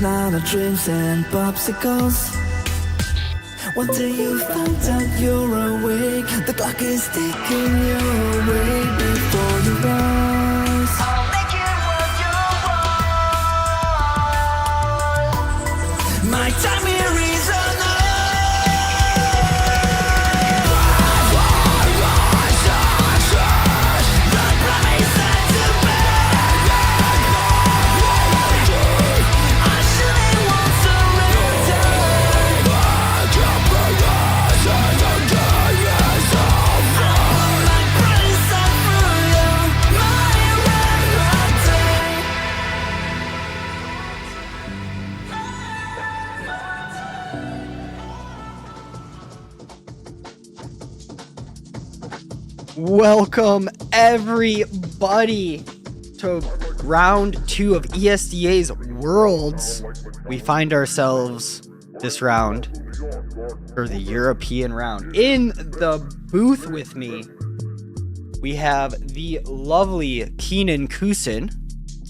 It's not a dreams and popsicles. One day you find out you're awake. The clock is ticking your way before you rise. I'll make it what you want. My time here is enough. Welcome everybody to round 2 of ESDA's Worlds. We find ourselves this round for the European round. In the booth with me, we have the lovely Keenan Kusin.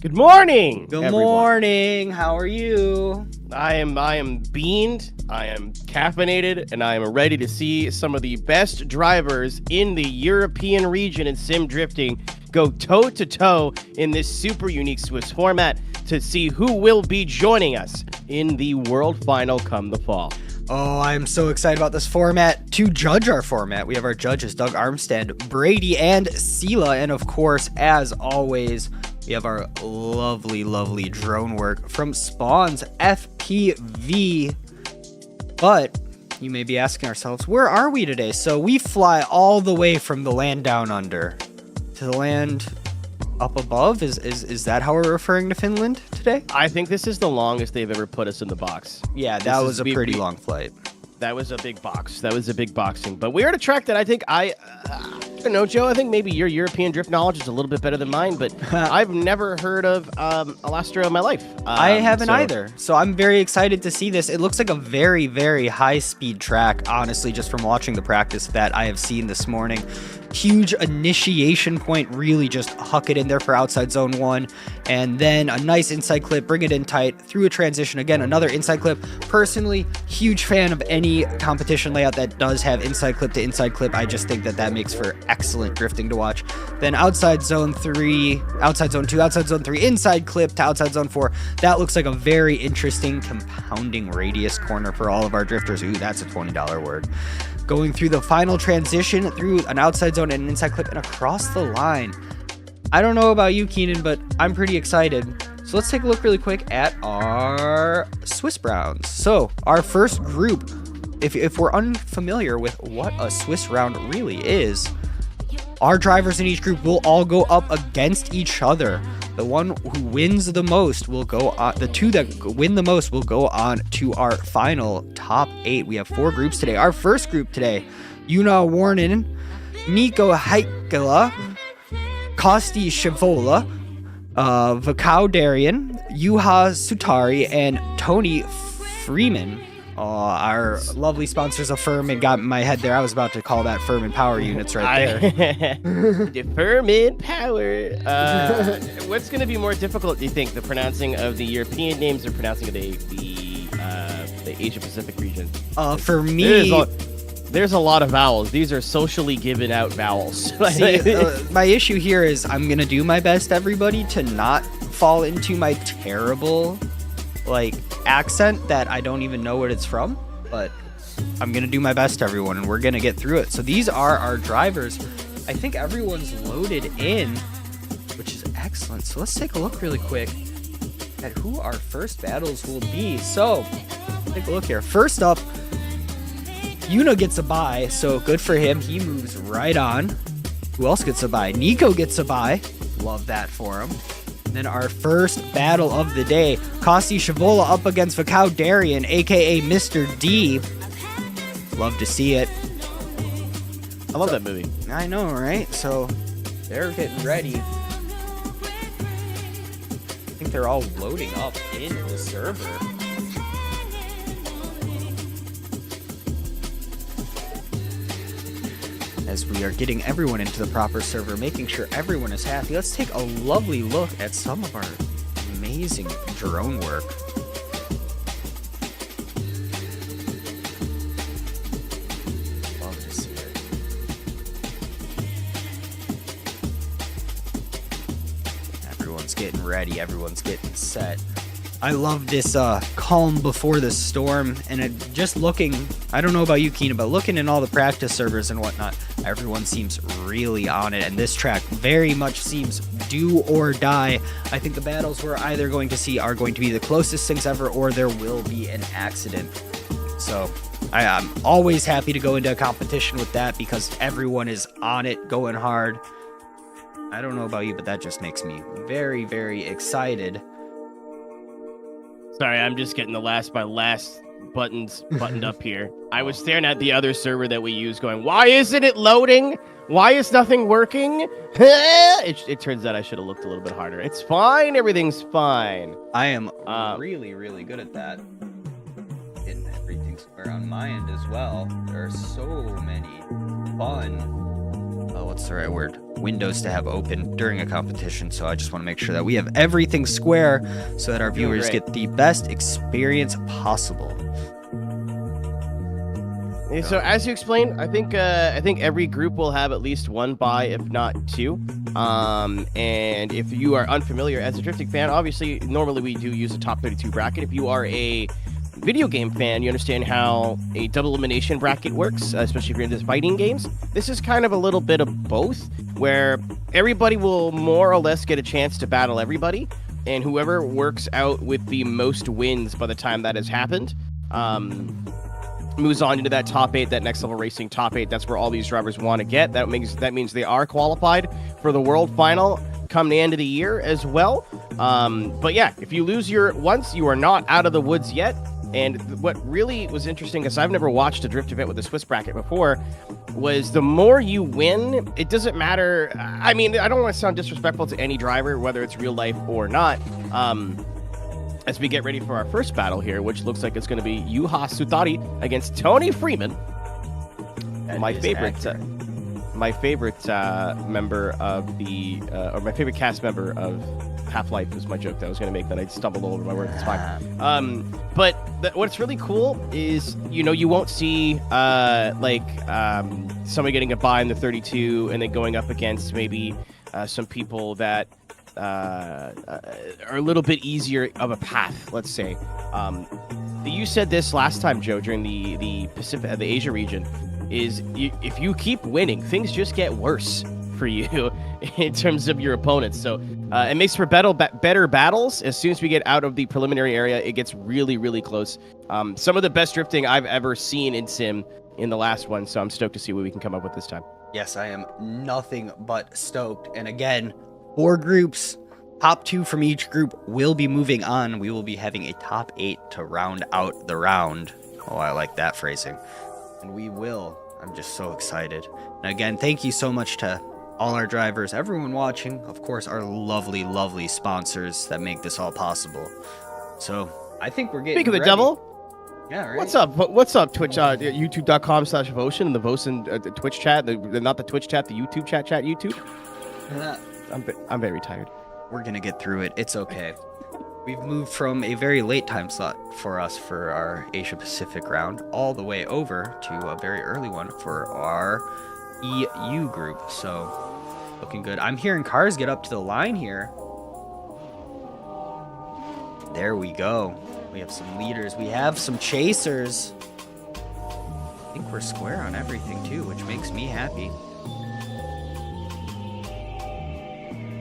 Good morning. Good everyone. morning. How are you? I am beamed, I am caffeinated, and I am ready to see some of the best drivers in the European region in sim drifting go toe to toe in this super unique Swiss format to see who will be joining us in the world final come the fall. Oh, I'm so excited about this format. To judge our format, we have our judges, Doug Armstead, Brady, and Sela. And of course, as always, we have our lovely, lovely drone work from Spawn's FPV. But you may be asking ourselves, where are we today? So we fly all the way from the land down under to the land up above. Is that how we're referring to Finland today? I think this is the longest they've ever put us in the box. Yeah, that was a pretty long flight. That was a big box. That was a big boxing. But we're at a track that I think I don't know, Joe. I think maybe your European drift knowledge is a little bit better than mine, but I've never heard of Alastaro in my life. I haven't either. So I'm very excited to see this. It looks like a very, very high-speed track, honestly, just from watching the practice that I have seen this morning. Huge initiation point, really just huck it in there for outside zone 1, and then a nice inside clip, bring it in tight, through a transition, again, another inside clip. Personally, huge fan of any competition layout that does have inside clip to inside clip. I just think that that makes for excellent drifting to watch. Then outside zone 3, outside zone 2, outside zone 3, inside clip to outside zone 4. That looks like a very interesting compounding radius corner for all of our drifters. Ooh, that's a $20 word. Going through the final transition through an outside zone and an inside clip and across the line. I don't know about you, Keenan, but I'm pretty excited. So let's take a look really quick at our Swiss Browns. So our first group, if we're unfamiliar with what a Swiss round really is, our drivers in each group will all go up against each other. The one who wins the most will go on, the two that win the most will go on to our final top 8. We have 4 groups today. Our first group today, Una Warnen, Nico Heikkila, Kosti Shavola, Vakau Darian, Juha Sutari, and Tony Freeman. Our lovely sponsors of Firman got in my head there. I was about to call that Firman Power Units right there. The Firman Power. What's going to be more difficult, do you think? The pronouncing of the European names or pronouncing of the Asia Pacific region? For me, there's a lot of vowels. These are socially given out vowels. See, my issue here is I'm going to do my best, everybody, to not fall into my terrible accent that I don't even know what it's from, but I'm gonna do my best, everyone, and we're gonna get through it. So these are our drivers. I think everyone's loaded in, which is excellent. So let's take a look really quick at who our first battles will be. So take a look here. First up, Yuna gets a bye, so good for him. He moves right on. Who else gets a bye? Nico gets a bye. Love that for him. Then our first battle of the day, Kosti Shavola up against Vakau Darian, aka Mr. D. Love to see it. I love that movie. I know, right? So they're getting ready. I think they're all loading up in the server. As we are getting everyone into the proper server, making sure everyone is happy, let's take a lovely look at some of our amazing drone work. getting ready. Everyone's getting set. I love this calm before the storm, and just looking, I don't know about you, Keenan, but looking in all the practice servers and whatnot, everyone seems really on it, and this track very much seems do or die. I think the battles we're either going to see are going to be the closest things ever, or there will be an accident. So I'm always happy to go into a competition with that because everyone is on it, going hard. I don't know about you, but that just makes me very, very excited. Sorry, I'm just getting my last buttons buttoned up here. I was staring at the other server that we use going, why isn't it loading? Why is nothing working? It turns out I should have looked a little bit harder. It's fine. Everything's fine. I am really, really good at that. Getting everything square on my end as well. There are so many fun, what's the right word? Windows to have open during a competition. So I just want to make sure that we have everything square so that our viewers get the best experience possible. So as you explained, I think every group will have at least one buy, if not two. And if you are unfamiliar as a drifting fan, obviously normally we do use a top 32 bracket. If you are a video game fan, you understand how a double elimination bracket works, especially if you're into fighting games. This is kind of a little bit of both, where everybody will more or less get a chance to battle everybody, and whoever works out with the most wins by the time that has happened moves on into that top 8, that next level racing top 8. That's where all these drivers want to get. That means they are qualified for the world final come the end of the year as well. But yeah, if you lose your once, you are not out of the woods yet. And what really was interesting, because I've never watched a drift event with a Swiss bracket before, was the more you win, it doesn't matter. I mean, I don't want to sound disrespectful to any driver, whether it's real life or not. As we get ready for our first battle here, which looks like it's going to be Juha Sutari against Tony Freeman, my favorite member of the, or my favorite cast member of Half-Life was my joke that I was going to make, that I stumbled over my words. It's fine. But what's really cool is, you won't see somebody getting a buy in the 32 and then going up against maybe some people that are a little bit easier of a path, let's say. You said this last time, Joe, during the Pacific, the Asia region, is if you keep winning, things just get worse for you in terms of your opponents. So it makes for better battles. As soon as we get out of the preliminary area, it gets really, really close. Some of the best drifting I've ever seen in Sim in the last one, so I'm stoked to see what we can come up with this time. Yes, I am nothing but stoked. And again, 4 groups, top 2 from each group will be moving on. We will be having a top 8 to round out the round. Oh, I like that phrasing. And we will. I'm just so excited. And again, thank you so much to all our drivers, everyone watching, of course, our lovely, lovely sponsors that make this all possible. So I think we're getting Speak of the ready. devil. Yeah, right. What's up, Twitch, youtube.com/Vosan and the Vosan the Twitch chat, not the Twitch chat, the YouTube chat YouTube. I'm very tired. We're going to get through it. It's okay. We've moved from a very late time slot for us for our Asia Pacific round all the way over to a very early one for our EU group. So looking good. I'm hearing cars get up to the line here. There we go. We have some leaders. We have some chasers. I think we're square on everything too, which makes me happy.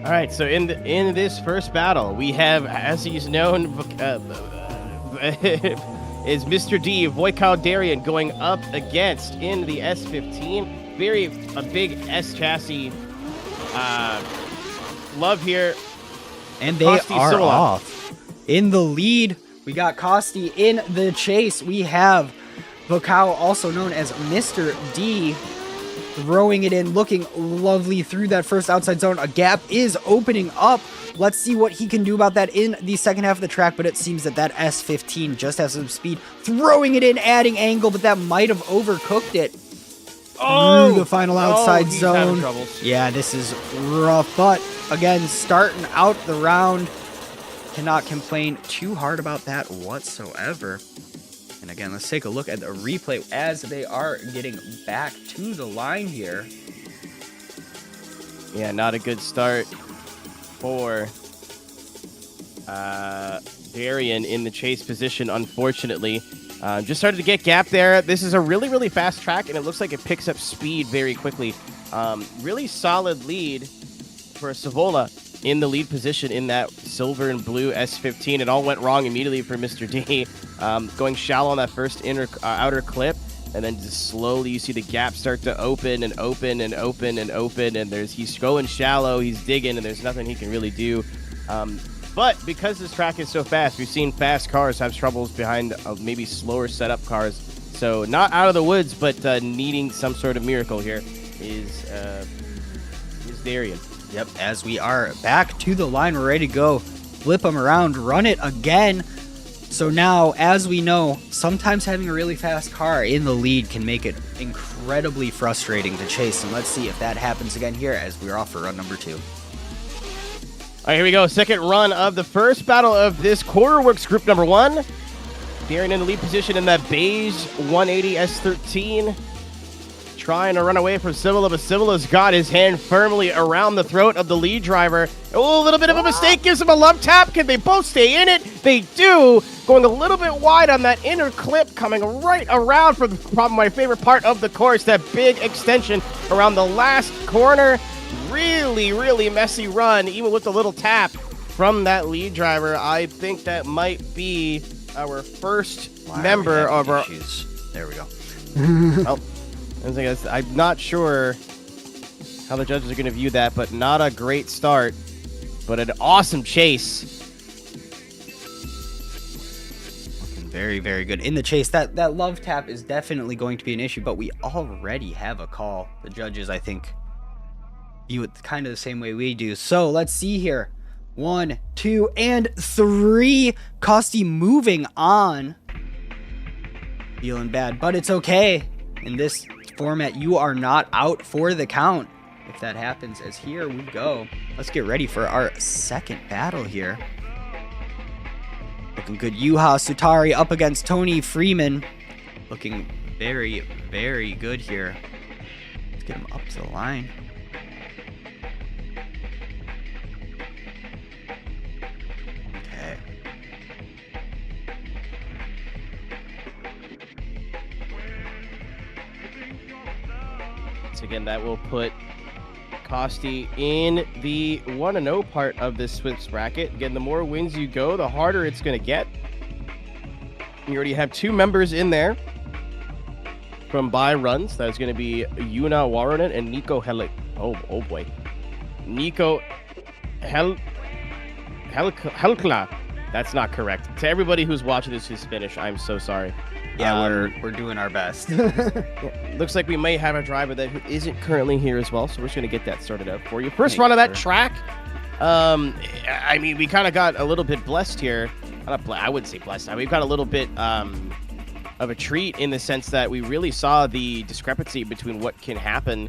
All right, so in this first battle, we have, as he's known, is Mr. D, Voikal Darian, going up against in the S15. A big S chassis. Love here. And they are off. In the lead, we got Kosti. In the chase, we have Voikal, also known as Mr. D, throwing it in, looking lovely through that first outside zone. A gap is opening up. Let's see what he can do about that in the second half of the track, but it seems that S15 just has some speed. Throwing it in, adding angle, but that might have overcooked it. Through the final outside zone. Yeah, this is rough, but again, starting out the round. Cannot complain too hard about that whatsoever. And again, let's take a look at the replay as they are getting back to the line here. Yeah, not a good start for Darian in the chase position, unfortunately. Just started to get gap there. This is a really, really fast track, and it looks like it picks up speed very quickly. Really solid lead for Savola in the lead position in that silver and blue S15. It all went wrong immediately for Mr. D. Going shallow on that first outer clip, and then just slowly you see the gap start to open and open and open and open, and he's going shallow, he's digging, and there's nothing he can really do. But because this track is so fast, we've seen fast cars have troubles behind maybe slower setup cars. So not out of the woods, but needing some sort of miracle here is Darian. Yep, as we are back to the line, we're ready to go. Flip them around, run it again. So now, as we know, sometimes having a really fast car in the lead can make it incredibly frustrating to chase. And let's see if that happens again here as we're off for run number 2. All right, here we go. Second run of the first battle of this Koruworks group number 1. Darian in the lead position in that beige 180 S13. Trying to run away from Savola, but Savola's got his hand firmly around the throat of the lead driver. Oh, a little bit of a mistake gives him a love tap. Can they both stay in it? They do. Going a little bit wide on that inner clip, coming right around for probably my favorite part of the course, that big extension around the last corner. Really, really messy run, even with the little tap from that lead driver. I think that might be our first member of our... There we go. Oh. I'm not sure how the judges are going to view that, but not a great start, but an awesome chase. Looking very, very good in the chase. That love tap is definitely going to be an issue, but we already have a call. The judges, I think, view it kind of the same way we do. So let's see here. 1, 2, and 3. Costi moving on. Feeling bad, but it's okay. In this format, you are not out for the count if that happens, as here we go. Let's get ready for our second battle here. Looking good. Juha Sutari up against Tony Freeman. Looking very, very good here. Let's get him up to the line. Okay. Again, that will put Costi in the 1-0 part of this Swift's bracket. Again, the more wins you go, the harder it's going to get. You already have 2 members in there from bye runs. That's going to be Yuna Waronen and Nico Oh boy. Nico Helkla. That's not correct. To everybody who's watching this who's Finnish, I'm so sorry. Yeah, we're doing our best. Looks like we may have a driver that who isn't currently here as well, so we're just going to get that sorted out for you. First run of that track. I mean, we kind of got a little bit blessed here. I wouldn't say blessed. We've got a little bit of a treat in the sense that we really saw the discrepancy between what can happen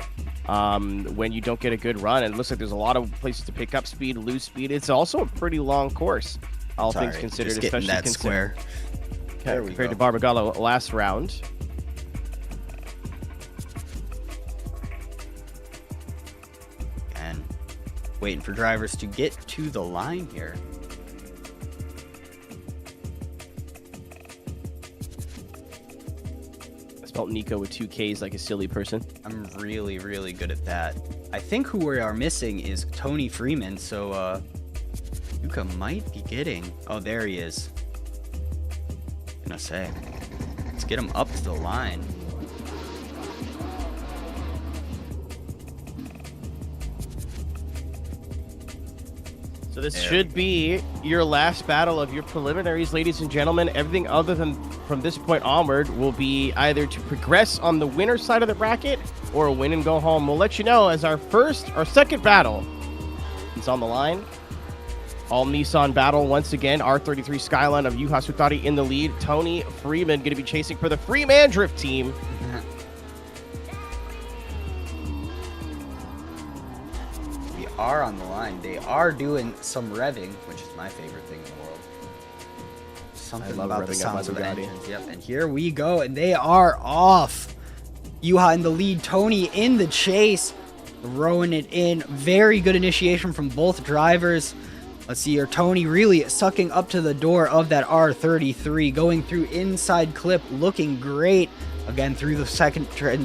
when you don't get a good run. And it looks like there's a lot of places to pick up speed, lose speed. It's also a pretty long course, all things considered, just especially that square. Okay, compared to Barbagallo last round. And waiting for drivers to get to the line here. I spelled Nico with 2 Ks like a silly person. I'm really, really good at that. I think who we are missing is Tony Freeman, so Yuka might be getting... Oh, there he is. Gonna say, let's get him up to the line. So this should be your last battle of your preliminaries, ladies and gentlemen. Everything other than from this point onward will be either to progress on the winner side of the bracket or a win and go home. We'll let you know as our second battle is on the line. All Nissan battle once again. R33 Skyline of Juha Sutari in the lead. Tony Freeman going to be chasing for the Freeman Drift team. We are on the line. They are doing some revving, which is my favorite thing in the world. Something about the sounds of engines. Yep, and here we go, and they are off. Juha in the lead. Tony in the chase. Throwing it in. Very good initiation from both drivers. Let's see here, Tony really sucking up to the door of that R33, going through inside clip, looking great. Again, through the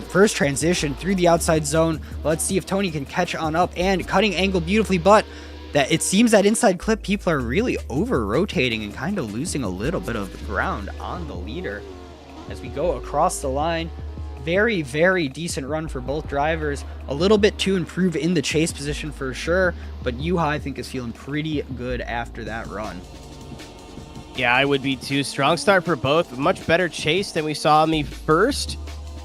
first transition, through the outside zone. Let's see if Tony can catch on up, and cutting angle beautifully, but that it seems that inside clip, people are really over-rotating and kind of losing a little bit of ground on the leader. As we go across the line, very, very decent run for both drivers. A little bit to improve in the chase position for sure, but Yuha, I think, is feeling pretty good after that run. Yeah, I would be too. Strong start for both. Much better chase than we saw in the first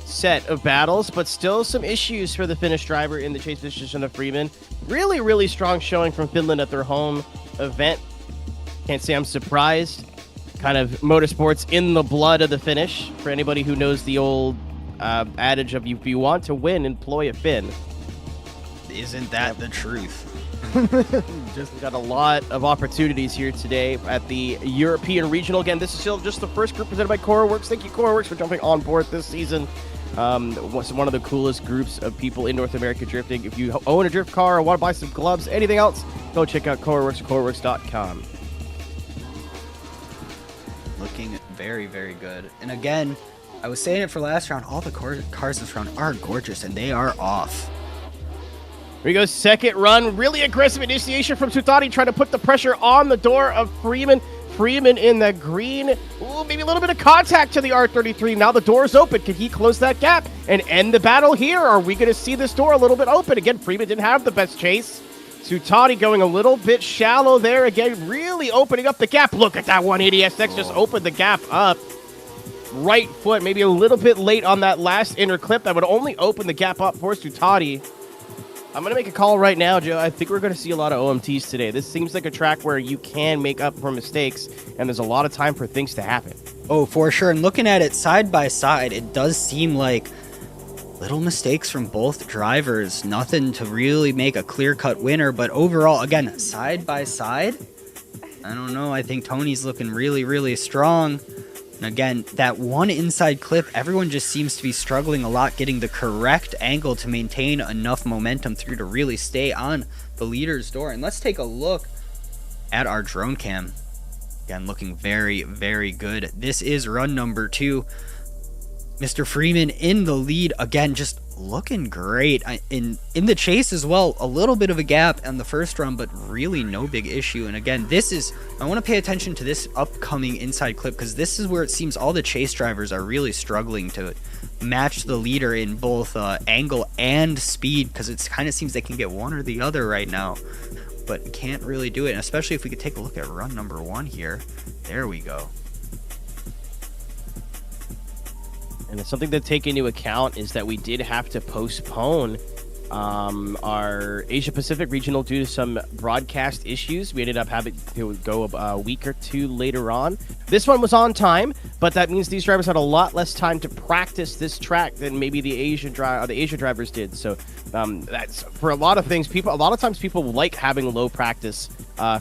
set of battles, but still some issues for the Finnish driver in the chase position of Firman. Really, really strong showing from Finland at their home event. Can't say I'm surprised. Kind of motorsports in the blood of the Finnish. For anybody who knows the old adage of if you want to win, employ a Finn. Isn't that the truth? Just got a lot of opportunities here today at the European Regional. Again, this is still just the first group presented by Koruworks. Thank you, Koruworks, for jumping on board this season. One of the coolest groups of people in North America drifting. If you own a drift car or want to buy some gloves, anything else, go check out Koruworks at Koruworks.com. Looking very, very good. And again, I was saying it for last round, all the cars this round are gorgeous, and they are off. Here we go, second run. Really aggressive initiation from Tutati, trying to put the pressure on the door of Firman. Firman in the green. Ooh, maybe a little bit of contact to the R33. Now the door is open. Can he close that gap and end the battle here? Are we going to see this door a little bit open? Again, Firman didn't have the best chase. Tutati going a little bit shallow there. Again, really opening up the gap. Look at that 180 SX just opened the gap up. Right foot, maybe a little bit late on that last inner clip. That would only open the gap up for Tutati. I'm going to make a call right now, Joe. I think we're going to see a lot of OMTs today. This seems like a track where you can make up for mistakes, and there's a lot of time for things to happen. Oh, for sure. And looking at it side by side, it does seem like little mistakes from both drivers. Nothing to really make a clear-cut winner, but overall, again, side by side, I don't know. I think Tony's looking really, really strong. And again, that one inside clip, everyone just seems to be struggling a lot getting the correct angle to maintain enough momentum through to really stay on the leader's door. And let's take a look at our drone cam. Again, looking very, very good. This is run number 2. Mr. Firman in the lead. Again, just looking great. In the chase as well, a little bit of a gap on the first run, but really no big issue. And again, I want to pay attention to this upcoming inside clip, because this is where it seems all the chase drivers are really struggling to match the leader in both angle and speed, because it kind of seems they can get one or the other right now, but can't really do it. And especially if we could take a look at run number 1 here. There we go. And something to take into account is that we did have to postpone our Asia Pacific regional due to some broadcast issues. We ended up having to go a week or 2 later on. This one was on time, but that means these drivers had a lot less time to practice this track than maybe the Asia drivers did. So that's for a lot of things. A lot of times people like having low practice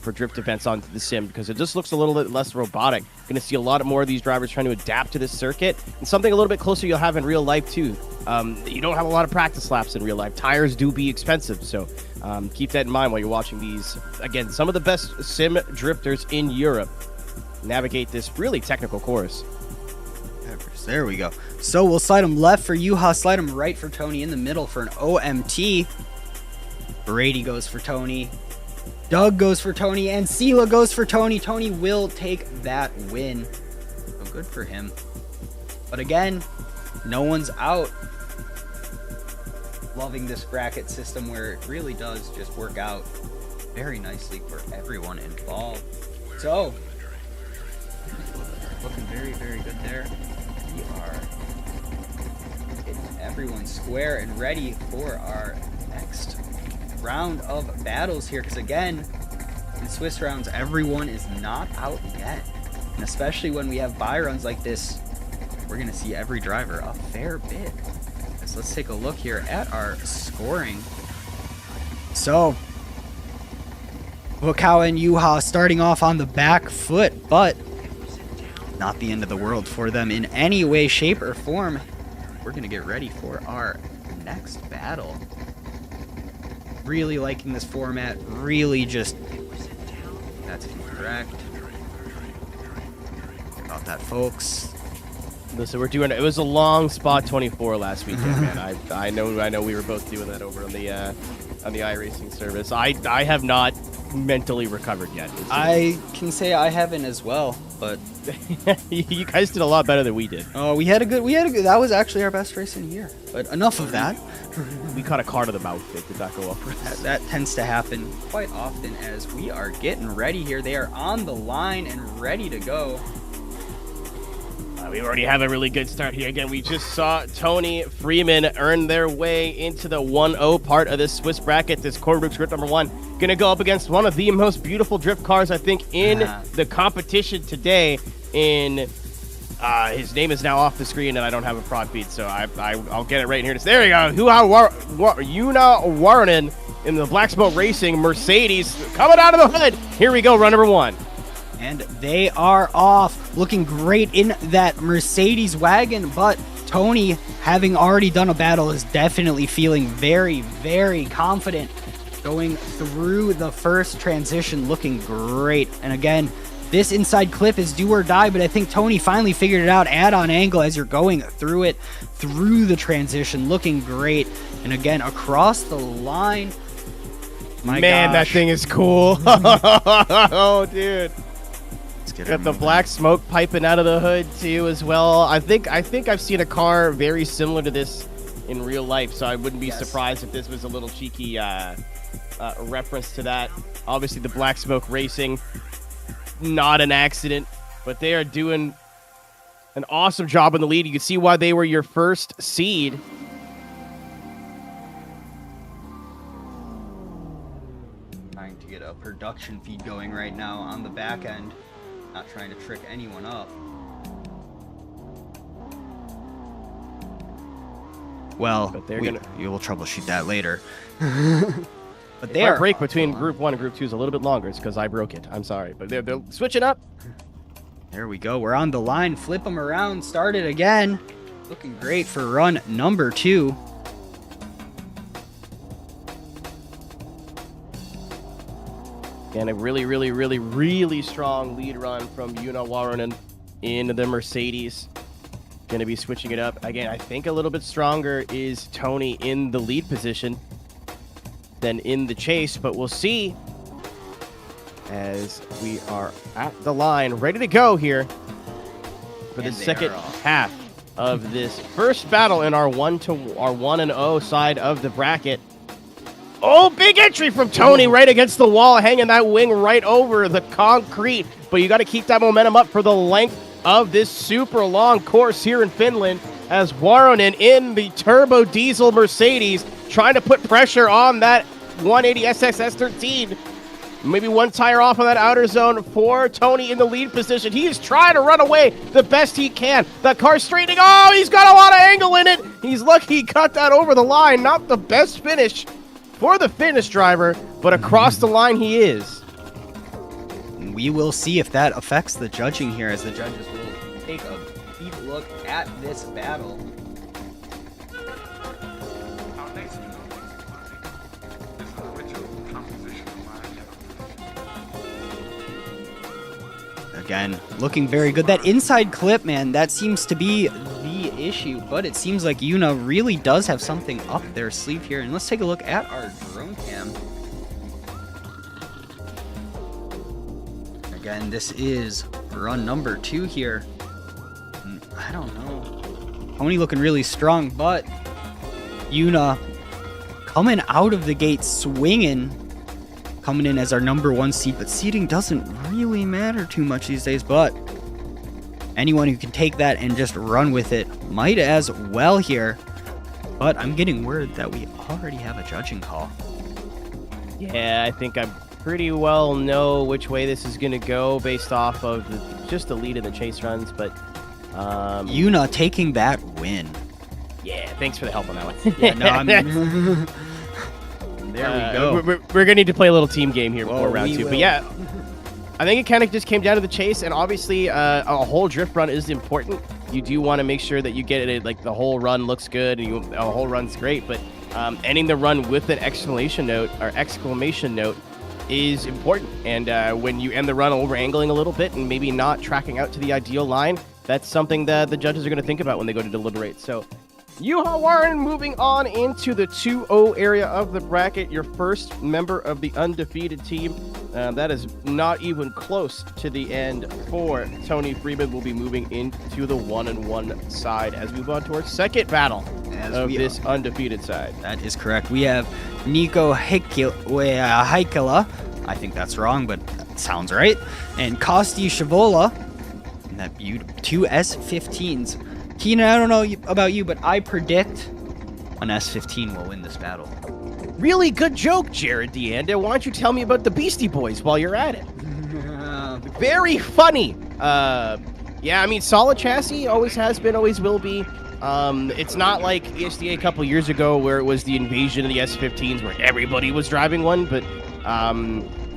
for drift events onto the sim, because it just looks a little bit less robotic. Going to see a lot more of these drivers trying to adapt to this circuit, and something a little bit closer you'll have in real life too. You don't have a lot of practice laps in real life. Tires do be expensive, so keep that in mind while you're watching these. Again, some of the best sim drifters in Europe navigate this really technical course. There we go. So we'll slide him left for Yuha, slide him right for Tony, in the middle for an OMT. Brady goes for Tony. Doug goes for Tony, and Sela goes for Tony. Tony will take that win. So good for him. But again, no one's out. Loving this bracket system where it really does just work out very nicely for everyone involved. So, looking very, very good there. We are getting everyone square and ready for our next round of battles here, because again, in Swiss rounds, everyone is not out yet. And especially when we have bye runs like this, we're going to see every driver a fair bit. So let's take a look here at our scoring. So, Wakawa and Yuha starting off on the back foot, but not the end of the world for them in any way, shape, or form. We're going to get ready for our next battle. Really liking this format. Really just That's incorrect. Sorry about that, folks. Listen, it was a long spot 24 last weekend, man. I know we were both doing that over on the iRacing service. I have not mentally recovered yet. I can say I haven't as well, but you guys did a lot better than we did. oh, we had a good. That was actually our best race in a year. But enough of that. We caught a car to the mouth. It did not go well for us. That tends to happen quite often as we are getting ready here. They are on the line and ready to go. We already have a really good start here. Again, we just saw Tony Firman earn their way into the 1-0 part of this Swiss bracket. This Koruworks group number 1 going to go up against one of the most beautiful drift cars, I think, in the competition today. His name is now off the screen, and I don't have a prod feed, so I'll get it right here. There you go. Yuna Warren in the Moza Racing Mercedes coming out of the hood. Here we go, run number 1. And they are off, looking great in that Mercedes wagon, but Tony, having already done a battle, is definitely feeling very, very confident going through the first transition, looking great. And again, this inside clip is do or die, but I think Tony finally figured it out. Add-on angle as you're going through it, through the transition, looking great. And again, across the line, man, that thing is cool. Oh, dude. Got the black smoke piping out of the hood too as well. I think I've seen a car very similar to this in real life, so I wouldn't be surprised if this was a little cheeky reference to that. Obviously, the Black Smoke Racing, not an accident, but they are doing an awesome job in the lead. You can see why they were your first seed. Trying to get a production feed going right now on the back end. Not trying to trick anyone up. Well, but you will troubleshoot that later. But our break between Group 1 and Group 2 is a little bit longer. It's because I broke it. I'm sorry. But they're switching up. There we go. We're on the line. Flip them around. Start it again. Looking great for run number 2. And a really, really, really, really strong lead run from Yuna Warren in the Mercedes. Going to be switching it up. Again, I think a little bit stronger is Tony in the lead position than in the chase, but we'll see as we are at the line, ready to go here for the second half of this first battle in our 1-0 side of the bracket. Oh, big entry from Tony right against the wall, hanging that wing right over the concrete. But you got to keep that momentum up for the length of this super long course here in Finland as Warronen in the turbo diesel Mercedes trying to put pressure on that 180 SXS13. Maybe one tire off on that outer zone for Tony in the lead position. He is trying to run away the best he can. The car's straightening. Oh, he's got a lot of angle in it. He's lucky he cut that over the line. Not the best finish for the Finnish driver, but across the line he is. We will see if that affects the judging here, as the judges will take a deep look at this battle. Again, looking very good. That inside clip, man, that seems to be the issue, but it seems like Yuna really does have something up their sleeve here. And let's take a look at our drone cam. Again, this is run number 2 here. I don't know. Tony looking really strong, but Yuna coming out of the gate swinging. Coming in as our number 1 seed, but seeding doesn't really matter too much these days, but anyone who can take that and just run with it might as well here. But I'm getting word that we already have a judging call. Yeah, I think I pretty well know which way this is going to go based off of just the lead in the chase runs, but Yuna taking that win. Yeah, thanks for the help on that one. Yeah, no, there we go. We're going to need to play a little team game here before round 2. But yeah, I think it kind of just came down to the chase, and obviously a whole drift run is important. You do want to make sure that you get it, like the whole run looks good, and a whole run's great, but ending the run with an exclamation note is important. And when you end the run over angling a little bit and maybe not tracking out to the ideal line, that's something that the judges are going to think about when they go to deliberate. So Yuha Warren moving on into the 2-0 area of the bracket, your first member of the undefeated team. That is not even close to the end for Tony Freeman. Will be moving into the 1-1 side as we move on to our second battle of this undefeated side. That is correct. We have Nico Heikkila. I think that's wrong, but that sounds right. And Kosti Shavola. And that two S15s. Keenan, I don't know about you, but I predict an S15 will win this battle. Really good joke, Jared Deanda. Why don't you tell me about the Beastie Boys while you're at it? Very funny. Yeah, I mean, solid chassis, always has been, always will be. It's not like ESDA a couple years ago where it was the invasion of the S15s where everybody was driving one, but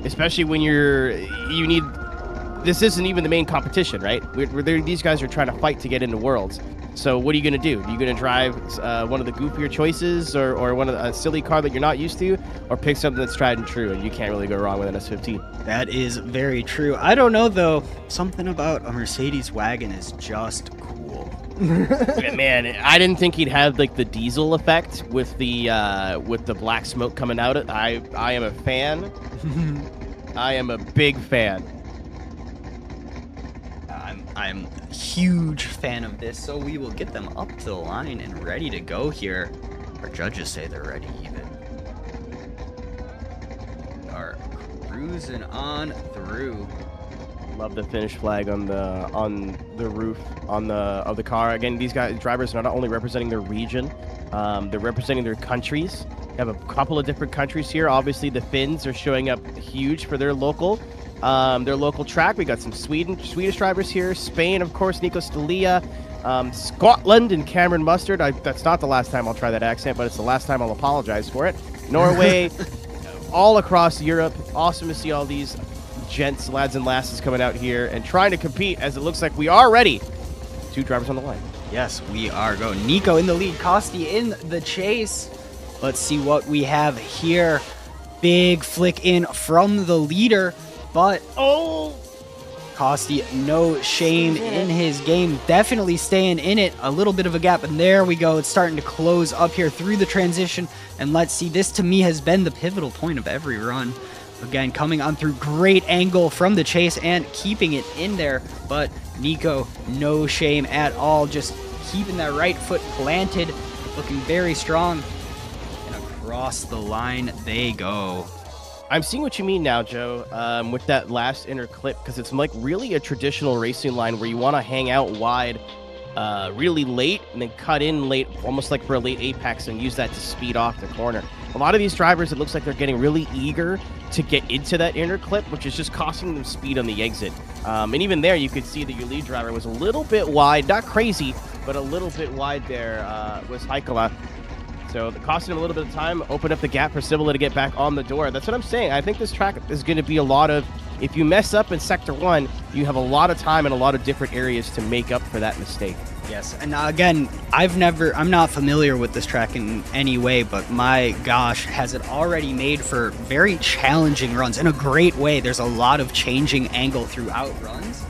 especially when you need... This isn't even the main competition, right? These guys are trying to fight to get into Worlds. So what are you going to do? Are you going to drive one of the goofier choices or one of a silly car that you're not used to? Or pick something that's tried and true, and you can't really go wrong with an S15? That is very true. I don't know, though. Something about a Mercedes wagon is just cool. Man, I didn't think he'd have like the diesel effect with the black smoke coming out. I am a fan. I am a big fan. I'm a huge fan of this, so we will get them up to the line and ready to go here. Our judges say they're ready even. We are cruising on through. Love the finish flag on the roof of the car. Again, these drivers are not only representing their region, they're representing their countries. We have a couple of different countries here. Obviously, the Finns are showing up huge for their local track. We got some Swedish drivers here. Spain, of course, Nico Stalia. Scotland and Cameron Mustard. That's not the last time I'll try that accent, but it's the last time I'll apologize for it. Norway, all across Europe. Awesome to see all these gents, lads and lasses coming out here and trying to compete, as it looks like we are ready. 2 drivers on the line. Yes, we are going. Nico in the lead, Kosti in the chase. Let's see what we have here. Big flick in from the leader. But, Kosti, no shame in his game. Definitely staying in it. A little bit of a gap, and there we go. It's starting to close up here through the transition. And let's see, this to me has been the pivotal point of every run. Again, coming on through, great angle from the chase and keeping it in there. But Nico, no shame at all. Just keeping that right foot planted. Looking very strong. And across the line they go. I'm seeing what you mean now, Joe, with that last inner clip, because it's like really a traditional racing line where you want to hang out wide really late and then cut in late, almost like for a late apex, and use that to speed off the corner. A lot of these drivers, it looks like they're getting really eager to get into that inner clip, which is just costing them speed on the exit. And even there, you could see that your lead driver was a little bit wide, not crazy, but a little bit wide there was Heikkila. So costing him a little bit of time, open up the gap for Cibola to get back on the door. That's what I'm saying. I think this track is going to be a lot of, if you mess up in Sector 1, you have a lot of time and a lot of different areas to make up for that mistake. Yes, and again, I'm not familiar with this track in any way, but my gosh, has it already made for very challenging runs in a great way. There's a lot of changing angle throughout runs,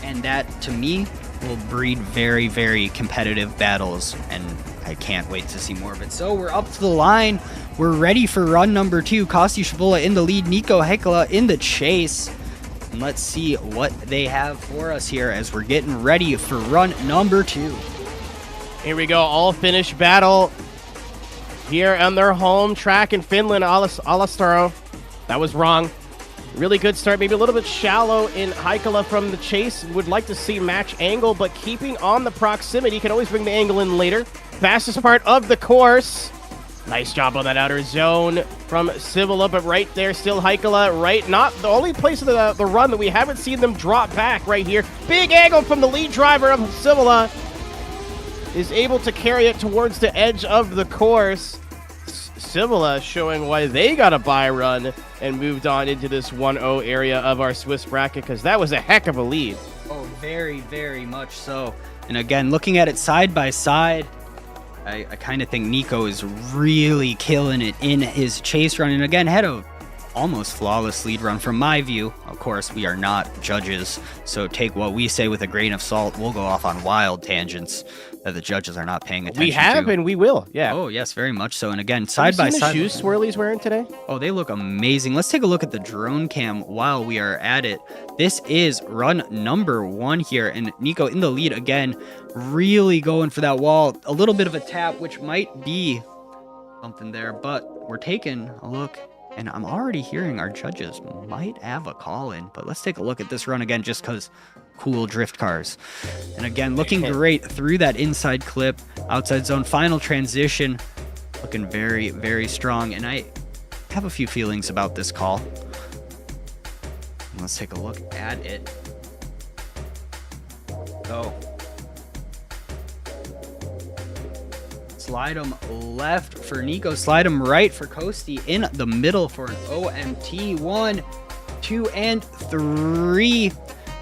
and that, to me, will breed very, very competitive battles, and I can't wait to see more of it. So we're up to the line. We're ready for run number 2. Kosti Shavola in the lead, Nico Heikkila in the chase. And let's see what they have for us here as we're getting ready for run number 2. Here we go, all finished battle here on their home track in Finland, Alastaro. That was wrong. Really good start, maybe a little bit shallow in Heikkila from the chase. Would like to see match angle, but keeping on the proximity. Can always bring the angle in later. Fastest part of the course. Nice job on that outer zone from Cibola, but right there, still Heikkila, right? Not the only place of the run that we haven't seen them drop back right here. Big angle from the lead driver of Cibola. Is able to carry it towards the edge of the course. Cibola showing why they got a bye run and moved on into this 1-0 area of our Swiss bracket, because that was a heck of a lead. Oh, very, very much so. And again, looking at it side by side, I kind of think Nico is really killing it in his chase run. And again, had a almost flawless lead run from my view. Of course, we are not judges, so take what we say with a grain of salt. We'll go off on wild tangents that the judges are not paying attention to. We have and we will, yeah. Oh, yes, very much so. And again, side by side. The shoes Swirly's wearing today? Oh, they look amazing. Let's take a look at the drone cam while we are at it. This is run number 1 here, and Nico in the lead again, really going for that wall. A little bit of a tap, which might be something there, but we're taking a look, and I'm already hearing our judges might have a call in, but let's take a look at this run again just because cool drift cars. And again, looking great through that inside clip, outside zone, final transition, looking very, very strong, and I have a few feelings about this call. Let's take a look at it. Go. Slide him left for Nico. Slide him right for Kosti. In the middle for an OMT. 1, 2, and 3.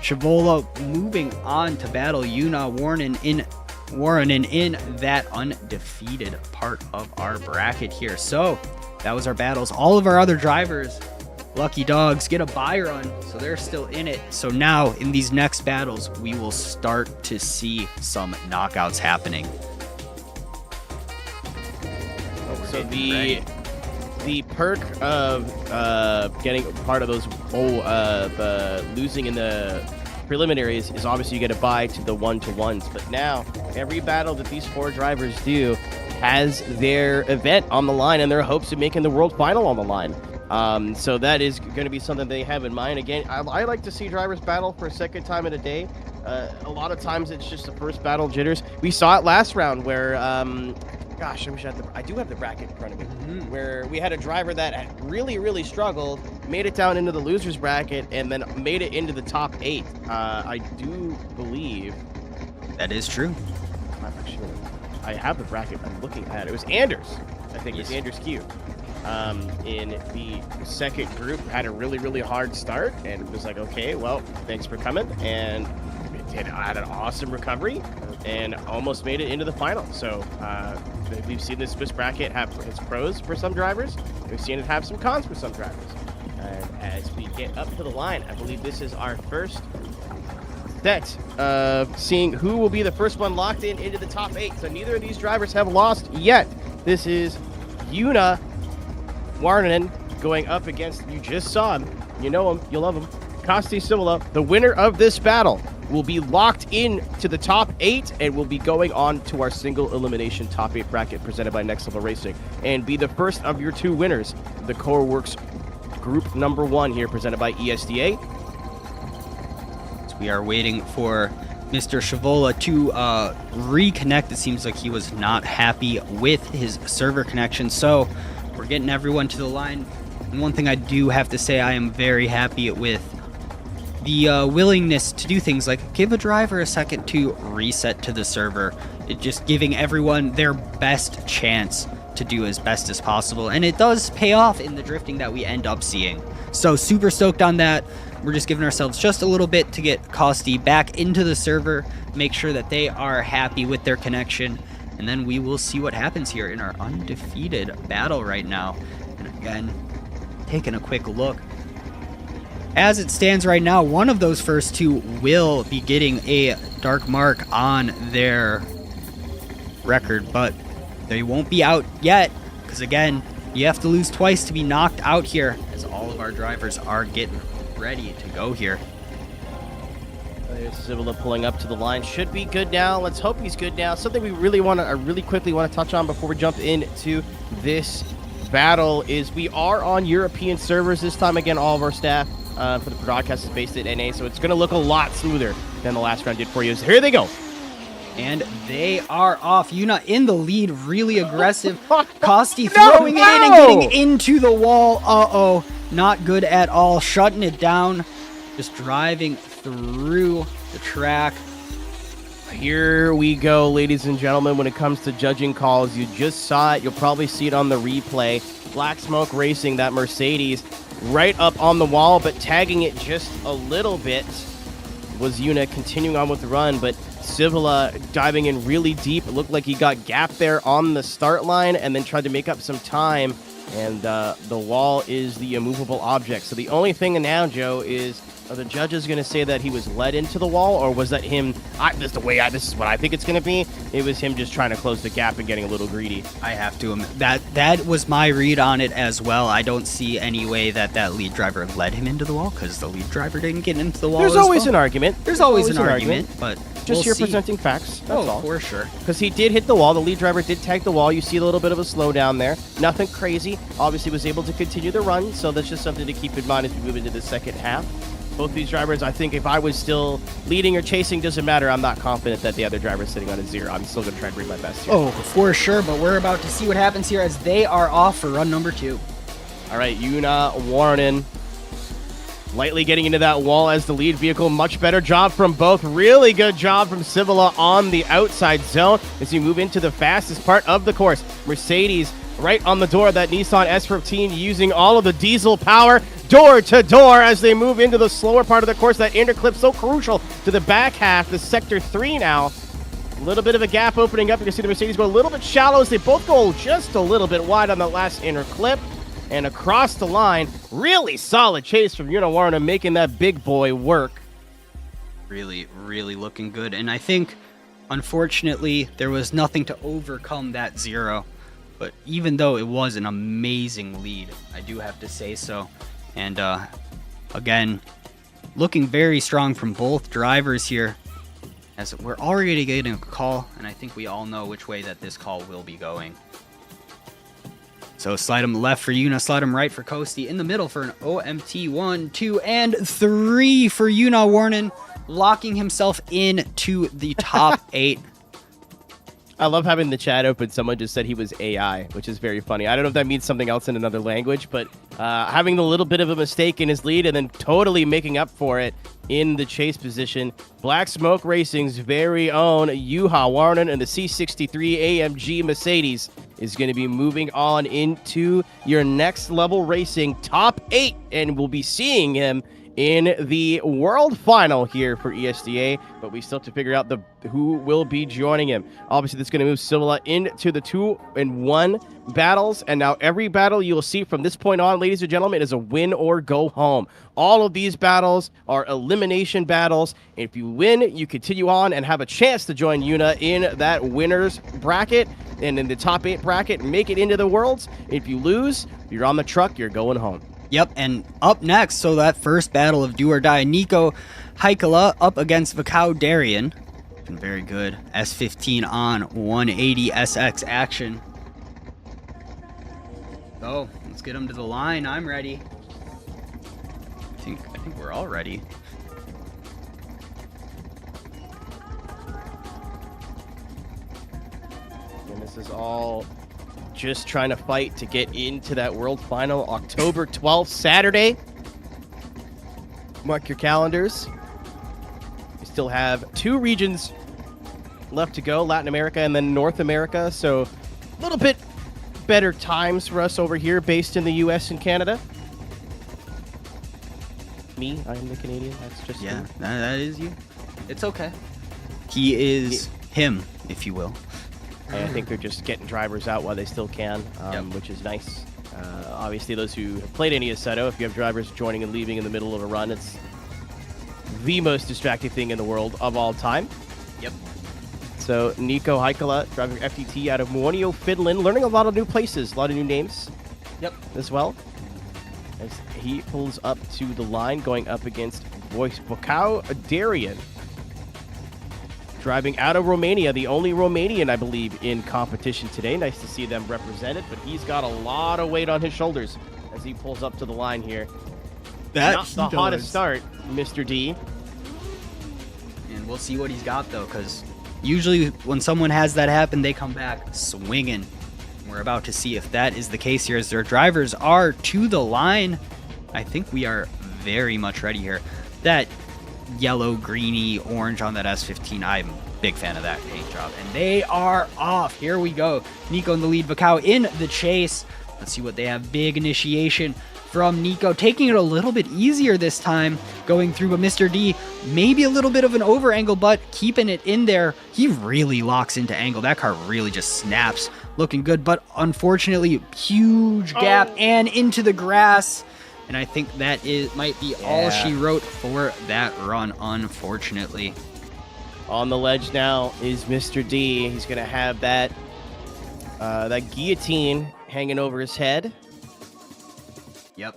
Shavola moving on to battle Yuna Warren in that undefeated part of our bracket here. So that was our battles. All of our other drivers, lucky dogs, get a bye run, so they're still in it. So now in these next battles, we will start to see some knockouts happening. So the perk of getting part of those losing in the preliminaries is obviously you get a bye to the 1-to-1s. But now every battle that these 4 drivers do has their event on the line and their hopes of making the world final on the line. So that is going to be something they have in mind. Again, I like to see drivers battle for a second time in a day. A lot of times it's just the first battle jitters. We saw it last round where gosh, I do have the bracket in front of me, where we had a driver that had really struggled, made it down into the losers bracket, and then made it into the top 8. I do believe that is true. I have the bracket. I'm looking at it. It was Anders. I think Yes. it was Anders Q. In the second group, had a really hard start, and was like, okay, well, thanks for coming, and had an awesome recovery and almost made it into the final. So we've seen this Swiss bracket have its pros for some drivers. We've seen it have some cons for some drivers. And as we get up to the line, I believe this is our first set of seeing who will be the first one locked in into the top 8. So neither of these drivers have lost yet. This is Yuna Warnen going up against, you just saw him, you know him, you love him, Kosti Simula. The winner of this battle will be locked in to the top 8 and will be going on to our single elimination top 8 bracket presented by Next Level Racing and be the first of your 2 winners, the Koruworks group number 1 here presented by ESDA. So we are waiting for Mr. Shavola to reconnect. It seems like he was not happy with his server connection, so we're getting everyone to the line. And one thing I do have to say, I am very happy with the willingness to do things like give a driver a second to reset to the server. It just giving everyone their best chance to do as best as possible, and it does pay off in the drifting that we end up seeing. So super stoked on that. We're just giving ourselves just a little bit to get Kosti back into the server, make sure that they are happy with their connection, and then we will see what happens here in our undefeated battle right now. And again, taking a quick look. As it stands right now, one of those first 2 will be getting a dark mark on their record, but they won't be out yet, because again, you have to lose twice to be knocked out here, as all of our drivers are getting ready to go here. There's Simula pulling up to the line. Should be good now. Let's hope he's good now. Something we really quickly want to touch on before we jump into this battle is we are on European servers this time. Again, all of our staff for the broadcast is based at NA, so it's going to look a lot smoother than the last round did for you. So here they go. And they are off. Yuna in the lead, really aggressive. Kosti throwing it in and getting into the wall. Uh-oh, not good at all. Shutting it down, just driving through the track. Here we go, ladies and gentlemen. When it comes to judging calls, you just saw it. You'll probably see it on the replay. Black Smoke Racing, that Mercedes, right up on the wall, but tagging it just a little bit was Yuna continuing on with the run, but Simula diving in really deep. It looked like he got gapped there on the start line and then tried to make up some time And the wall is the immovable object. So the only thing now, Joe, is are the judges going to say that he was led into the wall, or was that him? This is what I think it's going to be. It was him just trying to close the gap and getting a little greedy. I have to admit, that was my read on it as well. I don't see any way that lead driver led him into the wall, because the lead driver didn't get into the wall. There's always an argument. There's always an argument, but just we'll here presenting facts. That's all. For sure. Because he did hit the wall. The lead driver did tag the wall. You see a little bit of a slowdown there. Nothing crazy. Obviously was able to continue the run, so that's just something to keep in mind as we move into the second half. Both these drivers, I think if I was still leading or chasing, doesn't matter. I'm not confident that the other driver is sitting on a 0. I'm still going to try and bring my best here. Oh, for sure, but we're about to see what happens here as they are off for run number 2. All right, Yuna Warren lightly getting into that wall as the lead vehicle. Much better job from both. Really good job from Civila on the outside zone as you move into the fastest part of the course. Mercedes right on the door of that Nissan S15 using all of the diesel power door to door as they move into the slower part of the course. That interclip so crucial to the back half, the sector 3 now. A little bit of a gap opening up. You can see the Mercedes go a little bit shallow as they both go just a little bit wide on the last interclip. And across the line, really solid chase from Yuna Warner, making that big boy work. Really, really looking good. And I think, unfortunately, there was nothing to overcome that 0. But even though it was an amazing lead, I do have to say so. And again, looking very strong from both drivers here, as we're already getting a call, and I think we all know which way that this call will be going. So slide him left for Yuna, slide him right for Kosti, in the middle for an OMT 1, 2, and 3 for Yuna Warren, locking himself into the top 8. I love having the chat open. Someone just said he was AI, which is very funny. I don't know if that means something else in another language, but having the little bit of a mistake in his lead and then totally making up for it in the chase position. Black Smoke Racing's very own Yuha Warren and the C63 AMG Mercedes is going to be moving on into your next level racing top 8, and we'll be seeing him in the world final here for ESDA, but we still have to figure out who will be joining him. Obviously, that's going to move Civila into the 2-1 battles, and now every battle you'll see from this point on, ladies and gentlemen, is a win or go home. All of these battles are elimination battles. If you win, you continue on and have a chance to join Yuna in that winner's bracket and in the top 8 bracket, make it into the Worlds. If you lose, you're on the truck, you're going home. Yep, and up next, so that first battle of do or die, Nico Haikala up against Vakau Darien. Been very good. S15 on 180 SX action. So let's get him to the line. I'm ready. I think we're all ready. And this is all just trying to fight to get into that world final, October 12th, Saturday. Mark your calendars. We still have 2 regions left to go, Latin America and then North America. So a little bit better times for us over here based in the US and Canada. Me, I am the Canadian. That's just Yeah, me. that is you. It's okay. He is him, if you will. And I think they're just getting drivers out while they still can, Yep. which is nice. Obviously, those who have played any Assetto, if you have drivers joining and leaving in the middle of a run, it's the most distracting thing in the world of all time. Yep. So Nico Haikala, driving FTT out of Muonio, Finland, learning a lot of new places, a lot of new names. Yep. As well. As he pulls up to the line, going up against Vakau Darien. Driving out of Romania, the only Romanian, I believe, in competition today. Nice to see them represented, but he's got a lot of weight on his shoulders as he pulls up to the line here. Not the hottest start, Mr. D. And we'll see what he's got, though, because usually when someone has that happen, they come back swinging. We're about to see if that is the case here as their drivers are to the line. I think we are very much ready here. That yellow, greeny, orange on that S15, I'm a big fan of that paint job. And they are off. Here we go. Nico in the lead, Vakau in the chase. Let's see what they have. Big initiation from Nico, taking it a little bit easier this time, going through, but Mr. D, maybe a little bit of an over angle, but keeping it in there. He really locks into angle. That car really just snaps looking good, but unfortunately, huge gap and into the grass. And I think that might be all she wrote for that run, unfortunately. On the ledge now is Mr. D. He's going to have that guillotine hanging over his head. Yep.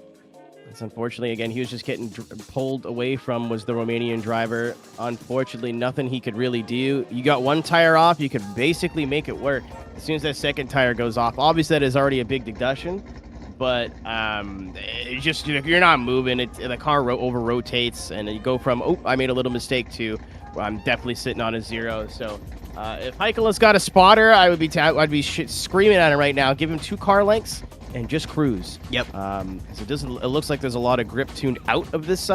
It's unfortunately, again, he was just getting pulled away from was the Romanian driver. Unfortunately, nothing he could really do. You got one tire off, you could basically make it work. As soon as that second tire goes off, obviously that is already a big deduction, but it just, if you're not moving, the car over-rotates, and you go from, oh, I made a little mistake, to, well, I'm definitely sitting on a 0. So if Heikkilä got a spotter, I'd be screaming at him right now. Give him 2 car lengths and just cruise. Yep. So it looks like there's a lot of grip tuned out of this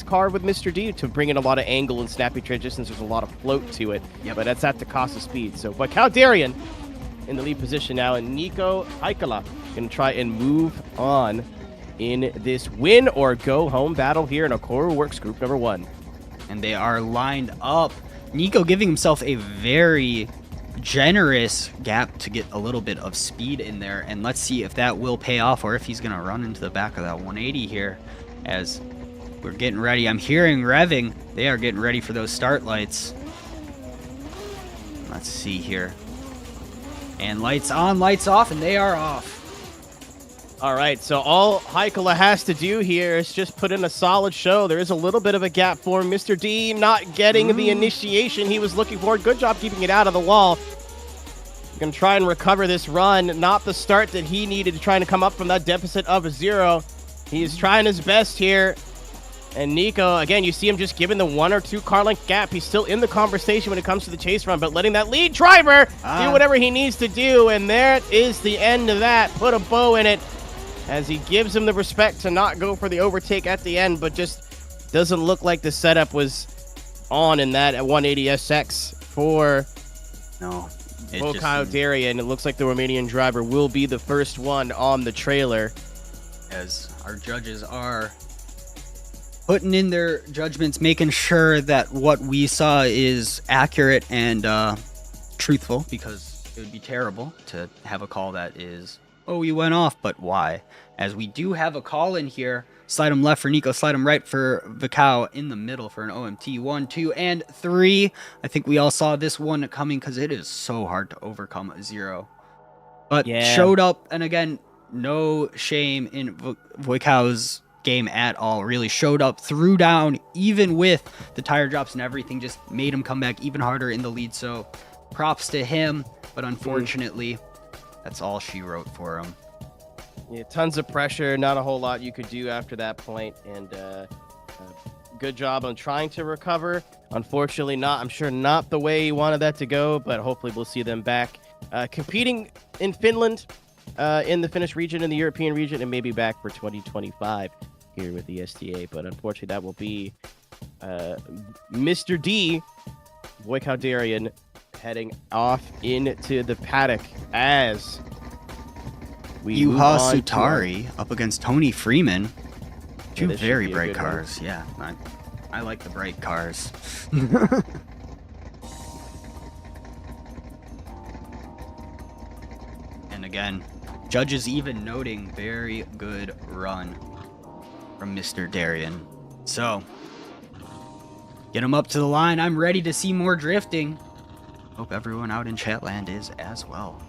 car with Mr. D to bring in a lot of angle and snappy transitions. There's a lot of float to it. Yep. But that's at the cost of speed. So, but Kaldarian in the lead position now, and Nico Heikkilä going to try and move on in this win or go home battle here in a Koruworks Group number 1. And they are lined up. Nico giving himself a very generous gap to get a little bit of speed in there, and let's see if that will pay off or if he's gonna run into the back of that 180 here as we're getting ready. I'm hearing revving. They are getting ready for those start lights. Let's see here. And lights on, lights off, and they are off. All right, so all Heikkilä has to do here is just put in a solid show. There is a little bit of a gap for Mr. D, not getting the initiation he was looking for. Good job keeping it out of the wall. Going to try and recover this run. Not the start that he needed to try to come up from that deficit of a 0. He is trying his best here. And Nico, again, you see him just giving the 1 or 2 car length gap. He's still in the conversation when it comes to the chase run, but letting that lead driver do whatever he needs to do. And there is the end of that. Put a bow in it, as he gives him the respect to not go for the overtake at the end, but just doesn't look like the setup was on in that at 180 SX for Kaldarian. And it looks like the Romanian driver will be the first one on the trailer. As our judges are putting in their judgments, making sure that what we saw is accurate and truthful, because it would be terrible to have a call that is, oh, you went off, but why? As we do have a call in here. Slide him left for Nico, slide him right for Vikau, in the middle for an OMT. 1, 2, and 3. I think we all saw this one coming because it is so hard to overcome a 0. But showed up, and again, no shame in Vikau's game at all. Really showed up, threw down, even with the tire drops and everything, just made him come back even harder in the lead. So props to him, but unfortunately, that's all she wrote for him. Yeah, tons of pressure, not a whole lot you could do after that point, and good job on trying to recover. Unfortunately, I'm sure not the way he wanted that to go, but hopefully we'll see them back competing in Finland, in the Finnish region, in the European region, and maybe back for 2025 here with the ESDA. But unfortunately, that will be Mr. D, Kaldarian, heading off into the paddock as Juha Sutari up against Tony Firman. Two very bright cars. Yeah, I like the bright cars. And again, judges even noting very good run from Mr. Darian. So, get him up to the line. I'm ready to see more drifting. Hope everyone out in Chatland is as well.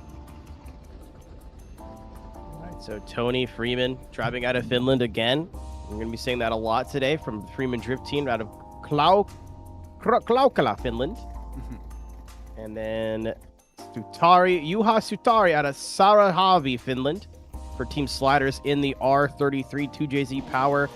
So Tony Firman driving out of Finland again. We're going to be saying that a lot today from the Firman Drift Team out of Klaukala, Finland. And then Juha Sutari out of Sarahavi, Finland for Team Sliders in the R33 2JZ Power.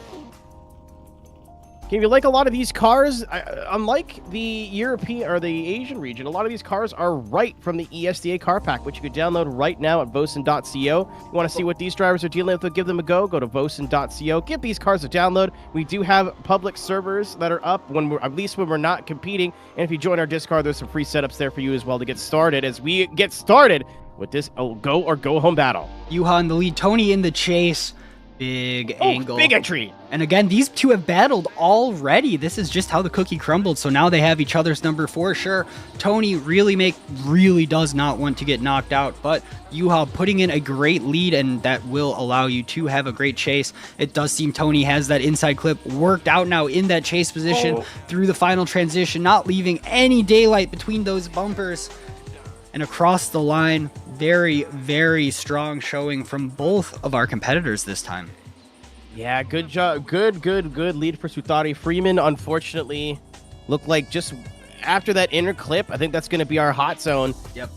If you like a lot of these cars, unlike the European or the Asian region, a lot of these cars are right from the ESDA car pack, which you could download right now at Vosan.co. You want to see what these drivers are dealing with, give them a go to Vosan.co. Give these cars a download. We do have public servers that are up at least when we're not competing. And if you join our Discord, there's some free setups there for you as well to get started as we get started with this go home battle. Juha in the lead, Tony in the chase. Big angle. Big entry. And again, these two have battled already. This is just how the cookie crumbled. So now they have each other's number for sure. Tony really does not want to get knocked out, but Yuha putting in a great lead, and that will allow you to have a great chase. It does seem Tony has that inside clip worked out now in that chase position through the final transition, not leaving any daylight between those bumpers. And across the line, very strong showing from both of our competitors this time. Yeah, good job. Good lead for Suthari. Firman, unfortunately, looked like just after that inner clip, I think that's going to be our hot zone. Yep.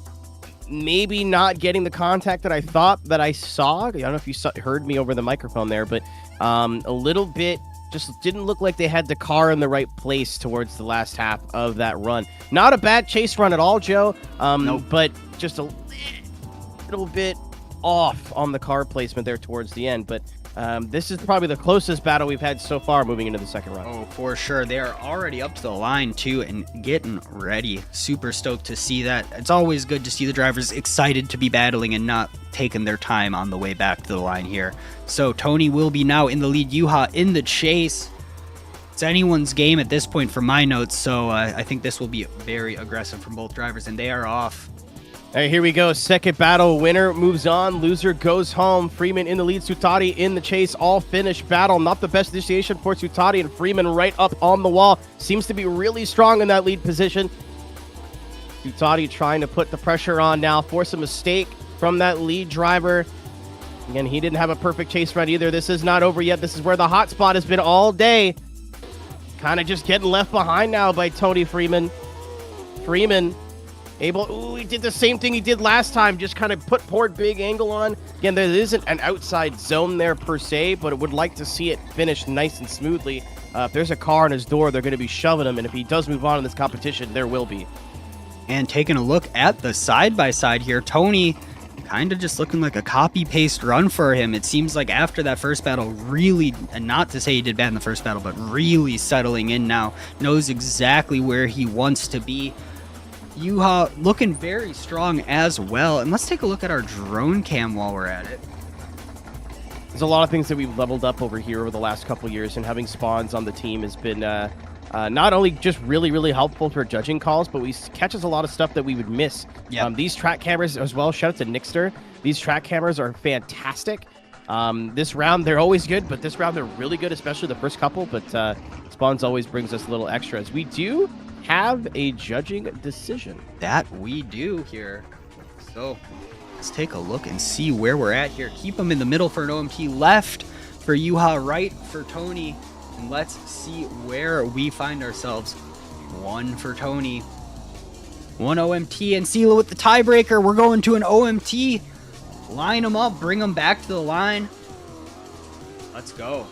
Maybe not getting the contact that I thought that I saw. I don't know if you heard me over the microphone there, but a little bit just didn't look like they had the car in the right place towards the last half of that run. Not a bad chase run at all, Joe, Nope. but just a little bit off on the car placement there towards the end. But this is probably the closest battle we've had so far moving into the second round. Oh, for sure. They are already up to the line, too, and getting ready. Super stoked to see that. It's always good to see the drivers excited to be battling and not taking their time on the way back to the line here. So Tony will be now in the lead. Yuha in the chase. It's anyone's game at this point from my notes, so I think this will be very aggressive from both drivers, and they are off. All right, here we go. Second battle. Winner moves on. Loser goes home. Firman in the lead. Suthari in the chase. All finished battle. Not the best initiation for Suthari, and Firman right up on the wall. Seems to be really strong in that lead position. Suthari trying to put the pressure on now. Force a mistake from that lead driver. Again, he didn't have a perfect chase run either. This is not over yet. This is where the hot spot has been all day. Kind of just getting left behind now by Tony Firman. Firman he did the same thing he did last time, just kind of poured big angle on. Again, there isn't an outside zone there per se, but it would like to see it finish nice and smoothly. If there's a car in his door, they're going to be shoving him, and if he does move on in this competition, there will be. And taking a look at the side-by-side here, Tony kind of just looking like a copy-paste run for him. It seems like after that first battle, really, and not to say he did bad in the first battle, but really settling in now, knows exactly where he wants to be. Yuha looking very strong as well. And let's take a look at our drone cam while we're at it. There's a lot of things that we've leveled up over here over the last couple years, and having spawns on the team has been not only just really helpful for judging calls, but we catches a lot of stuff that we would miss. Yep. These track cameras as well, shout out to Nixter. These track cameras are fantastic. This round, they're always good, but this round, they're really good, especially the first couple. But spawns always brings us a little extra, as we do have a judging decision. That we do here. So let's take a look and see where we're at here. Keep them in the middle for an OMT, left for Yuha, right for Tony. And let's see where we find ourselves. One for Tony. One OMT, and Sela with the tiebreaker. We're going to an OMT. Line them up, bring them back to the line. Let's go.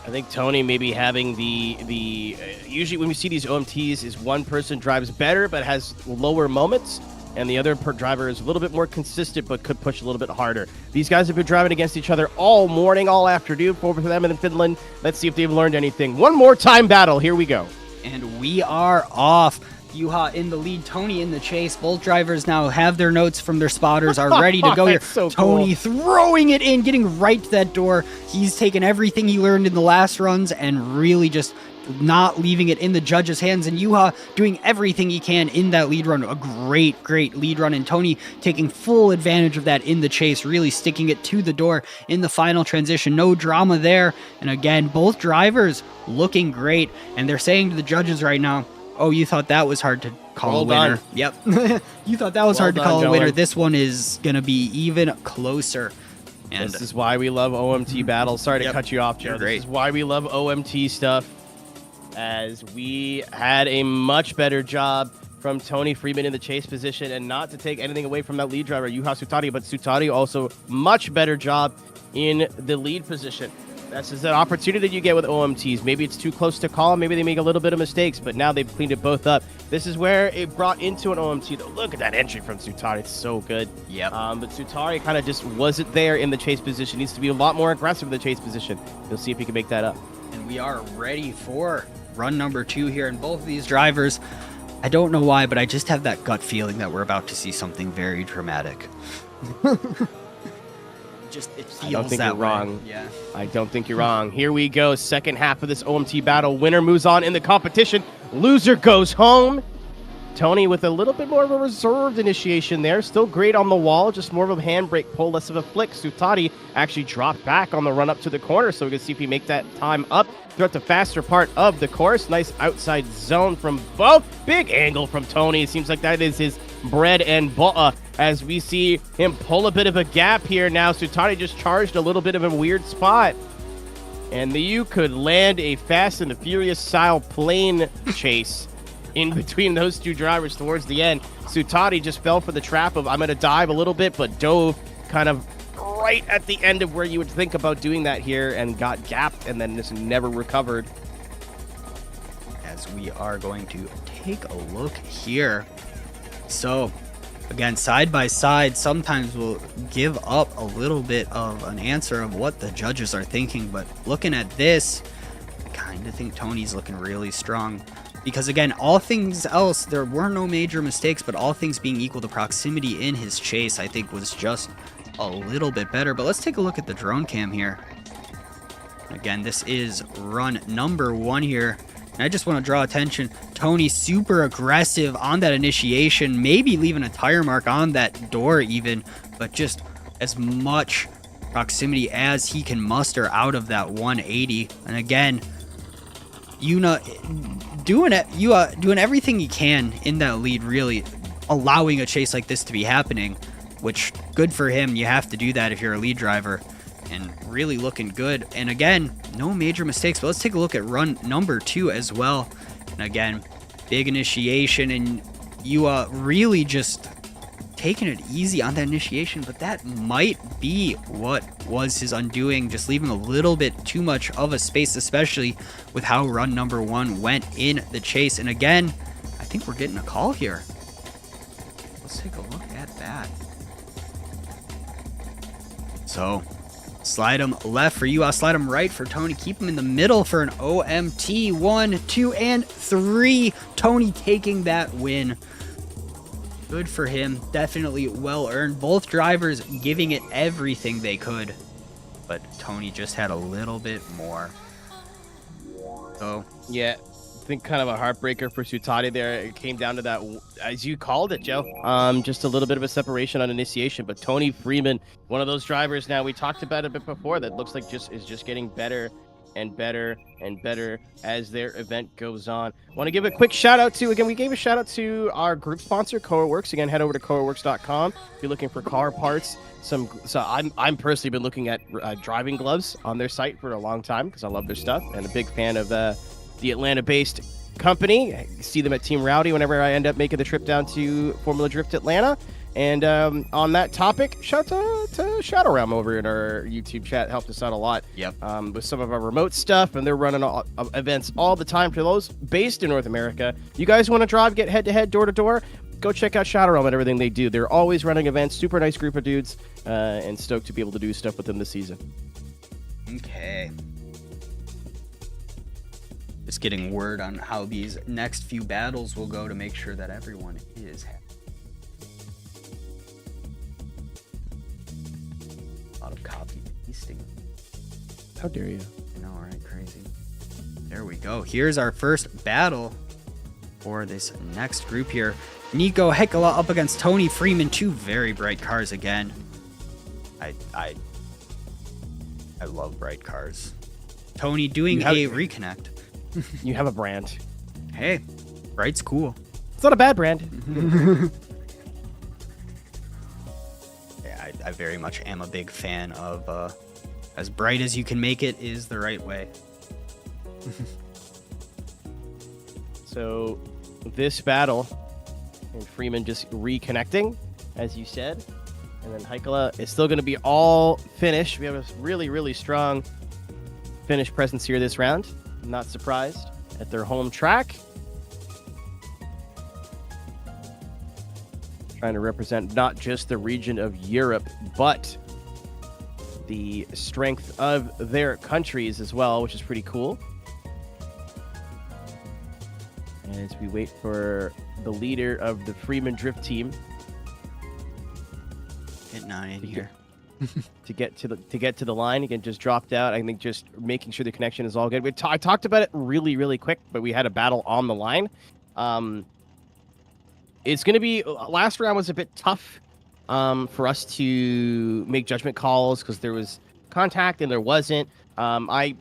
I think Tony maybe having the usually when we see these OMTs is one person drives better but has lower moments, and the other driver is a little bit more consistent but could push a little bit harder. These guys have been driving against each other all morning, all afternoon over for them in Finland. Let's see if they've learned anything. One more time battle. Here we go. And we are off. Yuha in the lead, Tony in the chase. Both drivers now have their notes from their spotters, are ready to go here. So Tony cool. throwing it in, getting right to that door. He's taken everything he learned in the last runs and really just not leaving it in the judges' hands. And Yuha doing everything he can in that lead run. A great lead run. And Tony taking full advantage of that in the chase, really sticking it to the door in the final transition. No drama there. And again, both drivers looking great. And they're saying to the judges right now, oh, you thought that was hard to call a winner. Done. Yep. You thought that was hard to call a winner. This one is going to be even closer. And this is why we love OMT battles. Sorry to cut you off, Joe. This is why we love OMT stuff, as we had a much better job from Tony Firman in the chase position, and not to take anything away from that lead driver, Yuha Suthari, but Suthari also much better job in the lead position. That's just an opportunity that you get with OMTs. Maybe it's too close to call. Maybe they make a little bit of mistakes, but now they've cleaned it both up. This is where it brought into an OMT, though. Look at that entry from Suthari. It's so good. Yep. But Suthari kind of just wasn't there in the chase position. Needs to be a lot more aggressive in the chase position. You'll see if he can make that up. And we are ready for run number 2 here. And both of these drivers, I don't know why, but I just have that gut feeling that we're about to see something very dramatic. it feels I don't think that you're way. wrong. Yeah. I don't think you're wrong. Here we go. Second half of this OMT battle. Winner moves on in the competition. Loser goes home. Tony with a little bit more of a reserved initiation there. Still great on the wall. Just more of a handbrake pull, less of a flick. Sutati actually dropped back on the run up to the corner, so we can see if he make that time up throughout the faster part of the course. Nice outside zone from both. Big angle from Tony. It seems like that is his bread and butter as we see him pull a bit of a gap here now. Sutati just charged a little bit of a weird spot. And you could land a Fast and the Furious style plane chase in between those two drivers towards the end. Sutati just fell for the trap of I'm going to dive a little bit, but dove kind of right at the end of where you would think about doing that here and got gapped and then just never recovered. As we are going to take a look here. So, again, side by side, sometimes we'll give up a little bit of an answer of what the judges are thinking, but looking at this, I kind of think Tony's looking really strong. Because again, all things else, there were no major mistakes, but all things being equal, the proximity in his chase, I think, was just a little bit better. But let's take a look at the drone cam here. Again, this is run number 1 here. And I just want to draw attention. Tony super aggressive on that initiation, maybe leaving a tire mark on that door even, but just as much proximity as he can muster out of that 180. And again, doing everything he can in that lead, really allowing a chase like this to be happening, which good for him. You have to do that if you're a lead driver, and really looking good. And again, no major mistakes, but let's take a look at run number 2 as well. And again, big initiation, and you really just taking it easy on that initiation, but that might be what was his undoing, just leaving a little bit too much of a space, especially with how run number 1 went in the chase. And again, I think we're getting a call here. Let's take a look at that. So, slide him left for you. I'll slide him right for Tony. Keep him in the middle for an OMT 1, 2, and 3. Tony taking that win. Good for him. Definitely well earned. Both drivers giving it everything they could, but Tony just had a little bit more. So Yeah, I think kind of a heartbreaker for Sutati there. It came down to that, as you called it, Joe. Just a little bit of a separation on initiation, but Tony Firman, one of those drivers now we talked about a bit before that looks like is just getting better and better and better as their event goes on. Want to give a quick shout out to, again, we gave a shout out to our group sponsor, Koruworks. Again, head over to koruworks.com if you're looking for car parts. So I'm personally been looking at driving gloves on their site for a long time because I love their stuff, and a big fan of the Atlanta-based company. I see them at Team Rowdy whenever I end up making the trip down to Formula Drift Atlanta. And on that topic, shout out to Shadow Realm over in our YouTube chat. Helped us out a lot. Yep. With some of our remote stuff, and they're running events all the time for those based in North America. You guys want to drive, get head-to-head, door-to-door? Go check out Shadow Realm and everything they do. They're always running events. Super nice group of dudes, and stoked to be able to do stuff with them this season. Okay. Just getting word on how these next few battles will go to make sure that everyone is happy. A lot of copy pasting. How dare you? I know, right? Crazy. There we go. Here's our first battle for this next group here. Nico Heckela up against Tony Firman. Two very bright cars again. I love bright cars. Tony doing a reconnect. You have a brand. Hey, bright's cool. It's not a bad brand. Yeah, I very much am a big fan of as bright as you can make it is the right way. So this battle, and Firman just reconnecting, as you said. And then Heikala is still going to be all finish. We have a really, really strong finish presence here this round. Not surprised at their home track. Trying to represent not just the region of Europe, but the strength of their countries as well, which is pretty cool. As we wait for the leader of the Firman Drift team. Getting on in here. to get to the line. Again, just dropped out. I think just making sure the connection is all good. I talked about it really, really quick, but we had a battle on the line. It's going to be last round was a bit tough for us to make judgment calls because there was contact and there wasn't. I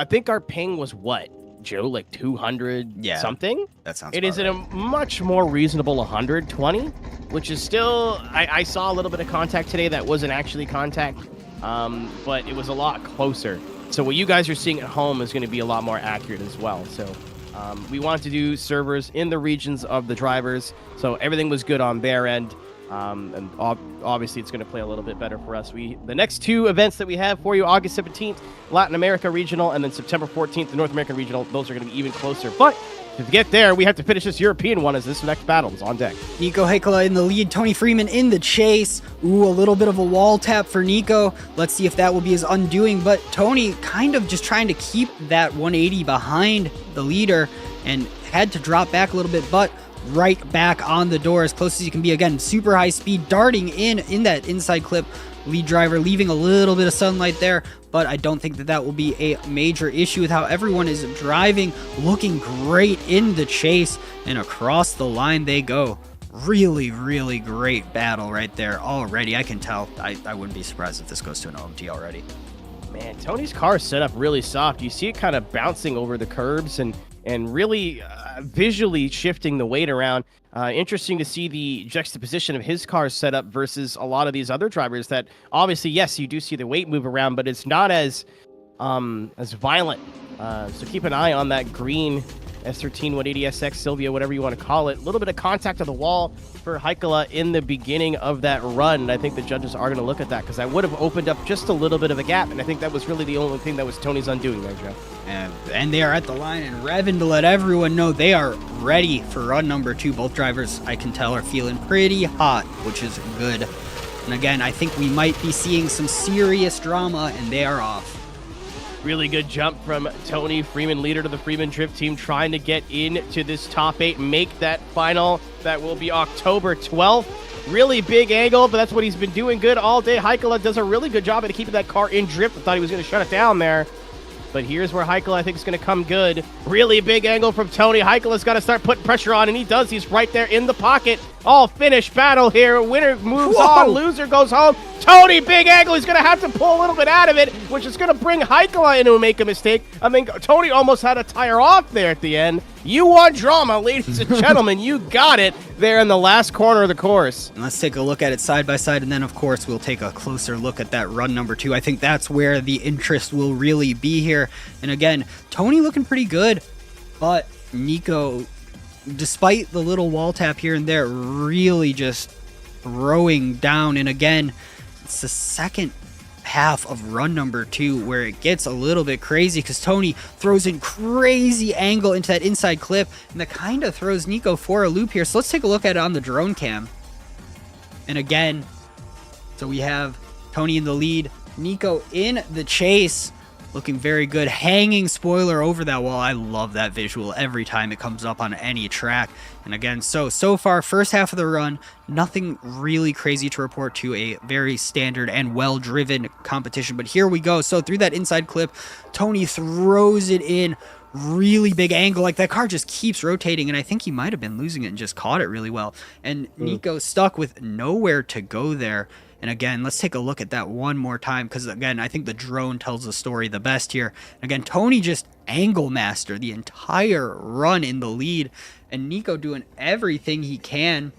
think our ping was what, Joe, like 200 something? That sounds It is at a much more reasonable 120, which is still, I saw a little bit of contact today that wasn't actually contact, but it was a lot closer. So what you guys are seeing at home is going to be a lot more accurate as well. So we want to do servers in the regions of the drivers, so everything was good on their end. And obviously it's going to play a little bit better for us. The next two events that we have for you, August 17th, Latin America Regional, and then September 14th, the North American Regional. Those are going to be even closer. But to get there, we have to finish this European one as this next battle is on deck. Nico Heikala in the lead, Tony Freeman in the chase. Ooh, a little bit of a wall tap for Nico. Let's see if that will be his undoing. But Tony kind of just trying to keep that 180 behind the leader and had to drop back a little bit, but right back on the door as close as you can be. Again, super high speed, darting in that inside clip. Lead driver leaving a little bit of sunlight there, but I don't think that will be a major issue with how everyone is driving. Looking great in the chase, and across the line they go. Really, really great battle right there already. I can tell. I wouldn't be surprised if this goes to an OMT already. Man, Tony's car is set up really soft. You see it kind of bouncing over the curbs and really visually shifting the weight around. Interesting to see the juxtaposition of his car set up versus a lot of these other drivers that obviously, yes, you do see the weight move around, but it's not as violent. So keep an eye on that green S13 180SX Silvia, whatever you want to call it. A little bit of contact on the wall for Heikala in the beginning of that run. And I think the judges are going to look at that because that would have opened up just a little bit of a gap. And I think that was really the only thing that was Tony's undoing there, Joe. And they are at the line and revving to let everyone know they are ready for run number 2. Both drivers, I can tell, are feeling pretty hot, which is good. And again, I think we might be seeing some serious drama, and they are off. Really good jump from Tony Freeman, leader to the Freeman Drift team, trying to get into this top 8, make that final. That will be October 12th. Really big angle, but that's what he's been doing good all day. Heikala does a really good job at keeping that car in drift. I thought he was going to shut it down there. But here's where Heikala, I think, is going to come good. Really big angle from Tony. Heikala's got to start putting pressure on, and he does. He's right there in the pocket. All finished battle here. Winner moves on. Loser goes home. Tony, big angle. He's going to have to pull a little bit out of it, which is going to bring Heikala into make a mistake. I mean, Tony almost had a tire off there at the end. You want drama, ladies and gentlemen. You got it there in the last corner of the course. And let's take a look at it side by side, and then, of course, we'll take a closer look at that run number 2. I think that's where the interest will really be here. And again, Tony looking pretty good, but Nico, despite the little wall tap here and there, really just throwing down. And again, it's the second half of run number 2 where it gets a little bit crazy because Tony throws in crazy angle into that inside clip, and that kind of throws Nico for a loop here. So let's take a look at it on the drone cam. And again, so we have Tony in the lead, Nico in the chase, looking very good, hanging spoiler over that wall. I love that visual every time it comes up on any track. And again, so far, first half of the run, nothing really crazy to report to a very standard and well-driven competition. But here we go. So through that inside clip, Tony throws it in, really big angle. Like, that car just keeps rotating, and I think he might have been losing it and just caught it really well. And Nico stuck with nowhere to go there. And again, let's take a look at that one more time because, again, I think the drone tells the story the best here. Again, Tony just angle master the entire run in the lead, and Nico doing everything he can.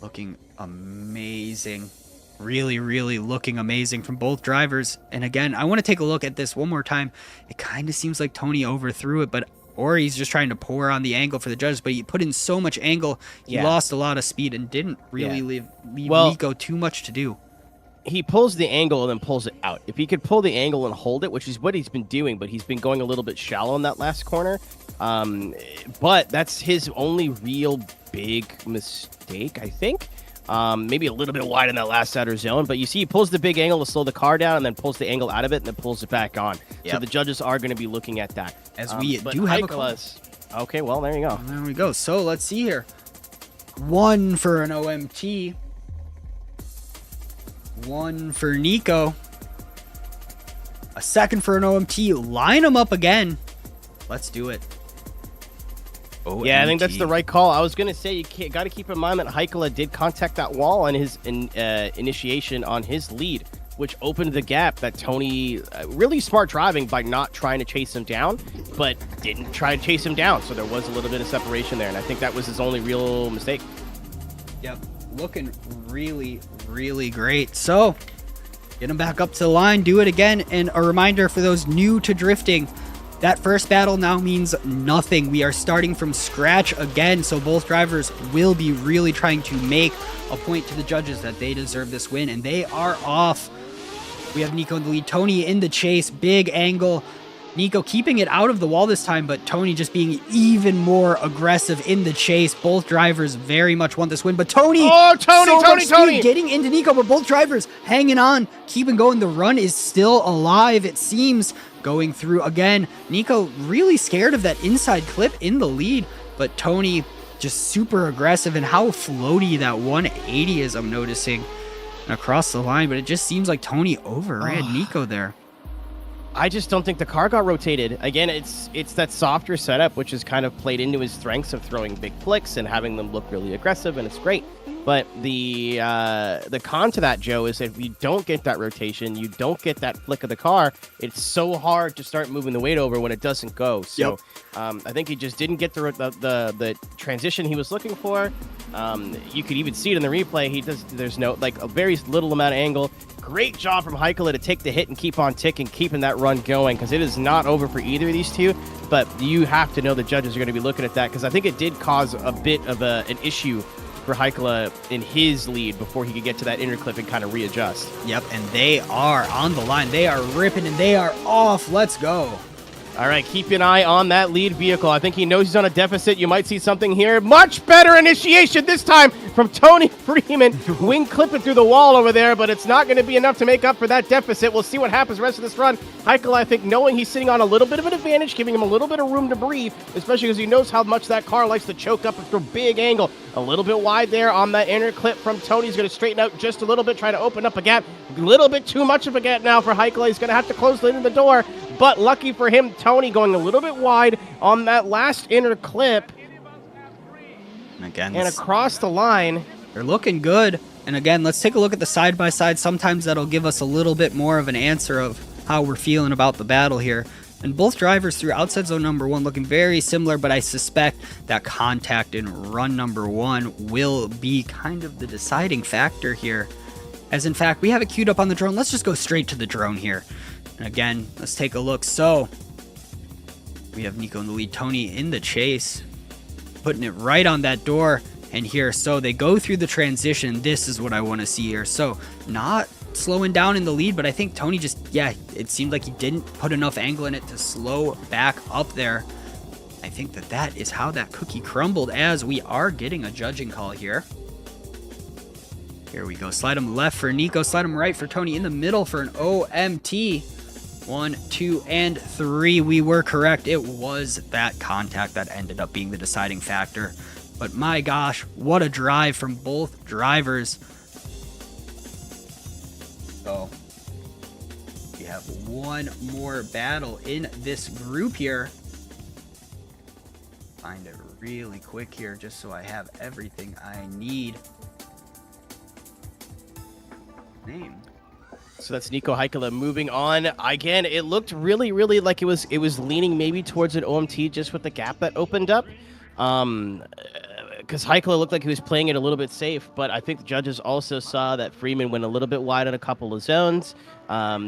Looking amazing. Really, really looking amazing from both drivers. And again, I want to take a look at this one more time. It kind of seems like Tony overthrew it, or he's just trying to pour on the angle for the judges, but he put in so much angle, he lost a lot of speed and didn't really leave Nico too much to do. He pulls the angle and then pulls it out. If he could pull the angle and hold it, which is what he's been doing, but he's been going a little bit shallow in that last corner. But that's his only real big mistake, I think. Maybe a little bit wide in that last outer zone, but you see he pulls the big angle to slow the car down and then pulls the angle out of it and then pulls it back on. So the judges are going to be looking at that. As we do have a call. Okay, well, there you go. There we go. So let's see here. 1 for an OMT. One for Nico. A second for an OMT. Line them up again. Let's do it. OMT. Yeah, I think that's the right call. I was going to say, you got to keep in mind that Heikala did contact that wall on his initiation on his lead, which opened the gap that Tony, really smart driving by not trying to chase him down, but didn't try to chase him down. So there was a little bit of separation there, and I think that was his only real mistake. Yep, looking really, really great. So, get him back up to the line, do it again, and a reminder for those new to drifting, that first battle now means nothing. We are starting from scratch again, so both drivers will be really trying to make a point to the judges that they deserve this win, and they are off. We have Nico in the lead, Tony in the chase, big angle. Nico keeping it out of the wall this time, but Tony just being even more aggressive in the chase. Both drivers very much want this win, but Tony! Oh, Tony! Getting into Nico, but both drivers hanging on, keeping going. The run is still alive, it seems. Going through again. Nico really scared of that inside clip in the lead, but Tony just super aggressive, and how floaty that 180 is, I'm noticing. And across the line, but it just seems like Tony overran Nico there. I just don't think the car got rotated. Again, it's that softer setup, which has kind of played into his strengths of throwing big flicks and having them look really aggressive, and it's great. But the con to that, Joe, is that if you don't get that rotation, you don't get that flick of the car, it's so hard to start moving the weight over when it doesn't go. So I think he just didn't get the transition he was looking for. You could even see it in the replay. There's no, like, a very little amount of angle. Great job from Heikala to take the hit and keep on ticking, keeping that run going, because it is not over for either of these two. But you have to know the judges are going to be looking at that, because I think it did cause a bit of an issue for Heikala in his lead before he could get to that inner clip and kind of readjust. Yep, and they are on the line. They are ripping, and they are off. Let's go. All right, keep an eye on that lead vehicle. I think he knows he's on a deficit. You might see something here. Much better initiation this time from Tony Freeman. Wing clipping through the wall over there, but it's not going to be enough to make up for that deficit. We'll see what happens the rest of this run. Heikala, I think, knowing he's sitting on a little bit of an advantage, giving him a little bit of room to breathe, especially because he knows how much that car likes to choke up through big angle. A little bit wide there on that inner clip from Tony. He's going to straighten out just a little bit, try to open up a gap. A little bit too much of a gap now for Heikala. He's going to have to close the door. But lucky for him, Tony going a little bit wide on that last inner clip. Again, and across the line. They're looking good. And again, let's take a look at the side-by-side. Sometimes that'll give us a little bit more of an answer of how we're feeling about the battle here. And both drivers through outside zone number one looking very similar, but I suspect that contact in run number one will be kind of the deciding factor here. As in fact, we have it queued up on the drone. Let's just go straight to the drone here. And again, let's take a look. So, we have Nico in the lead, Tony in the chase, putting it right on that door. And here, so they go through the transition. This is what I want to see here. So, not slowing down in the lead, but I think Tony just, it seemed like he didn't put enough angle in it to slow back up there. I think that is how that cookie crumbled, as we are getting a judging call here. Here we go. Slide him left for Nico. Slide him right for Tony. In the middle for an OMT. 1, 2, and 3. We were correct. It was that contact that ended up being the deciding factor. But my gosh, what a drive from both drivers. So, we have one more battle in this group here. Find it really quick here just so I have everything I need. Name. So that's Nico Heikala moving on. Again, it looked really, really like it was leaning maybe towards an OMT just with the gap that opened up. Because Heikala looked like he was playing it a little bit safe, but I think the judges also saw that Freeman went a little bit wide on a couple of zones,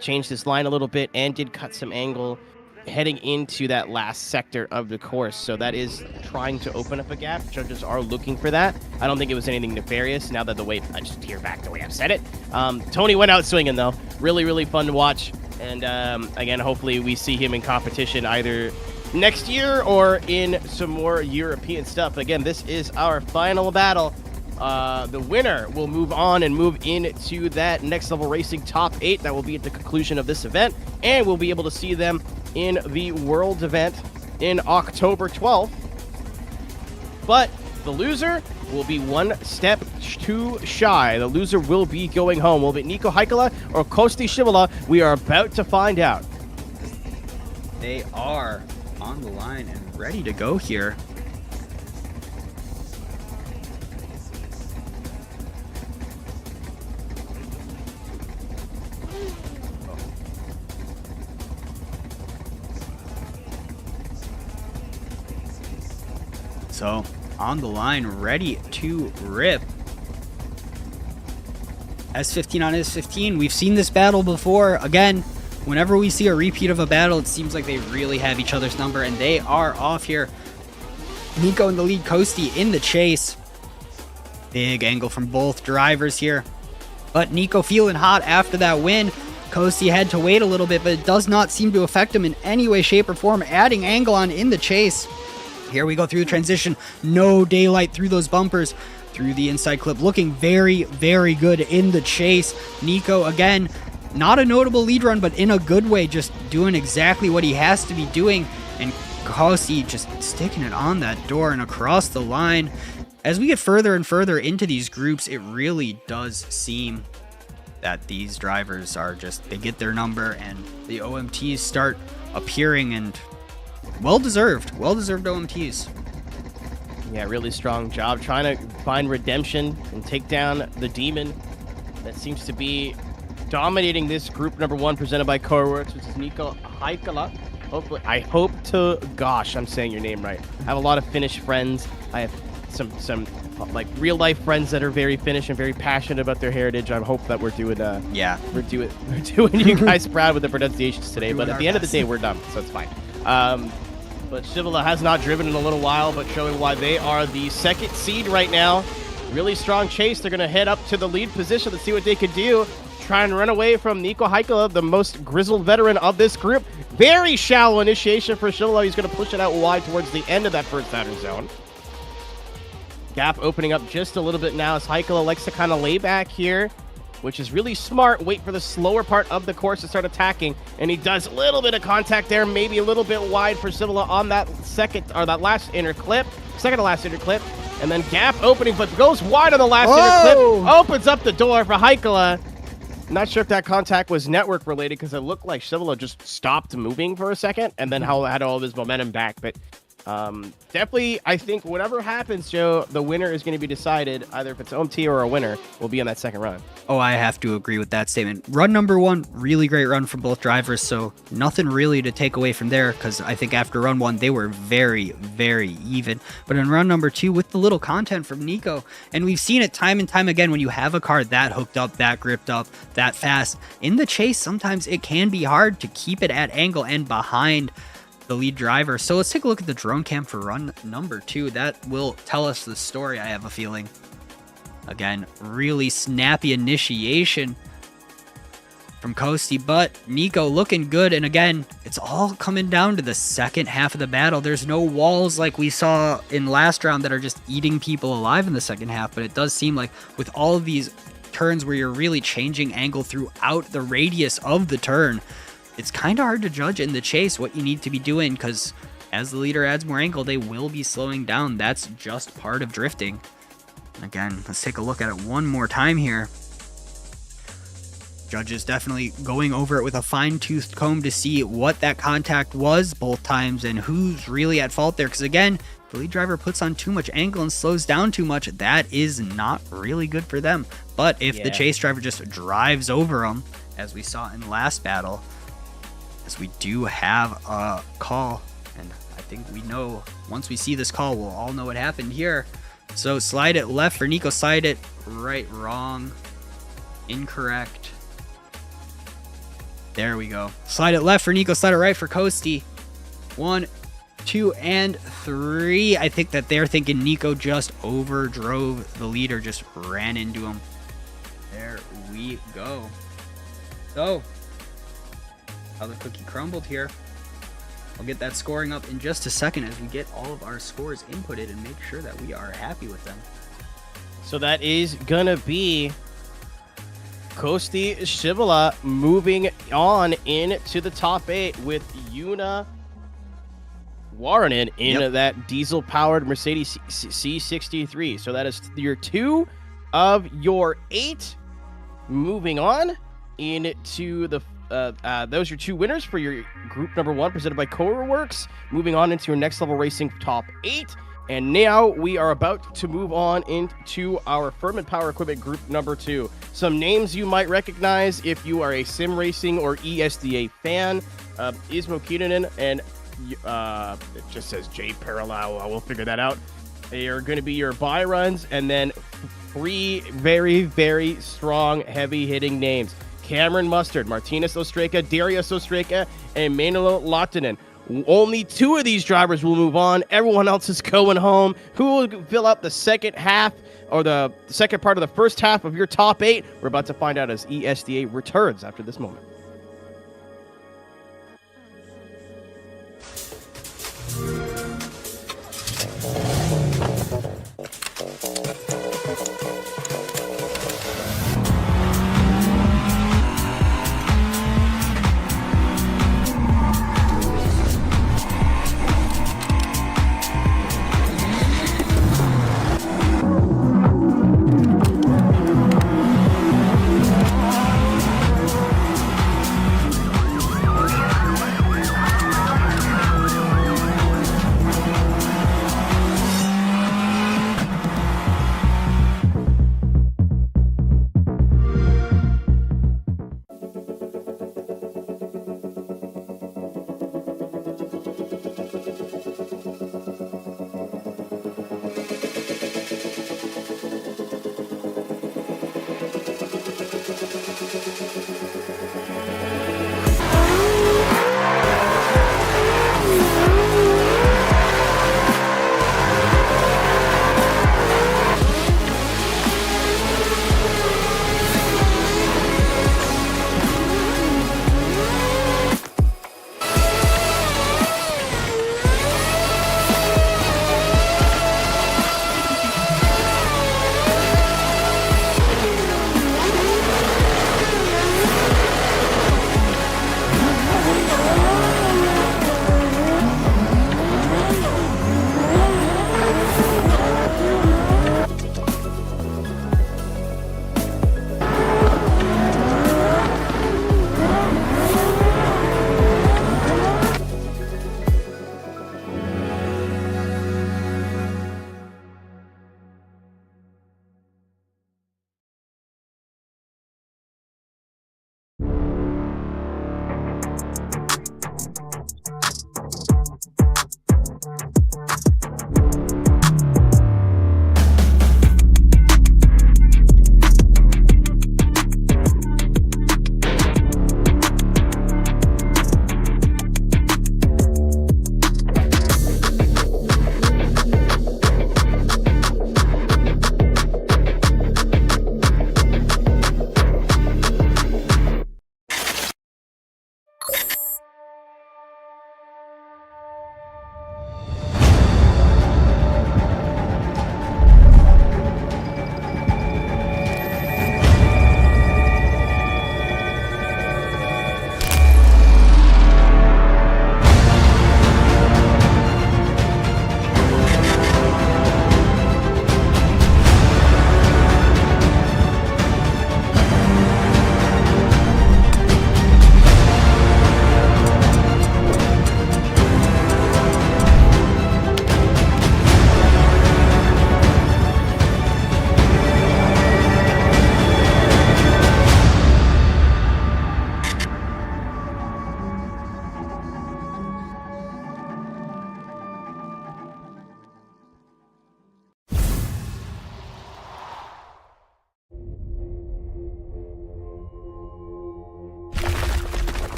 changed his line a little bit, and did cut some angle heading into that last sector of the course. So that is trying to open up a gap. Judges are looking for that. I don't think it was anything nefarious. Now that I just hear back the way I've said it. Tony went out swinging, though. Really, really fun to watch. And again, hopefully we see him in competition either next year or in some more European stuff. Again, this is our final battle. The winner will move on and move into that Next Level Racing top 8. That will be at the conclusion of this event, and we'll be able to see them in the Worlds event in October 12th. But the loser will be one step too shy. The loser will be going home. Will it be Nico Heikkila or Kosti Shivola? We are about to find out. They are on the line and ready to go here. So, on the line, ready to rip. S15 on S15. We've seen this battle before. Again, whenever we see a repeat of a battle, it seems like they really have each other's number, and they are off here. Nico in the lead, Kosti in the chase. Big angle from both drivers here. But Nico feeling hot after that win. Kosti had to wait a little bit, but it does not seem to affect him in any way, shape, or form. Adding angle on in the chase. Here we go through the transition. No daylight through those bumpers. Through the inside clip. Looking very, very good in the chase. Nico, again, not a notable lead run, but in a good way. Just doing exactly what he has to be doing. And Kosti just sticking it on that door and across the line. As we get further and further into these groups, it really does seem that these drivers are just, they get their number and the OMTs start appearing, and well-deserved OMTs. Yeah, really strong job trying to find redemption and take down the demon that seems to be dominating this group number 1 presented by Koruworks, which is Nico Heikkila. Hopefully, I hope to, gosh, I'm saying your name right. I have a lot of Finnish friends. I have some like real life friends that are very Finnish and very passionate about their heritage. I hope that we're doing we're doing you guys proud with the pronunciations today. But at the end of the day, we're done, so it's fine. But Shivola has not driven in a little while, but showing why they are the 2nd seed right now. Really strong chase. They're going to head up to the lead position to see what they can do. Try and run away from Nico Heikkila, the most grizzled veteran of this group. Very shallow initiation for Shivola. He's going to push it out wide towards the end of that first outer zone. Gap opening up just a little bit now as Heikkila likes to kind of lay back here, which is really smart. Wait for the slower part of the course to start attacking, and he does a little bit of contact there, maybe a little bit wide for Shivola on that second last inner clip, second to last inner clip, and then gap opening, but goes wide on the last inner clip, opens up the door for Heikkila. Not sure if that contact was network related because it looked like Shivola just stopped moving for a second and then had all of his momentum back, but definitely, I think whatever happens, Joe, the winner is going to be decided. Either if it's OMT or a winner will be on that second run. Oh, I have to agree with that statement. Run number 1, really great run from both drivers, so nothing really to take away from there, because I think after run 1, they were very, very even. But in run number 2, with the little content from Nico, and we've seen it time and time again, when you have a car that hooked up, that gripped up, that fast, in the chase, sometimes it can be hard to keep it at angle and behind the lead driver. So let's take a look at the drone cam for run number 2. That will tell us the story, I have a feeling. Again, really snappy initiation from Kosti, but Nico looking good. And again, it's all coming down to the second half of the battle. There's no walls like we saw in last round that are just eating people alive in the second half, but it does seem like with all of these turns where you're really changing angle throughout the radius of the turn, it's kind of hard to judge in the chase what you need to be doing, because as the leader adds more angle, they will be slowing down. That's just part of drifting. Again, let's take a look at it one more time here. Judges definitely going over it with a fine-toothed comb to see what that contact was both times and who's really at fault there. Because again, the lead driver puts on too much angle and slows down too much. That is not really good for them. But if the chase driver just drives over them, as we saw in the last battle, as we do have a call, and I think we know, once we see this call, we'll all know what happened here. So slide it left for Nico, slide it right, wrong, incorrect. There we go. Slide it left for Nico, slide it right for Kosti. 1, 2, and 3. I think that they're thinking Nico just overdrove the leader, just ran into him. There we go. So, how the cookie crumbled here. I'll get that scoring up in just a second as we get all of our scores inputted and make sure that we are happy with them. So that is gonna be Kosti Shivola moving on into the top 8 with Yuna Warren in that diesel-powered Mercedes C63. So that is your 2 of your 8. Moving on into the those are your 2 winners for your group number 1, presented by Koruworks. Moving on into your next level racing top 8. And now we are about to move on into our Firman Power Equipment group number 2. Some names you might recognize if you are a sim racing or ESDA fan. Ismo Keenan and it just says J Parallel. We'll figure that out. They are going to be your buy runs, and then 3 very, very strong, heavy-hitting names. Cameron Mustard, Martinez Ostreka, Darius Ostreka, and Manuel Lahtinen. Only 2 of these drivers will move on. Everyone else is going home. Who will fill up the second half or the second part of the first half of your top 8? We're about to find out as ESDA returns after this moment.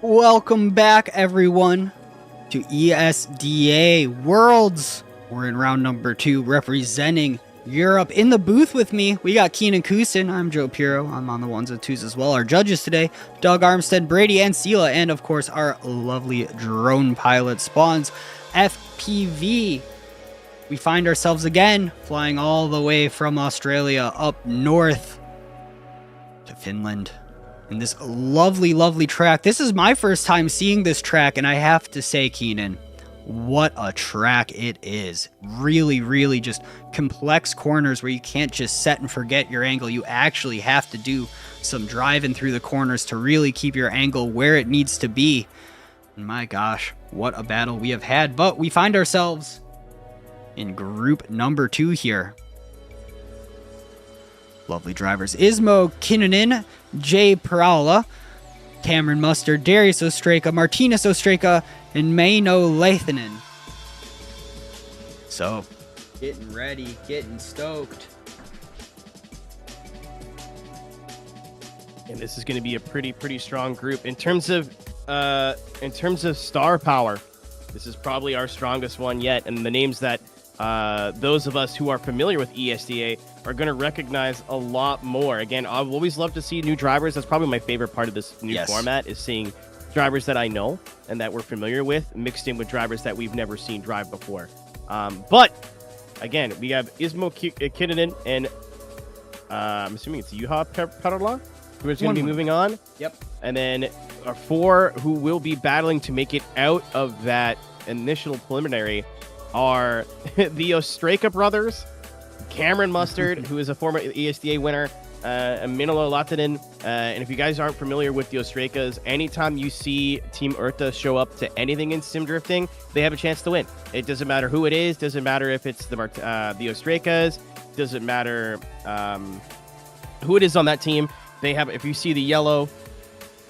Welcome back, everyone, to ESDA Worlds. We're in round number 2, representing Europe. In the booth with me, we got Keenan Kusin. I'm Joe Piro. I'm on the ones and twos as well. Our judges today, Doug Armstead, Brady, and Sela, and of course, our lovely drone pilot, Spawns FPV. We find ourselves again flying all the way from Australia up north to Finland. And this lovely, lovely track. This is my first time seeing this track, and I have to say, Keenan, what a track it is. Really, really just complex corners where you can't just set and forget your angle. You actually have to do some driving through the corners to really keep your angle where it needs to be. And my gosh, what a battle we have had. But we find ourselves in group number 2 here. Lovely drivers. Ismo Kinnunen, Jay Paraula, Cameron Mustard, Darius Ostreka, Martinez Ostreka, and Maino Laithanen. So, getting ready, getting stoked. And this is going to be a pretty strong group in terms of star power. This is probably our strongest one yet, and the names that those of us who are familiar with ESDA are going to recognize a lot more. Again, I've always loved to see new drivers. That's probably my favorite part of this new format, is seeing drivers that I know and that we're familiar with mixed in with drivers that we've never seen drive before. But again, we have Ismo Kinnunen and I'm assuming it's Juha Parola, who is going to be moving on. Yep. And then our 4 who will be battling to make it out of that initial preliminary are the Ostreka brothers, Cameron Mustard, who is a former ESDA winner, Minolo Lahtinen. And if you guys aren't familiar with the Ostrekas, anytime you see Team Urta show up to anything in sim drifting, they have a chance to win. It doesn't matter who it is, doesn't matter if it's the Ostrekas, doesn't matter who it is on that team. They have, if you see the yellow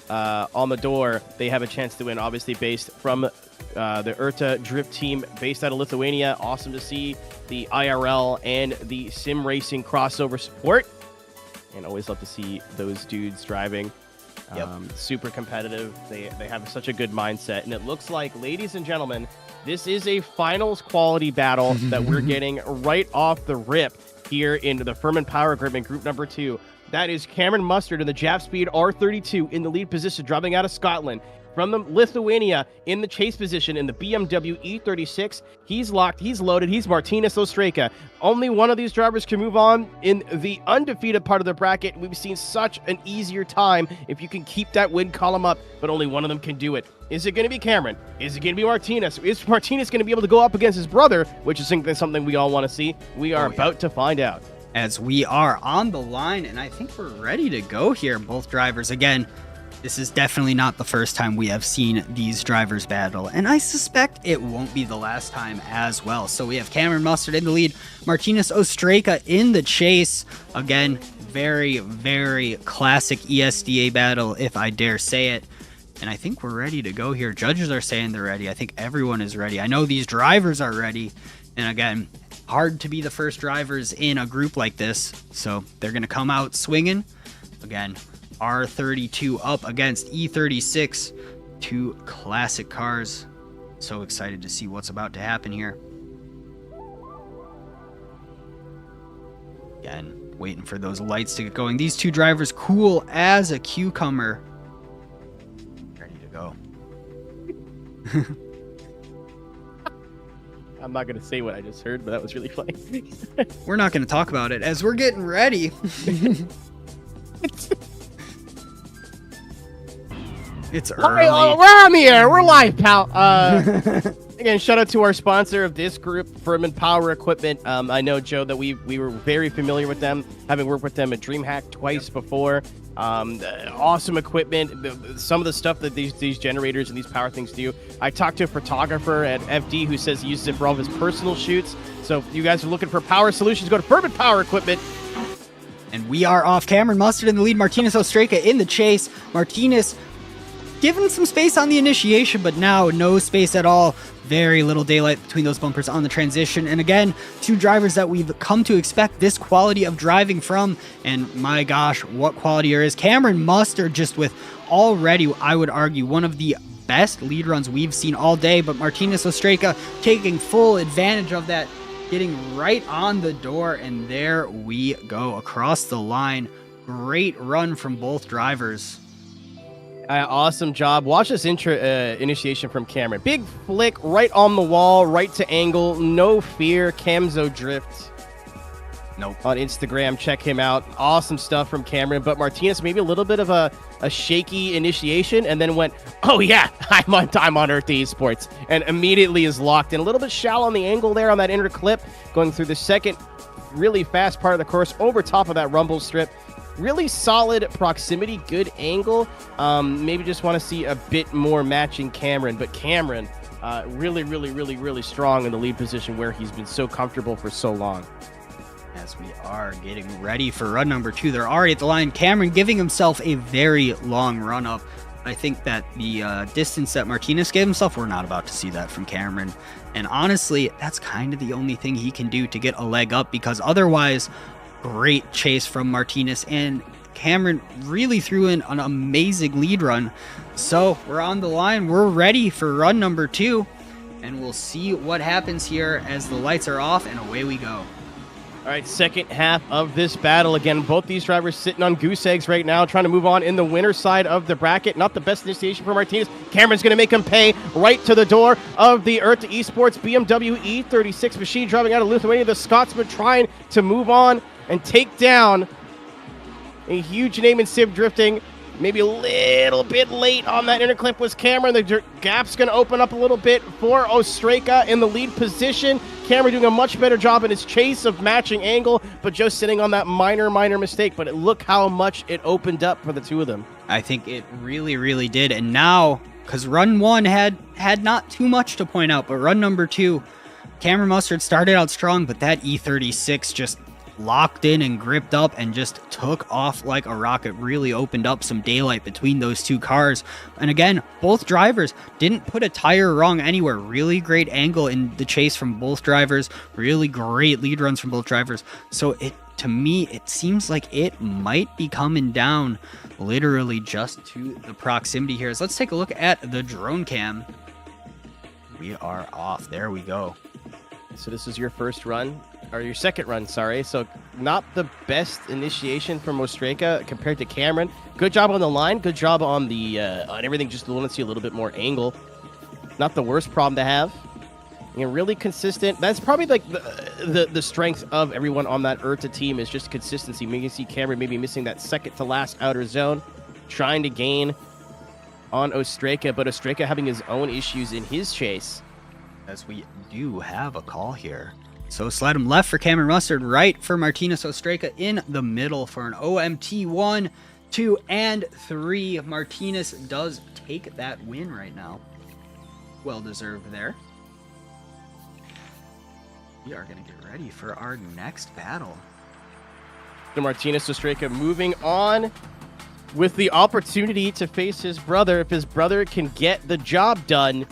on the door, they have a chance to win, obviously based from the Urta drift team based out of Lithuania. Awesome to see the IRL and the sim racing crossover support, and always love to see those dudes driving. Super competitive. They have such a good mindset, and it looks like, ladies and gentlemen, this is a finals quality battle that we're getting right off the rip here in the Firman Power Equipment group number 2. That is Cameron Mustard in the Jap Speed R32 in the lead position, driving out of Scotland. From the Lithuania in the chase position in the BMW E36. He's locked, he's loaded, he's Martinez Ostreka. Only one of these drivers can move on in the undefeated part of the bracket. We've seen such an easier time if you can keep that win column up, but only one of them can do it. Is it going to be Cameron? Is it going to be Martinez? Is Martinez going to be able to go up against his brother, which is something we all want to see? We are about to find out. As we are on the line, and I think we're ready to go here. Both drivers, again, this is definitely not the first time we have seen these drivers battle, and I suspect it won't be the last time as well. So we have Cameron Mustard in the lead, Martinez Ostreka in the chase. Again, very, very classic ESDA battle, if I dare say it. And I think we're ready to go here. Judges are saying they're ready. I think everyone is ready. I know these drivers are ready. And again, hard to be the first drivers in a group like this. So they're going to come out swinging. Again, R32 up against E36. 2 classic cars. So excited to see what's about to happen here. Again, waiting for those lights to get going. These 2 drivers cool as a cucumber. Ready to go. I'm not going to say what I just heard, but that was really funny. We're not going to talk about it as we're getting ready. It's early. We're on the air. We're live, pal. Again, shout out to our sponsor of this group, Firman Power Equipment. I know, Joe, that we were very familiar with them, having worked with them at DreamHack twice before. Awesome equipment. Some of the stuff that these generators and these power things do. I talked to a photographer at FD who says he uses it for all of his personal shoots. So if you guys are looking for power solutions, go to Firman Power Equipment. And we are off. Cameron Mustard in the lead, Martinez Ostreka in the chase. Martinez given some space on the initiation, but now no space at all. Very little daylight between those bumpers on the transition. And again, two drivers that we've come to expect this quality of driving from. And my gosh, what quality there is. Cameron Mustard just with already, I would argue, one of the best lead runs we've seen all day. But Martinez Ostreka taking full advantage of that, getting right on the door. And there we go across the line. Great run from both drivers. Awesome job. Watch this initiation from Cameron. Big flick right on the wall, right to angle. No fear. Camzo drift. Nope. On Instagram, check him out. Awesome stuff from Cameron. But Martinez, maybe a little bit of a shaky initiation, and then went, oh yeah, I'm on Earth Esports, and immediately is locked in. A little bit shallow on the angle there on that inner clip, going through the second really fast part of the course over top of that rumble strip. Really solid proximity, good angle. Maybe just want to see a bit more matching Cameron, but Cameron really strong in the lead position where he's been so comfortable for so long. As we are getting ready for run number 2, they're already at the line. Cameron giving himself a very long run up. I think that the distance that Martinez gave himself, we're not about to see that from Cameron. And honestly, that's kind of the only thing he can do to get a leg up, because otherwise, great chase from Martinez, and Cameron really threw in an amazing lead run. So we're on the line. We're ready for run number 2, and we'll see what happens here as the lights are off, and away we go. All right, second half of this battle. Again, both these drivers sitting on goose eggs right now, trying to move on in the winner side of the bracket. Not the best initiation for Martinez. Cameron's going to make him pay right to the door of the Earth Esports BMW E36 machine, driving out of Lithuania. The Scotsman trying to move on and take down a huge name in sim drifting. Maybe a little bit late on that inner clip was Cameron. The gap's going to open up a little bit for Ostreka in the lead position. Cameron doing a much better job in his chase of matching angle, but just sitting on that minor mistake. But look how much it opened up for the two of them. I think it really did. And now, because run 1 had not too much to point out, but run number 2, Cameron Mustard started out strong, but that E36 just locked in and gripped up and just took off like a rocket. Really opened up some daylight between those two cars. And again, both drivers didn't put a tire wrong anywhere. Really great angle in the chase from both drivers. Really great lead runs from both drivers. So to me, it seems like it might be coming down literally just to the proximity here. So let's take a look at the drone cam. We are off. There we go. So this is your first run, or your second run, sorry. So not the best initiation from Ostreka compared to Cameron. Good job on the line. Good job on the on everything. Just want to see a little bit more angle. Not the worst problem to have. Really consistent. That's probably like the strength of everyone on that Urta team, is just consistency. You can see Cameron maybe missing that second to last outer zone, trying to gain on Ostreka, but Ostreka having his own issues in his chase. As we do have a call here. So slide him left for Cameron Mustard, right for Martinez Ostreka, in the middle for an OMT 1, 2, and 3. Martinez does take that win right now. Well deserved there. We are going to get ready for our next battle. So Martinez Ostreka moving on with the opportunity to face his brother, if his brother can get the job done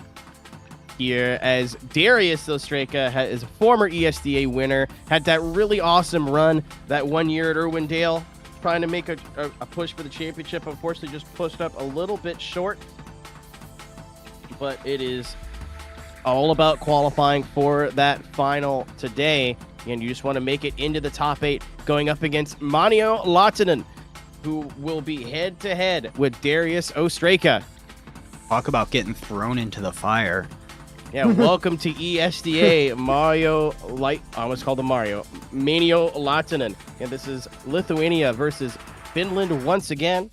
here, as Darius Ostreka is a former ESDA winner, had that really awesome run that 1 year at Irwindale, trying to make a push for the championship. Unfortunately, just pushed up a little bit short, but it is all about qualifying for that final today, and you just want to make it into the top 8, going up against Manio Lahtinen, who will be head-to-head with Darius Ostreka. Talk about getting thrown into the fire. Yeah, welcome to ESDA, Manio Lahtinen. And this is Lithuania versus Finland once again.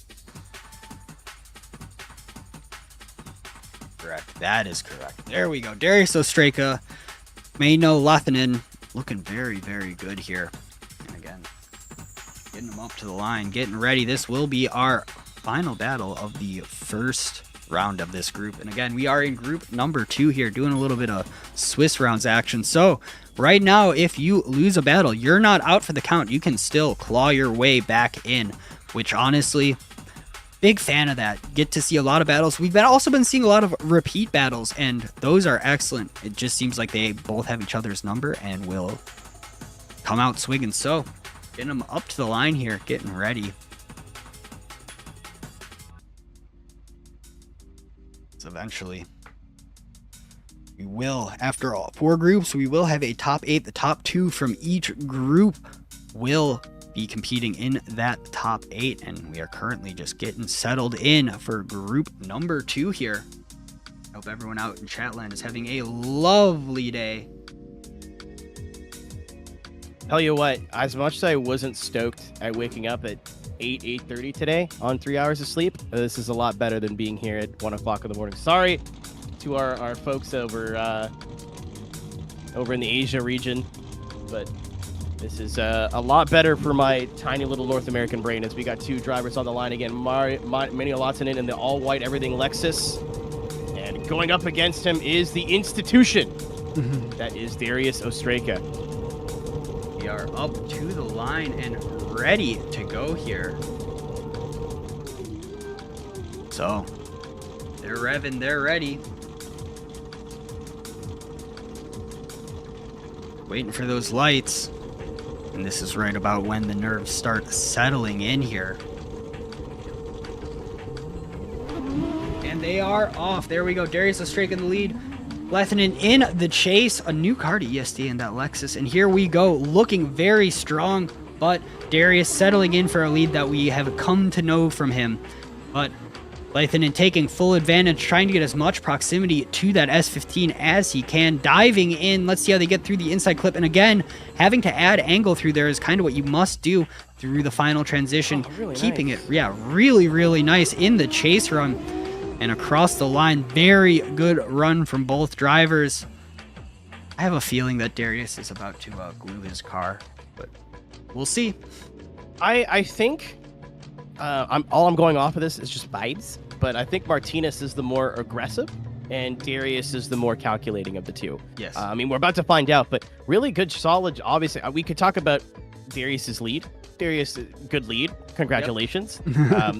Correct. That is correct. There we go. Darius Ostreka, Manio Lahtinen, looking very good here. And again, getting them up to the line, getting ready. This will be our final battle of the first round of this group. And again, we are in group number 2 here, doing a little bit of Swiss rounds action. So right now, if you lose a battle, you're not out for the count. You can still claw your way back in, which honestly Big fan of that. Get to see a lot of battles. We've also been seeing a lot of repeat battles, and those are excellent. It just seems like they both have each other's number and will come out swinging. So, getting them up to the line here, getting ready. So eventually, we will, after all 4 groups, we will have a top 8. The top 2 from each group will be competing in that top 8, and we are currently just getting settled in for group number 2 here. Hope everyone out in Chatland is having a lovely day. Tell you what, as much as I wasn't stoked at waking up at 8:30 today on 3 hours of sleep, this is a lot better than being here at 1 o'clock in the morning. Sorry to our folks over in the Asia region, but this is a lot better for my tiny little North American brain, as we got 2 drivers on the line again. Manny Latinen in the all-white everything Lexus. And going up against him is the institution. That is Darius Ostraka. We are up to the line and ready to go here. So, they're revving, they're ready. Waiting for those lights. And this is right about when the nerves start settling in here. And they are off. There we go. Darius Ostraka in the lead. Lethinen in the chase. A new car to ESDA in that Lexus. And here we go. Looking very strong. But Darius settling in for a lead that we have come to know from him. But Lethinen taking full advantage, trying to get as much proximity to that S15 as he can. Diving in. Let's see how they get through the inside clip. And again, having to add angle through there is kind of what you must do through the final transition. Really keeping nice. it, really, really nice in the chase run. And across the line, very good run from both drivers. I have a feeling that Darius is about to glue his car, but we'll see. I think all I'm going off of this is just vibes, but I think Martinez is the more aggressive and Darius is the more calculating of the two. Yes. I mean, we're about to find out, but really good, solid. Obviously, we could talk about Darius's lead. Darius, good lead. Congratulations. Yep.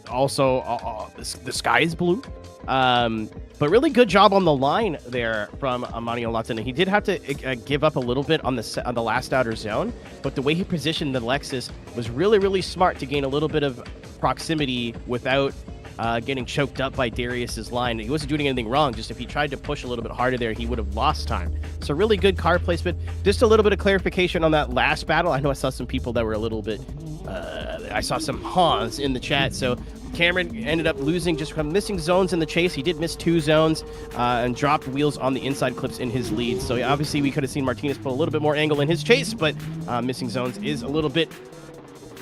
Also, the sky is blue. But really good job on the line there from Manny Latinen. He did have to give up a little bit on the last outer zone, but the way he positioned the Lexus was really, really smart to gain a little bit of proximity without getting choked up by Darius's line. He wasn't doing anything wrong, just if he tried to push a little bit harder there, he would have lost time. So really good car placement. Just a little bit of clarification on that last battle. I know I saw some people that were a little bit, I saw some haws in the chat. So Cameron ended up losing just from missing zones in the chase. He did miss 2 zones and dropped wheels on the inside clips in his lead. So obviously we could have seen Martinez put a little bit more angle in his chase, but missing zones is a little bit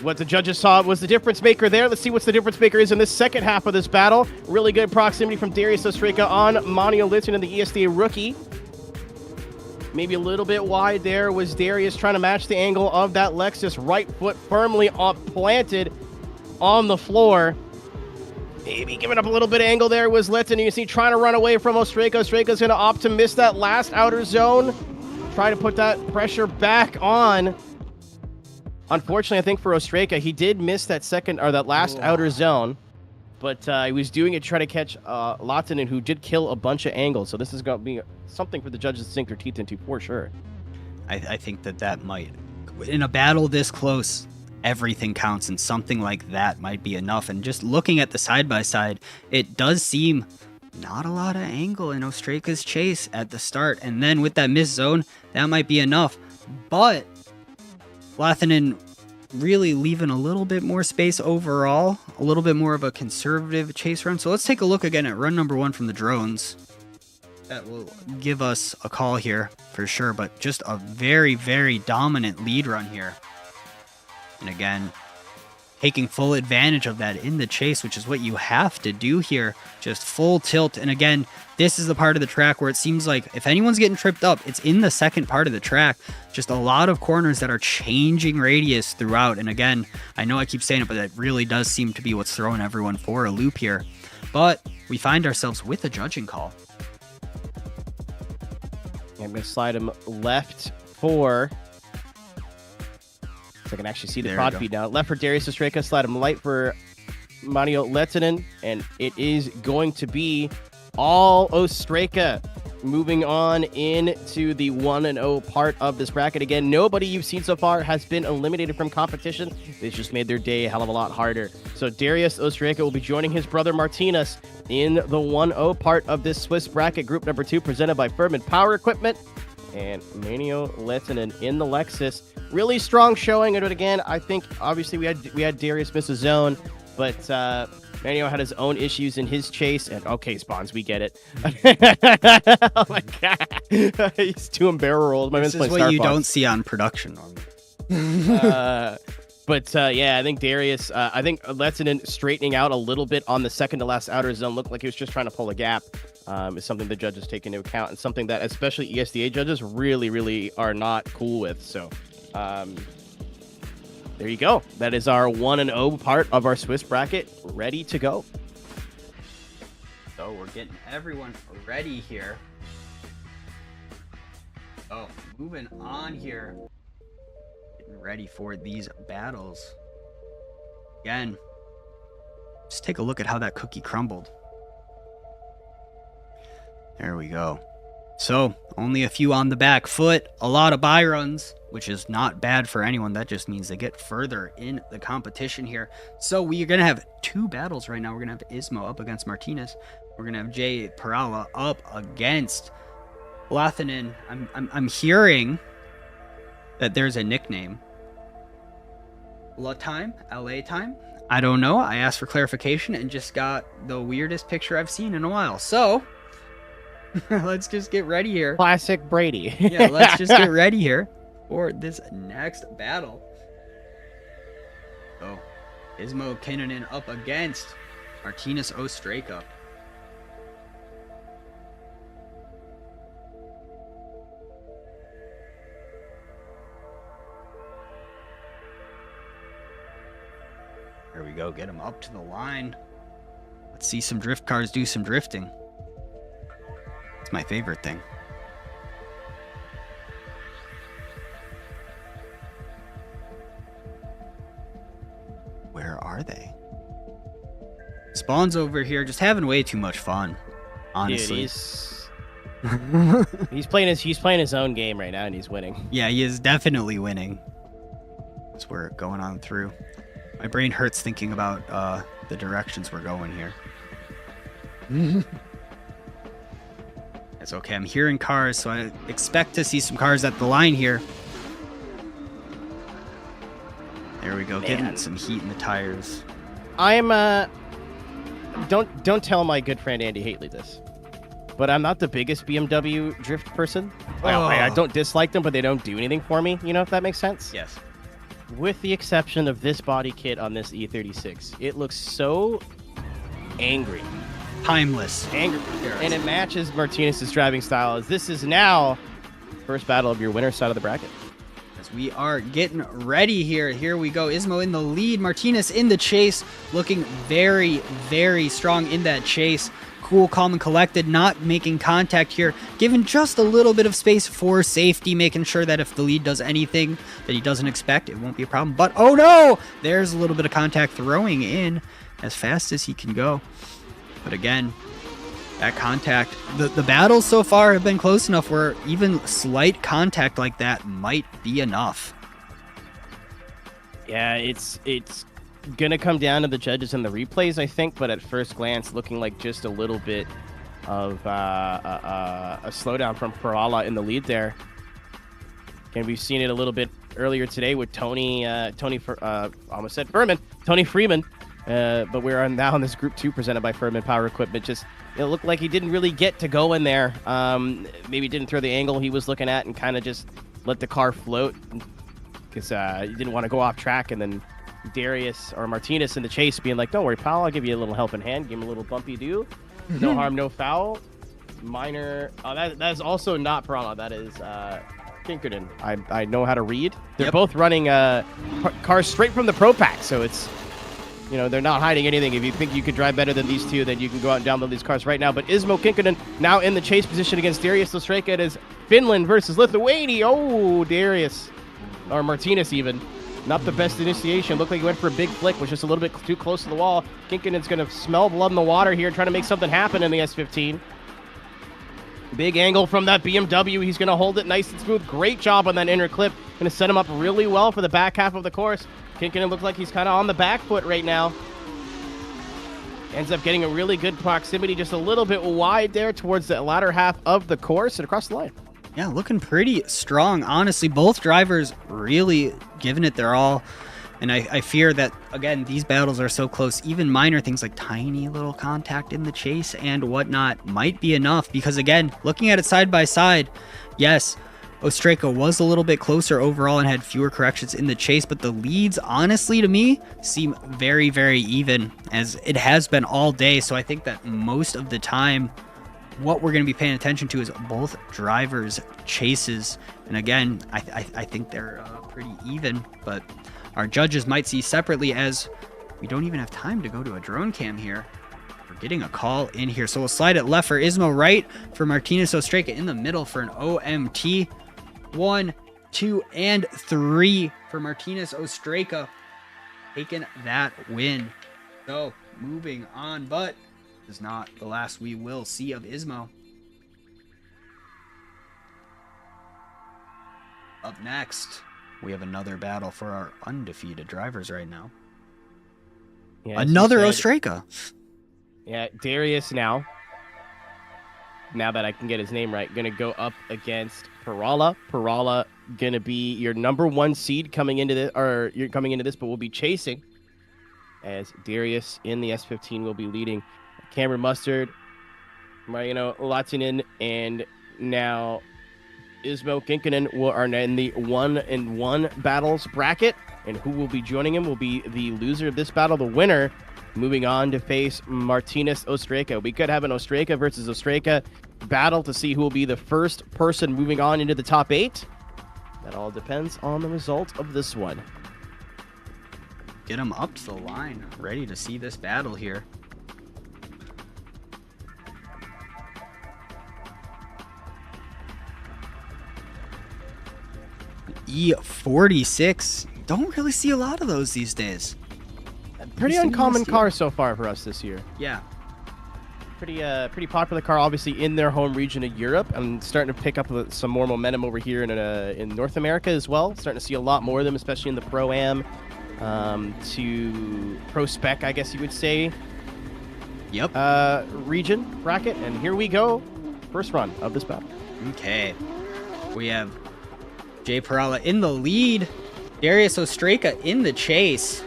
what the judges saw was the difference maker there. Let's see what the difference maker is in this second half of this battle. Really good proximity from Darius Ostraka on Manny Latinen, the ESDA rookie. Maybe a little bit wide there was Darius trying to match the angle of that Lexus. Right foot firmly planted on the floor. Maybe giving up a little bit of angle there was Latinen. You see trying to run away from Ostraka. Ostraka's going to opt to miss that last outer zone. Try to put that pressure back on. Unfortunately, I think for Ostraka, he did miss that last outer zone, but he was doing it to try to catch Latinen, who did kill a bunch of angles. So this is going to be something for the judges to sink their teeth into for sure. I think that might, in a battle this close, everything counts, and something like that might be enough. And just looking at the side-by-side, it does seem not a lot of angle in Ostraka's chase at the start. And then with that missed zone, that might be enough. But Latinen really leaving a little bit more space overall, a little bit more of a conservative chase run. So let's take a look again at run number 1 from the drones. That will give us a call here for sure, but just a very, very dominant lead run here. And again, taking full advantage of that in the chase, which is what you have to do here. Just full tilt. And again, this is the part of the track where it seems like if anyone's getting tripped up, it's in the second part of the track. Just a lot of corners that are changing radius throughout. And again, I know I keep saying it, but it really does seem to be what's throwing everyone for a loop here. But we find ourselves with a judging call. I'm going to slide him left for... So I can actually see the There prod we go. feed now. Left for Darius Ostraka, slide him right for Mario Lehtinen, and it is going to be all Ostreka moving on into the 1-0 part of this bracket. Again, nobody you've seen so far has been eliminated from competition. They just made their day a hell of a lot harder. So Darius Ostreka will be joining his brother Martinez in the 1-0 part of this Swiss bracket, group number 2, presented by Firman Power Equipment. And Manio Lehtinen in the Lexus. Really strong showing. And again, I think obviously we had Darius miss a zone, but Manio had his own issues in his chase. And okay, Spawns, we get it. Oh my god, he's doing barrel rolls. This is what you don't see on production normally. But yeah, I think Darius, I think Lehtinen straightening out a little bit on the second to last outer zone looked like he was just trying to pull a gap. Is something the judges take into account, and something that especially ESDA judges really are not cool with. So there you go. That is our 1-0 part of our Swiss bracket ready to go. So we're getting everyone ready here. Oh, moving on here. Getting ready for these battles. Again, just take a look at how that cookie crumbled. There we go. So, only a few on the back foot, a lot of buy runs, which is not bad for anyone. That just means they get further in the competition here. So, we're going to have 2 battles right now. We're going to have Ismo up against Martinez. We're going to have Jay Perala up against Lehtinen. I'm hearing that there's a nickname. LA Time? I don't know. I asked for clarification and just got the weirdest picture I've seen in a while. So, let's just get ready here. Classic Brady. Yeah, let's just get ready here for this next battle. So, Ismo Kinnunen up against Martinez Ostreka. There we go. Get him up to the line. Let's see some drift cars do some drifting. It's my favorite thing. Where are they? Spawn's over here just having way too much fun, honestly. Dude, he's playing his own game right now and he's winning. Yeah, he is definitely winning. That's where it's going on through. My brain hurts thinking about the directions we're going here. It's okay. I'm hearing cars, so I expect to see some cars at the line here. There we go. Man. Getting some heat in the tires. I'm don't tell my good friend Andy Haley this, but I'm not the biggest BMW drift person. I don't dislike them, but they don't do anything for me. You know, if that makes sense? Yes. With the exception of this body kit on this E36, it looks so angry. Timeless. Angry. And it matches Martinez's driving style, as this is now first battle of your winner's side of the bracket. As we are getting ready here. Here we go. Ismo in the lead. Martinez in the chase. Looking very strong in that chase. Cool, calm, and collected. Not making contact here. Giving just a little bit of space for safety. Making sure that if the lead does anything that he doesn't expect, it won't be a problem. But, oh no! There's a little bit of contact, throwing in as fast as he can go. But again, that contact, the battles so far have been close enough where even slight contact like that might be enough. Yeah, it's gonna come down to the judges and the replays, I think, but at first glance, looking like just a little bit of a slowdown from Perala in the lead there. And we've seen it a little bit earlier today with Tony Freeman. But we're now in this Group 2 presented by Firman Power Equipment. Just, it looked like he didn't really get to go in there. Maybe didn't throw the angle he was looking at and kind of just let the car float because he didn't want to go off track. And then Darius or Martinez in the chase being like, don't worry, pal, I'll give you a little helping hand. Give him a little bumpy do. No harm, no foul. Minor. Oh, that is also not Perala. That is Kinkerton. I know how to read. They're both running cars straight from the Pro Pack, so it's... You know, they're not hiding anything. If you think you could drive better than these two, then you can go out and download these cars right now. But Ismo Kinkerton now in the chase position against Darius Ostreka. It is Finland versus Lithuania. Oh, Darius. Or Martinez even. Not the best initiation. Looked like he went for a big flick, was just a little bit too close to the wall. Kinkinen's going to smell blood in the water here, trying to make something happen in the S15. Big angle from that BMW. He's going to hold it nice and smooth. Great job on that inner clip. Going to set him up really well for the back half of the course. Kinkinen looks like he's kind of on the back foot right now. Ends up getting a really good proximity, just a little bit wide there towards the latter half of the course and across the line. Yeah, looking pretty strong. Honestly, both drivers really giving it their all. And I fear that, again, these battles are so close. Even minor things like tiny little contact in the chase and whatnot might be enough. Because, again, looking at it side by side, yes, Ostreka was a little bit closer overall and had fewer corrections in the chase. But the leads, honestly, to me, seem very, very even, as it has been all day. So I think that most of the time, what we're going to be paying attention to is both drivers' chases. And again, I think they're pretty even, but our judges might see separately, as we don't even have time to go to a drone cam here. We're getting a call in here. So we'll slide it left for Ismo, right for Martinez Ostreka, in the middle for an OMT. 1, 2, and 3 for Martinez Ostreka, taking that win. So moving on, but is not the last we will see of Ismo. Up next, we have another battle for our undefeated drivers right now. Yeah, another Ostreka. Yeah, Darius now that I can get his name right, going to go up against Parala. Parala going to be your number 1 seed coming into this, or you're coming into this, but we'll be chasing, as Darius in the S15 will be leading. Cameron Mustard, Mariano Latinen, and now Ismo Kinkinen are in the 1-1 battles bracket, and who will be joining him will be the loser of this battle, the winner, moving on to face Martinez Ostreka. We could have an Ostreka versus Ostreka battle to see who will be the first person moving on into the top 8. That all depends on the result of this one. Get him up to the line, ready to see this battle here. E46. Don't really see a lot of those these days. Pretty uncommon car so far for us this year. Yeah. Pretty popular car, obviously, in their home region of Europe, and starting to pick up some more momentum over here in North America as well. Starting to see a lot more of them, especially in the Pro-Am to Pro Spec, I guess you would say. Yep. Region bracket, and here we go. First run of this battle. Okay. We have Jay Parala in the lead. Darius Ostreka in the chase.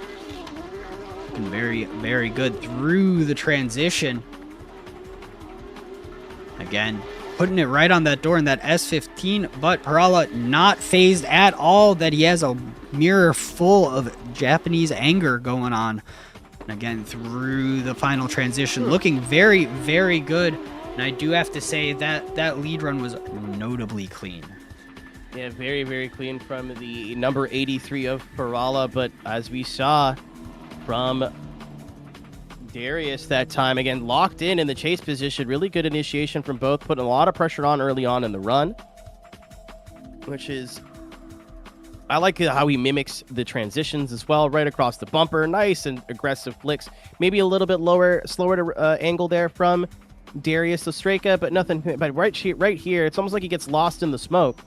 Looking very, very good through the transition. Again, putting it right on that door in that S15, but Parala not phased at all that he has a mirror full of Japanese anger going on. And again, through the final transition, looking very, very good. And I do have to say that that lead run was notably clean. Yeah, very, very clean from the number 83 of Parala, but as we saw from Darius that time, again, locked in the chase position. Really good initiation from both, putting a lot of pressure on early on in the run, which is, I like how he mimics the transitions as well, right across the bumper. Nice and aggressive flicks. Maybe a little bit slower to angle there from Darius Ostreka, but nothing. But right here, it's almost like he gets lost in the smoke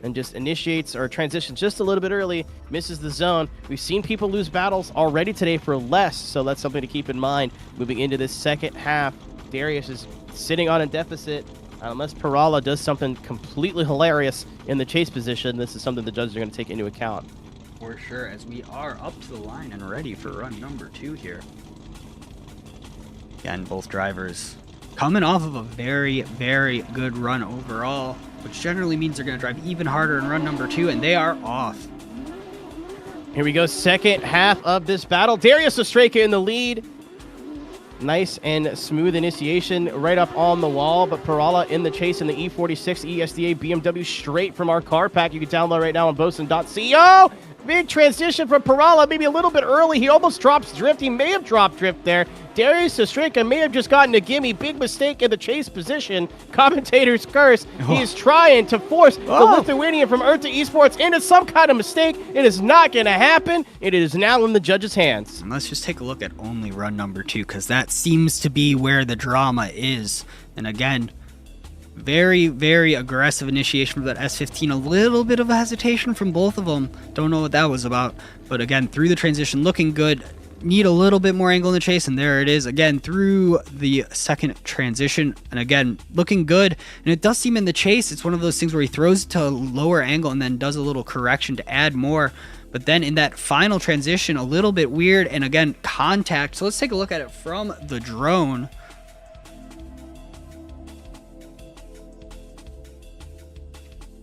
and just initiates or transitions just a little bit early, misses the zone. We've seen people lose battles already today for less, so that's something to keep in mind moving into this second half. Darius is sitting on a deficit. Unless Parala does something completely hilarious in the chase position, this is something the judges are going to take into account. For sure, as we are up to the line and ready for run number 2 here. Again, both drivers coming off of a very, very good run overall, which generally means they're going to drive even harder in run number 2, and they are off. Here we go, second half of this battle. Darius Ostreka in the lead. Nice and smooth initiation right up on the wall, but Parala in the chase in the E46 ESDA BMW straight from our car pack. You can download right now on Vosan.co. Big transition from Parala, maybe a little bit early. He almost drops drift. He may have dropped drift there. Darius Ostrika may have just gotten a gimme. Big mistake in the chase position. Commentator's curse. He is trying to force the Lithuanian from Urta Esports into some kind of mistake. It is not going to happen. It is now in the judge's hands. And let's just take a look at only run number 2, because that seems to be where the drama is. And again, very, very aggressive initiation from that S15. A little bit of a hesitation from both of them. Don't know what that was about. But again, through the transition, looking good. Need a little bit more angle in the chase, and there it is. Again, through the second transition, and again, looking good. And it does seem in the chase, it's one of those things where he throws it to a lower angle and then does a little correction to add more. But then in that final transition, a little bit weird, and again, contact. So let's take a look at it from the drone.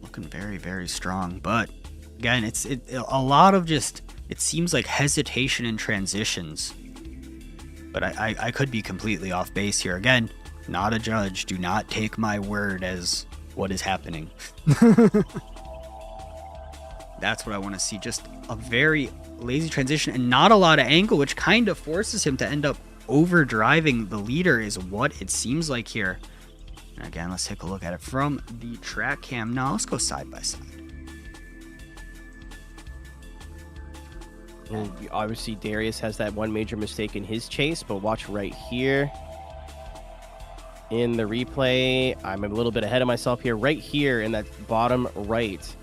Looking very, very strong, but again, it's a lot of just, it seems like hesitation in transitions. But I could be completely off base here. Again, not a judge. Do not take my word as what is happening. That's what I want to see. Just a very lazy transition and not a lot of angle, which kind of forces him to end up overdriving the leader is what it seems like here. And again, let's take a look at it from the track cam. Now let's go side by side. And obviously, Darius has that one major mistake in his chase, but watch right here. In the replay, I'm a little bit ahead of myself here. Right here in that bottom right.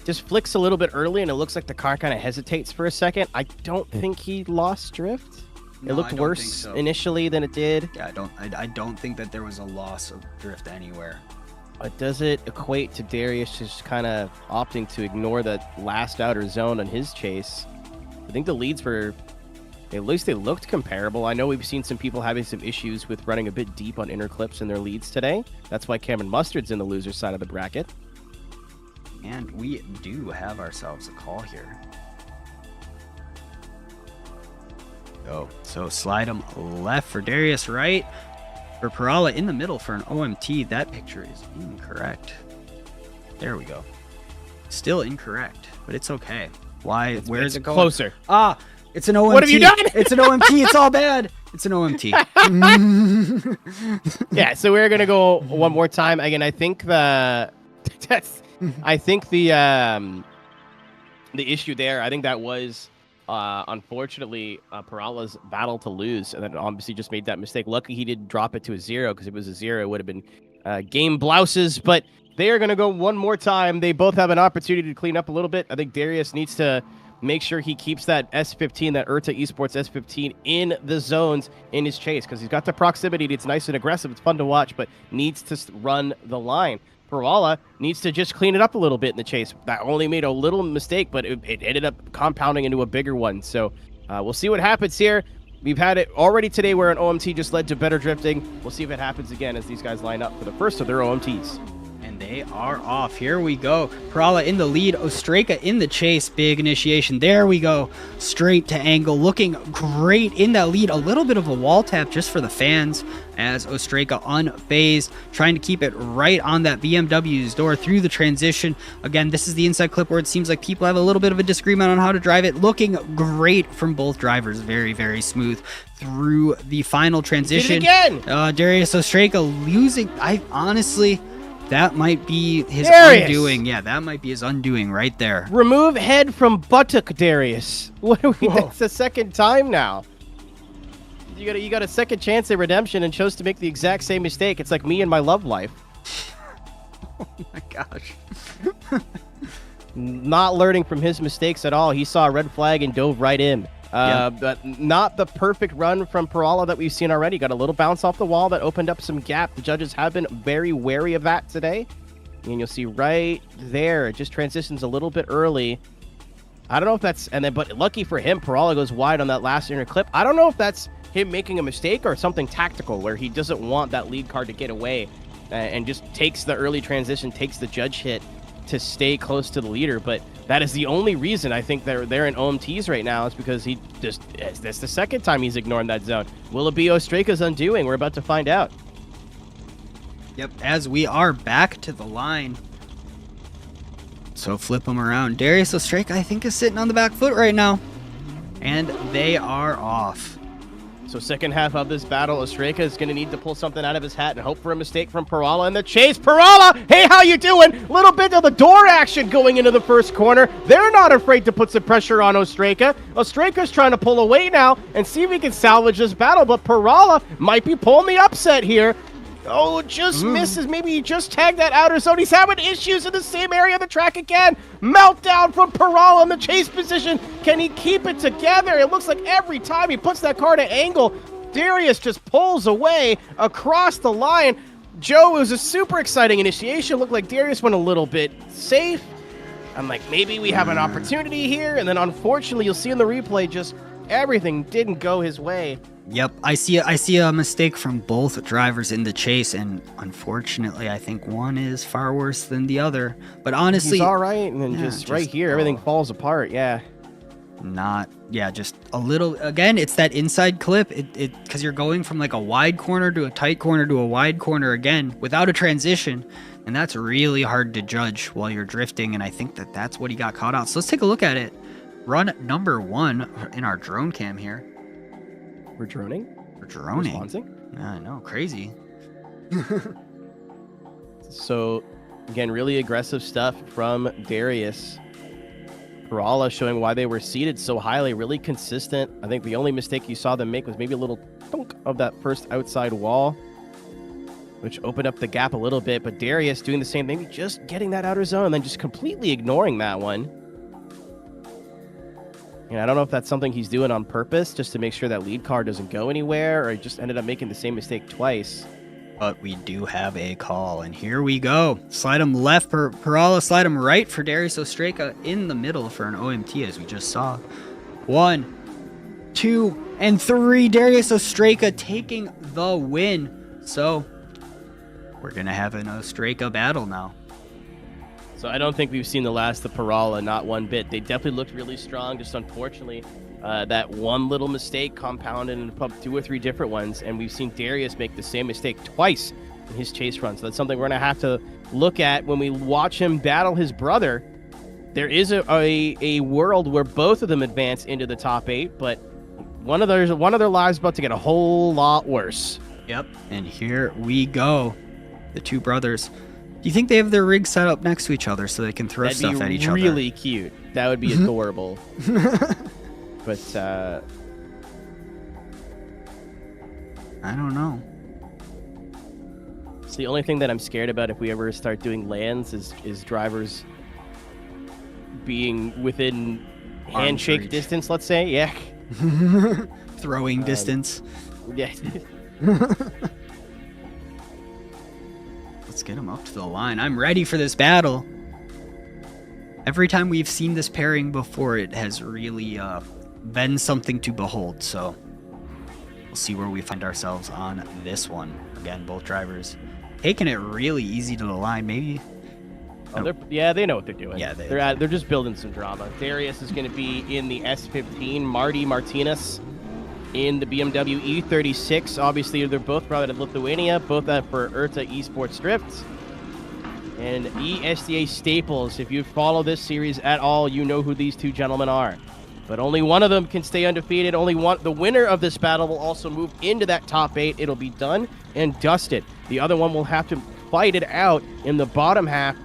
Just flicks a little bit early, and it looks like the car kind of hesitates for a second. I don't think he lost drift. No, it looked worse initially than it did. Yeah, I don't think that there was a loss of drift anywhere. But does it equate to Darius just kind of opting to ignore that last outer zone on his chase? I think the leads were, at least they looked comparable. I know we've seen some people having some issues with running a bit deep on inner clips in their leads today. That's why Cameron Mustard's in the loser side of the bracket. And we do have ourselves a call here. So slide him left for Darius, right for Parala, in the middle for an OMT. That picture is incorrect. There we go. Still incorrect, but it's okay. Why? Where is it going? Closer. Ah, it's an OMT. What have you done? It's an OMT. It's all bad. It's an OMT. Yeah, so we're gonna go one more time. Again, I think the issue there, I think that was unfortunately Parala's battle to lose, and then obviously just made that mistake. Lucky he didn't drop it to a 0, because if it was a 0, it would have been game blouses. But they are going to go one more time. They both have an opportunity to clean up a little bit. I think Darius needs to make sure he keeps that S15, that Urta Esports S15, in the zones in his chase, because he's got the proximity. It's nice and aggressive. It's fun to watch, but needs to run the line. Parala needs to just clean it up a little bit in the chase. That only made a little mistake, but it ended up compounding into a bigger one. So we'll see what happens here. We've had it already today where an OMT just led to better drifting. We'll see if it happens again as these guys line up for the first of their OMTs. And they are off. Here we go. Parala in the lead. Ostrika in the chase. Big initiation. There we go. Straight to angle. Looking great in that lead. A little bit of a wall tap just for the fans as Ostrika unfazed. Trying to keep it right on that BMW's door through the transition. Again, this is the inside clip where it seems like people have a little bit of a disagreement on how to drive it. Looking great from both drivers. Very, very smooth through the final transition. Did it again! Darius Ostrika losing. I honestly... That might be his Darius. undoing. Yeah, that might be his undoing right there. Remove head from buttock, Darius. What are we? That's the second time now. You got a second chance at redemption and chose to make the exact same mistake. It's like me and my love life. Oh my gosh. Not learning from his mistakes at all. He saw a red flag and dove right in. But not the perfect run from Parala that we've seen already. Got a little bounce off the wall that opened up some gap. The judges have been very wary of that today. And you'll see right there, it just transitions a little bit early. I don't know if that's, but lucky for him, Parala goes wide on that last inner clip. I don't know if that's him making a mistake or something tactical where he doesn't want that lead car to get away and just takes the early transition, takes the judge hit to stay close to the leader. But that is the only reason I think they're in OMTs right now, is because that's the second time he's ignoring that zone. Will it be Ostrika's undoing? We're about to find out. Yep, as we are back to the line. So flip them around. Darius Ostraka, I think, is sitting on the back foot right now. And they are off. So second half of this battle, Ostraka is going to need to pull something out of his hat and hope for a mistake from Perala in the chase. Perala, hey, how you doing? Little bit of the door action going into the first corner. They're not afraid to put some pressure on Ostraka. Ostraka's trying to pull away now and see if he can salvage this battle, but Perala might be pulling the upset here. Oh, just misses. Maybe he just tagged that outer zone. He's having issues in the same area of the track again. Meltdown from Perala in the chase position. Can he keep it together? It looks like every time he puts that car to angle, Darius just pulls away across the line. Joe, it was a super exciting initiation. Looked like Darius went a little bit safe. I'm like, maybe we have an opportunity here. And then unfortunately, you'll see in the replay, just everything didn't go his way. Yep, I see a mistake from both drivers in the chase, and unfortunately, I think one is far worse than the other. But honestly, he's all right, and then just right here, everything falls apart. Yeah, just a little. Again, it's that inside clip. It because you're going from like a wide corner to a tight corner to a wide corner again without a transition, and that's really hard to judge while you're drifting. And I think that's what he got caught out. So let's take a look at it. Run number 1 in our drone cam here. We're droning? We're droning. Responsing? I know, crazy. So, again, really aggressive stuff from Darius. Perala showing why they were seated so highly, really consistent. I think the only mistake you saw them make was maybe a little thunk of that first outside wall, which opened up the gap a little bit. But Darius doing the same thing, just getting that outer zone and then just completely ignoring that one. And I don't know if that's something he's doing on purpose just to make sure that lead car doesn't go anywhere, or he just ended up making the same mistake twice. But we do have a call, and here we go. Slide him left for Perala, slide him right for Darius Ostraka in the middle for an OMT, as we just saw. 1, 2, and 3. Darius Ostraka taking the win. So we're going to have an Ostraka battle now. So I don't think we've seen the last of Perala, not one bit. They definitely looked really strong, just unfortunately that one little mistake compounded into 2 or 3 different ones, and we've seen Darius make the same mistake twice in his chase run. So that's something we're going to have to look at when we watch him battle his brother. There is a world where both of them advance into the top 8, but one of their lives about to get a whole lot worse. Yep, and here we go. The 2 brothers. Do you think they have their rigs set up next to each other so they can throw stuff at each other? That'd be really cute. That would be adorable. But I don't know. It's the only thing that I'm scared about if we ever start doing lands is drivers being within handshake distance, let's say. Yeah. Throwing distance. Yeah. Let's get him up to the line. I'm ready for this battle. Every time we've seen this pairing before, it has really been something to behold. So we'll see where we find ourselves on this one. Again, both drivers taking it really easy to the line. Maybe. Yeah, they know what they're doing. Yeah, they're just building some drama. Darius is going to be in the S15. Marty Martinez in the BMW E36. Obviously, they're both out of Lithuania, both out for IRTA Esports Drift. And ESDA Staples, if you follow this series at all, you know who these 2 gentlemen are. But only one of them can stay undefeated. The winner of this battle will also move into that top 8. It'll be done and dusted. The other one will have to fight it out in the bottom half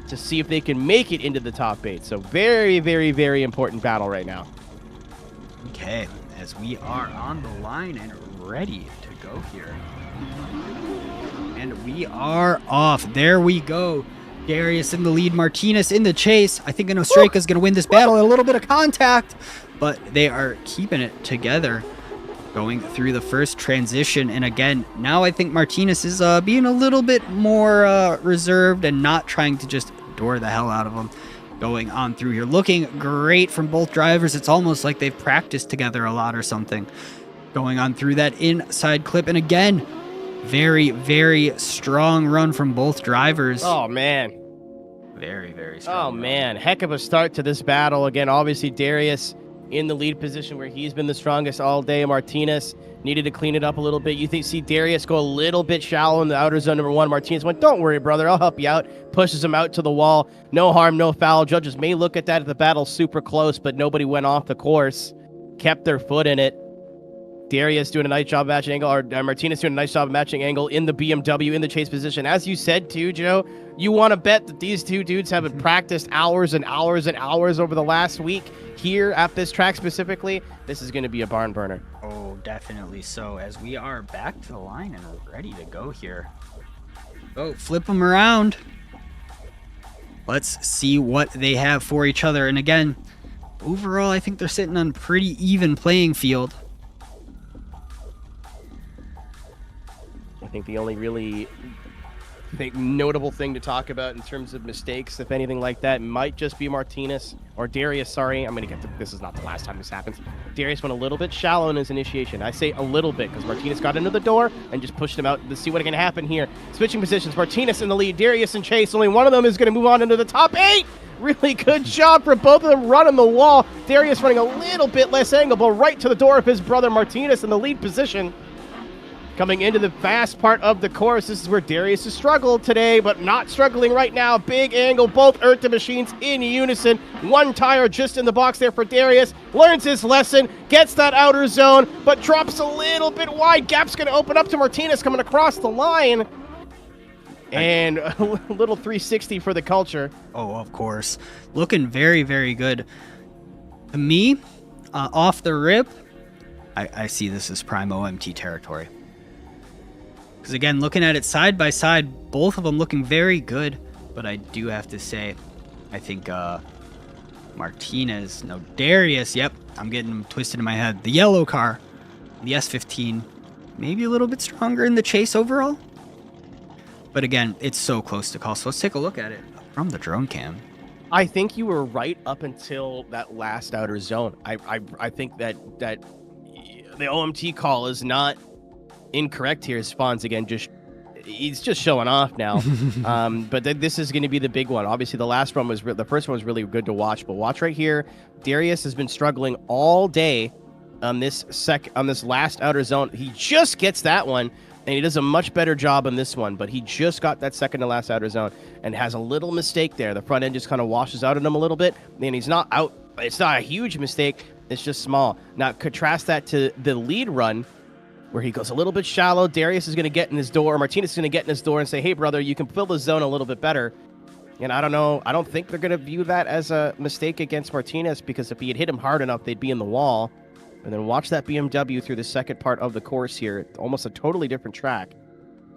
to see if they can make it into the top 8. So very, very, very important battle right now. Okay, as we are on the line and ready to go here. And we are off. There we go. Darius in the lead, Martinez in the chase. I think Ostraka is going to win this battle. A little bit of contact, but they are keeping it together going through the first transition. And again, now I think Martinez is being a little bit more reserved and not trying to just door the hell out of him. Going on through here. Looking great from both drivers. It's almost like they've practiced together a lot or something. Going on through that inside clip. And again, very, very strong run from both drivers. Oh, man. Very, very strong. Oh, man. Heck of a start to this battle. Again, obviously, Darius in the lead position where he's been the strongest all day. Martinez needed to clean it up a little bit. You see Darius go a little bit shallow in the outer zone, number 1. Martinez went, don't worry, brother, I'll help you out. Pushes him out to the wall. No harm, no foul. Judges may look at that at the battle super close, but nobody went off the course. Kept their foot in it. Darius doing a nice job of matching angle, or Martinez doing a nice job of matching angle in the BMW in the chase position. As you said too, Joe, you want to bet that these two dudes have practiced hours and hours and hours over the last week here at this track specifically. This is going to be a barn burner. Oh, definitely so, as we are back to the line and we're ready to go here. Oh, flip them around. Let's see what they have for each other. And again, overall, I think they're sitting on pretty even playing field. I think the only really notable thing to talk about in terms of mistakes, if anything like that, might just be Martinez or Darius. Sorry, I'm going to get to this. Is not the last time this happens. Darius went a little bit shallow in his initiation. I say a little bit because Martinez got into the door and just pushed him out to see what's going to happen here. Switching positions. Martinez in the lead. Darius in chase. Only one of them is going to move on into the top 8. Really good job for both of them running the wall. Darius running a little bit less angle, but right to the door of his brother Martinez in the lead position. Coming into the fast part of the course, this is where Darius has struggled today, but not struggling right now. Big angle, both Erta machines in unison. One tire just in the box there for Darius. Learns his lesson, gets that outer zone, but drops a little bit wide. Gap's going to open up to Martinez coming across the line. And a little 360 for the culture. Oh, of course. Looking very, very good. To me, off the rip, I see this as prime OMT territory. Because again, looking at it side by side, both of them looking very good. But I do have to say, I think Darius, yep, I'm getting them twisted in my head. The yellow car, the S15, maybe a little bit stronger in the chase overall. But again, it's so close to call. So let's take a look at it from the drone cam. I think you were right up until that last outer zone. I think that the OMT call is not incorrect here. Spawns again, he's just showing off now. But this is going to be the big one. Obviously, the first one was really good to watch. But watch right here. Darius has been struggling all day on this last outer zone. He just gets that one. And he does a much better job on this one, but he just got that second to last outer zone and has a little mistake there. The front end just kind of washes out on him a little bit, and he's not out. It's not a huge mistake. It's just small. Now, contrast that to the lead run where he goes a little bit shallow. Darius is going to get in his door, or Martinez is going to get in his door and say, hey, brother, you can fill the zone a little bit better. And I don't know. I don't think they're going to view that as a mistake against Martinez, because if he had hit him hard enough, they'd be in the wall. And then watch that BMW through the second part of the course here. Almost a totally different track.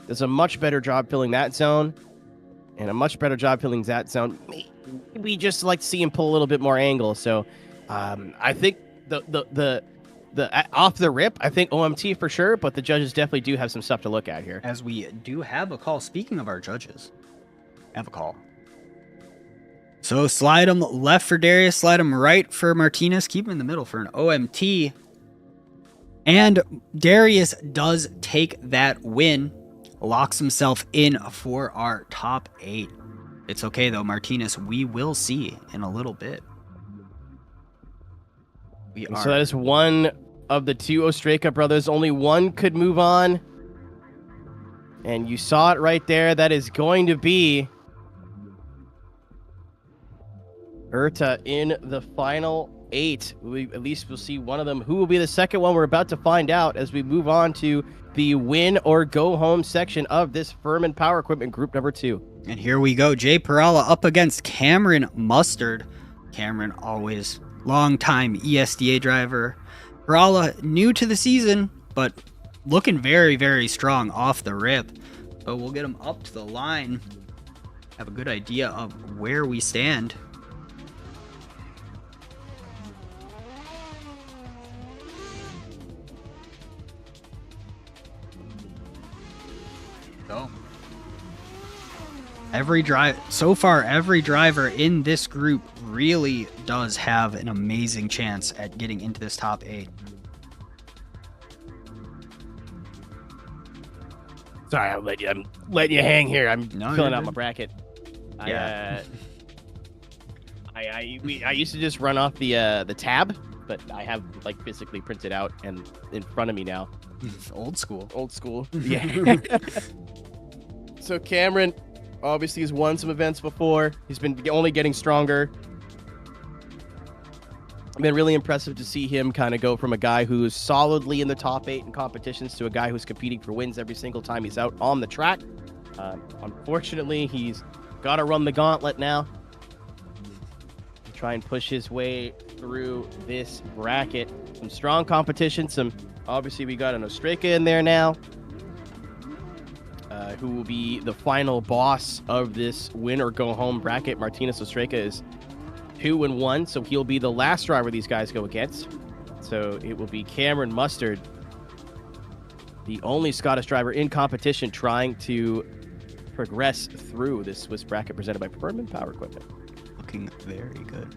Does a much better job filling that zone. And a much better job filling that zone. We just like to see him pull a little bit more angle. So I think the off the rip, I think OMT for sure. But the judges definitely do have some stuff to look at here. As we do have a call. Speaking of our judges, have a call. So slide him left for Darius, slide him right for Martinez, keep him in the middle for an OMT. And Darius does take that win, locks himself in for our top 8. It's okay though, Martinez, we will see in a little bit. So that is one of the 2 Ostraka brothers. Only one could move on. And you saw it right there. That is going to be Erta in the final 8. At least we'll see one of them. Who will be the second one? We're about to find out as we move on to the win or go home section of this Firman Power Equipment Group number 2. And here we go. Jay Perala up against Cameron Mustard. Cameron, always long-time ESDA driver. Perala, new to the season, but looking very, very strong off the rip. But we'll get him up to the line. Have a good idea of where we stand. So every driver in this group really does have an amazing chance at getting into this top 8. Sorry, I'm letting you hang here. I'm filling out my bracket. Yeah. I used to just run off the tab but I have like physically printed out and in front of me now. Old school. Old school. Yeah. So Cameron obviously has won some events before. He's been only getting stronger. It's been really impressive to see him kind of go from a guy who's solidly in the top 8 in competitions to a guy who's competing for wins every single time he's out on the track. Unfortunately, he's got to run the gauntlet now. Try and push his way through this bracket. Some strong competition. Obviously, we got an Ostrika in there now, who will be the final boss of this win or go home bracket. Martinez Ostrika is 2-1, so he'll be the last driver these guys go against. So it will be Cameron Mustard, the only Scottish driver in competition, trying to progress through this Swiss bracket presented by Firman Power Equipment. Looking very good.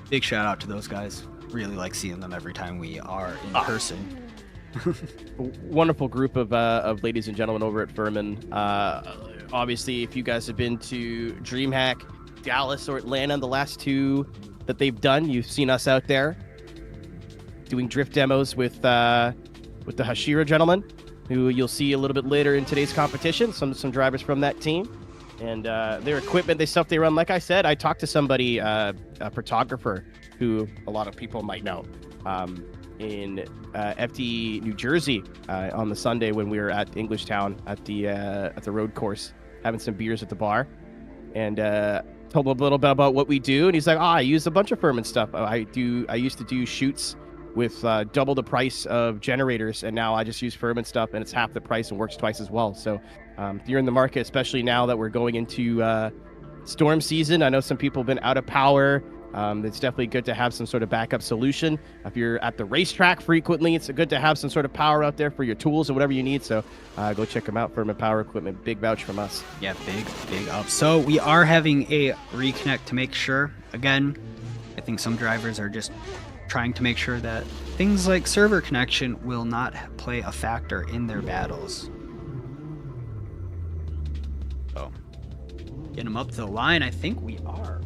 Big shout out to those guys. Really like seeing them every time we are in person. Wonderful group of ladies and gentlemen over at Firman. Obviously, if you guys have been to DreamHack, Dallas, or Atlanta, the last 2 that they've done, you've seen us out there doing drift demos with the Hashira gentlemen, who you'll see a little bit later in today's competition. Some drivers from that team. And their equipment, stuff they run. Like I said, I talked to somebody, a photographer who a lot of people might know, in FD New Jersey on the Sunday when we were at Englishtown at the road course, having some beers at the bar, and told him a little bit about what we do. And he's like, I use a bunch of Firman stuff. I used to do shoots with double the price of generators, and now I just use Firman stuff, and it's half the price and works twice as well. So if you're in the market, especially now that we're going into storm season, I know some people have been out of power. It's definitely good to have some sort of backup solution. If you're at the racetrack frequently, it's good to have some sort of power out there for your tools or whatever you need. So go check them out. Firman Power Equipment, big vouch from us. Yeah, big up. So we are having a reconnect to make sure. Again, I think some drivers are just trying to make sure that things like server connection will not play a factor in their battles. So, get them up to the line. I think we are.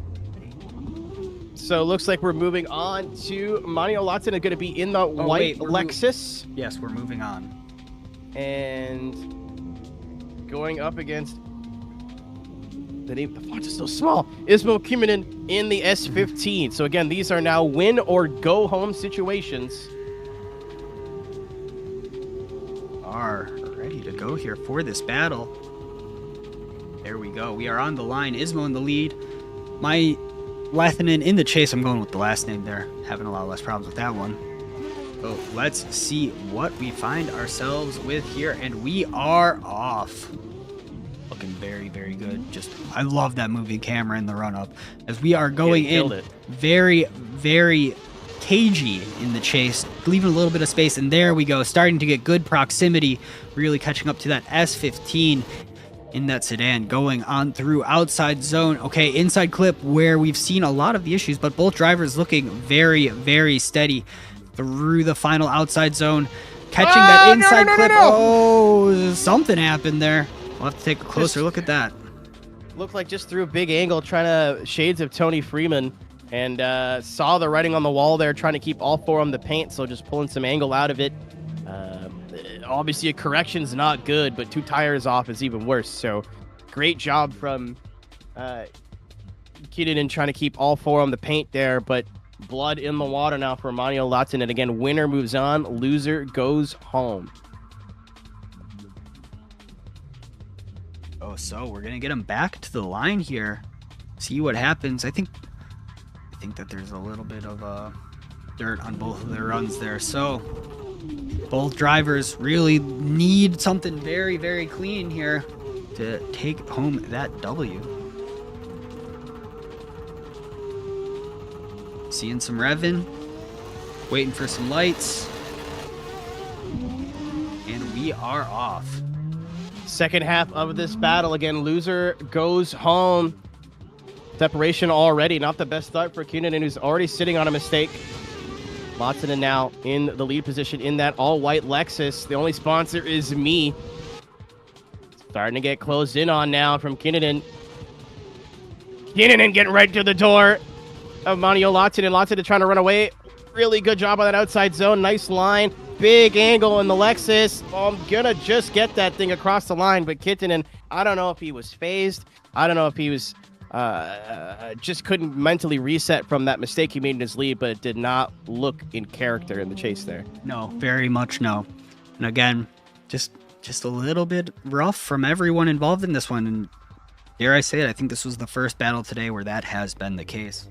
So it looks like we're moving on to Manio Latson is going to be in the white Lexus. Yes, we're moving on. And going up against the font is so small. Ismo Kiminen in the S15. So again, these are now win or go home situations. Are ready to go here for this battle. There we go. We are on the line. Ismo in the lead. My Lathanen in the chase. I'm going with the last name there. Having a lot less problems with that one. So let's see what we find ourselves with here. And we are off. Looking very, very good. I love that moving camera in the run-up. As we are going in very, very cagey in the chase, leaving a little bit of space. And there we go. Starting to get good proximity. Really catching up to that S15 in that sedan, going on through outside zone. Okay, inside clip where we've seen a lot of the issues, but both drivers looking very, very steady through the final outside zone. Catching that inside clip. Oh, something happened there. We'll have to take a closer look at that. Looked like just through a big angle, trying to shades of Tony Freeman, and saw the writing on the wall there, trying to keep all 4 on the paint, so just pulling some angle out of it. Obviously, a correction's not good, but 2 tires off is even worse. So, great job from Kidden trying to keep all 4 on the paint there, but blood in the water now for Manio Latson. And again, winner moves on, loser goes home. Oh, so we're gonna get him back to the line here. See what happens. I think that there's a little bit of dirt on both of their runs there. So both drivers really need something very, very clean here to take home that W. Seeing some revving, waiting for some lights, and we are off. Second half of this battle, again, loser goes home. Separation already, not the best start for Keenan, who's already sitting on a mistake. Watson now in the lead position in that all-white Lexus. The only sponsor is me. Starting to get closed in on now from Kinnunen. Kinnunen getting right to the door of Manio Latson, and Latson is trying to run away. Really good job on that outside zone. Nice line. Big angle in the Lexus. I'm going to just get that thing across the line. But Kittinen, I don't know if he was phased. I don't know if he was just couldn't mentally reset from that mistake he made in his lead, but it did not look in character in the chase there. No, very much no. And again, just a little bit rough from everyone involved in this one. And dare I say it, I think this was the first battle today where that has been the case.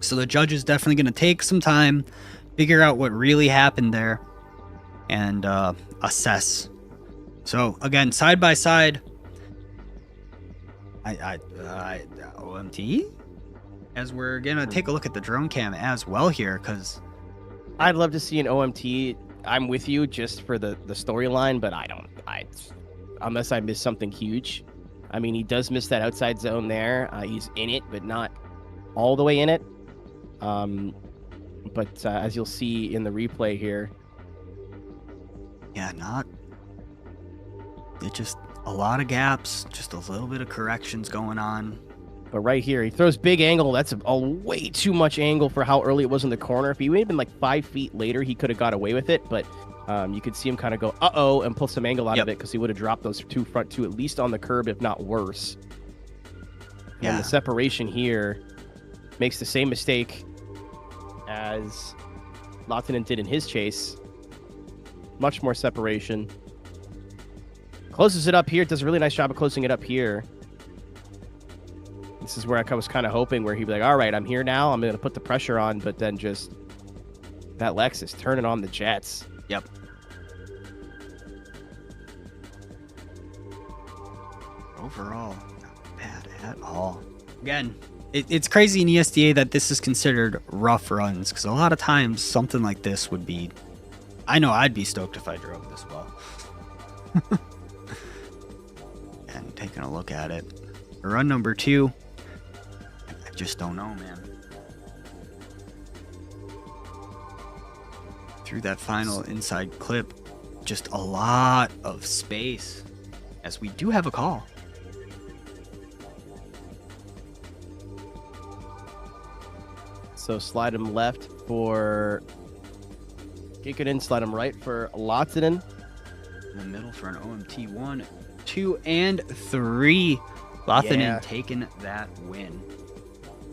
So the judge is definitely going to take some time, figure out what really happened there, and assess. So again, side by side, OMT, as we're going to take a look at the drone cam as well here, because I'd love to see an OMT. I'm with you just for the storyline, but unless I miss something huge. I mean, he does miss that outside zone there. He's in it, but not all the way in it. But as you'll see in the replay here, yeah, just a lot of gaps, just a little bit of corrections going on. But right here, he throws big angle. That's a way too much angle for how early it was in the corner. If he would have been like 5 feet later, he could have got away with it. But you could see him kind of go, uh-oh, and pull some angle out of it, because he would have dropped those front two at least on the curb, if not worse. Yeah. And the separation here makes the same mistake as Lahtinen did in his chase. Much more separation. Closes it up here. Does a really nice job of closing it up here. This is where I was kind of hoping where he'd be like, all right, I'm here now. I'm going to put the pressure on, but then just that Lexus turning on the jets. Yep. Overall, not bad at all. Again, it's crazy in ESDA that this is considered rough runs, because a lot of times something like this would be, I know I'd be stoked if I drove this well. And taking a look at it, run number 2, I just don't know, man. Through that final inside clip, just a lot of space, as we do have a call. So slide him left for Kittinen, slide him right for Lahtinen. In the middle for an OMT 1, 2, and 3. Lahtinen taking that win.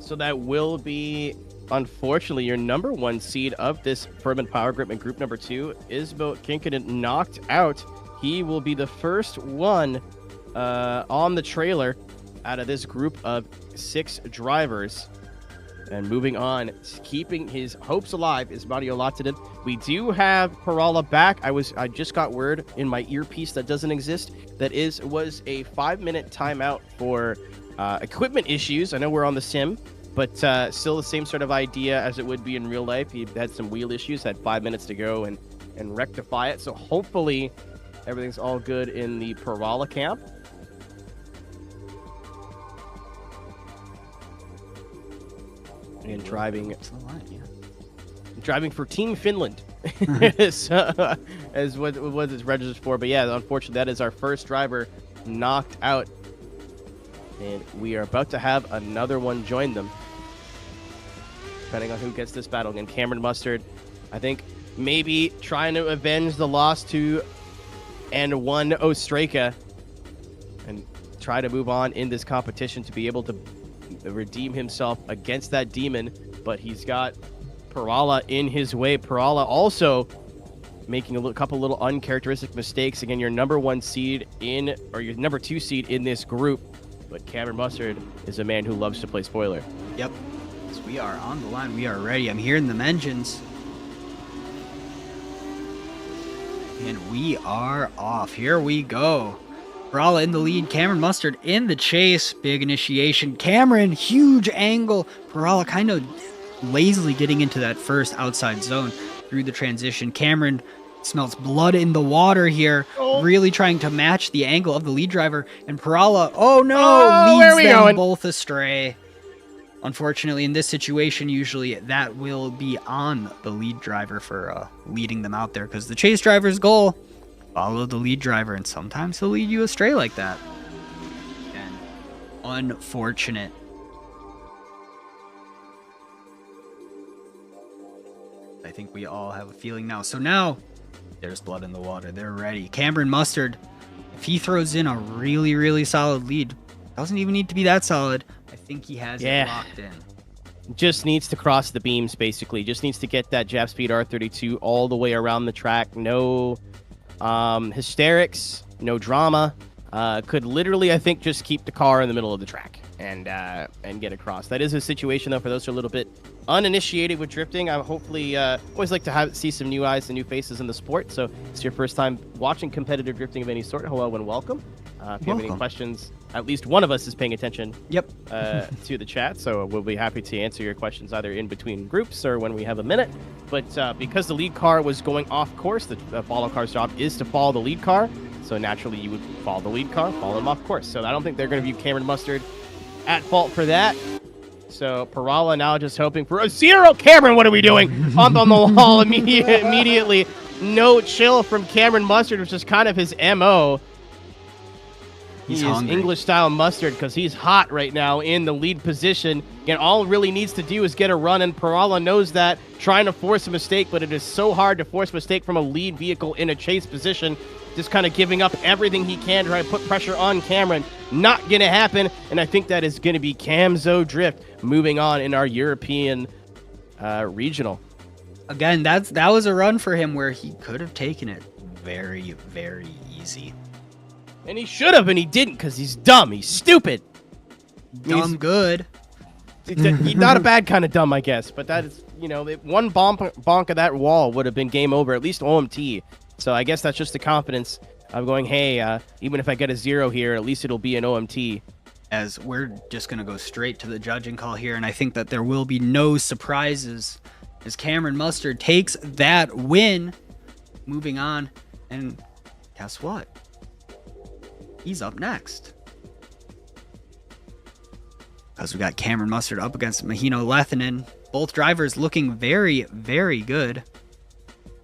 So that will be, unfortunately, your number 1 seed of this Firman Power Group in group number 2. Ismo Kinkinen knocked out. He will be the first one on the trailer out of this group of 6 drivers. And moving on, keeping his hopes alive is Mario Lahtinen. We do have Parala back. I just got word in my earpiece that doesn't exist. That was a 5-minute timeout for equipment issues. I know we're on the sim, but still the same sort of idea as it would be in real life. He had some wheel issues, had 5 minutes to go and rectify it. So hopefully everything's all good in the Parala camp. And driving for Team Finland as what it's registered for. But yeah, unfortunately, that is our first driver knocked out, and we are about to have another one join them, depending on who gets this battle. Again, Cameron Mustard, I think, maybe trying to avenge the loss to and one Ostraka and try to move on in this competition to be able to redeem himself against that demon. But he's got Parala in his way. Parala also making a couple little uncharacteristic mistakes. Again, your number 1 seed or your number 2 seed in this group. But Cameron Mustard is a man who loves to play spoiler. Yep. So we are on the line. We are ready. I'm hearing the engines. And we are off. Here we go. Parala in the lead. Cameron Mustard in the chase. Big initiation. Cameron, huge angle. Parala kind of lazily getting into that first outside zone through the transition. Cameron smells blood in the water here. Really trying to match the angle of the lead driver. And Parala, leads them both astray. Unfortunately, in this situation, usually that will be on the lead driver for leading them out there, because the chase driver's goal, follow the lead driver, and sometimes he'll lead you astray like that. And unfortunate. I I think we all have a feeling now. So now there's blood in the water. They're ready. Cameron Mustard, if he throws in a really, really solid lead, doesn't even need to be that solid. I think he has it locked in. Just needs to cross the beams, basically. Just needs to get that Jap Speed R32 all the way around the track. No hysterics, no drama. Could literally, I think, just keep the car in the middle of the track and get across. That is a situation, though, for those who are a little bit uninitiated with drifting. I hopefully always like to see some new eyes and new faces in the sport. So it's your first time watching competitive drifting of any sort. Hello and welcome. If you have any questions, at least one of us is paying attention to the chat, so we'll be happy to answer your questions either in between groups or when we have a minute. But because the lead car was going off course, the follow car's job is to follow the lead car, so naturally you would follow the lead car, follow them off course. So I don't think they're going to view Cameron Mustard at fault for that. So Parala now just hoping for a 0. Cameron, what are we doing? On the wall immediately. No chill from Cameron Mustard, which is kind of his MO. He is English-style Mustard because he's hot right now in the lead position. And all really needs to do is get a run, and Parala knows that, trying to force a mistake, but it is so hard to force a mistake from a lead vehicle in a chase position. Just kind of giving up everything he can to try to put pressure on Cameron. Not going to happen, and I think that is going to be Camzo Drift moving on in our European regional. Again, that was a run for him where he could have taken it very, very easy. And he should have, and he didn't because he's dumb. He's stupid. Dumb good. He's not a bad kind of dumb, I guess. But that is, one bonk of that wall would have been game over, at least OMT. So I guess that's just the confidence of going, hey, even if I get a 0 here, at least it'll be an OMT. As we're just going to go straight to the judging call here, and I think that there will be no surprises as Cameron Mustard takes that win. Moving on, and guess what? He's up next. Because we got Cameron Mustard up against Mahino Lethinen. Both drivers looking very, very good.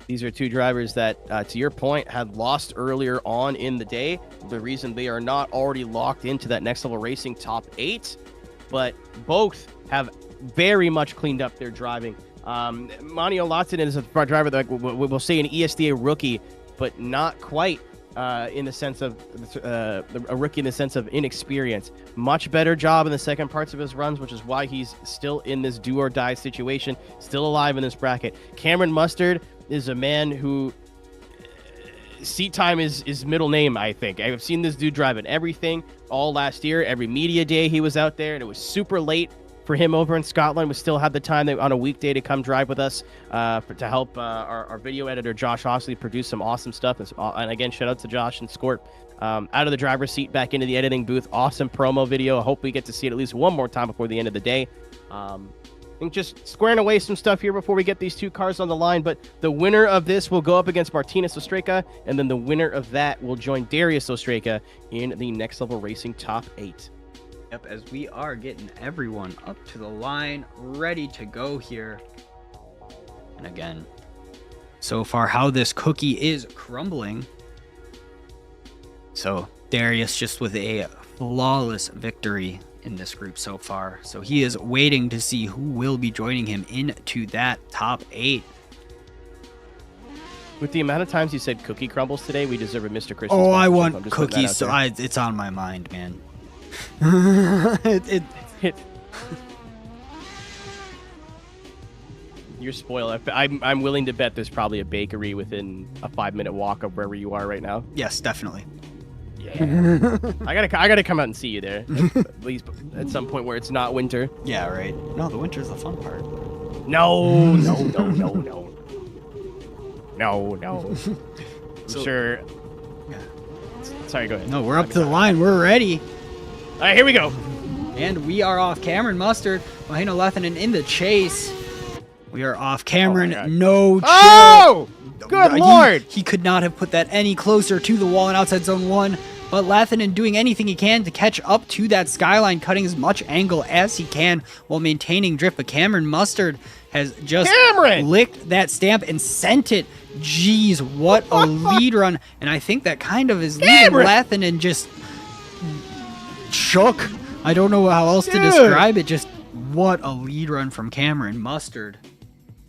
These are two drivers that, to your point, had lost earlier on in the day. The reason they are not already locked into that Next Level Racing top 8, but both have very much cleaned up their driving. Mahino Lethinen is a driver that we'll say an ESDA rookie, but not quite. In the sense of a rookie in the sense of inexperience. Much better job in the second parts of his runs, which is why he's still in this do or die situation, still alive in this bracket. Cameron Mustard is a man who seat time is middle name, I think. I've seen this dude driving everything all last year. Every media day he was out there, and it was super late for him over in Scotland. We still had the time on a weekday to come drive with us to help our video editor, Josh Osley, produce some awesome stuff. And again, shout out to Josh and Scort. Out of the driver's seat, back into the editing booth. Awesome promo video. I hope we get to see it at least one more time before the end of the day. I think just squaring away some stuff here before we get these two cars on the line. But the winner of this will go up against Martinez Ostreka, and then the winner of that will join Darius Ostreka in the Next Level Racing top 8. Yep, as we are getting everyone up to the line, ready to go here. And again, so far how this cookie is crumbling. So Darius just with a flawless victory in this group so far. So he is waiting to see who will be joining him into that top 8. With the amount of times you said cookie crumbles today, we deserve a Mr. Christmas. Oh, I want cookies, so it's on my mind, man. You're spoiled. I'm willing to bet there's probably a bakery within a 5-minute walk of wherever you are right now. Yes, definitely. Yeah. I gotta come out and see you there. At least at some point where it's not winter. Yeah, right. No, the winter's the fun part. No. So, sure. Yeah. Sorry, go ahead. No, we're up to the line. We're ready. All right, here we go. And we are off. Cameron Mustard, Mahino Lethinen in the chase. We are off. Cameron, no chill. Oh! Good lord! He could not have put that any closer to the wall in outside zone 1. But Lethinen doing anything he can to catch up to that skyline, cutting as much angle as he can while maintaining drift. But Cameron Mustard has just licked that stamp and sent it. Jeez, what a lead run. And I think that kind of is leaving Lethinen just shook. I don't know how else to describe it. Just what a lead run from Cameron Mustard.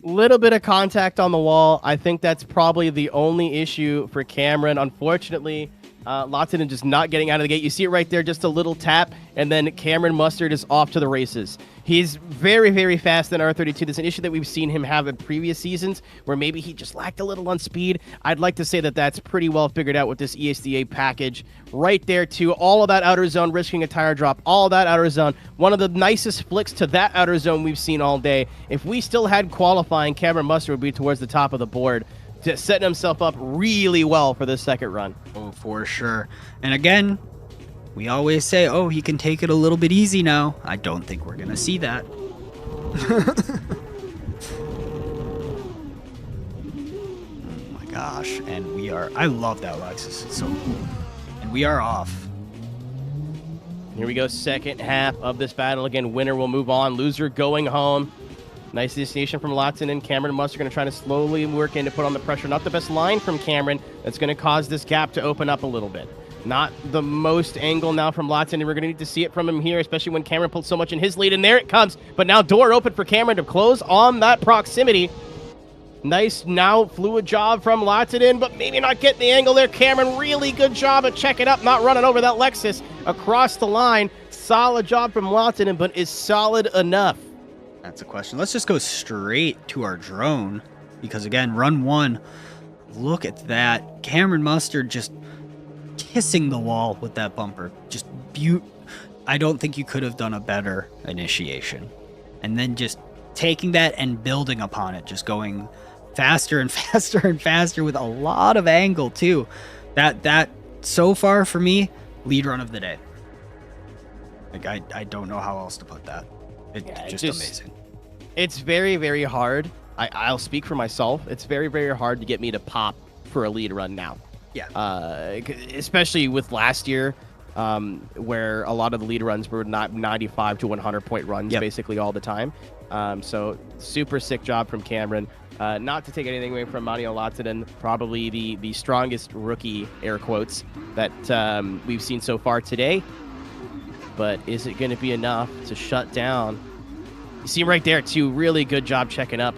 Little bit of contact on the wall. I think that's probably the only issue for Cameron. Unfortunately, Lotzinen just not getting out of the gate. You see it right there, just a little tap, and then Cameron Mustard is off to the races. He's very, very fast in R32. There's an issue that we've seen him have in previous seasons where maybe he just lacked a little on speed. I'd like to say that that's pretty well figured out with this ESDA package right there too. All of that outer zone, risking a tire drop, all of that outer zone. One of the nicest flicks to that outer zone we've seen all day. If we still had qualifying, Cameron Mustard would be towards the top of the board, just setting himself up really well for this second run. Oh, for sure. And again, we always say, oh, he can take it a little bit easy now. I don't think we're going to see that. Oh my gosh. And we are, I love that Lexus. It's so cool. And we are off. Here we go, second half of this battle. Again, winner will move on, loser going home. Nice initiation from Lotzinen and Cameron Mustard going to try to slowly work in to put on the pressure. Not the best line from Cameron. That's going to cause this gap to open up a little bit. Not the most angle now from Lotzinen. We're going to need to see it from him here, especially when Cameron pulled so much in his lead. And there it comes. But now door open for Cameron to close on that proximity. Nice now fluid job from Lotzinen, but maybe not getting the angle there. Cameron, really good job at checking up, not running over that Lexus across the line. Solid job from Lotzinen, but is solid enough? That's a question. Let's just go straight to our drone because, again, run one. Look at that. Cameron Mustard just kissing the wall with that bumper. Just I don't think you could have done a better initiation. And then just taking that and building upon it, just going faster and faster and faster with a lot of angle too. That so far for me, lead run of the day. Like I don't know how else to put that. It's just amazing. It's very, very hard. I'll speak for myself. It's very, very hard to get me to pop for a lead run now. Yeah. Especially with last year, where a lot of the lead runs were not 95 to 100 point runs basically all the time. So super sick job from Cameron. Not to take anything away from Manuel Lotzinen, probably the strongest rookie, air quotes, that we've seen so far today. But is it going to be enough to shut down? You see right there, too. Really good job checking up.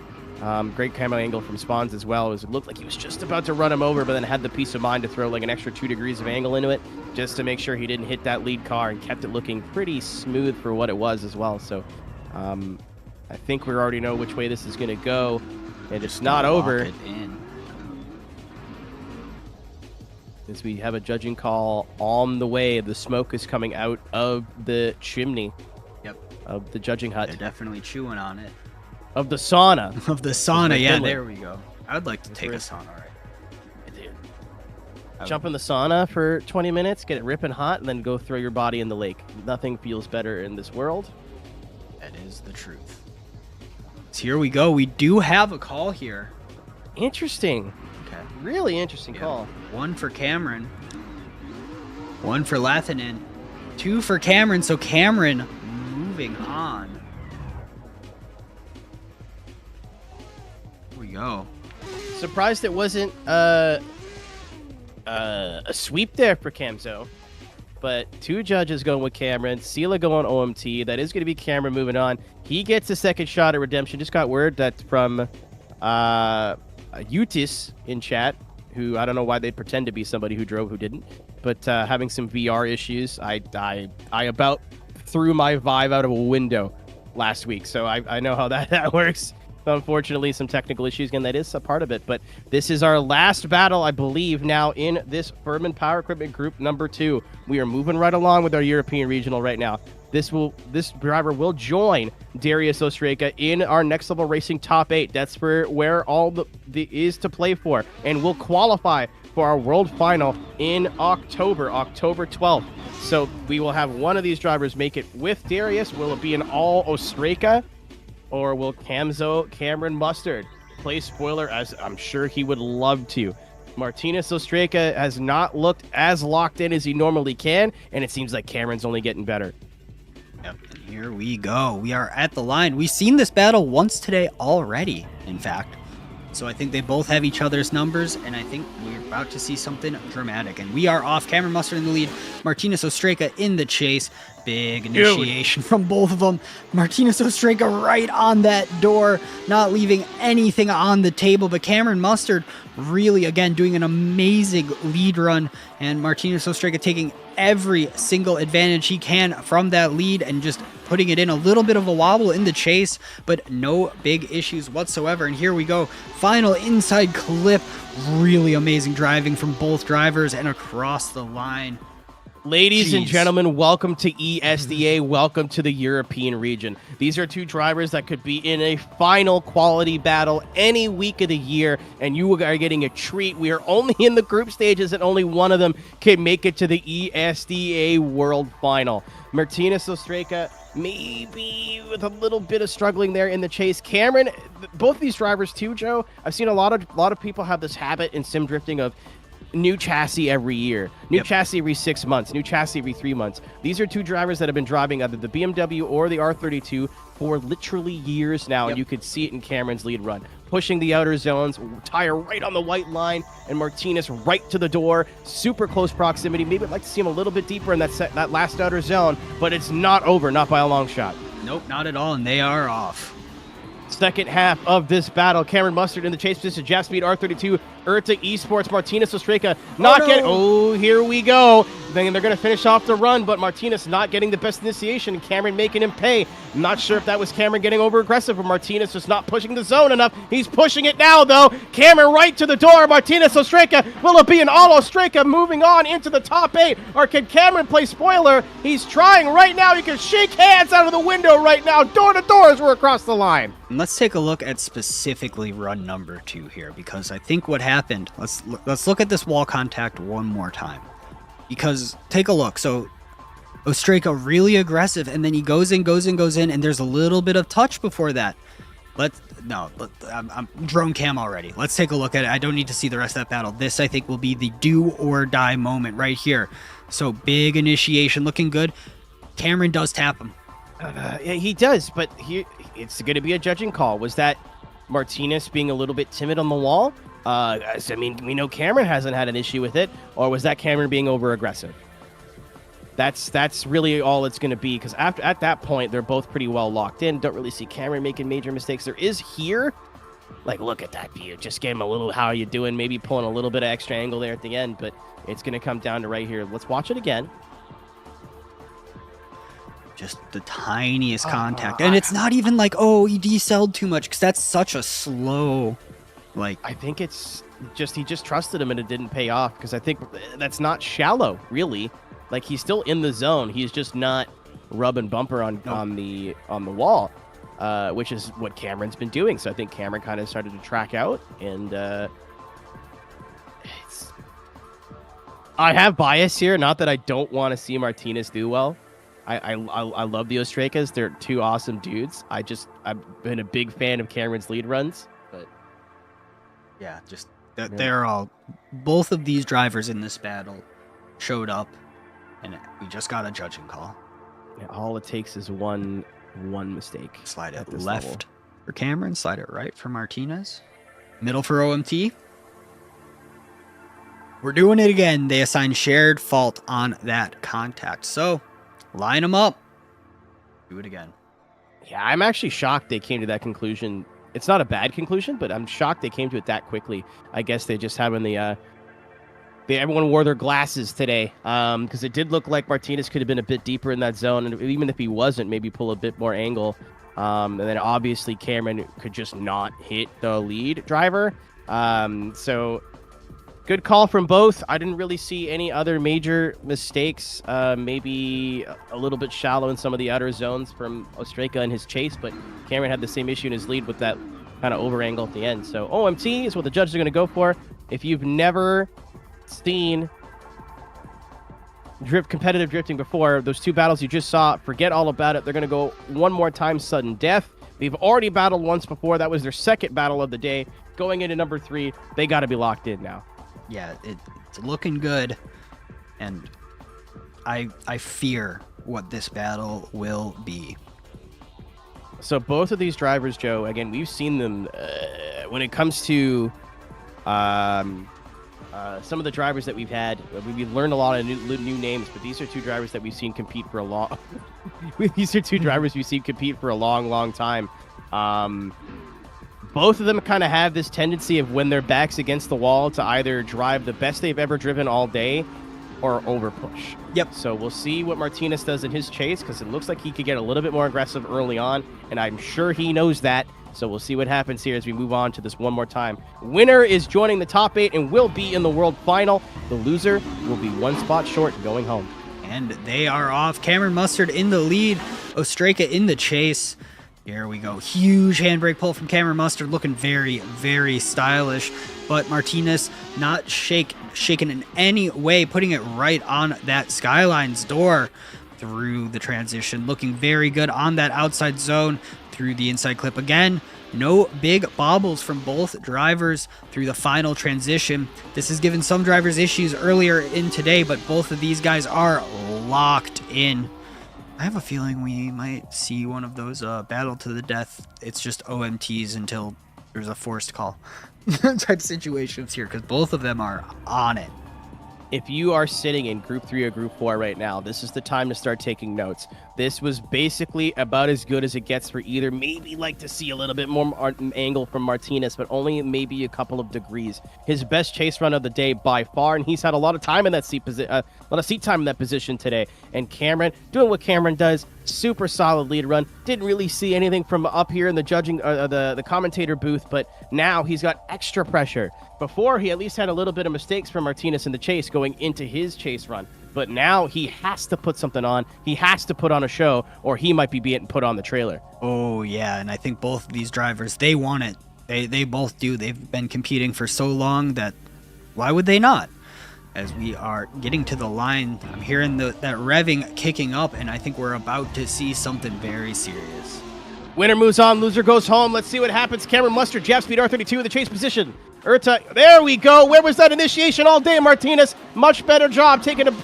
Great camera angle from Spawns as well. It looked like he was just about to run him over, but then had the peace of mind to throw like an extra 2 degrees of angle into it just to make sure he didn't hit that lead car and kept it looking pretty smooth for what it was as well. So I think we already know which way this is going to go, and it's not over. As we have a judging call on the way. The smoke is coming out of the chimney. Yep. Of the judging hut. They're definitely chewing on it. Of the sauna. Of the sauna, yeah, there we go. I'd like to take a sauna, right? Dude. Jump in the sauna for 20 minutes, get it ripping hot, and then go throw your body in the lake. Nothing feels better in this world. That is the truth. So here we go. We do have a call here. Interesting. Okay. Really interesting call. 1 for Cameron. 1 for Lotzinen. 2 for Cameron. So Cameron moving on. Here we go. Surprised it wasn't a sweep there for Camzo. But 2 judges going with Cameron. Sela going OMT. That is going to be Cameron moving on. He gets a second shot at redemption. Just got word that from Utis in chat, who I don't know why they'd pretend to be somebody who drove who didn't, but having some VR issues. I about threw my Vive out of a window last week, so I know how that works. Unfortunately, some technical issues. Again, that is a part of it, but this is our last battle, I believe, now in this Firman Power Equipment Group number 2. We are moving right along with our European Regional right now. This driver will join Darius Ostreka in our Next Level Racing Top 8. That's where all the is to play for, and will qualify for our World Final in October 12th. So we will have one of these drivers make it with Darius. Will it be an all Ostreka? Or will Cameron Mustard play spoiler, as I'm sure he would love to? Martinez Ostreka has not looked as locked in as he normally can, and it seems like Cameron's only getting better. Yep, and here we go. We are at the line. We've seen this battle once today already, in fact. So I think they both have each other's numbers, and I think we're about to see something dramatic. And we are off. Cameron Mustard in the lead. Martinez Ostreka in the chase. Big initiation from both of them. Martinez Ostreka right on that door, not leaving anything on the table. But Cameron Mustard really, again, doing an amazing lead run. And Martinez Ostreka taking every single advantage he can from that lead and just putting it in. A little bit of a wobble in the chase, but no big issues whatsoever. And here we go. Final inside clip. Really amazing driving from both drivers and across the line. Ladies and gentlemen, welcome to ESDA. Welcome to the European region. These are two drivers that could be in a final quality battle any week of the year, and you are getting a treat. We are only in the group stages, and only one of them can make it to the ESDA World Final. Martinez Ostreka, maybe with a little bit of struggling there in the chase. Cameron, both of these drivers too, Joe. I've seen a lot of people have this habit in sim drifting of new chassis every year, new chassis every 6 months, new chassis every 3 months. These are two drivers that have been driving either the BMW or the R32 for literally years now, and you could see it in Cameron's lead run. Pushing the outer zones, tire right on the white line, and Martinez right to the door, super close proximity. Maybe I'd like to see him a little bit deeper in that last outer zone, but it's not over, not by a long shot. Nope, not at all, and they are off. Second half of this battle, Cameron Mustard in the chase position, Jap Speed R32, Urta Esports, Martinez Ostreka here we go. Then they're going to finish off the run, but Martinez not getting the best initiation, Cameron making him pay. I'm not sure if that was Cameron getting over aggressive or Martinez just not pushing the zone enough. He's pushing it now, though. Cameron right to the door. Martinez Ostreka. Will it be an all Ostreka moving on into the top 8, or can Cameron play spoiler? He's trying right now. He can shake hands out of the window right now. Door to door as we're across the line. And let's take a look at specifically run number 2 here, because I think what happened, let's look at this wall contact one more time, because take a look. So Ostreka really aggressive, and then he goes in, and there's a little bit of touch before that. I'm drone cam already. Let's take a look at it. I don't need to see the rest of that battle. This, I think, will be the do or die moment right here. So big initiation, looking good. Cameron does tap him. Yeah, he does, but here it's going to be a judging call. Was that Martinez being a little bit timid on the wall? I mean, we know Cameron hasn't had an issue with it, or was that Cameron being over aggressive? That's really all it's going to be, because at that point they're both pretty well locked in. Don't really see Cameron making major mistakes. There is here, like, look at that view. Just give him a little how are you doing, maybe pulling a little bit of extra angle there at the end, but it's going to come down to right here. Let's watch it again. Just the tiniest contact, and it's not even like, oh, he decelled too much, because that's such a slow, like, I think it's just he just trusted him and it didn't pay off, because I think that's not shallow, really. Like, he's still in the zone. He's just not rubbing bumper on the wall, which is what Cameron's been doing. So I think Cameron kind of started to track out, and I have bias here. Not that I don't want to see Martinez do well. I love the Ostrekas. They're two awesome dudes. I've been a big fan of Cameron's lead runs, but yeah, just they're all, both of these drivers in this battle showed up, and we just got a judging call. Yeah, all it takes is one mistake. Slide it left for Cameron, slide it right for Martinez, middle for OMT. We're doing it again. They assign shared fault on that contact, so line them up. Do it again. Yeah, I'm actually shocked they came to that conclusion. It's not a bad conclusion, but I'm shocked they came to it that quickly. I guess they just having everyone wore their glasses today, because it did look like Martinez could have been a bit deeper in that zone, and even if he wasn't, maybe pull a bit more angle. And then obviously Cameron could just not hit the lead driver. So good call from both. I didn't really see any other major mistakes. Maybe a little bit shallow in some of the outer zones from Ostreka and his chase, but Cameron had the same issue in his lead with that kind of over angle at the end. So OMT is what the judges are going to go for. If you've never seen competitive drifting before, those two battles you just saw, forget all about it. They're going to go one more time, sudden death. They've already battled once before. That was their second battle of the day. Going into number 3, they got to be locked in now. Yeah, it's looking good, and I fear what this battle will be. So both of these drivers, Joe, again, we've seen them when it comes to some of the drivers that we've had, we've learned a lot of new names, but these are two drivers that we've seen compete for a long. These are two drivers we've seen compete for a long time. Both of them kind of have this tendency of when their back's against the wall to either drive the best they've ever driven all day or over push. Yep. So we'll see what Martinez does in his chase, because it looks like he could get a little bit more aggressive early on, and I'm sure he knows that. So we'll see what happens here as we move on to this one more time. Winner is joining the top 8 and will be in the world final. The loser will be one spot short going home. And they are off. Cameron Mustard in the lead. Ostreka in the chase. Here we go. Huge handbrake pull from Cameron Mustard, looking very, very stylish. But Martinez not shaken in any way, putting it right on that Skyline's door through the transition. Looking very good on that outside zone through the inside clip again. No big bobbles from both drivers through the final transition. This has given some drivers issues earlier in today, but both of these guys are locked in. I have a feeling we might see one of those battle to the death. It's just OMTs until there's a forced call type situations here, because both of them are on it. If you are sitting in Group 3 or Group 4 right now, this is the time to start taking notes. This was basically about as good as it gets for either. Maybe like to see a little bit more angle from Martinez, but only maybe a couple of degrees. His best chase run of the day by far, and he's had a lot of time in that seat time in that position today. And Cameron doing what Cameron does, super solid lead run. Didn't really see anything from up here in the judging, the commentator booth, but now he's got extra pressure. Before, he at least had a little bit of mistakes from Martinez in the chase going into his chase run. But now he has to put something on. He has to put on a show, or he might be being put on the trailer. Oh, yeah, and I think both of these drivers, they want it. They both do. They've been competing for so long that why would they not? As we are getting to the line, I'm hearing that revving kicking up, and I think we're about to see something very serious. Winner moves on, loser goes home. Let's see what happens. Cameron Mustard, Jab Speed R32 in the chase position. Urta, there we go. Where was that initiation all day, Martinez? Much better job taking a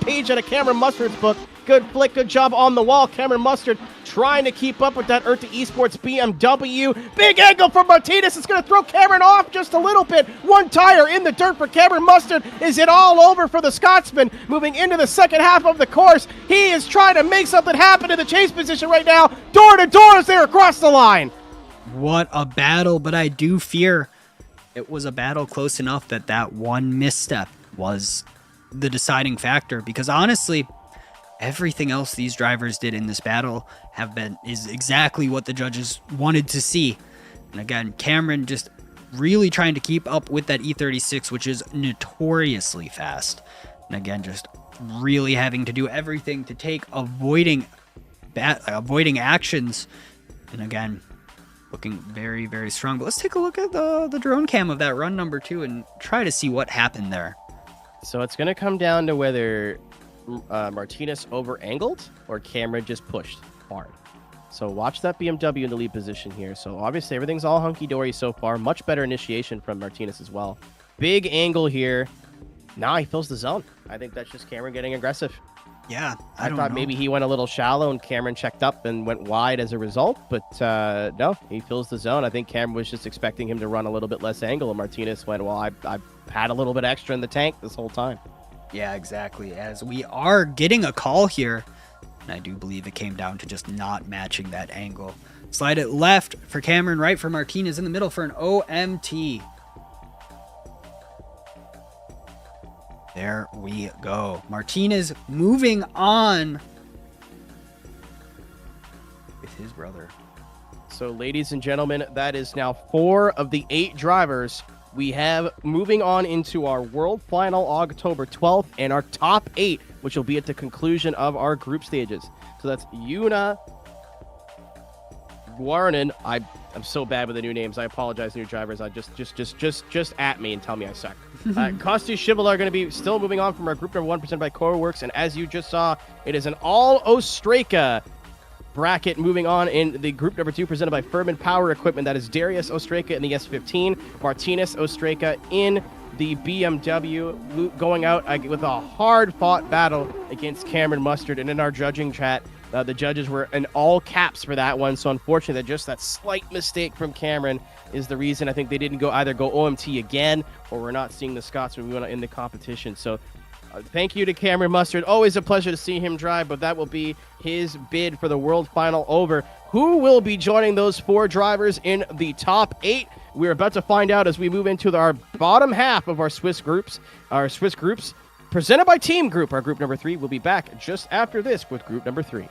page out of Cameron Mustard's book. Good flick, good job on the wall. Cameron Mustard trying to keep up with that Urta Esports BMW. Big angle from Martinez. It's going to throw Cameron off just a little bit. One tire in the dirt for Cameron Mustard. Is it all over for the Scotsman? Moving into the second half of the course. He is trying to make something happen in the chase position right now. Door to door as they're across the line. What a battle, but I do fear it was a battle close enough that one misstep was the deciding factor, because honestly, everything else these drivers did in this battle is exactly what the judges wanted to see. And again, Cameron just really trying to keep up with that E36, which is notoriously fast. And again, just really having to do everything to take avoiding actions. And again, looking very, very strong. But let's take a look at the drone cam of that run number 2 and try to see what happened there. So it's going to come down to whether Martinez over-angled or Cameron just pushed hard. So watch that BMW in the lead position here. So obviously everything's all hunky-dory so far. Much better initiation from Martinez as well. Big angle here. Now he fills the zone. I think that's just Cameron getting aggressive. Yeah, I thought maybe he went a little shallow and Cameron checked up and went wide as a result, but no, he fills the zone. I think Cameron was just expecting him to run a little bit less angle, and Martinez went, well, I had a little bit extra in the tank this whole time. Yeah, exactly. As we are getting a call here, and I do believe it came down to just not matching that angle. Slide it left for Cameron, right for Martinez, in the middle for an OMT. There we go. Martinez moving on with his brother. So, ladies and gentlemen, that is now 4 of the 8 drivers we have moving on into our world final October 12th and our top 8, which will be at the conclusion of our group stages. So that's Yuna, Guarnin. I'm so bad with the new names. I apologize, new drivers. I just at me and tell me I suck. Kostu Shivala are going to be still moving on from our group number 1 presented by Koruworks, and as you just saw, it is an all Ostreka bracket moving on in the group number 2 presented by Firman Power Equipment. That is Darius Ostreka in the S15, Martinez Ostreka in the BMW, going out with a hard-fought battle against Cameron Mustard. And in our judging chat, The judges were in all caps for that one, so unfortunately, just that slight mistake from Cameron is the reason I think they didn't go OMT again, or we're not seeing the Scotsman win in the competition. So thank you to Cameron Mustard. Always a pleasure to see him drive, but that will be his bid for the World Final over. Who will be joining those 4 drivers in the top 8? We're about to find out as we move into our bottom half of our Swiss groups, presented by Team Group. Our group number 3 will be back just after this with group number 3.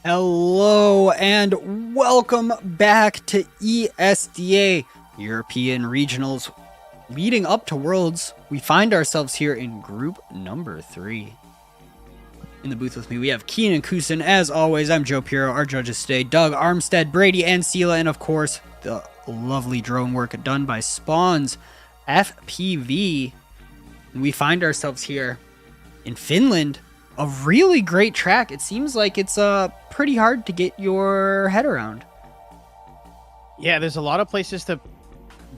Hello and welcome back to ESDA European Regionals. Leading up to Worlds, we find ourselves here in group number 3. In the booth with me, we have Keenan Kusin. As always, I'm Joe Piero. Our judges today, Doug Armstead, Brady, and Sela, and of course, the lovely drone work done by Spawns FPV. We find ourselves here in Finland. A really great track. It seems like it's pretty hard to get your head around. Yeah, there's a lot of places to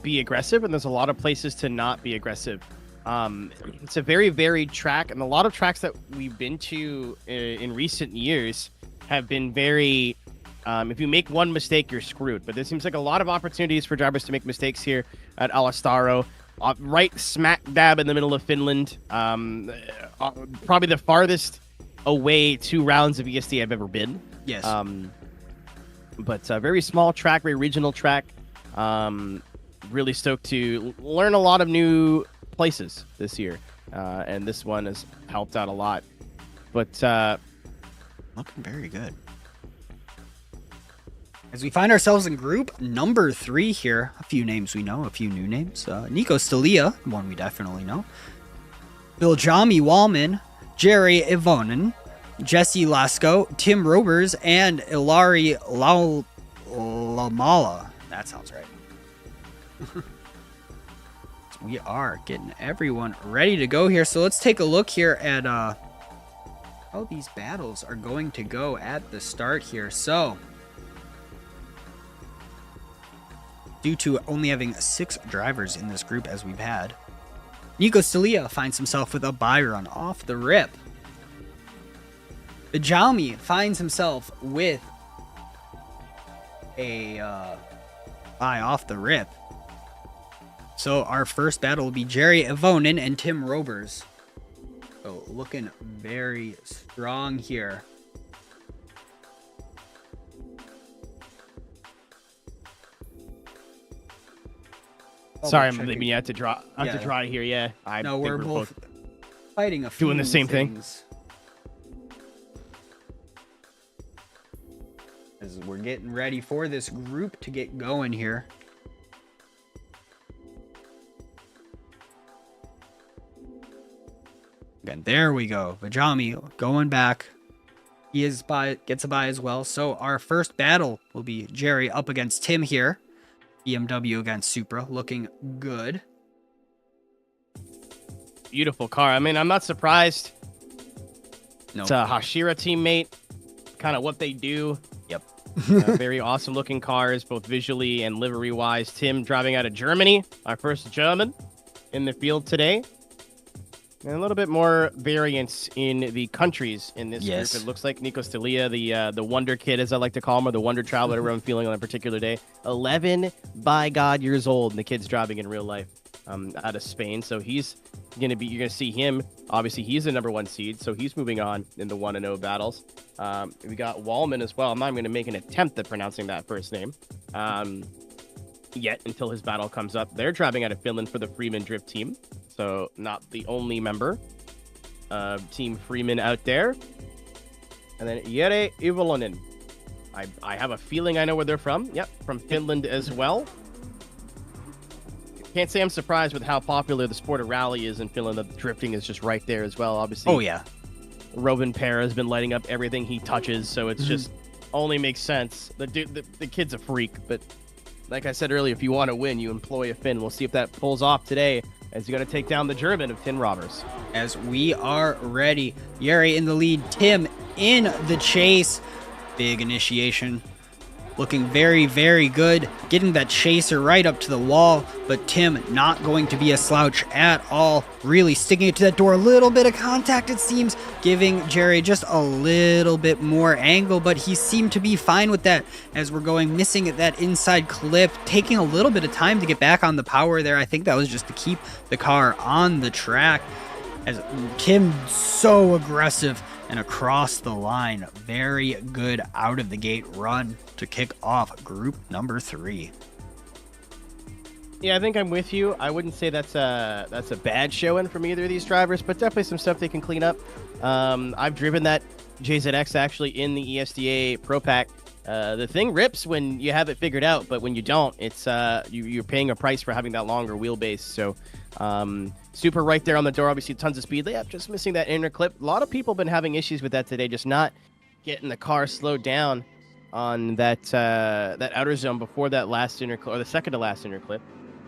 be aggressive, and there's a lot of places to not be aggressive. It's a very varied track, and a lot of tracks that we've been to in recent years have been very... if you make one mistake, you're screwed. But there seems like a lot of opportunities for drivers to make mistakes here at Alastaro. Right smack dab in the middle of Finland. Probably the farthest away 2 rounds of ESD I've ever been. Yes. But a very small track, very regional track. Really stoked to learn a lot of new places this year. And this one has helped out a lot. But looking very good. As we find ourselves in group number 3 here, a few names we know, a few new names. Nico Stalia, one we definitely know. Biljami Wallman, Jerry Ivonen, Jesse Lasko, Tim Robers, and Ilari Lamala. That sounds right. We are getting everyone ready to go here. So let's take a look here at how these battles are going to go at the start here. So... due to only having 6 drivers in this group as we've had, Nico Stalia finds himself with a buy run off the rip. Bijami finds himself with a buy off the rip. So our first battle will be Jerry Ivonen and Tim Robers. So looking very strong here. sorry, I'm leaving you out to draw. I have to draw here. Yeah, no, we're both fighting a few doing the same things. As we're getting ready for this group to get going here. Again, there we go. Vajami going back. He gets a buy as well. So our first battle will be Jerry up against Tim here. BMW against Supra, looking good. Beautiful car. I mean, I'm not surprised. Nope. It's a Hashira teammate. Kind of what they do. Yep. Very awesome looking cars, both visually and livery wise. Tim driving out of Germany, our first German in the field today. And a little bit more variance in the countries in this group. It looks like Nico Stalia, the Wonder Kid, as I like to call him, or the Wonder Child, whatever I'm feeling on a particular day. 11, by God, years old, and the kid's driving in real life out of Spain. So he's you're gonna see him. Obviously, he's the #1 seed, so he's moving on in the 1-0 battles. We got Wallman as well. I'm not even gonna make an attempt at pronouncing that first name yet until his battle comes up. They're driving out of Finland for the Firman Drift team. So not the only member of Team Firman out there. And then Jere Ivolonen. I have a feeling I know where they're from. Yep, from Finland as well. Can't say I'm surprised with how popular the sport of rally is in Finland. The drifting is just right there as well, obviously. Oh, yeah. Robin Pera has been lighting up everything he touches, so it's just only makes sense. The kid's a freak, but like I said earlier, if you want to win, you employ a Finn. We'll see if that pulls off today, as you got to take down the German of Tim Robbers. As we are ready, Yuri in the lead, Tim in the chase. Big initiation. Looking very, very good. Getting that chaser right up to the wall, but Tim not going to be a slouch at all. Really sticking it to that door. A little bit of contact, it seems, giving Jerry just a little bit more angle, but he seemed to be fine with that as we're going, missing that inside clip, taking a little bit of time to get back on the power there. I think that was just to keep the car on the track, as Tim so aggressive and across the line. Very good out of the gate run to kick off group number 3. Yeah, I think I'm with you. I wouldn't say that's a bad showing from either of these drivers, but definitely some stuff they can clean up. I've driven that JZX actually in the ESDA Pro Pack. The thing rips when you have it figured out, but when you don't, it's you're paying a price for having that longer wheelbase. So super right there on the door, obviously tons of speed. They have just missing that inner clip. A lot of people have been having issues with that today, just not getting the car slowed down on that that outer zone before that last inner clip, or the second to last inner clip.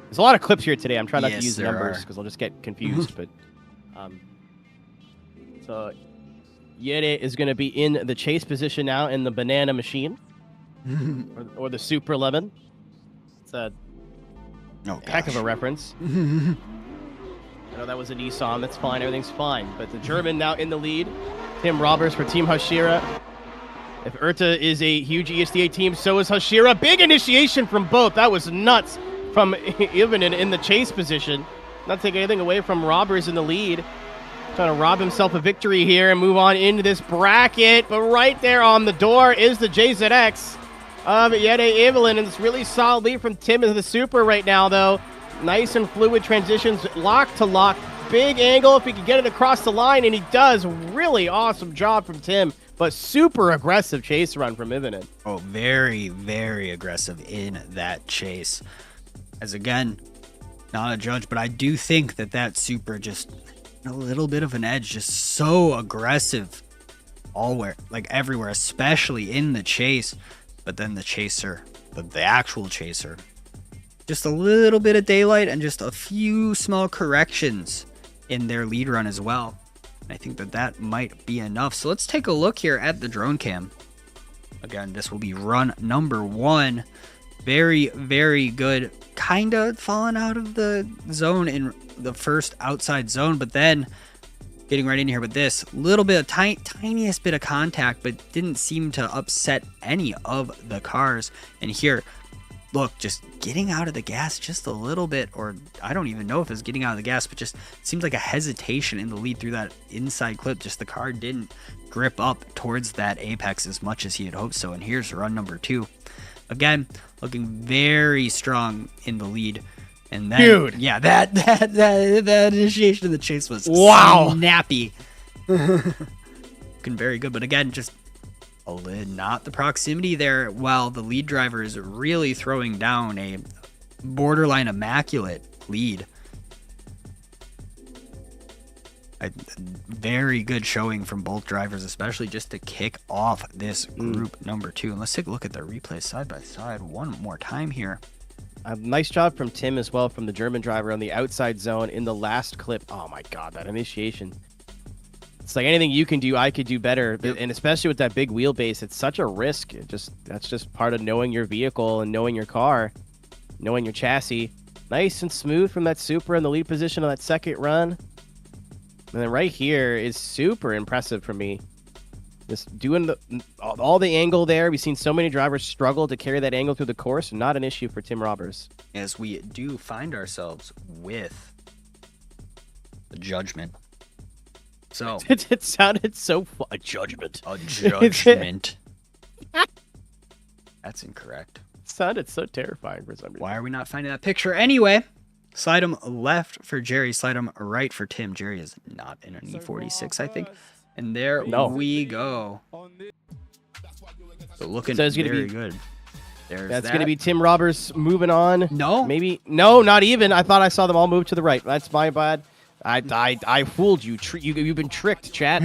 There's a lot of clips here today. I'm trying not to use numbers because I'll just get confused. But so Yere is going to be in the chase position now in the banana machine or the Super 11. It's a heck of a reference. I know that was a Nissan. That's fine. Everything's fine. But the German now in the lead. Tim Roberts for Team Hashira. If Erta is a huge ESDA team, so is Hashira. Big initiation from both. That was nuts from Ivinen in the chase position. Not taking anything away from Roberts in the lead. Trying to rob himself a victory here and move on into this bracket. But right there on the door is the JZX of Yere Evelyn. And it's really solid lead from Tim in the Super right now, though. Nice and fluid transitions, lock to lock. Big angle if he can get it across the line, and he does. Really awesome job from Tim, but super aggressive chase run from Ivinen. Oh, very, very aggressive in that chase. As again, not a judge, but I do think that Super just a little bit of an edge, just so aggressive like everywhere, especially in the chase. But then the chaser, the actual chaser, just a little bit of daylight and just a few small corrections in their lead run as well. And I think that might be enough. So let's take a look here at the drone cam. Again, this will be run number 1. Very, very good. Kind of falling out of the zone in the first outside zone, but then getting right in here with this little bit of tiniest bit of contact, but didn't seem to upset any of the cars. And here, look, just getting out of the gas just a little bit, or I don't even know if it's getting out of the gas, but just seems like a hesitation in the lead through that inside clip. Just the car didn't grip up towards that apex as much as he had hoped so. And here's run number 2. Again, looking very strong in the lead. And then, dude, yeah, that initiation of the chase was snappy. Looking very good, but again, just a lid, not the proximity there, while the lead driver is really throwing down a borderline immaculate lead. A very good showing from both drivers, especially just to kick off this group number 2. And let's take a look at their replays side by side one more time here. A nice job from Tim as well, from the German driver on the outside zone in the last clip. Oh my God, that initiation. It's like anything you can do, I could do better. Yep. And especially with that big wheelbase, it's such a risk. That's just part of knowing your vehicle and knowing your car, knowing your chassis. Nice and smooth from that Super in the lead position on that second run. And then right here is super impressive for me. Just doing all the angle there. We've seen so many drivers struggle to carry that angle through the course. Not an issue for Tim Roberts. As we do find ourselves with a judgment. So it sounded so a judgment. A judgment. That's incorrect. It sounded so terrifying for some reason. Why are we not finding that picture anyway? Slide him left for Jerry. Slide him right for Tim. Jerry is not in an E46, I think. And there we go. So looking very good. That's going to be Tim Roberts moving on. No. Maybe. No, not even. I thought I saw them all move to the right. That's my bad. I fooled you. You've been tricked, chat.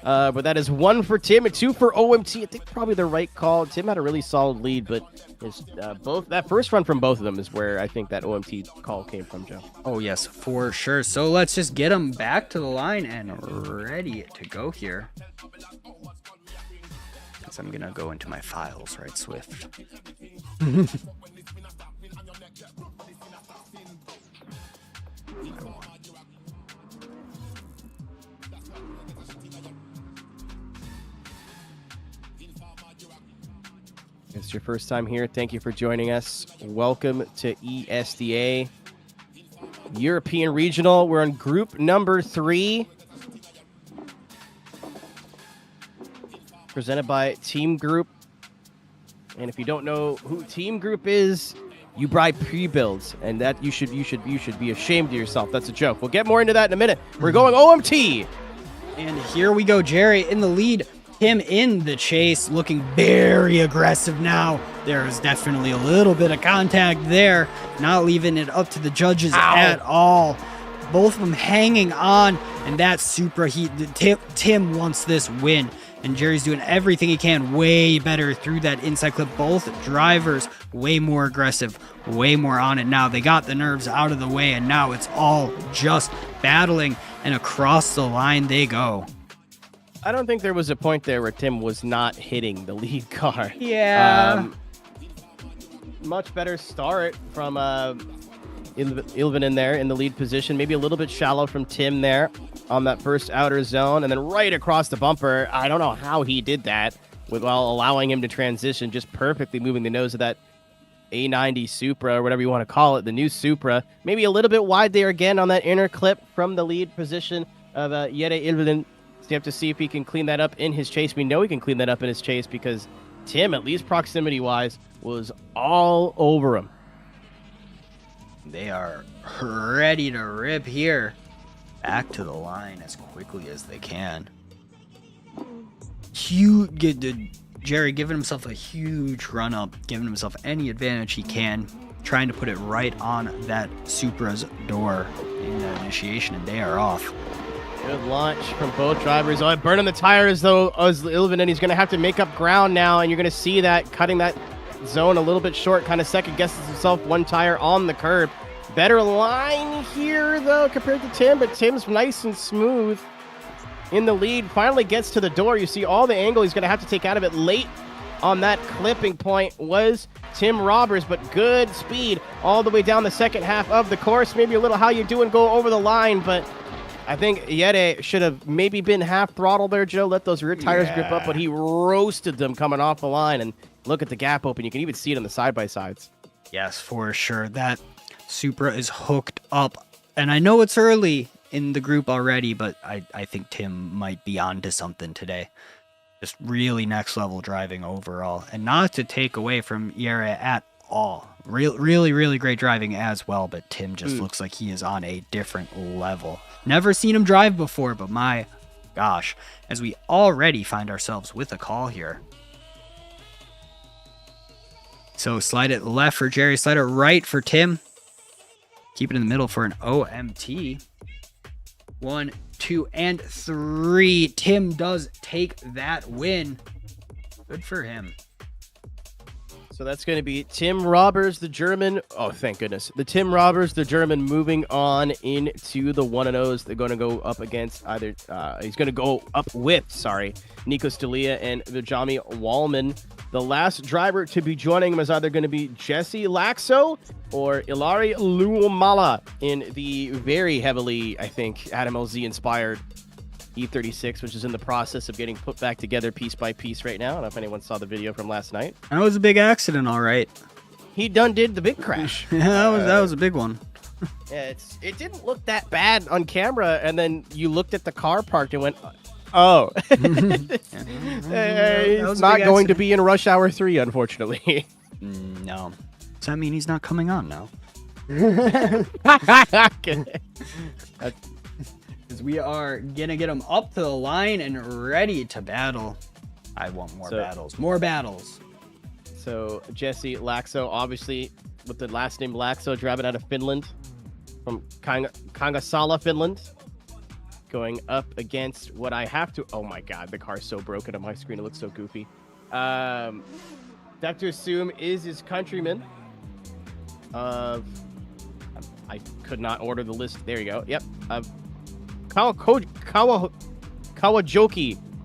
But that is 1 for Tim and 2 for OMT. I think probably the right call. Tim had a really solid lead, but that first run from both of them is where I think that OMT call came from, Joe. Oh, yes, for sure. So let's just get them back to the line and ready to go here. So I'm going to go into my files, right, Swift. If it's your first time here, thank you for joining us. Welcome to ESDA European Regional. We're on group number 3. Presented by Team Group. And if you don't know who Team Group is, you buy pre-builds, and that you should be ashamed of yourself. That's a joke. We'll get more into that in a minute. We're going OMT And here we go, Jerry in the lead. Tim in the chase, looking very aggressive now. There is definitely a little bit of contact there, not leaving it up to the judges at all. Both of them hanging on, and that Supra, Tim wants this win. And Jerry's doing everything he can, way better through that inside clip. Both drivers way more aggressive, way more on it now. They got the nerves out of the way, and now it's all just battling, and across the line they go. I don't think there was a point there where Tim was not hitting the lead car. Yeah. Much better start from Ilvin in there in the lead position. Maybe a little bit shallow from Tim there on that first outer zone. And then right across the bumper. I don't know how he did that while allowing him to transition, just perfectly moving the nose of that A90 Supra, or whatever you want to call it, the new Supra. Maybe a little bit wide there again on that inner clip from the lead position of Jere Ilvin. You have to see if he can clean that up in his chase. We know he can clean that up in his chase because Tim, at least proximity-wise, was all over him. They are ready to rip here. Back to the line as quickly as they can. Jerry giving himself a huge run-up, giving himself any advantage he can, trying to put it right on that Supra's door in the initiation, and they are off. Good launch from both drivers. Oh, burning the tires, though, as Ilvin, and he's going to have to make up ground now, and you're going to see that cutting that zone a little bit short, kind of second guesses himself one tire on the curb. Better line here, though, compared to Tim, but Tim's nice and smooth in the lead. Finally gets to the door. You see all the angle he's going to have to take out of it late on that clipping point was Tim Roberts, but good speed all the way down the second half of the course. Maybe a little how you doing go over the line, but I think Jere should have maybe been half throttle there, Joe. Let those rear tires grip up, but he roasted them coming off the line. And look at the gap open. You can even see it on the side-by-sides. Yes, for sure. That Supra is hooked up. And I know it's early in the group already, but I think Tim might be onto something today. Just really next level driving overall. And not to take away from Jere at all. Really great driving as well, but Tim just looks like he is on a different level. Never seen him drive before, but my gosh, as we already find ourselves with a call here. So slide it left for Jerry, slide it right for Tim. Keep it in the middle for an OMT. 1, 2, and 3. Tim does take that win. Good for him. So that's going to be Tim Roberts, the German. Oh, thank goodness. The Tim Roberts, the German, moving on into the 1-0s. They're going to go up against either, he's going to go up with, Nico Stalia and Vijami Wallman. The last driver to be joining him is either going to be Jesse Laxo or Ilari Luomala in the very heavily, I think, Adam LZ inspired E36, which is in the process of getting put back together piece by piece right now. I don't know if anyone saw the video from last night. That was a big accident, all right. He done did the big crash. Yeah, that was a big one. Yeah, it didn't look that bad on camera, and then you looked at the car parked and went, oh. He's not going to be in Rush Hour 3, unfortunately. No. Does that mean he's not coming on now? Because we are going to get him up to the line and ready to battle. I want more battles. More battles. So Jesse Laxo, obviously, with the last name Laxo, driving out of Finland, from Kangasala, Finland, going up against what I have to... Oh, my God. The car's so broken on my screen. It looks so goofy. Have to assume is his countryman of... I could not order the list. There you go. Yep. Kawajoki.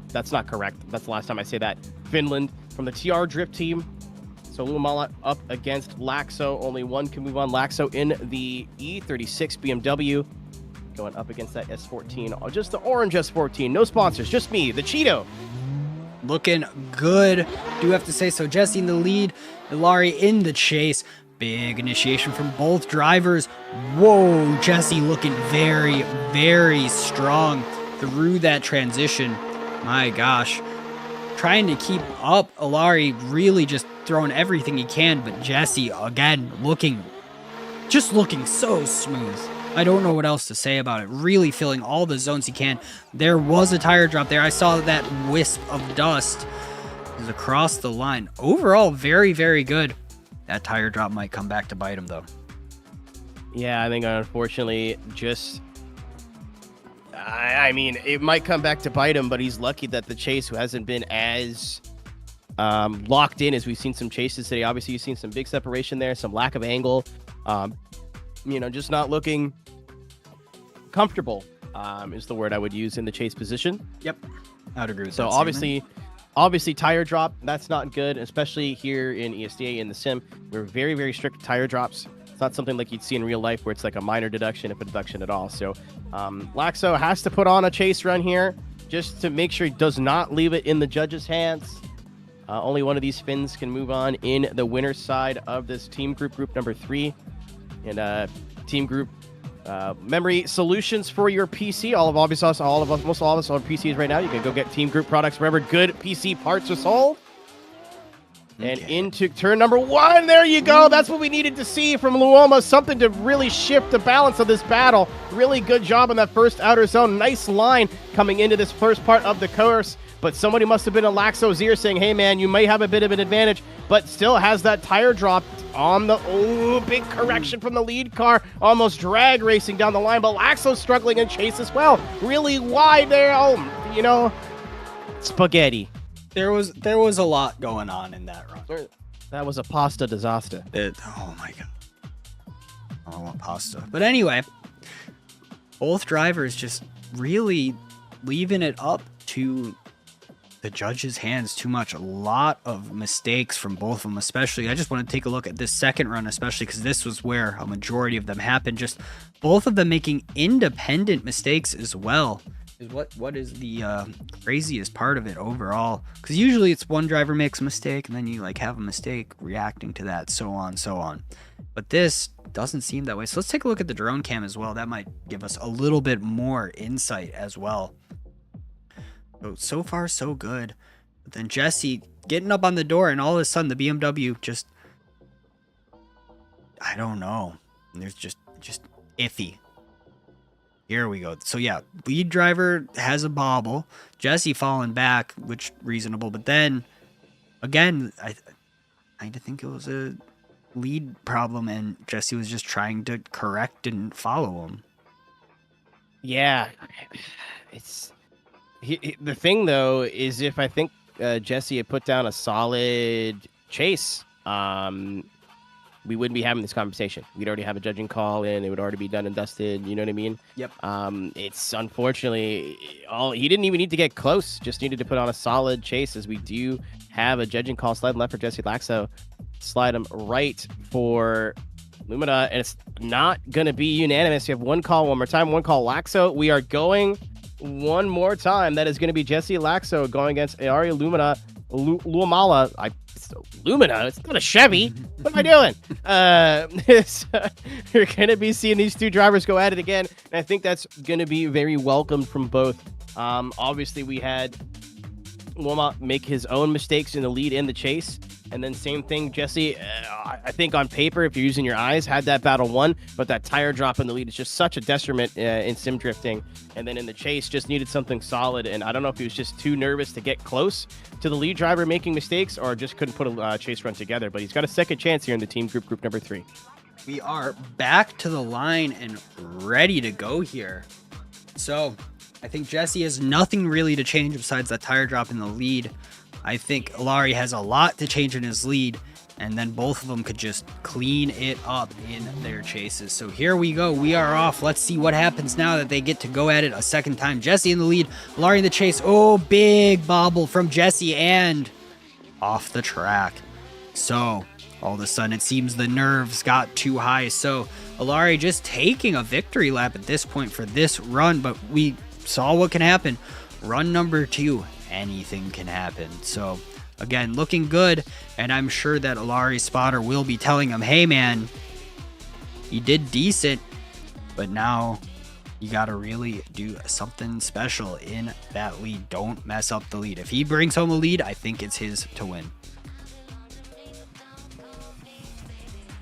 That's not correct. That's the last time I say that. Finland from the TR Drift team. So Luomala up against Laxo. Only one can move on. Laxo in the E36 BMW. Going up against that S14. Oh, just the orange S14. No sponsors. Just me, the Cheeto. Looking good. Do have to say so. Jesse in the lead. Ilari in the chase. Big initiation from both drivers. Whoa, Jesse looking very, very strong through that transition. My gosh. Trying to keep up. Ilari really just throwing everything he can, but Jesse, again, looking so smooth. I don't know what else to say about it. Really filling all the zones he can. There was a tire drop there. I saw that wisp of dust is across the line. Overall, very, very good. That tire drop might come back to bite him, though. Yeah, I think unfortunately, just I mean, it might come back to bite him, but he's lucky that the chase hasn't been as locked in as we've seen some chases today. Obviously, you've seen some big separation there, some lack of angle. Just not looking comfortable is the word I would use in the chase position. Yep, I'd agree with so that. So obviously, tire drop, that's not good, especially here in ESDA in the sim. We're very, very strict tire drops. It's not something like you'd see in real life where it's like a minor deduction, if a deduction at all. So Laxo has to put on a chase run here just to make sure he does not leave it in the judges' hands. Only one of these spins can move on in the winner's side of this team group number 3. And team group memory solutions for your PC. Most all of us on PCs right now. You can go get team group products wherever good PC parts are sold. And into turn number 1. There you go. That's what we needed to see from Luoma. Something to really shift the balance of this battle. Really good job on that first outer zone. Nice line coming into this first part of the course. But somebody must have been in Laxo's ear saying, hey, man, you may have a bit of an advantage, but still has that tire drop on the... Oh, big correction from the lead car. Almost drag racing down the line, but Laxo's struggling in chase as well. Really wide there. Oh, spaghetti. There was a lot going on in that run. That was a pasta disaster. Oh my god. I want pasta. But anyway, both drivers just really leaving it up to the judges' hands too much. A lot of mistakes from both of them, especially. I just want to take a look at this second run, especially because this was where a majority of them happened. Just both of them making independent mistakes as well. What is the craziest part of it overall? Because usually it's one driver makes a mistake and then you have a mistake reacting to that, so on. But this doesn't seem that way. So let's take a look at the drone cam as well. That might give us a little bit more insight as well. So far so good. But then Jesse getting up on the door, and all of a sudden the BMW just, I don't know. There's just iffy. Here we go. So yeah, lead driver has a bobble. Jesse falling back, which reasonable. But then again, I think it was a lead problem, and Jesse was just trying to correct and follow him. Yeah, the thing though is, if I think Jesse had put down a solid chase, we wouldn't be having this conversation. We'd already have a judging call in. It would already be done and dusted. You know what I mean? Yep. It's unfortunately he didn't even need to get close. Just needed to put on a solid chase, as we do have a judging call. Slide left for Jesse Laxo. Slide him right for Lumina. And it's not going to be unanimous. You have one call one more time. One call Laxo. We are going one more time. That is going to be Jesse Laxo going against Ari Lumina. Luamala. Lumina. It's not a Chevy. What am I doing? You're going to be seeing these two drivers go at it again. And I think that's going to be very welcomed from both. Obviously, we had Luama make his own mistakes in the lead and the chase. And then same thing, Jesse, I think on paper, if you're using your eyes, had that battle won. But that tire drop in the lead is just such a detriment in sim drifting. And then in the chase, just needed something solid. And I don't know if he was just too nervous to get close to the lead driver making mistakes, or just couldn't put a chase run together. But he's got a second chance here in the team group number 3. We are back to the line and ready to go here. So I think Jesse has nothing really to change besides that tire drop in the lead. I think Alari has a lot to change in his lead, and then both of them could just clean it up in their chases. So here we go. We are off. Let's see what happens now that they get to go at it a second time. Jesse in the lead, Alari in the chase. Oh, big bobble from Jesse and off the track. So all of a sudden it seems the nerves got too high. So Alari just taking a victory lap at this point for this run, but we saw what can happen. Run number 2. Anything can happen. So again, looking good, and I'm sure that Alari's spotter will be telling him, hey man, you did decent, but now you got to really do something special in that lead. Don't mess up the lead. If he brings home the lead, I think it's his to win.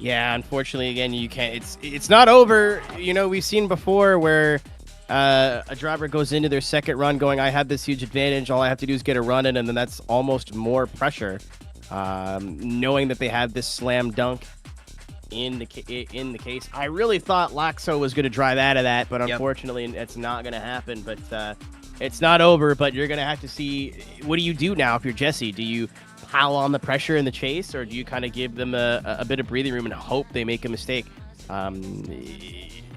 Yeah, unfortunately, again, you can't. It's not over. You know, we've seen before where a driver goes into their second run going, I have this huge advantage. All I have to do is get a run in, and then that's almost more pressure. Knowing that they have this slam dunk in the case. I really thought Laxo was going to drive out of that, but unfortunately, it's not going to happen. But it's not over. But you're going to have to see, what do you do now if you're Jesse? Do you pile on the pressure in the chase, or do you kind of give them a bit of breathing room and hope they make a mistake?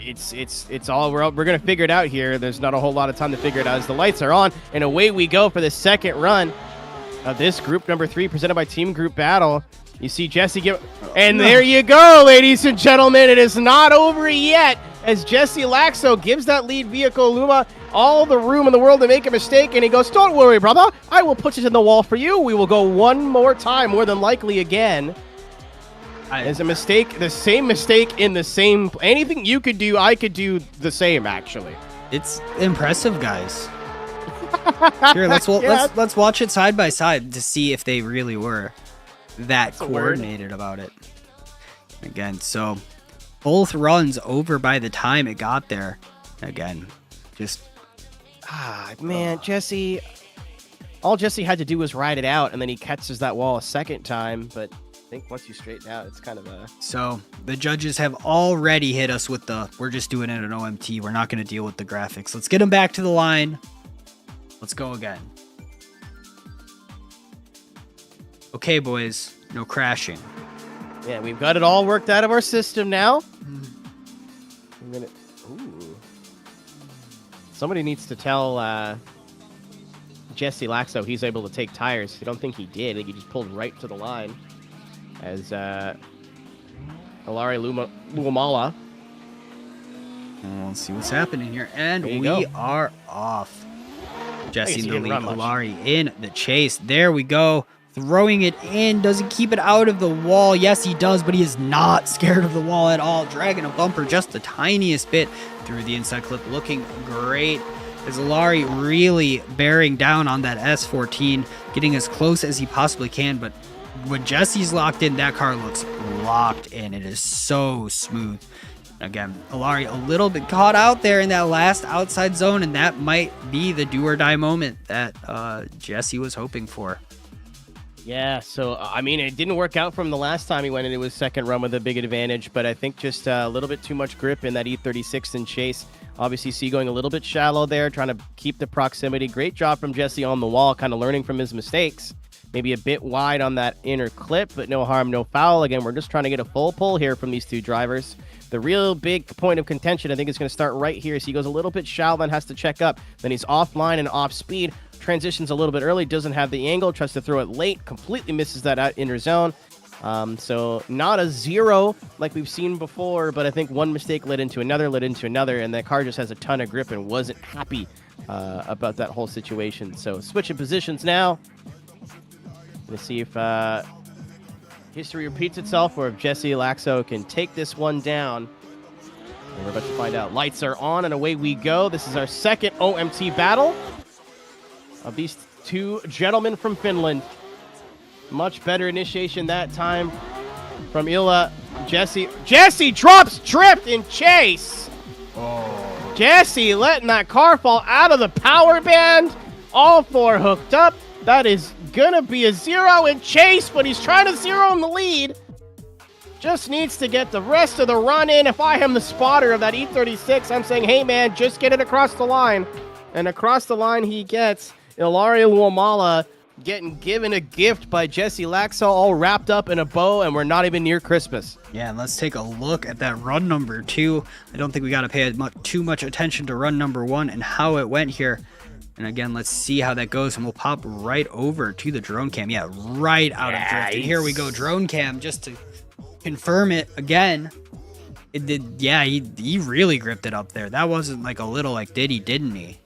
It's all we're going to figure it out here. There's not a whole lot of time to figure it out as the lights are on, and away we go for the second run of this group number 3 presented by Team Group Battle. You see Jesse and there you go, ladies and gentlemen. It is not over yet as Jesse Laxo gives that lead vehicle Luma all the room in the world to make a mistake, and he goes, don't worry, brother, I will put it in the wall for you. We will go one more time, more than likely again. As a mistake, the same mistake in the same, anything you could do, I could do the same, actually. It's impressive, guys. Here, let's watch it side by side to see if they really were that coordinated about it. Again, so both runs over by the time it got there. Again, just man, Jesse. All Jesse had to do was ride it out, and then he catches that wall a second time. But I think once you straighten out, it's kind of a. So the judges have already hit us with the, we're just doing it an OMT. We're not going to deal with the graphics. Let's get them back to the line. Let's go again. Okay, boys, no crashing. Yeah, we've got it all worked out of our system now. Somebody needs to tell Jesse Laxo he's able to take tires. I don't think he did. I think he just pulled right to the line as Alari Luamala. Let's see what's happening here. And we are off. Jesse in the lead, Alari in the chase. There we go. Throwing it in. Does he keep it out of the wall? Yes, he does, but he is not scared of the wall at all. Dragging a bumper just the tiniest bit through the inside clip. Looking great. As Alari really bearing down on that S14, getting as close as he possibly can. But when Jesse's locked in, that car looks locked in. It is so smooth. Again, Alari a little bit caught out there in that last outside zone, and that might be the do or die moment that Jesse was hoping for. Yeah, so, I mean, it didn't work out from the last time he went into his second run with a big advantage, but I think just a little bit too much grip in that E36 in chase. Obviously, see going a little bit shallow there, trying to keep the proximity. Great job from Jesse on the wall, kind of learning from his mistakes. Maybe a bit wide on that inner clip, but no harm, no foul. Again, we're just trying to get a full pull here from these two drivers. The real big point of contention, I think, is going to start right here. So he goes a little bit shallow, then has to check up. Then he's offline and off speed. Transitions a little bit early, doesn't have the angle, tries to throw it late, completely misses that out inner zone. So not a zero like we've seen before, but I think one mistake led into another, and that car just has a ton of grip and wasn't happy about that whole situation. So switching positions now. Let's see if history repeats itself or if Jesse Laxo can take this one down. And we're about to find out. Lights are on and away we go. This is our second OMT battle of these two gentlemen from Finland. Much better initiation that time from Ila. Jesse drops drift in chase. Oh. Jesse letting that car fall out of the power band. All four hooked up. That is gonna be a zero in chase, but he's trying to zero in the lead. Just needs to get the rest of the run in. If I am the spotter of that E36, I'm saying, hey man, just get it across the line. And across the line he gets. Ilari Luamala getting given a gift by Jesse Laxo, all wrapped up in a bow, and we're not even near Christmas. Yeah, and let's take a look at that run number 2. I don't think we got to pay too much attention to run number 1 and how it went here. And again, let's see how that goes, and we'll pop right over to the drone cam. Yeah, right out of drift. And here we go, drone cam, just to confirm it again. It did. Yeah, he really gripped it up there. That wasn't like a little like did he, didn't he?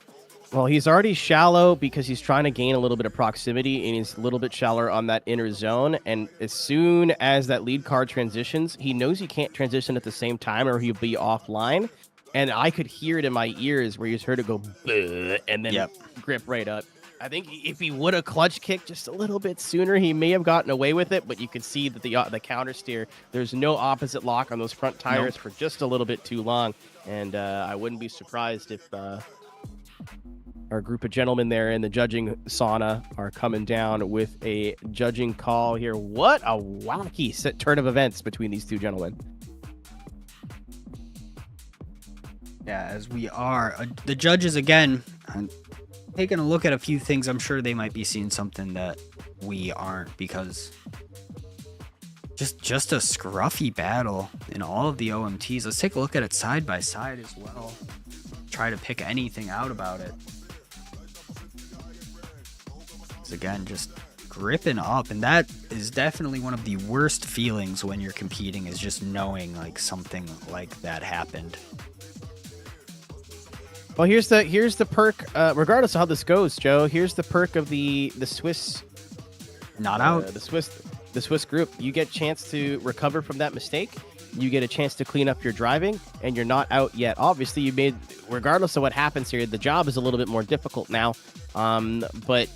Well, he's already shallow because he's trying to gain a little bit of proximity, and he's a little bit shallower on that inner zone. And as soon as that lead car transitions, he knows he can't transition at the same time or he'll be offline. And I could hear it in my ears where you just heard it go, and then grip right up. I think if he would have clutch kicked just a little bit sooner, he may have gotten away with it. But you can see that the counter steer, there's no opposite lock on those front tires for just a little bit too long. And I wouldn't be surprised if our group of gentlemen there in the judging sauna are coming down with a judging call here. What a wacky turn of events between these two gentlemen. Yeah, as we are the judges again. Taking a look at a few things, I'm sure they might be seeing something that we aren't, because just a scruffy battle in all of the OMTs. Let's take a look at it side by side as well. Try to pick anything out about it. It's again just gripping up, and that is definitely one of the worst feelings when you're competing, is just knowing like something like that happened. Well, here's the perk. Regardless of how this goes, Joe, here's the perk of the Swiss. Not out. The Swiss group. You get a chance to recover from that mistake. You get a chance to clean up your driving, and you're not out yet. Obviously, you made, regardless of what happens here, the job is a little bit more difficult now. But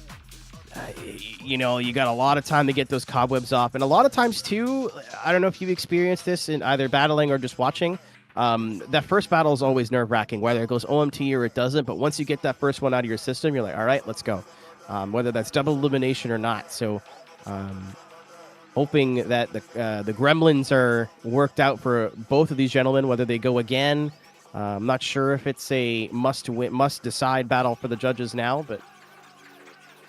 you know, you got a lot of time to get those cobwebs off, and a lot of times too. I don't know if you've experienced this in either battling or just watching. That first battle is always nerve-wracking, whether it goes OMT or it doesn't. But once you get that first one out of your system, you're like, all right, let's go. Whether that's double elimination or not. So, hoping that the gremlins are worked out for both of these gentlemen, whether they go again. I'm not sure if it's a must-decide battle for the judges now, but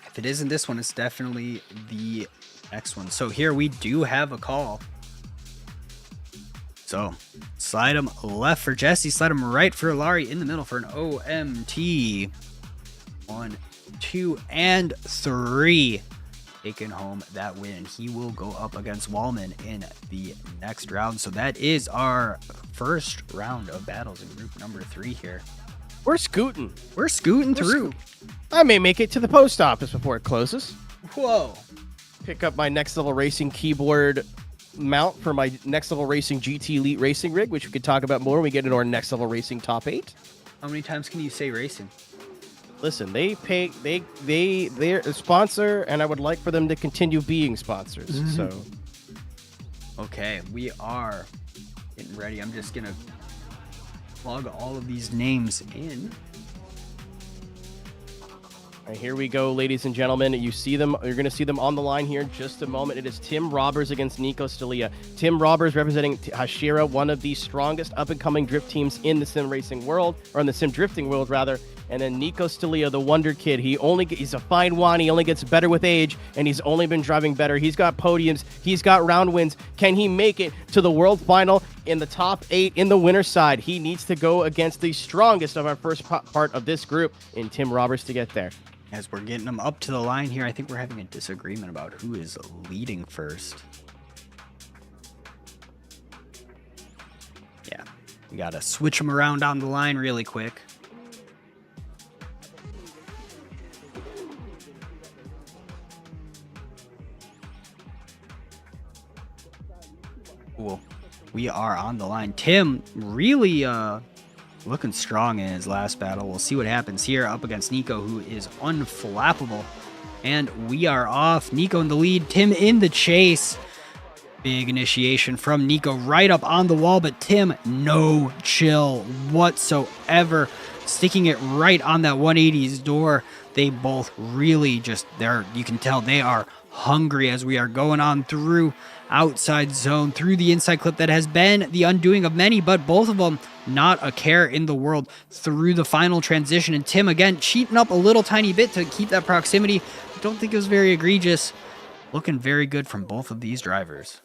if it isn't this one, it's definitely the next one. So here we do have a call. So slide him left for Jesse, slide him right for Larry, in the middle for an OMT. 1, 2, and 3. Taking home that win. He will go up against Wallman in the next round. So that is our first round of battles in group number 3 here. We're scooting through. I may make it to the post office before it closes. Whoa. Pick up my Next Level Racing keyboard mount for my Next Level Racing GT Elite racing rig, which we could talk about more when we get into our Next Level Racing top 8. How many times can you say racing? Listen, they're a sponsor, and I would like for them to continue being sponsors. Mm-hmm. So, okay, we are getting ready. I'm just gonna plug all of these names in. all right, here we go, ladies and gentlemen. You see them. You're going to see them on the line here in just a moment. It is Tim Robbers against Nico Stalia. Tim Robbers representing Hashira, one of the strongest up-and-coming drift teams in the sim racing world, or in the sim drifting world, rather. And then Nico Stalia, the wonder kid. He's a fine wine. He only gets better with age, and he's only been driving better. He's got podiums. He's got round wins. Can he make it to the world final in the top 8 in the winner's side? He needs to go against the strongest of our first part of this group in Tim Robbers to get there. As we're getting them up to the line here, I think we're having a disagreement about who is leading first. Yeah, we got to switch them around on the line really quick. Cool. We are on the line. Tim really looking strong in his last battle. We'll see what happens here up against Nico, who is unflappable. And we are off. Nico in the lead, Tim in the chase. Big initiation from Nico right up on the wall, but Tim, no chill whatsoever. Sticking it right on that 180's door. They both really you can tell they are hungry as we are going on through outside zone, through the inside clip that has been the undoing of many, but both of them not a care in the world through the final transition. And Tim again cheating up a little tiny bit to keep that proximity. I don't think it was very egregious. Looking very good from both of these drivers.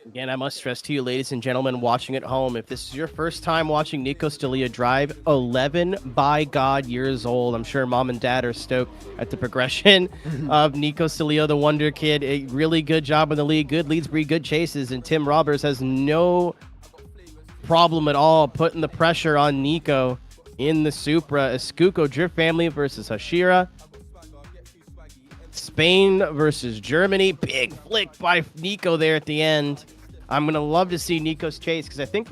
Again, I must stress to you, ladies and gentlemen, watching at home, if this is your first time watching Nico Stalia drive, 11 by God years old. I'm sure mom and dad are stoked at the progression of Nico Stalia, the wonder kid. A really good job in the lead. Good leads breed good chases, and Tim Robbers has no problem at all putting the pressure on Nico in the Supra. Escuco Drift Family versus Hashira. Spain versus Germany. Big flick by Nico there at the end. I'm going to love to see Nico's chase because I think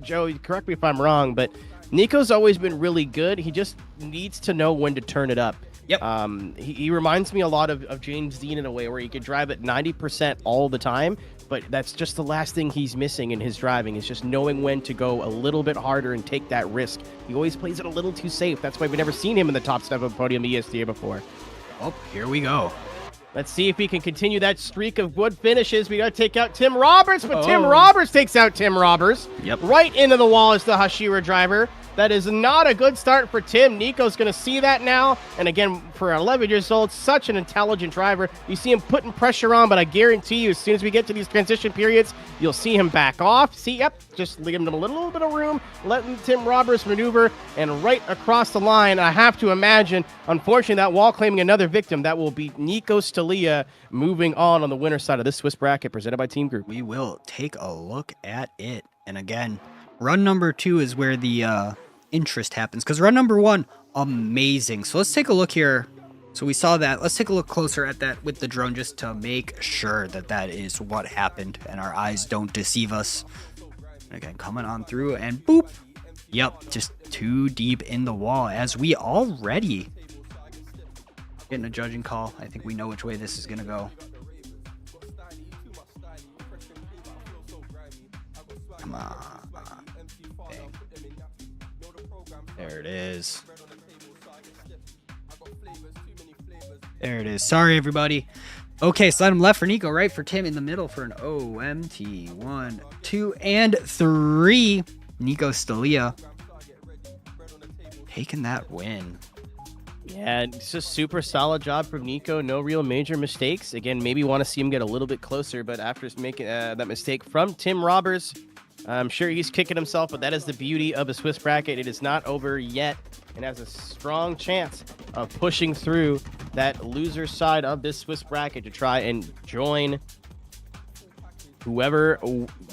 Joe, correct me if I'm wrong, but Nico's always been really good. He just needs to know when to turn it up. Yep. He reminds me a lot of James Dean in a way where he could drive at 90% all the time, but that's just the last thing he's missing in his driving is just knowing when to go a little bit harder and take that risk. He always plays it a little too safe. That's why we've never seen him in the top step of the podium ESDA before. Oh, here we go. Let's see if we can continue that streak of good finishes. We got to take out Tim Roberts, but Tim Roberts takes out Tim Roberts. Yep. Right into the wall is the Hashira driver. That is not a good start for Tim. Nico's going to see that now. And again, for 11 years old, such an intelligent driver. You see him putting pressure on, but I guarantee you, as soon as we get to these transition periods, you'll see him back off. See, yep, just leave him a little bit of room, letting Tim Roberts maneuver, and right across the line, I have to imagine, unfortunately, that wall claiming another victim. That will be Nico Stalia moving on the winner's side of this Swiss bracket presented by Team Group. We will take a look at it. And again, run number 2 is where the interest happens, because run number 1, amazing. So let's take a look here. So we saw that. Let's take a look closer at that with the drone just to make sure that that is what happened and our eyes don't deceive us. Again, coming on through and boop. Yep, just too deep in the wall as we already getting a judging call. I think we know which way this is going to go. Come on. Dang. There it is. There it is. Sorry, everybody. Okay, slide him left for Nico, right for Tim, in the middle for an OMT. 1, 2, and 3. Nico Stalia taking that win. Yeah, it's a super solid job from Nico. No real major mistakes. Again, maybe want to see him get a little bit closer, but after making that mistake from Tim Roberts, I'm sure he's kicking himself, but that is the beauty of a Swiss bracket. It is not over yet and has a strong chance of pushing through that loser side of this Swiss bracket to try and join whoever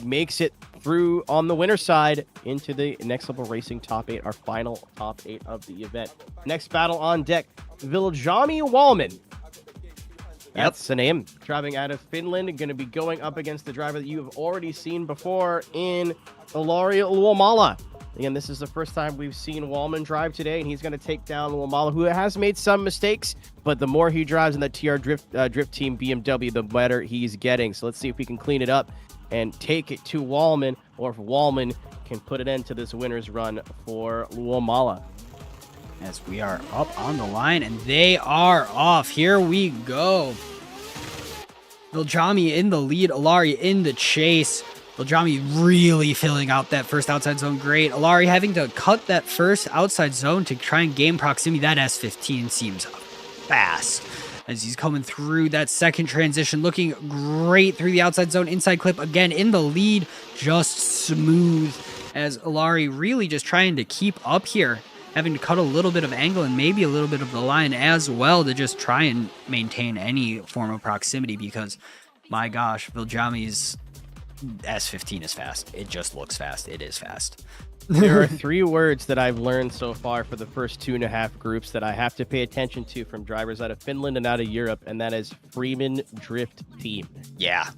makes it through on the winner side into the Next Level Racing top 8, our final top 8 of the event. Next battle on deck, Viljami Wallman. That's the name. Driving out of Finland, going to be going up against the driver that you have already seen before in Ilari Luomala. Again, this is the first time we've seen Wallman drive today, and he's going to take down Luomala, who has made some mistakes, but the more he drives in the TR Drift Team BMW, the better he's getting. So let's see if we can clean it up and take it to Wallman, or if Wallman can put an end to this winner's run for Luomala. As we are up on the line, and they are off. Here we go. Viljami in the lead, Ilari in the chase. Viljami really filling out that first outside zone. Great. Ilari having to cut that first outside zone to try and gain proximity. That S15 seems fast as he's coming through that second transition. Looking great through the outside zone. Inside clip again in the lead. Just smooth as Ilari really just trying to keep up here. Having to cut a little bit of angle and maybe a little bit of the line as well to just try and maintain any form of proximity, because my gosh, Viljami's S15 is fast. It just looks fast. It is fast. There are 3 words that I've learned so far for the first 2.5 groups that I have to pay attention to from drivers out of Finland and out of Europe, and that is Firman Drift Team. Yeah.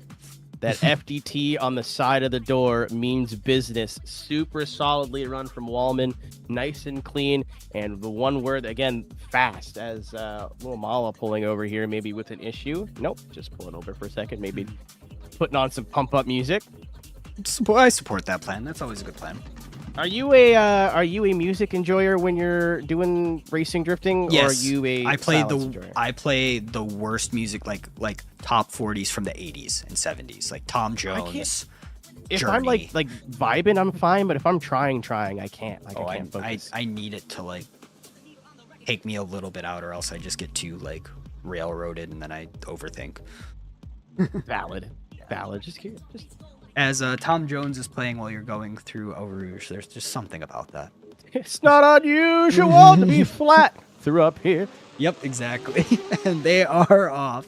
That FDT on the side of the door means business. Super solidly run from Wallman. Nice and clean. And the one word, again, fast, as Luomala pulling over here, maybe with an issue. Nope, just pulling over for a second. Maybe putting on some pump-up music. I support that plan. That's always a good plan. Are you a music enjoyer when you're doing racing drifting? Yes. Or are you a enjoyer? I play the worst music, like top 40s from the 80s and 70s, like Tom Jones. If Journey. I'm like vibing, I'm fine. But if I'm trying, I can't. I can't focus. I need it to like take me a little bit out, or else I just get too like railroaded and then I overthink. Valid. Just as Tom Jones is playing while you're going through Eau Rouge, there's just something about that. It's not unusual to be flat through up here. Yep, exactly. And they are off.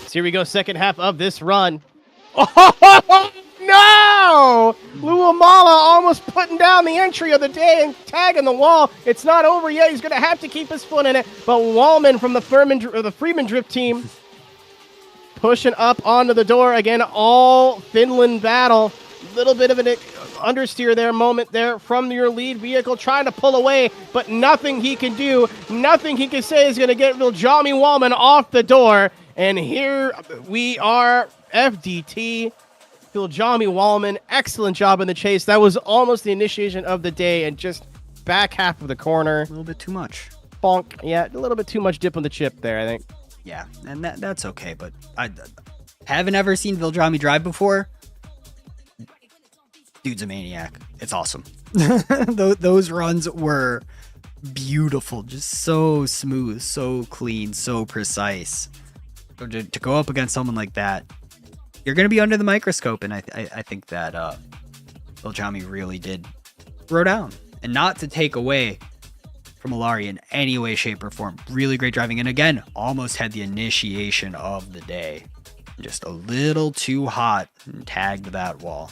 So here we go, second half of this run. Oh, no! Luomala almost putting down the entry of the day and tagging the wall. It's not over yet. He's going to have to keep his foot in it. But Wallman from the Firman Drift Team pushing up onto the door. Again, all Finland battle. Little bit of understeer there, moment there from your lead vehicle, trying to pull away, but nothing he can do, nothing he can say is going to get Viljami Wallman off the door. And here we are, FDT, Viljami Wallman, excellent job in the chase. That was almost the initiation of the day, and just back half of the corner. A little bit too much. Bonk. Yeah, a little bit too much dip on the chip there, I think. Yeah, and that's okay, but I haven't ever seen Viljami drive before. Dude's a maniac. It's awesome. Those runs were beautiful, just so smooth, so clean, so precise. So to go up against someone like that, you're going to be under the microscope, and I think that Viljami really did throw down. And not to take away from Alastaro in any way, shape, or form. Really great driving, and again, almost had the initiation of the day. Just a little too hot and tagged that wall.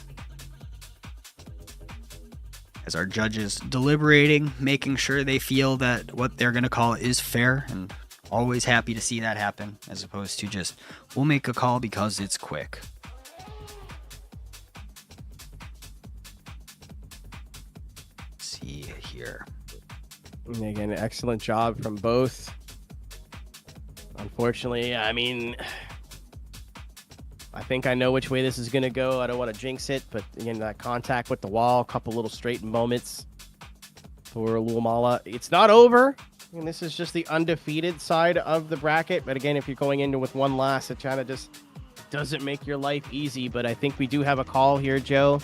As our judges deliberating, making sure they feel that what they're going to call is fair, and always happy to see that happen, as opposed to just, we'll make a call because it's quick. Let's see here. And again, excellent job from both. Unfortunately, I mean, I think I know which way this is going to go. I don't want to jinx it, but again, that contact with the wall, a couple little straight moments for Luamala. It's not over. I mean, this is just the undefeated side of the bracket. But again, if you're going into with one last, it kind of just doesn't make your life easy. But I think we do have a call here, Joe.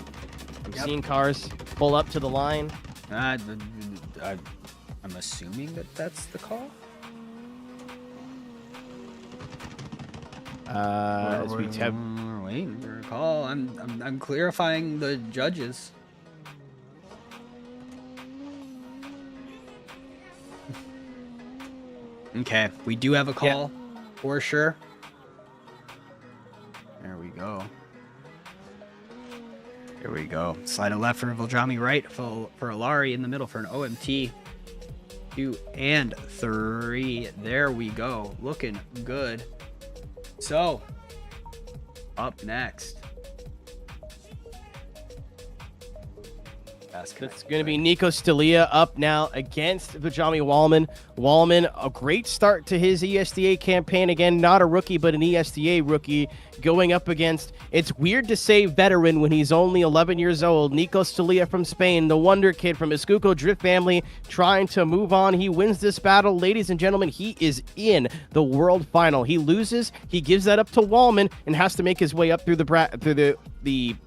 I'm seeing cars pull up to the line. I'm assuming that that's the call. As we have we're waiting for a call. I'm clarifying the judges. Okay, we do have a call for sure. There we go. Here we go. Slide it left for Viljami, right for Alastaro, in the middle for an OMT. 2 and 3. There we go. Looking good. So, up next. It's going to be Nico Stilia up now against Viljami Wallman. Wallman, a great start to his ESDA campaign. Again, not a rookie, but an ESDA rookie going up against, it's weird to say veteran when he's only 11 years old. Nico Stilia from Spain, the wonder kid from Escuco Drift family, trying to move on. He wins this battle. Ladies and gentlemen, he is in the world final. He loses. He gives that up to Wallman and has to make his way up through the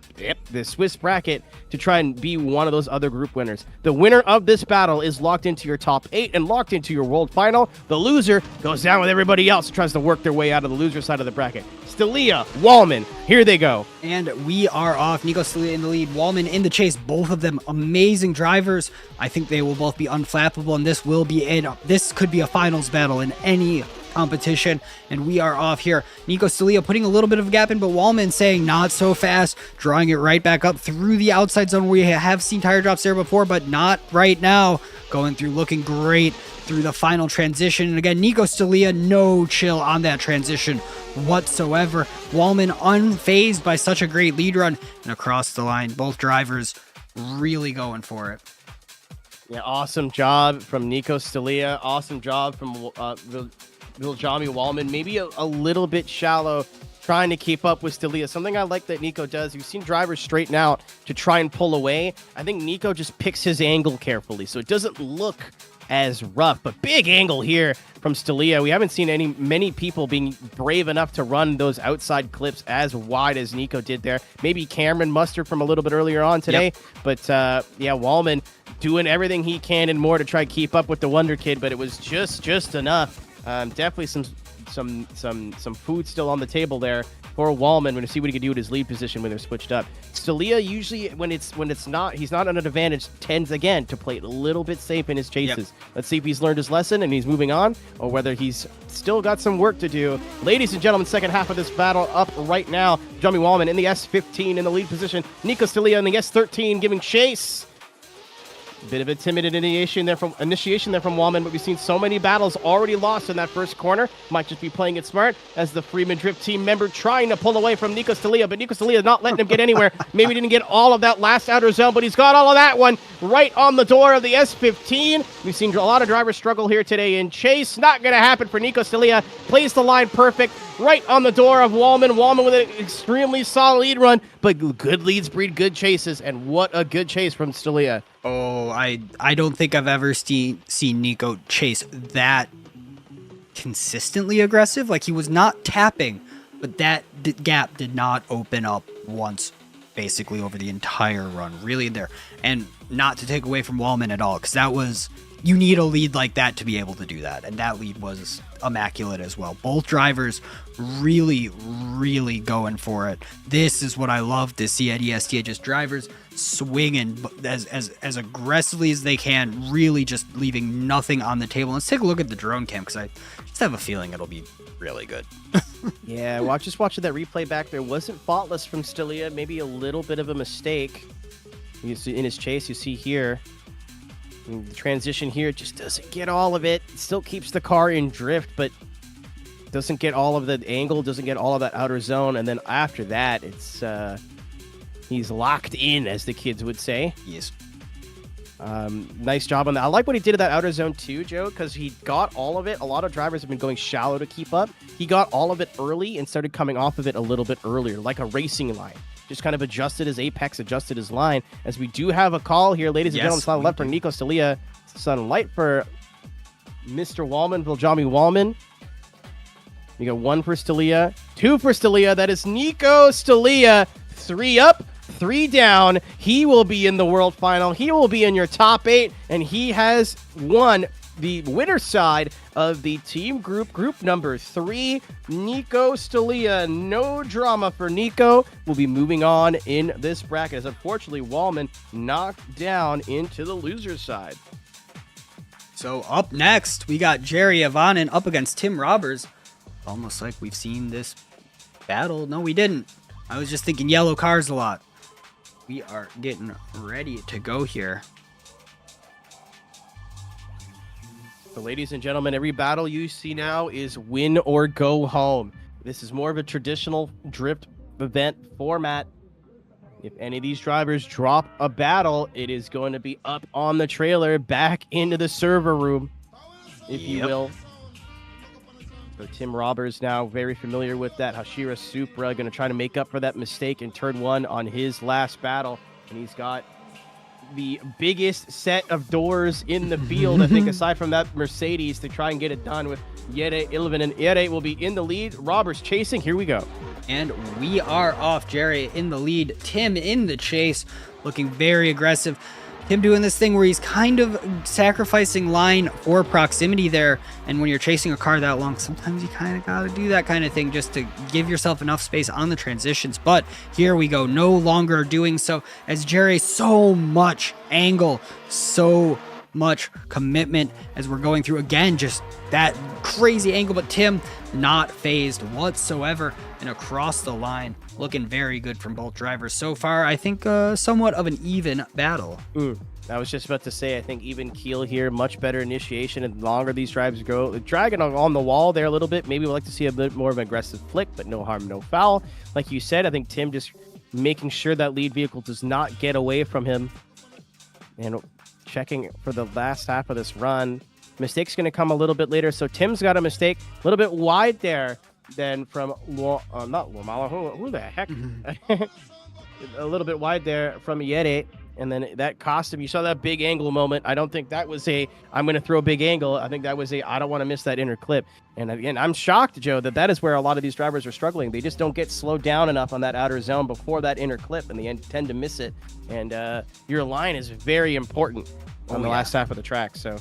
Swiss bracket to try and be one of those other group winners. The winner of this battle is locked into your top 8 and locked into your world final. The loser goes down with everybody else who tries to work their way out of the loser side of the bracket. Stilia, Wallman, here they go. And we are off. Nico Stilia in the lead, Wallman in the chase. Both of them amazing drivers. I think they will both be unflappable, and this could be a finals battle in any competition, and we are off here. Nico Stilia putting a little bit of a gap in, but Wallman saying not so fast, drawing it right back up through the outside zone. We have seen tire drops there before, but not right now. Going through, looking great through the final transition. And again, Nico Stilia, no chill on that transition whatsoever. Wallman unfazed by such a great lead run, and across the line, both drivers really going for it. Yeah, awesome job from Nico Stilia. Awesome job from Viljami Wallman, maybe a little bit shallow, trying to keep up with Stilia. Something I like that Nico does, you've seen drivers straighten out to try and pull away. I think Nico just picks his angle carefully, so it doesn't look as rough. But big angle here from Stilia. We haven't seen many people being brave enough to run those outside clips as wide as Nico did there. Maybe Cameron Mustard from a little bit earlier on today. Yep. But yeah, Wallman doing everything he can and more to try to keep up with the Wonder Kid, but it was just enough. Definitely some food still on the table there for Wallman. We're going to see what he can do with his lead position when they're switched up. Stilia usually, when he's not at an advantage, tends again to play it a little bit safe in his chases. Yep. Let's see if he's learned his lesson and he's moving on, or whether he's still got some work to do. Ladies and gentlemen, second half of this battle up right now. Viljami Wallman in the S15 in the lead position. Nico Stilia in the S13 giving chase. Bit of a timid initiation there from Wallman, but we've seen so many battles already lost in that first corner. Might just be playing it smart as the Firman Drift team member trying to pull away from Nico Stalia, but Nico Stalia not letting him get anywhere. Maybe didn't get all of that last outer zone, but he's got all of that one right on the door of the S15. We've seen a lot of drivers struggle here today in chase. Not going to happen for Nico Stalia. Plays the line perfect right on the door of Wallman. Wallman with an extremely solid lead run, but good leads breed good chases, and what a good chase from Stalia. Oh, I don't think I've ever seen Nico chase that consistently aggressive. Like, he was not tapping, but that gap did not open up once, basically over the entire run. Really there. And not to take away from Wallman at all, because that was, you need a lead like that to be able to do that. And that lead was immaculate as well. Both drivers really, really going for it. This is what I love to see at ESDA, just drivers swinging as aggressively as they can, really just leaving nothing on the table. Let's take a look at the drone cam, because I just have a feeling it'll be really good. Yeah, just watching that replay back there, wasn't faultless from Stalia, maybe a little bit of a mistake. You see in his chase, you see here, the transition here just doesn't get all of it. It still keeps the car in drift, but doesn't get all of the angle, doesn't get all of that outer zone. And then after that, it's he's locked in, as the kids would say. Yes. Nice job on that. I like what he did at that outer zone too, Joe, because he got all of it. A lot of drivers have been going shallow to keep up. He got all of it early and started coming off of it a little bit earlier, like a racing line. Just kind of adjusted his apex, adjusted his line. As we do have a call here, ladies and gentlemen. Sun left for Nico Stalia. Sun light for Mr. Wallman, Viljami Wallman. You got 1 for Stalia, 2 for Stalia. That is Nico Stalia. 3 up, 3 down. He will be in the world final. He will be in your top 8, and he has won the winner side of the team group number 3. Nico Stalia. No drama for Nico. We'll be moving on in this bracket, as unfortunately Wallman knocked down into the loser side. So up next, we got Jerry Avonen up against Tim Roberts. Almost like we've seen this battle. No, we didn't. I was just thinking yellow cars a lot. We are getting ready to go here. So, ladies and gentlemen, every battle you see now is win or go home. This is more of a traditional drift event format. If any of these drivers drop a battle, it is going to be up on the trailer, back into the server room, if you will. So Tim Roberts now very familiar with that. Hashira Supra going to try to make up for that mistake in turn 1 on his last battle. And he's got the biggest set of doors in the field, I think, aside from that Mercedes, to try and get it done with Jere Ilvenen. Jere will be in the lead. Roberts chasing. Here we go. And we are off. Jerry in the lead. Tim in the chase, looking very aggressive. Tim doing this thing where he's kind of sacrificing line for proximity there. And when you're chasing a car that long, sometimes you kind of got to do that kind of thing just to give yourself enough space on the transitions. But here we go, no longer doing so, as Jerry, so much angle, so much commitment as we're going through again, just that crazy angle. But Tim not phased whatsoever and across the line, looking very good from both drivers so far. I think somewhat of an even battle. I was just about to say, I think even keel here, much better initiation, and the longer these drives go, dragging on the wall there a little bit. Maybe we'd like to see a bit more of an aggressive flick, but no harm, no foul. Like you said, I think Tim just making sure that lead vehicle does not get away from him, and checking for the last half of this run. Mistake's going to come a little bit later, so Tim's got a mistake a little bit wide there than from not Lomala, who the heck? A little bit wide there from Jere, and then that cost him. You saw that big angle moment. I don't think that was a I'm going to throw a big angle. I think that was a I don't want to miss that inner clip. And again, I'm shocked, Joe, that is where a lot of these drivers are struggling. They just don't get slowed down enough on that outer zone before that inner clip, and they tend to miss it. And your line is very important on the last half of the track. So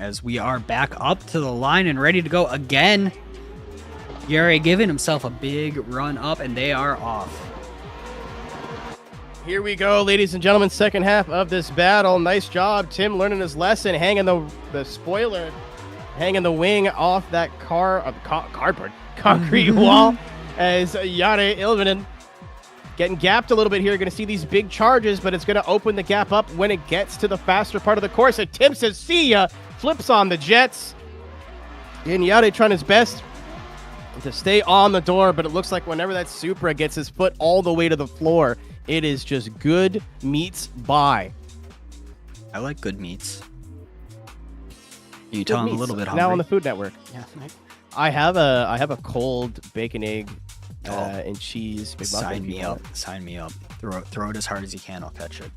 as we are back up to the line and ready to go again, Jere giving himself a big run up, and they are off. Here we go, ladies and gentlemen, second half of this battle. Nice job, Tim, learning his lesson, hanging the spoiler, hanging the wing off that cardboard concrete wall, as Jere Ilvenen getting gapped a little bit here. You're going to see these big charges, but it's going to open the gap up when it gets to the faster part of the course. And Tim says, see ya, flips on the jets. And Yade trying his best to stay on the door, but it looks like whenever that Supra gets his foot all the way to the floor, it is just good meets by. I like good meats. You tell him a little bit hungry. Now on the Food Network. Yeah. I have a cold bacon, egg, and cheese. Sign me up. Sign me up. Throw it as hard as you can. I'll catch it.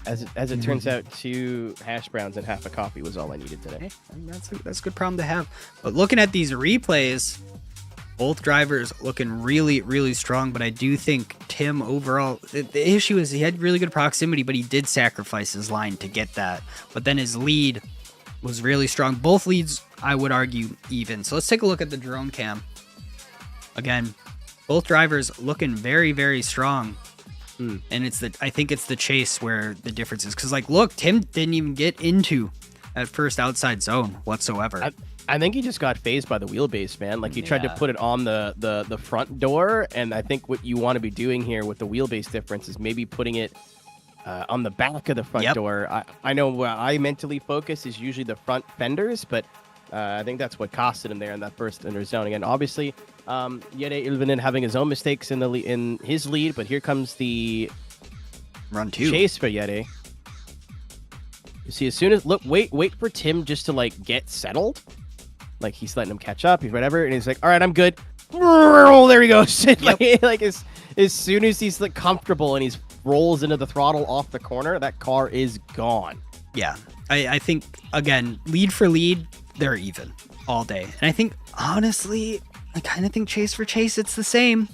As it turns out, 2 hash browns and half a coffee was all I needed today. Hey, that's a good problem to have. But looking at these replays, both drivers looking really, really strong. But I do think Tim overall, the issue is he had really good proximity, but he did sacrifice his line to get that. But then his lead was really strong. Both leads, I would argue, even. So let's take a look at the drone cam. Again, both drivers looking very, very strong. And I think it's the chase where the difference is. Because, like, look, Tim didn't even get into that first outside zone whatsoever. I think he just got phased by the wheelbase, man. Like, he tried to put it on the front door, and I think what you want to be doing here with the wheelbase difference is maybe putting it on the back of the front door. I know where I mentally focus is usually the front fenders, but I think that's what costed him there in that first under zone. Again, obviously, Yede Ilvinen having his own mistakes in his lead, but here comes the run 2 chase for Yede. You see, as soon as wait for Tim just to like get settled, like he's letting him catch up, he's whatever, and he's like, all right, I'm good. There he goes. like as soon as he's like comfortable and he's rolls into the throttle off the corner, that car is gone. Yeah, I think, again, lead for lead, they're even all day. And I think, honestly, I kind of think chase for chase, it's the same.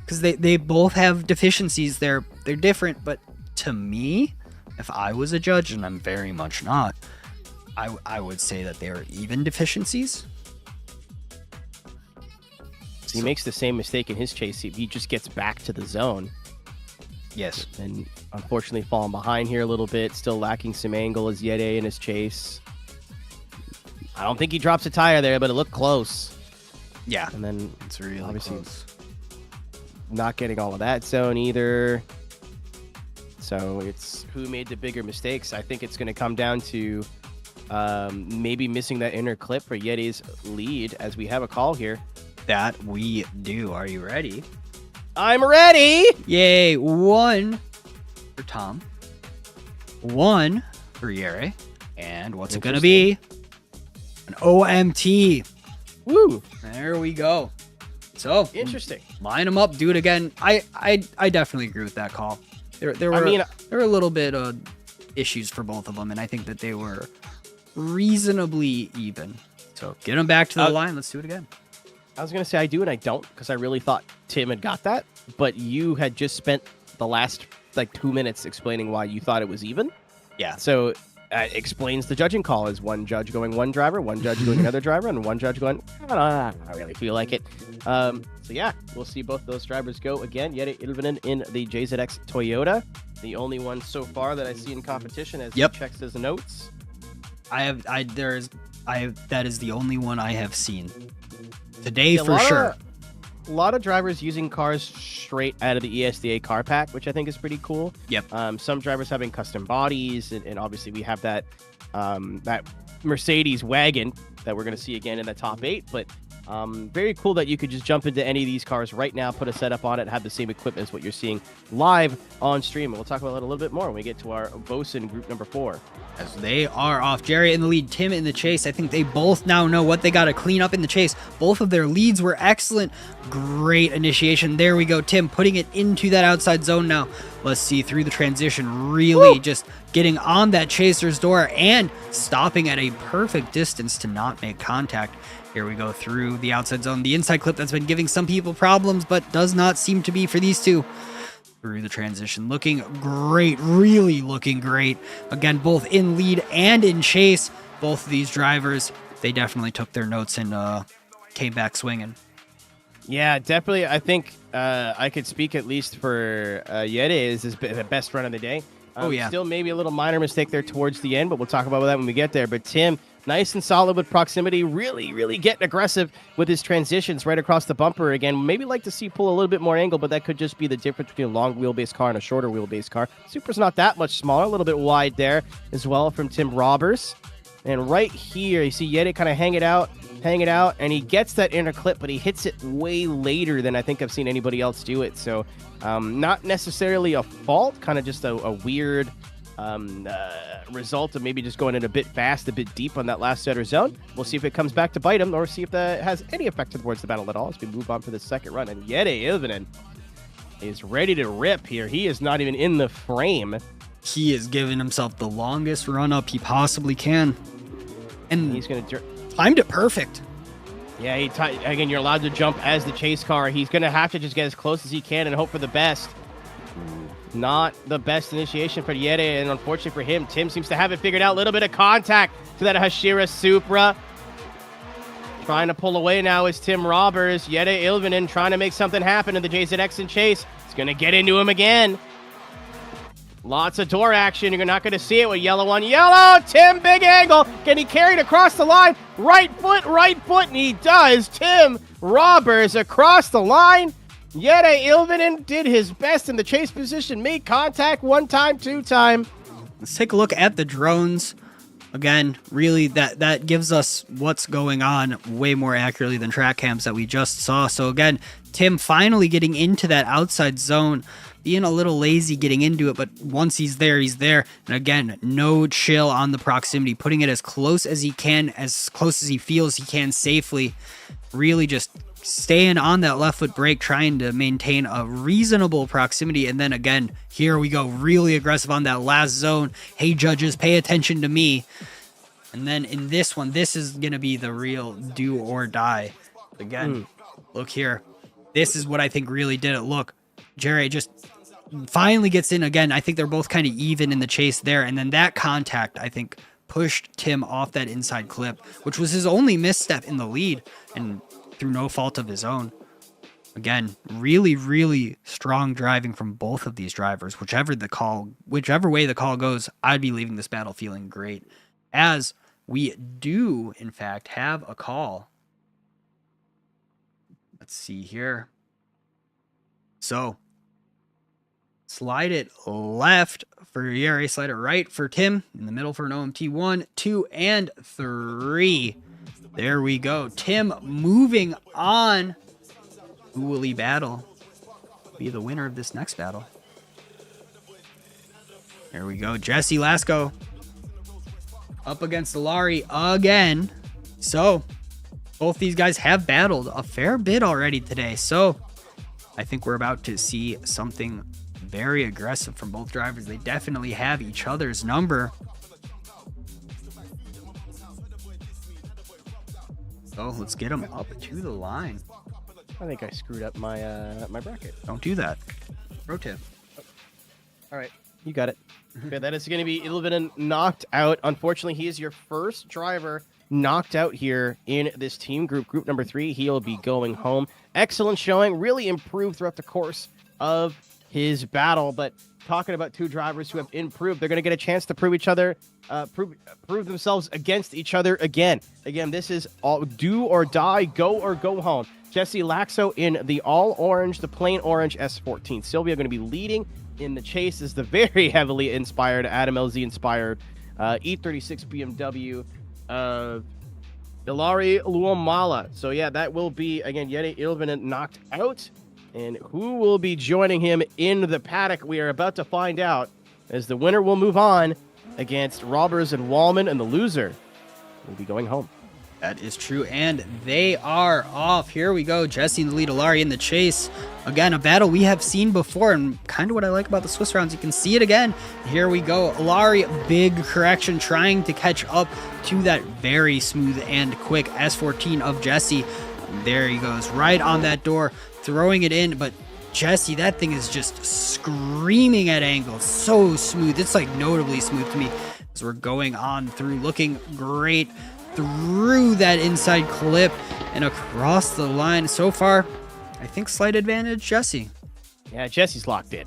Because they both have deficiencies. They're different, but to me, if I was a judge, and I'm very much not, I would say that they are even deficiencies. So he makes the same mistake in his chase. He just gets back to the zone. Yes. And unfortunately falling behind here a little bit, still lacking some angle as Yede in his chase. I don't think he drops a tire there, but it looked close. Yeah. And then it's really obviously close. Not getting all of that zone either. So it's who made the bigger mistakes. I think it's going to come down to maybe missing that inner clip for Yede's lead, as we have a call here. That we do. Are you ready? I'm ready. Yay. 1 for Tom. 1 for Yere. And what's it going to be? An OMT. Woo. There we go. So interesting. Line them up, do it again. I definitely agree with that call. There were a little bit of issues for both of them, and I think that they were reasonably even. So get them back to the line. Let's do it again. I was going to say I do and I don't, because I really thought Tim had got that, but you had just spent the last like 2 minutes explaining why you thought it was even. Yeah. So explains the judging call as one judge going one driver, one judge going another driver, and one judge going, I don't really feel like it. So yeah, we'll see both those drivers go again. Yede Ilvinen in the JZX Toyota, the only one so far that I see in competition as he checks his notes. That is the only one I have seen today for sure. A lot of drivers using cars straight out of the ESDA car pack, which I think is pretty cool. Yep. Some drivers having custom bodies, and obviously we have that that Mercedes wagon that we're going to see again in the top 8. But very cool that you could just jump into any of these cars right now, put a setup on it, have the same equipment as what you're seeing live on stream. And we'll talk about that a little bit more when we get to our Vosan group number 4. As they are off. Jerry in the lead, Tim in the chase. I think they both now know what they got to clean up in the chase. Both of their leads were excellent. Great initiation. There we go. Tim putting it into that outside zone now. Let's see through the transition. Really just getting on that chaser's door and stopping at a perfect distance to not make contact. Here we go through the outside zone. The inside clip that's been giving some people problems, but does not seem to be for these two. Through the transition, looking great, really looking great. Again, both in lead and in chase. Both of these drivers, they definitely took their notes and came back swinging. Yeah, definitely. I think I could speak at least for Yede is the best run of the day. Oh, yeah. Still maybe a little minor mistake there towards the end, but we'll talk about that when we get there. But Tim nice and solid with proximity, really getting aggressive with his transitions right across the bumper again. Maybe like to see pull a little bit more angle, but that could just be the difference between a long wheelbase car and a shorter wheelbase car. Supra's not that much smaller, a little bit wide there as well from Tim Robbers. And right here, you see Yeti kind of hang it out, and he gets that inner clip, but he hits it way later than I think I've seen anybody else do it. So not necessarily a fault, kind of just a weird result of maybe just going in a bit fast, a bit deep on that last center zone. We'll see if it comes back to bite him or see if that has any effect towards the battle at all as we move on for the second run. And Yeti Ilvinen is ready to rip here. He is not even in the frame. He is giving himself the longest run up he possibly can. And he's going to timed it perfect. Yeah, again, you're allowed to jump as the chase car. He's going to have to just get as close as he can and hope for the best. Not the best initiation for Yeti, and unfortunately for him, Tim seems to have it figured out. A little bit of contact to that Hashira Supra. Trying to pull away now is Tim Robbers. Yeti Ilvinen trying to make something happen in the JZX and chase. He's going to get into him again. Lots of door action. You're not going to see it with yellow on yellow. Tim, big angle. Getting carried across the line. Right foot, and he does. Tim Robbers across the line. Yeti Ilvinen did his best in the chase position. Made contact one time, two time. Let's take a look at the drones. Again, really, that gives us what's going on way more accurately than track cams that we just saw. So again, Tim finally getting into that outside zone, being a little lazy getting into it, but once he's there, he's there. And again, no chill on the proximity, putting it as close as he can, as close as he feels he can safely. Really just staying on that left foot brake, trying to maintain a reasonable proximity. And then again, here we go, really aggressive on that last zone. Hey, judges, pay attention to me. And then in this one, this is going to be the real do or die. Again, look here. This is what I think really did it. Look, Jerry just finally gets in again. I think they're both kind of even in the chase there. And then that contact, I think, pushed Tim off that inside clip, which was his only misstep in the lead. And through no fault of his own. Again, really strong driving from both of these drivers. Whichever way the call goes, I'd be leaving this battle feeling great. As we do, in fact, have a call. Let's see here. So, slide it left for Yeri, slide it right for Tim, in the middle for an OMT 1, 2, and 3. There we go. Tim moving on. Who will he battle? Be the winner of this next battle. There we go. Jesse Lasco up against Alari again. So, both these guys have battled a fair bit already today. So, I think we're about to see something very aggressive from both drivers. They definitely have each other's number. So let's get them up to the line. I think I screwed up my my bracket. Don't do that. Pro tip. All right, you got it. Okay, that is going to be Ilvinen knocked out. Unfortunately, he is your first driver knocked out here in this team group. Group number 3, he'll be going home. Excellent showing. Really improved throughout the course of his battle. But talking about two drivers who have improved, they're going to get a chance to prove each other, prove themselves against each other again. Again, this is all do or die, go or go home. Jesse Laxo in the all orange, the plain orange S14. Sylvia going to be leading in the chase is the very heavily inspired, Adam LZ inspired E36 BMW Ilari Luomala. So yeah, that will be, again, Yeti Ilvinen knocked out. And who will be joining him in the paddock? We are about to find out, as the winner will move on against Robbers and Wallman, and the loser will be going home. That is true, and they are off. Here we go. Jesse in the lead, Alari in the chase. Again, a battle we have seen before, and kind of what I like about the Swiss rounds. You can see it again. Here we go. Alari, big correction, trying to catch up to that very smooth and quick S14 of Jesse. There he goes, right on that door, throwing it in, but Jesse, that thing is just screaming at angles. So smooth. It's like notably smooth to me as we're going on through, looking great through that inside clip and across the line. So far, I think slight advantage, Jesse. Yeah, Jesse's locked in.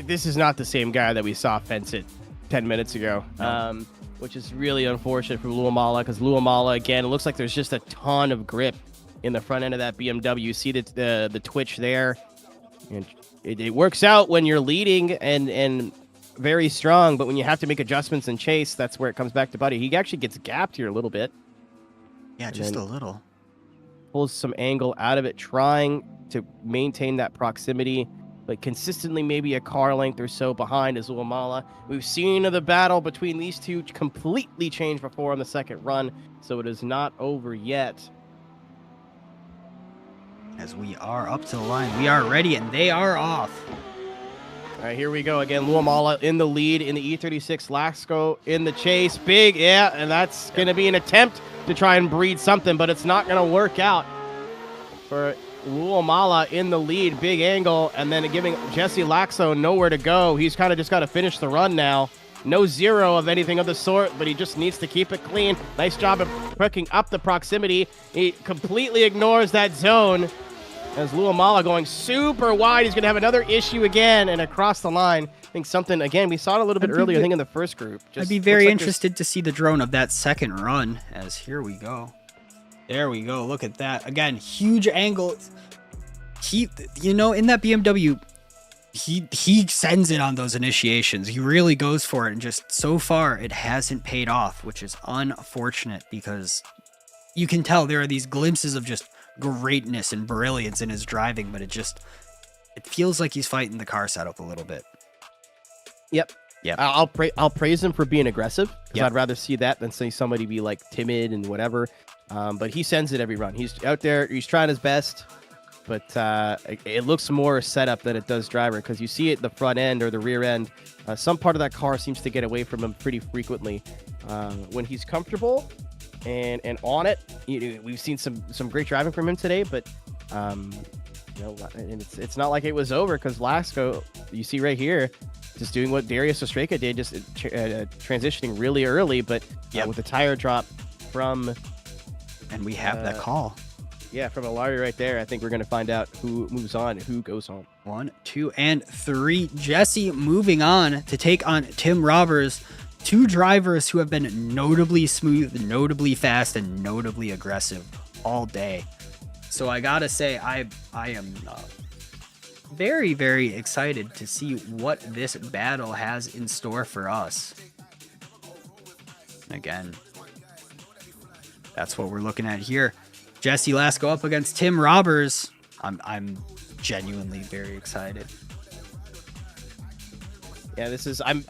This is not the same guy that we saw fence it 10 minutes ago. which is really unfortunate for Luamala, because Luamala, again, it looks like there's just a ton of grip in the front end of that BMW. You see the twitch there. And it works out when you're leading and very strong, but when you have to make adjustments and chase, that's where it comes back to Buddy. He actually gets gapped here a little bit. Yeah, just a little. Pulls some angle out of it, trying to maintain that proximity, but consistently maybe a car length or so behind is Luamala. We've seen the battle between these two completely change before on the second run, so it is not over yet. As we are up to the line, we are ready, and they are off. All right, here we go again. Luamala in the lead in the E36. Lasco in the chase. Big, yeah, and that's going to be an attempt to try and breed something, but it's not going to work out for Luamala in the lead. Big angle, and then giving Jesse Laxo nowhere to go. He's kind of just got to finish the run now. No zero of anything of the sort, but he just needs to keep it clean. Nice job of picking up the proximity. He completely ignores that zone. As Luamala going super wide, he's going to have another issue again and across the line. I think something, again, we saw it a little bit earlier, I think in the first group. I'd be very interested to see the drone of that second run, as here we go. There we go. Look at that. Again, huge angle. He, you know, in that BMW, he sends it on those initiations. He really goes for it, and just so far it hasn't paid off, which is unfortunate because you can tell there are these glimpses of just greatness and brilliance in his driving, but it feels like he's fighting the car setup a little bit. Yep. Yeah. I'll praise him for being aggressive, because Yep. I'd rather see that than see somebody be like timid and whatever. But he sends it every run. He's out there. He's trying his best. But it looks more setup than it does driver, because you see it the front end or the rear end. Some part of that car seems to get away from him pretty frequently. When he's comfortable and on it, we've seen some great driving from him today. But and it's not like it was over, because Lasco, you see right here, just doing what Darius Ostreka did, just transitioning really early, but with the tire drop from. And we have that call. Yeah, from Alari right there. I think we're going to find out who moves on and who goes home. 1, 2, and 3. Jesse moving on to take on Tim Robbers. Two drivers who have been notably smooth, notably fast, and notably aggressive all day. So I gotta say, I am very, very excited to see what this battle has in store for us. Again, that's what we're looking at here. Jesse Lasco up against Tim Robbers. I'm genuinely very excited. Yeah,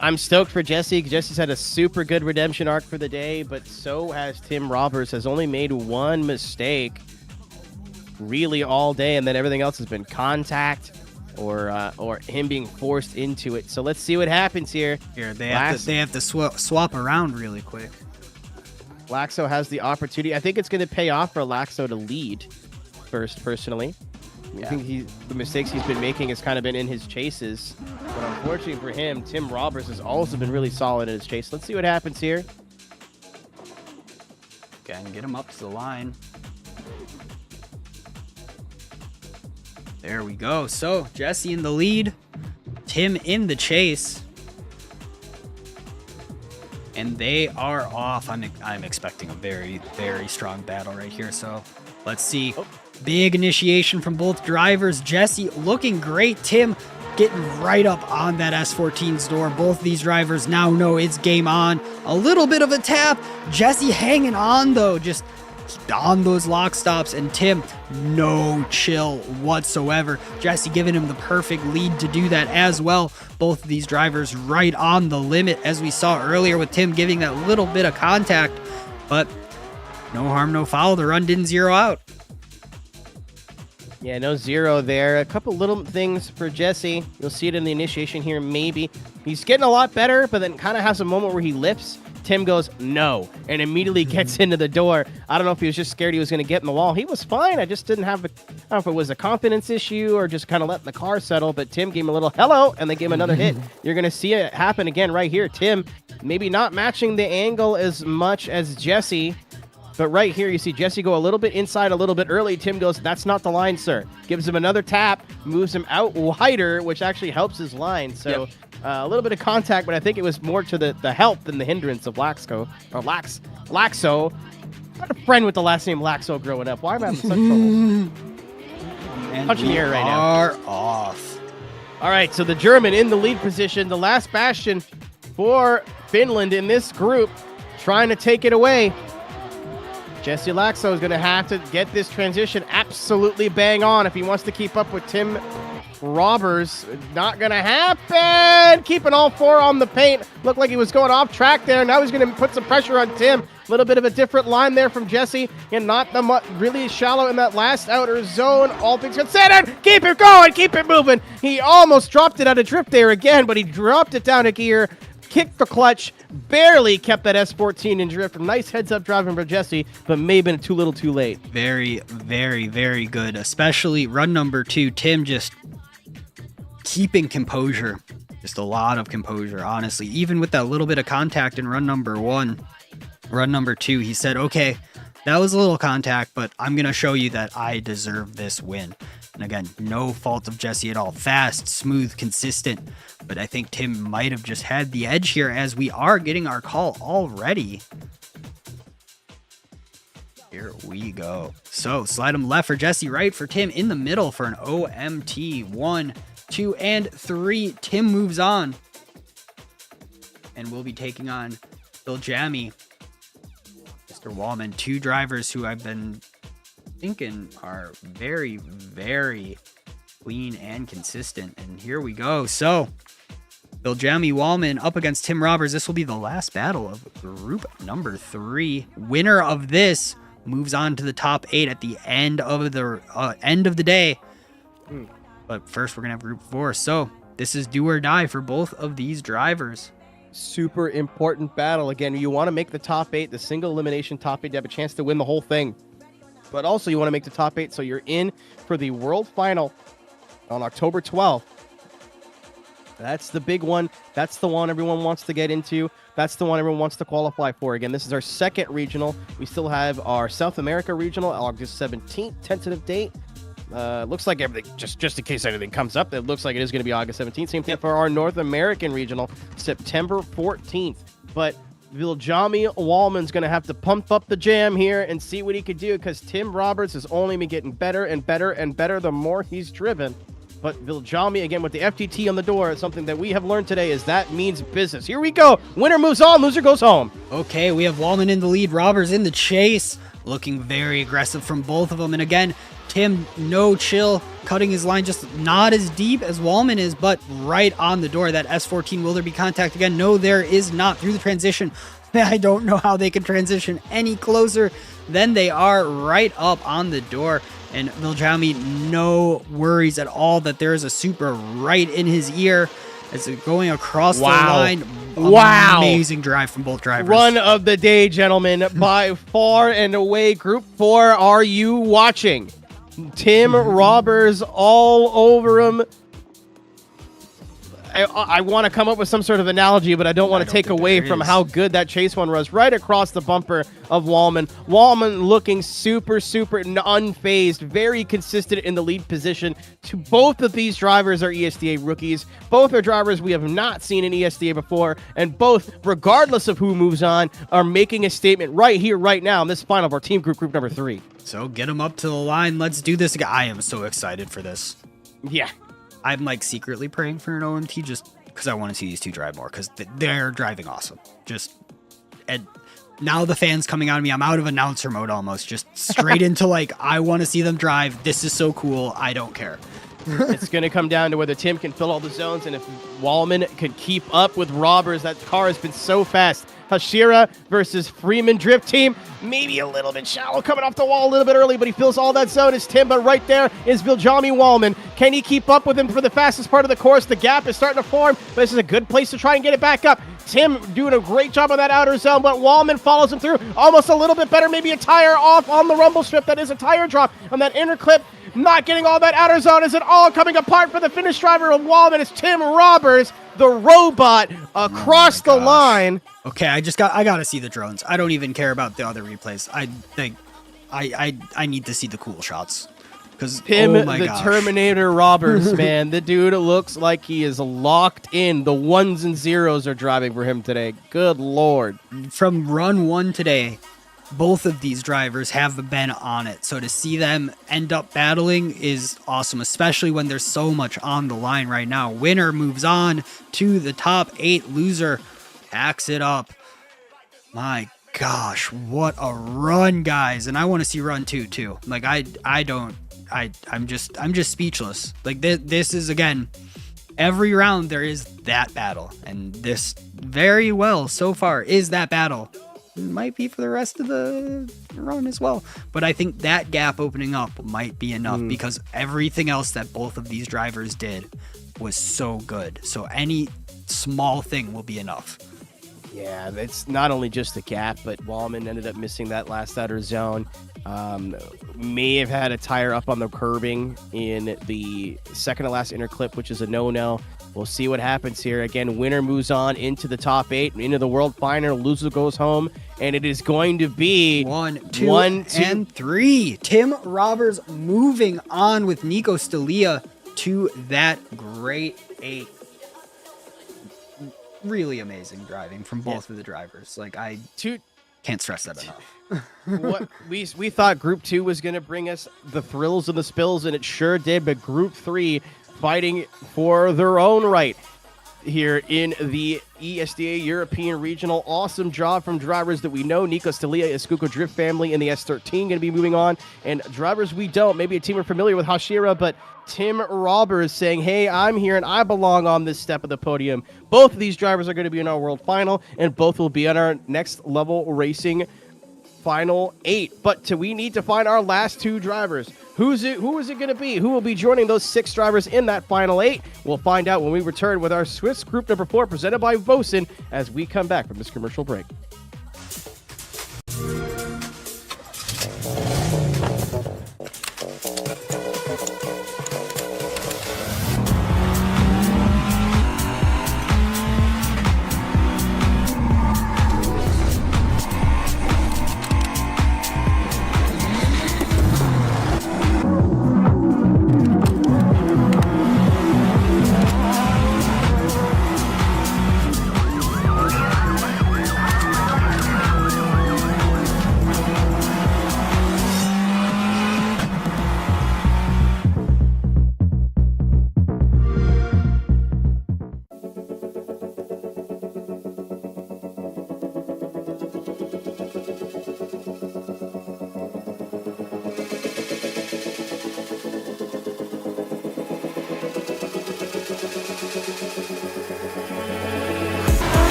I'm stoked for Jesse. Jesse's had a super good redemption arc for the day, but so has Tim Robbers. Has only made one mistake really all day, and then everything else has been contact or him being forced into it. So let's see what happens here. They have to swap around really quick. Laxo has the opportunity. I think it's going to pay off for Laxo to lead first, personally. I think the mistakes he's been making has kind of been in his chases. But unfortunately for him, Tim Robbers has also been really solid in his chase. Let's see what happens here. Again, get him up to the line. There we go. So, Jesse in the lead. Tim in the chase. And they are off. I'm expecting a very, very strong battle right here. So let's see. Big initiation from both drivers. Jesse looking great. Tim getting right up on that S14's door. Both these drivers now know it's game on. A little bit of a tap. Jesse hanging on though, just on those lock stops, and Tim no chill whatsoever. Jesse giving him the perfect lead to do that as well. Both of these drivers right on the limit, as we saw earlier with Tim giving that little bit of contact, but no harm, no foul. The run didn't zero out. Yeah, no zero there. A couple little things for Jesse. You'll see it in the initiation here, maybe. He's getting a lot better, but then kind of has a moment where he lifts. Tim goes, no, and immediately gets into the door. I don't know if he was just scared he was going to get in the wall. He was fine. I just didn't have I don't know if it was a confidence issue or just kind of letting the car settle, but Tim gave him a little hello, and they gave him another hit. You're going to see it happen again right here. Tim maybe not matching the angle as much as Jesse, but right here you see Jesse go a little bit inside a little bit early. Tim goes, that's not the line, sir. Gives him another tap, moves him out wider, which actually helps his line. So A little bit of contact, but I think it was more to the help than the hindrance of Laxo. I had a friend with the last name Laxo growing up. Why am I having such trouble? And Punching the air right now. are off. All right, so the German in the lead position, the last bastion for Finland in this group, trying to take it away. Jesse Laxo is going to have to get this transition absolutely bang on if he wants to keep up with Tim Robbers. Not going to happen. Keeping all four on the paint. Looked like he was going off track there. Now he's going to put some pressure on Tim. A little bit of a different line there from Jesse, and not really shallow in that last outer zone. All things considered, keep it going, keep it moving. He almost dropped it out of drift there again, but he dropped it down to gear, kicked the clutch, barely kept that S14 in drift. Nice heads-up driving from Jesse, but may have been too little too late. Very, very, very good, especially run number 2. Tim just keeping composure. Just a lot of composure, honestly. Even with that little bit of contact in run number 1. Run number 2, he said, okay, that was a little contact, but I'm going to show you that I deserve this win. And again, no fault of Jesse at all. Fast, smooth, consistent. But I think Tim might have just had the edge here as we are getting our call already. Here we go. So slide him left for Jesse, right for Tim, in the middle for an OMT. 1, 2, and 3. Tim moves on. And we'll be taking on Bill Jammy. Wallman, 2 drivers who I've been thinking are very, very clean and consistent. And here we go. So, Bill Jammy Wallman up against Tim Robbers. This will be the last battle of group number 3. Winner of this moves on to the top 8 at the end of the day. But first, we're gonna have group 4. So, this is do or die for both of these drivers. Super important battle. Again, you want to make the top 8, the single elimination top 8, to have a chance to win the whole thing. But also you want to make the top 8 so you're in for the world final on October 12th. That's the big one. That's the one everyone wants to get into. That's the one everyone wants to qualify for. Again, this is our second regional. We still have our South America regional, August 17th, tentative date. Looks like everything, just in case anything comes up, it looks like it is going to be August 17th. Same thing for our North American regional, September 14th. But Viljami Wallman's going to have to pump up the jam here and see what he could do, because Tim Roberts has only been getting better and better and better the more he's driven. But Viljami, again, with the FTT on the door, something that we have learned today is that means business. Here we go. Winner moves on, loser goes home. Okay, we have Wallman in the lead, Robbers in the chase. Looking very aggressive from both of them. And again, Tim, no chill, cutting his line just not as deep as Wallman is, but right on the door. That S14, will there be contact again? No, there is not. Through the transition. I don't know how they can transition any closer than they are, right up on the door. And Viljami, no worries at all that there is a super right in his ear. As it going across the line. Wow. Amazing drive from both drivers. Run of the day, gentlemen. By far and away, Group 4, are you watching? Tim Robbers all over him. I want to come up with some sort of analogy, but I don't want to take away from how good that chase one was. Right across the bumper of Wallman. Wallman looking super, super unfazed, very consistent in the lead position. To both of these drivers are ESDA rookies. Both are drivers we have not seen in ESDA before, and both, regardless of who moves on, are making a statement right here, right now in this final of our team group number 3. So get them up to the line. Let's do this again. I am so excited for this. Yeah. I'm like secretly praying for an OMT just because I want to see these two drive more, because they're driving awesome. And now the fans coming out of me. I'm out of announcer mode almost, just straight into like, I want to see them drive. This is so cool. I don't care. It's going to come down to whether Tim can fill all the zones, and if Wallman could keep up with Robbers. That car has been so fast. Hashira versus Firman Drift Team. Maybe a little bit shallow, coming off the wall a little bit early, but he fills all that zone. It's Tim, but right there is Viljami Wallman. Can he keep up with him for the fastest part of the course? The gap is starting to form, but this is a good place to try and get it back up. Tim doing a great job on that outer zone, but Wallman follows him through almost a little bit better. Maybe a tire off on the rumble strip. That is a tire drop on that inner clip. Not getting all that outer zone. Is it all coming apart for the finish driver of Wallman? It's Tim Robbers, the robot, across the line. Okay, I gotta see the drones. I don't even care about the other replays. I think I need to see the cool shots. Because Tim, oh my the gosh. Terminator Roberts, man. The dude looks like he is locked in. The ones and zeros are driving for him today. Good Lord. From run 1 today, both of these drivers have been on it. So to see them end up battling is awesome, especially when there's so much on the line right now. Winner moves on to the top 8. Loser packs it up. My gosh, what a run, guys. And I want to see run 2 too. Like I'm just speechless. Like this is, again, every round there is that battle, and this very well so far is that battle. Might be for the rest of the run as well, but I think that gap opening up might be enough because everything else that both of these drivers did was so good. So any small thing will be enough. Yeah, it's not only just the gap, but Wallman ended up missing that last outer zone. May have had a tire up on the curbing in the second to last inner clip, which is a no-no. We'll see what happens here. Again, winner moves on into the top 8, into the world final. Loser goes home, and it is going to be 1, 2, and 3. Tim Roberts moving on with Nico Stalia to that great 8. Really amazing driving from both of the drivers. Like, I can't stress that enough. What we thought Group 2 was going to bring us the thrills and the spills, and it sure did. But Group 3 fighting for their own right here in the ESDA European Regional. Awesome job from drivers that we know. Nico Stalia, Escuco Drift family in the S13 going to be moving on. And drivers we don't. Maybe a team we're familiar with, Hashira, but Tim Roberts saying, hey, I'm here and I belong on this step of the podium. Both of these drivers are going to be in our world final, and both will be on our next level racing final 8. But we need to find our last 2 drivers. Who is it going to be? Who will be joining those 6 drivers in that final 8? We'll find out when we return with our Swiss Group number 4 presented by Vosan as we come back from this commercial break.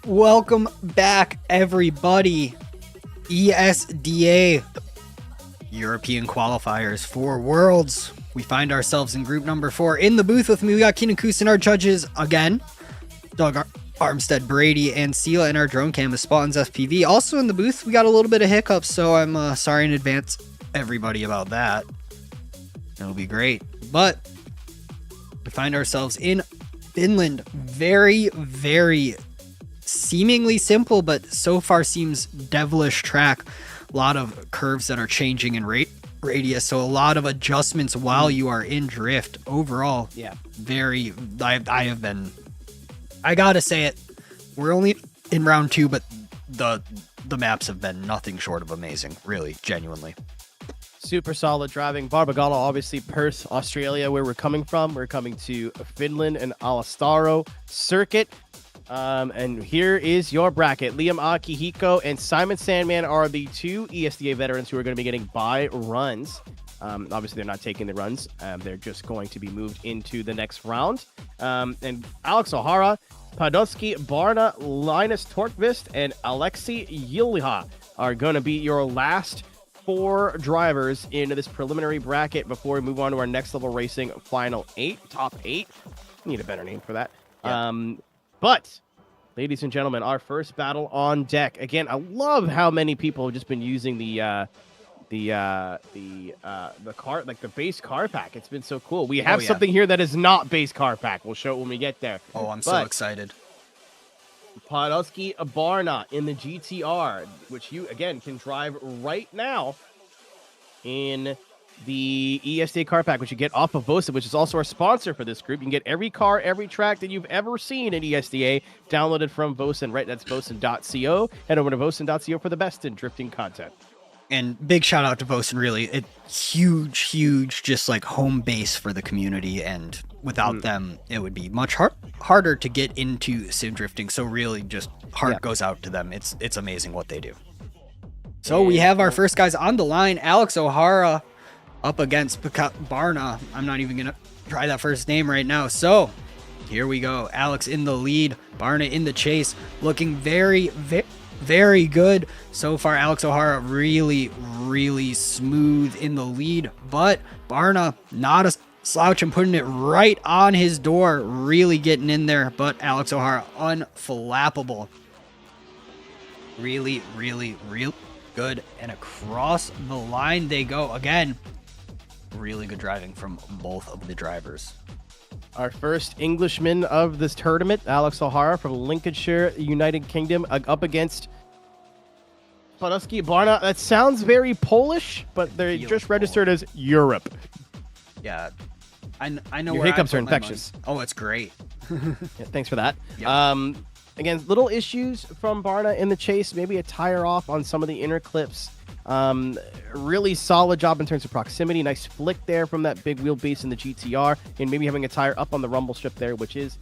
Welcome back, everybody. ESDA European qualifiers for Worlds. We find ourselves in group number 4. In the booth with me, we got Keenan Kusin, our judges again. Doug Armstead, Brady, and Sela in our drone cam with Spawn's FPV. Also in the booth, we got a little bit of hiccups, so I'm sorry in advance, everybody, about that. It'll be great. But we find ourselves in Finland. Very, very seemingly simple, but so far seems devilish track. A lot of curves that are changing in radius, so a lot of adjustments while you are in drift. Overall, Yeah. very. I have been. I gotta say it. We're only in round 2, but the maps have been nothing short of amazing. Really, genuinely. Super solid driving. Barbagala, obviously Perth, Australia, where we're coming from. We're coming to Finland and Alastaro circuit. And here is your bracket. Liam Akihiko and Simon Sandman are the 2 ESDA veterans who are going to be getting bye runs. Obviously, they're not taking the runs. They're just going to be moved into the next round. And Alex O'Hara, Podolski, Barna, Linus Torkvist, and Alexei Yilha are going to be your last 4 drivers into this preliminary bracket before we move on to our next level racing final 8, top 8. Need a better name for that. Yeah. But, ladies and gentlemen, our first battle on deck. Again, I love how many people have just been using the car, like the base car pack. It's been so cool. We have something here that is not base car pack. We'll show it when we get there. Oh, I'm so excited. Podolski Barna in the GTR, which you, again, can drive right now in the ESDA car pack, which you get off of Vosan, which is also our sponsor for this group. You can get every car, every track that you've ever seen in ESDA downloaded from Vosan, right? That's Vosan.co. Head over to Vosan.co for the best in drifting content. And big shout out to Vosan, really. It's huge, just like home base for the community. And without them, it would be much harder to get into sim drifting. So really just heart goes out to them. It's amazing what they do. So we have our first guys on the line. Alex O'Hara up against Barna. I'm not even going to try that first name right now. So here we go. Alex in the lead, Barna in the chase, looking very good so far. Alex O'Hara really smooth in the lead, but Barna not a slouch and putting it right on his door, really getting in there. But Alex O'Hara unflappable, really good, and across the line they go again. Really good driving from both of the drivers. Our first Englishman of this tournament, Alex O'Hara from Lincolnshire, United Kingdom, up against Podolski Barna. That sounds very Polish, but they're Feels just registered as Europe. Yeah, I know Your where I hiccups put are my infectious. money. Oh, it's great. Yeah, thanks for that. Yep. Again, little issues from Barna in the chase. Maybe a tire off on some of the inner clips. Really solid job in terms of proximity. Nice flick there from that big wheelbase in the GTR, and maybe having a tire up on the rumble strip there, which is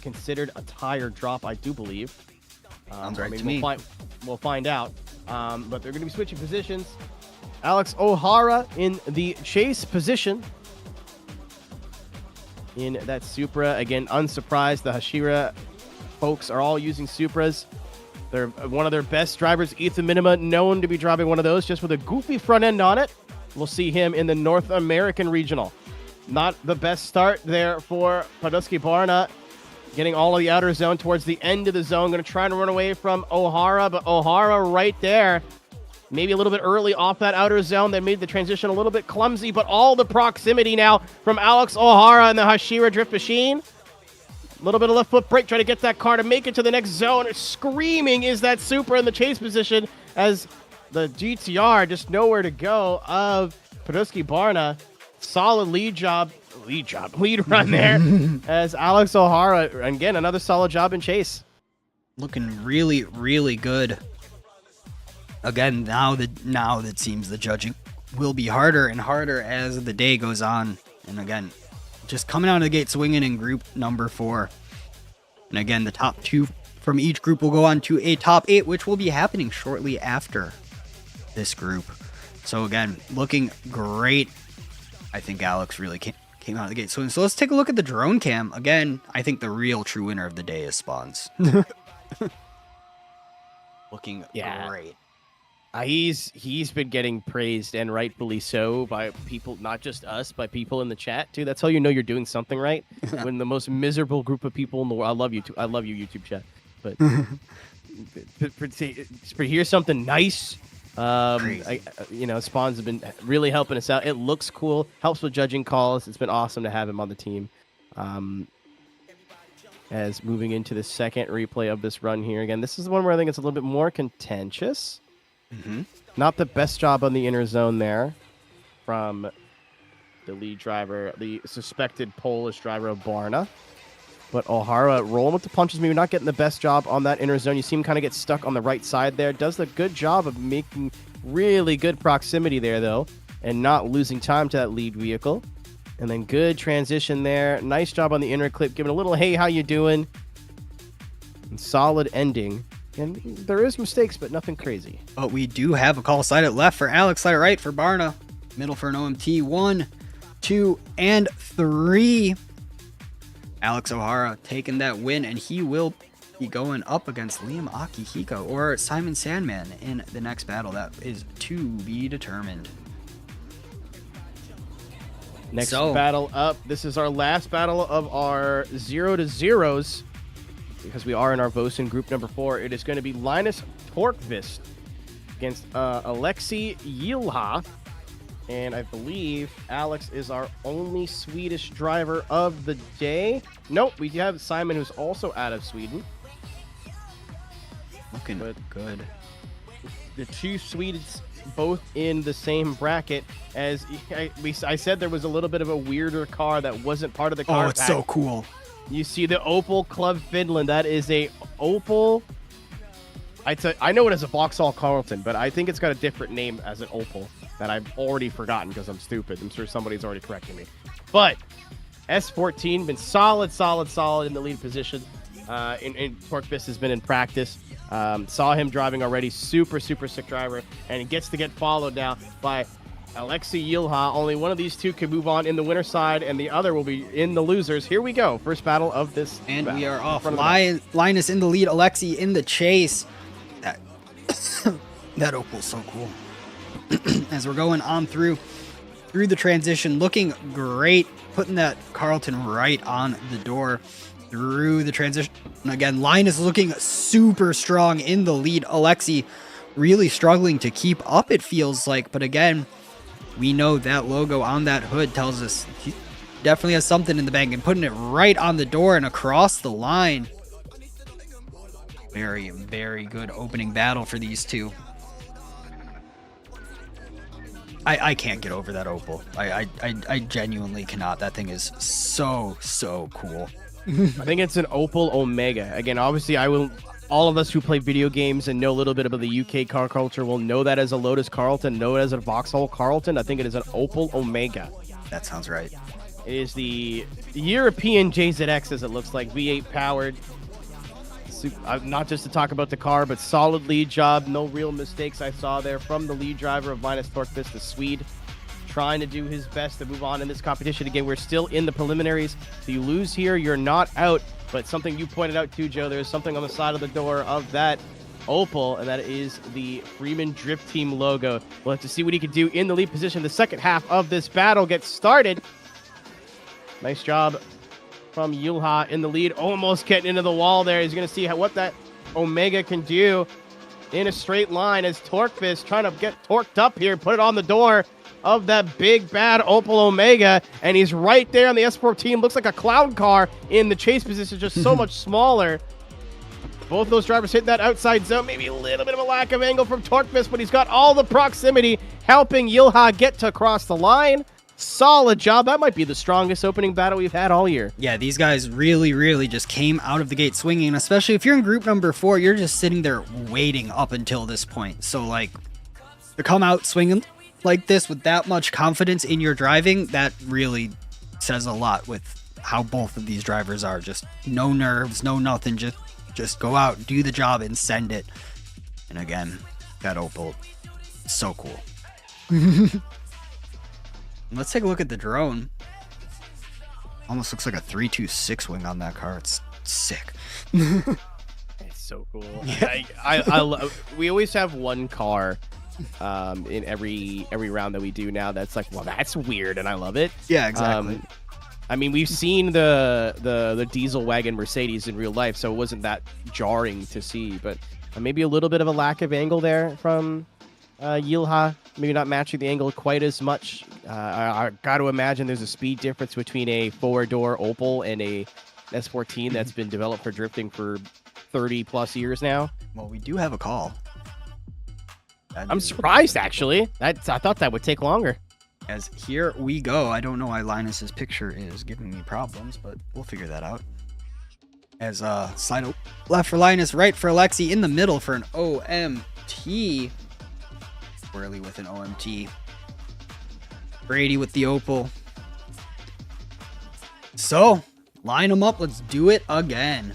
considered a tire drop, I do believe. Sounds right to we'll me. We'll find out. But they're going to be switching positions. Alex O'Hara in the chase position in that Supra. Again, unsurprised. The Hashira folks are all using Supras. They're one of their best drivers, Ethan Minima, known to be driving one of those just with a goofy front end on it. We'll see him in the North American Regional. Not the best start there for Podolski Barna. Getting all of the outer zone towards the end of the zone. Going to try to run away from O'Hara, but O'Hara right there. Maybe a little bit early off that outer zone. That made the transition a little bit clumsy, but all the proximity now from Alex O'Hara and the Hashira Drift Machine. A little bit of left foot brake, trying to get that car to make it to the next zone. Screaming is that Supra in the chase position as the GTR just nowhere to go of Podolski Barna. Solid lead run there as Alex O'Hara, again, another solid job in chase. Looking really, really good. Again, now that seems the judging will be harder and harder as the day goes on. And again, just coming out of the gate swinging in group number 4. And again, the top 2 from each group will go on to a top 8, which will be happening shortly after this group. So again, looking great. I think Alex really came out of the gate swinging. So let's take a look at the drone cam. Again, I think the real true winner of the day is Spawns. Looking great. He's been getting praised, and rightfully so, by people, not just us, by people in the chat too. That's how you know you're doing something right. When the most miserable group of people in the world, I love you, YouTube chat, but for here's something nice. Spawns have been really helping us out. It looks cool, helps with judging calls. It's been awesome to have him on the team. As moving into the second replay of this run here, again, this is the one where I think it's a little bit more contentious. Mm-hmm. Not the best job on the inner zone there from the lead driver, the suspected Polish driver of Barna. But O'Hara rolling with the punches, maybe not getting the best job on that inner zone. You see him kind of get stuck on the right side there. Does a good job of making really good proximity there, though, and not losing time to that lead vehicle. And then good transition there. Nice job on the inner clip, giving a little, hey, how you doing? And solid ending. And there is mistakes, but nothing crazy. But we do have a call slide it left for Alex, slide it right for Barna. Middle for an OMT. 1, 2, and 3. Alex O'Hara taking that win, and he will be going up against Liam Akihiko or Simon Sandman in the next battle. That is to be determined. Next battle up. This is our last battle of our 0-0s. Because we are in our Vosan group number 4, it is going to be Linus Torkvist against Alexei Yilha. And I believe Alex is our only Swedish driver of the day. Nope, we have Simon, who's also out of Sweden. Looking good. The two Swedes both in the same bracket. As I said, there was a little bit of a weirder car that wasn't part of the car Oh, it's pack. so cool. You see the Opel Club Finland. That is a Opel. I know it as a Vauxhall Carlton, but I think it's got a different name as an Opel that I've already forgotten because I'm stupid. I'm sure somebody's already correcting me. But S14 been solid in the lead position. Torkvist has been in practice. Saw him driving already. Super sick driver, and he gets to get followed now by Alexei Yilha. Only one of these two can move on in the winner side, and the other will be in the losers. Here we go. First battle of this. And battle. we are off. Linus in the lead. Alexei in the chase. That Opel's so cool. As we're going on through the transition, looking great. Putting that Carlton right on the door through the transition. And again, Linus looking super strong in the lead. Alexei really struggling to keep up, it feels like. But again, we know that logo on that hood tells us he definitely has something in the bank, and putting it right on the door and across the line. Very good opening battle for these two. I can't get over that Opal. I genuinely cannot. That thing is so cool. I think it's an Opal Omega. Again, obviously, all of us who play video games and know a little bit about the UK car culture will know that as a Lotus Carlton, know it as a Vauxhall Carlton. I think it is an Opal Omega. That sounds right. It is the European JZX, as it looks like, V8 powered. Not just to talk about the car, but solid lead job. No real mistakes I saw there from the lead driver of Linus Torkvist, the Swede, trying to do his best to move on in this competition. Again, we're still in the preliminaries. If you lose here, you're not out. But something you pointed out too, Joe, there's something on the side of the door of that Opal, and that is the Firman Drift Team logo. We'll have to see what he can do in the lead position. The second half of this battle gets started. Nice job from Yulha in the lead, almost getting into the wall there. He's going to see what that Omega can do in a straight line as Torkvist trying to get torqued up here, put it on the door of that big bad Opel Omega, and he's right there on the S4 team. Looks like a clown car in the chase position, just so much smaller. Both those drivers hitting that outside zone. Maybe a little bit of a lack of angle from Torkvist, but he's got all the proximity helping Yilha get to cross the line. Solid job. That might be the strongest opening battle we've had all year. Yeah, these guys really just came out of the gate swinging, especially if you're in group number 4, you're just sitting there waiting up until this point. So, like, to come out swinging like this with that much confidence in your driving, that really says a lot with how both of these drivers are. Just no nerves, no nothing, just go out, do the job, and send it. And again, that Opel, so cool. Let's take a look at the drone. Almost looks like a 326 wing on that car. It's sick. It's so cool. Yeah. I love. We always have one car in every round that we do now that's like, well, that's weird, and I love it. Yeah, exactly. I mean, we've seen the diesel wagon Mercedes in real life, so it wasn't that jarring to see, but maybe a little bit of a lack of angle there from Yilha. Maybe not matching the angle quite as much. I got to imagine there's a speed difference between a four-door Opel and a S14 that's been developed for drifting for 30 plus years now. Well, we do have a call. I'm surprised, actually. I thought that would take longer. As here we go. I don't know why Linus's picture is giving me problems, but we'll figure that out. As slide left for Linus, right for Alexi, in the middle for an OMT. Squarely with an OMT. Brady with the Opel. So, line them up. Let's do it again.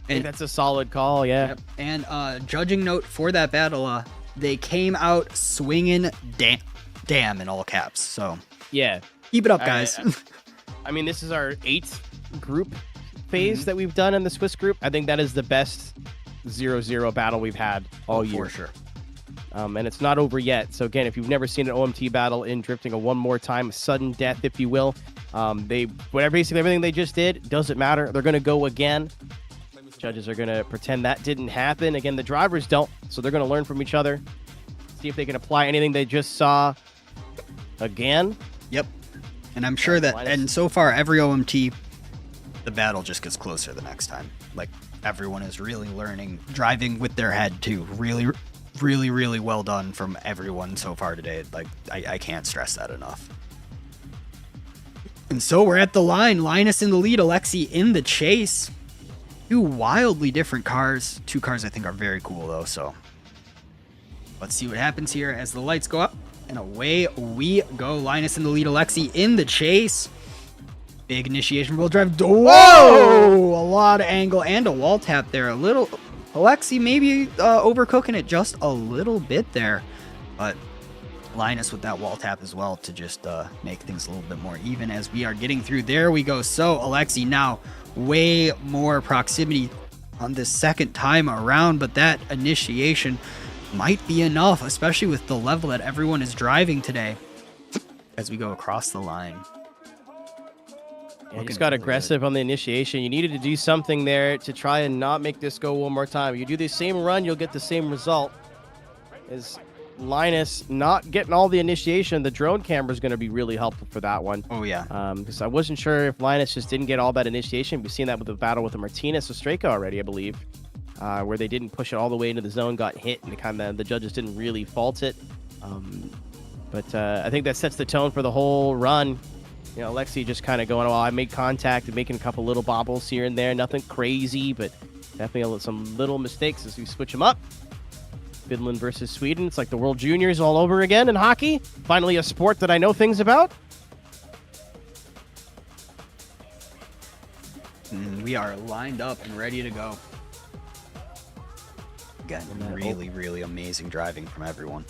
I think that's a solid call, yeah. Yep. And judging note for that battle, they came out swinging damn in all caps. So, yeah. Keep it up, guys. I mean, this is our 8th group phase that we've done in the Swiss group. I think that is the best 0-0 battle we've had all year. For sure. And it's not over yet. So again, if you've never seen an OMT battle in drifting, a one more time sudden death, if you will, basically everything they just did doesn't matter. They're going to go again. Judges are going to pretend that didn't happen. Again, the drivers don't, so they're going to learn from each other. See if they can apply anything they just saw again. Yep. And I'm sure that, and so far every OMT, the battle just gets closer the next time. Like, everyone is really learning, driving with their head too. Really well done from everyone so far today. Like, I can't stress that enough. And so we're at the line. Linus in the lead, Alexi in the chase. Two wildly different cars. Two cars I think are very cool though, so let's see what happens here as the lights go up. And away we go. Linus in the lead, Alexi in the chase. Big initiation roll drive. Whoa! A lot of angle and a wall tap there. A little... Alexi maybe overcooking it just a little bit there, but Linus with that wall tap as well to just make things a little bit more even as we are getting through. There we go. So Alexi now way more proximity on this second time around, but that initiation might be enough, especially with the level that everyone is driving today as we go across the line. Yeah, you just got aggressive on the initiation. You needed to do something there to try and not make this go one more time. You do the same run, you'll get the same result. As Linus not getting all the initiation, the drone camera is going to be really helpful for that one. Oh, yeah. Because I wasn't sure if Linus just didn't get all that initiation. We've seen that with the battle with the Martinez Ostreka already, I believe, where they didn't push it all the way into the zone, got hit, and the judges didn't really fault it. But I think that sets the tone for the whole run. You know, Alexi just kind of going, well, I made contact and making a couple little bobbles here and there. Nothing crazy, but definitely some little mistakes as we switch them up. Finland versus Sweden. It's like the World Juniors all over again in hockey. Finally a sport that I know things about. And we are lined up and ready to go. Again, really, really amazing driving from everyone.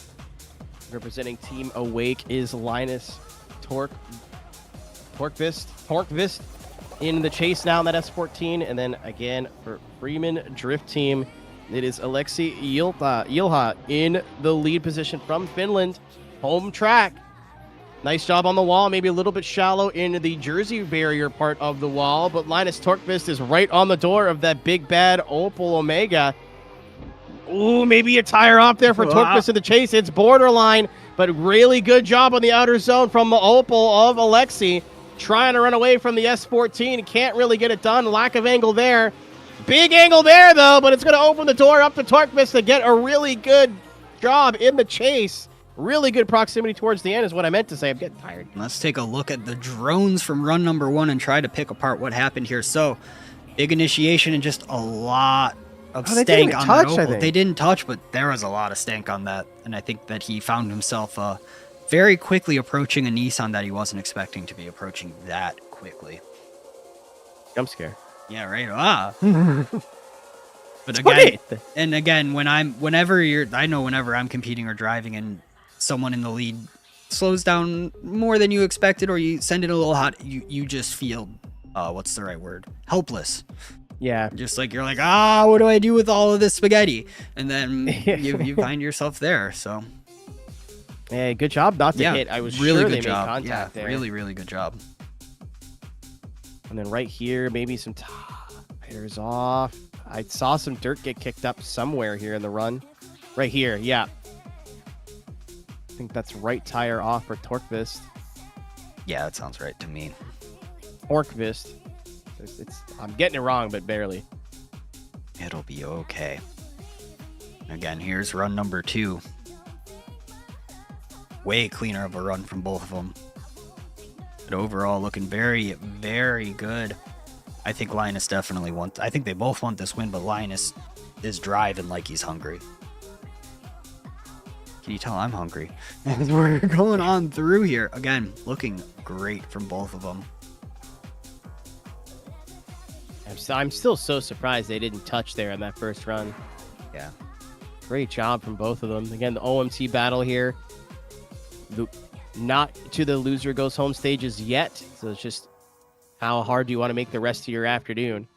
Representing Team Awake is Linus Torkvist in the chase now in that S14. And then again for Firman Drift Team, it is Alexi Ilha in the lead position from Finland. Home track. Nice job on the wall. Maybe a little bit shallow in the jersey barrier part of the wall. But Linus Torkvist is right on the door of that big bad Opel Omega. Ooh, maybe a tire off there for Torkvist in the chase. It's borderline, but really good job on the outer zone from the Opel of Alexi. Trying to run away from the S14. Can't really get it done. Lack of angle there. Big angle there, though, but it's going to open the door up to Torkvist to get a really good job in the chase. Really good proximity towards the end is what I meant to say. I'm getting tired. Let's take a look at the drones from run number 1 and try to pick apart what happened here. So, big initiation and just a lot of stank on the Opel. They didn't touch, but there was a lot of stank on that. And I think that he found himself very quickly approaching a Nissan that he wasn't expecting to be approaching that quickly. Jump scare. Yeah, right. But again, and again, whenever I'm competing or driving and someone in the lead slows down more than you expected, or you send it a little hot, you just feel, what's the right word? Helpless. Yeah. Just like, you're like, what do I do with all of this spaghetti? And then you find yourself there. So. Hey, good job not to hit. I was really sure good they job. made contact there. Really, really good job. And then right here, maybe some tires off. I saw some dirt get kicked up somewhere here in the run. Right here, yeah. I think that's right tire off for Torkvist. Yeah, that sounds right to me. Torkvist. I'm getting it wrong, but barely. It'll be okay. Again, here's run number 2. Way cleaner of a run from both of them. But overall, looking very, very good. I think Linus definitely wants... I think they both want this win, but Linus is driving like he's hungry. Can you tell I'm hungry? As we're going on through here. Again, looking great from both of them. I'm still so surprised they didn't touch there in that first run. Yeah. Great job from both of them. Again, the OMT battle here. Not to the loser goes home stages yet. So it's just how hard do you want to make the rest of your afternoon?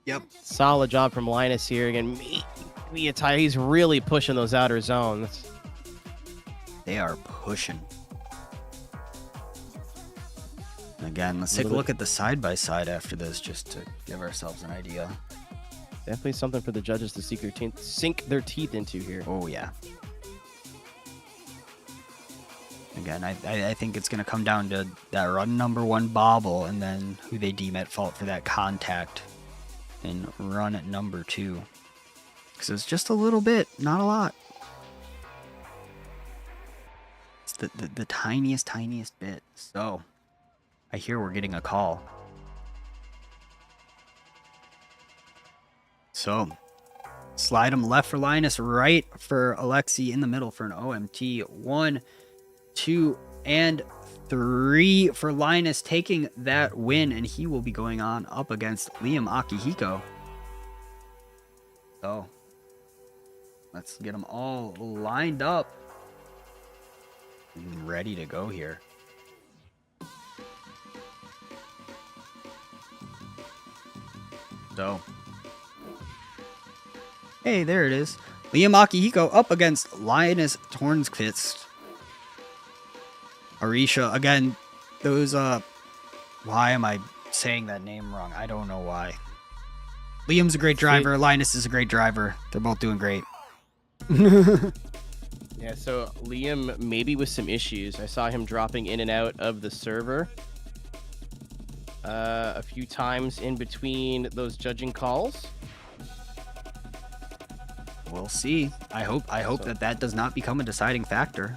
Yep. Solid job from Linus here. Again, he's really pushing those outer zones. They are pushing. Again, let's take a look at the side-by-side after this just to give ourselves an idea. Definitely something for the judges to sink their teeth into here. Oh, yeah. Again, I think it's going to come down to that run number 1 bobble and then who they deem at fault for that contact in run at number 2. Because it's just a little bit, not a lot. It's the tiniest bit. So, I hear we're getting a call. So, slide him left for Linus, right for Alexi, in the middle for an OMT. 1, 2, and 3 for Linus, taking that win, and he will be going on up against Liam Akihiko. So, let's get them all lined up and ready to go here. So, hey, there it is. Liam Akihiko up against Linus Tornqvist. Arisha, again, those, why am I saying that name wrong? I don't know why. Liam's a great driver. Linus is a great driver. They're both doing great. Yeah, so Liam maybe with some issues. I saw him dropping in and out of the server a few times in between those judging calls. We'll see. I hope that does not become a deciding factor.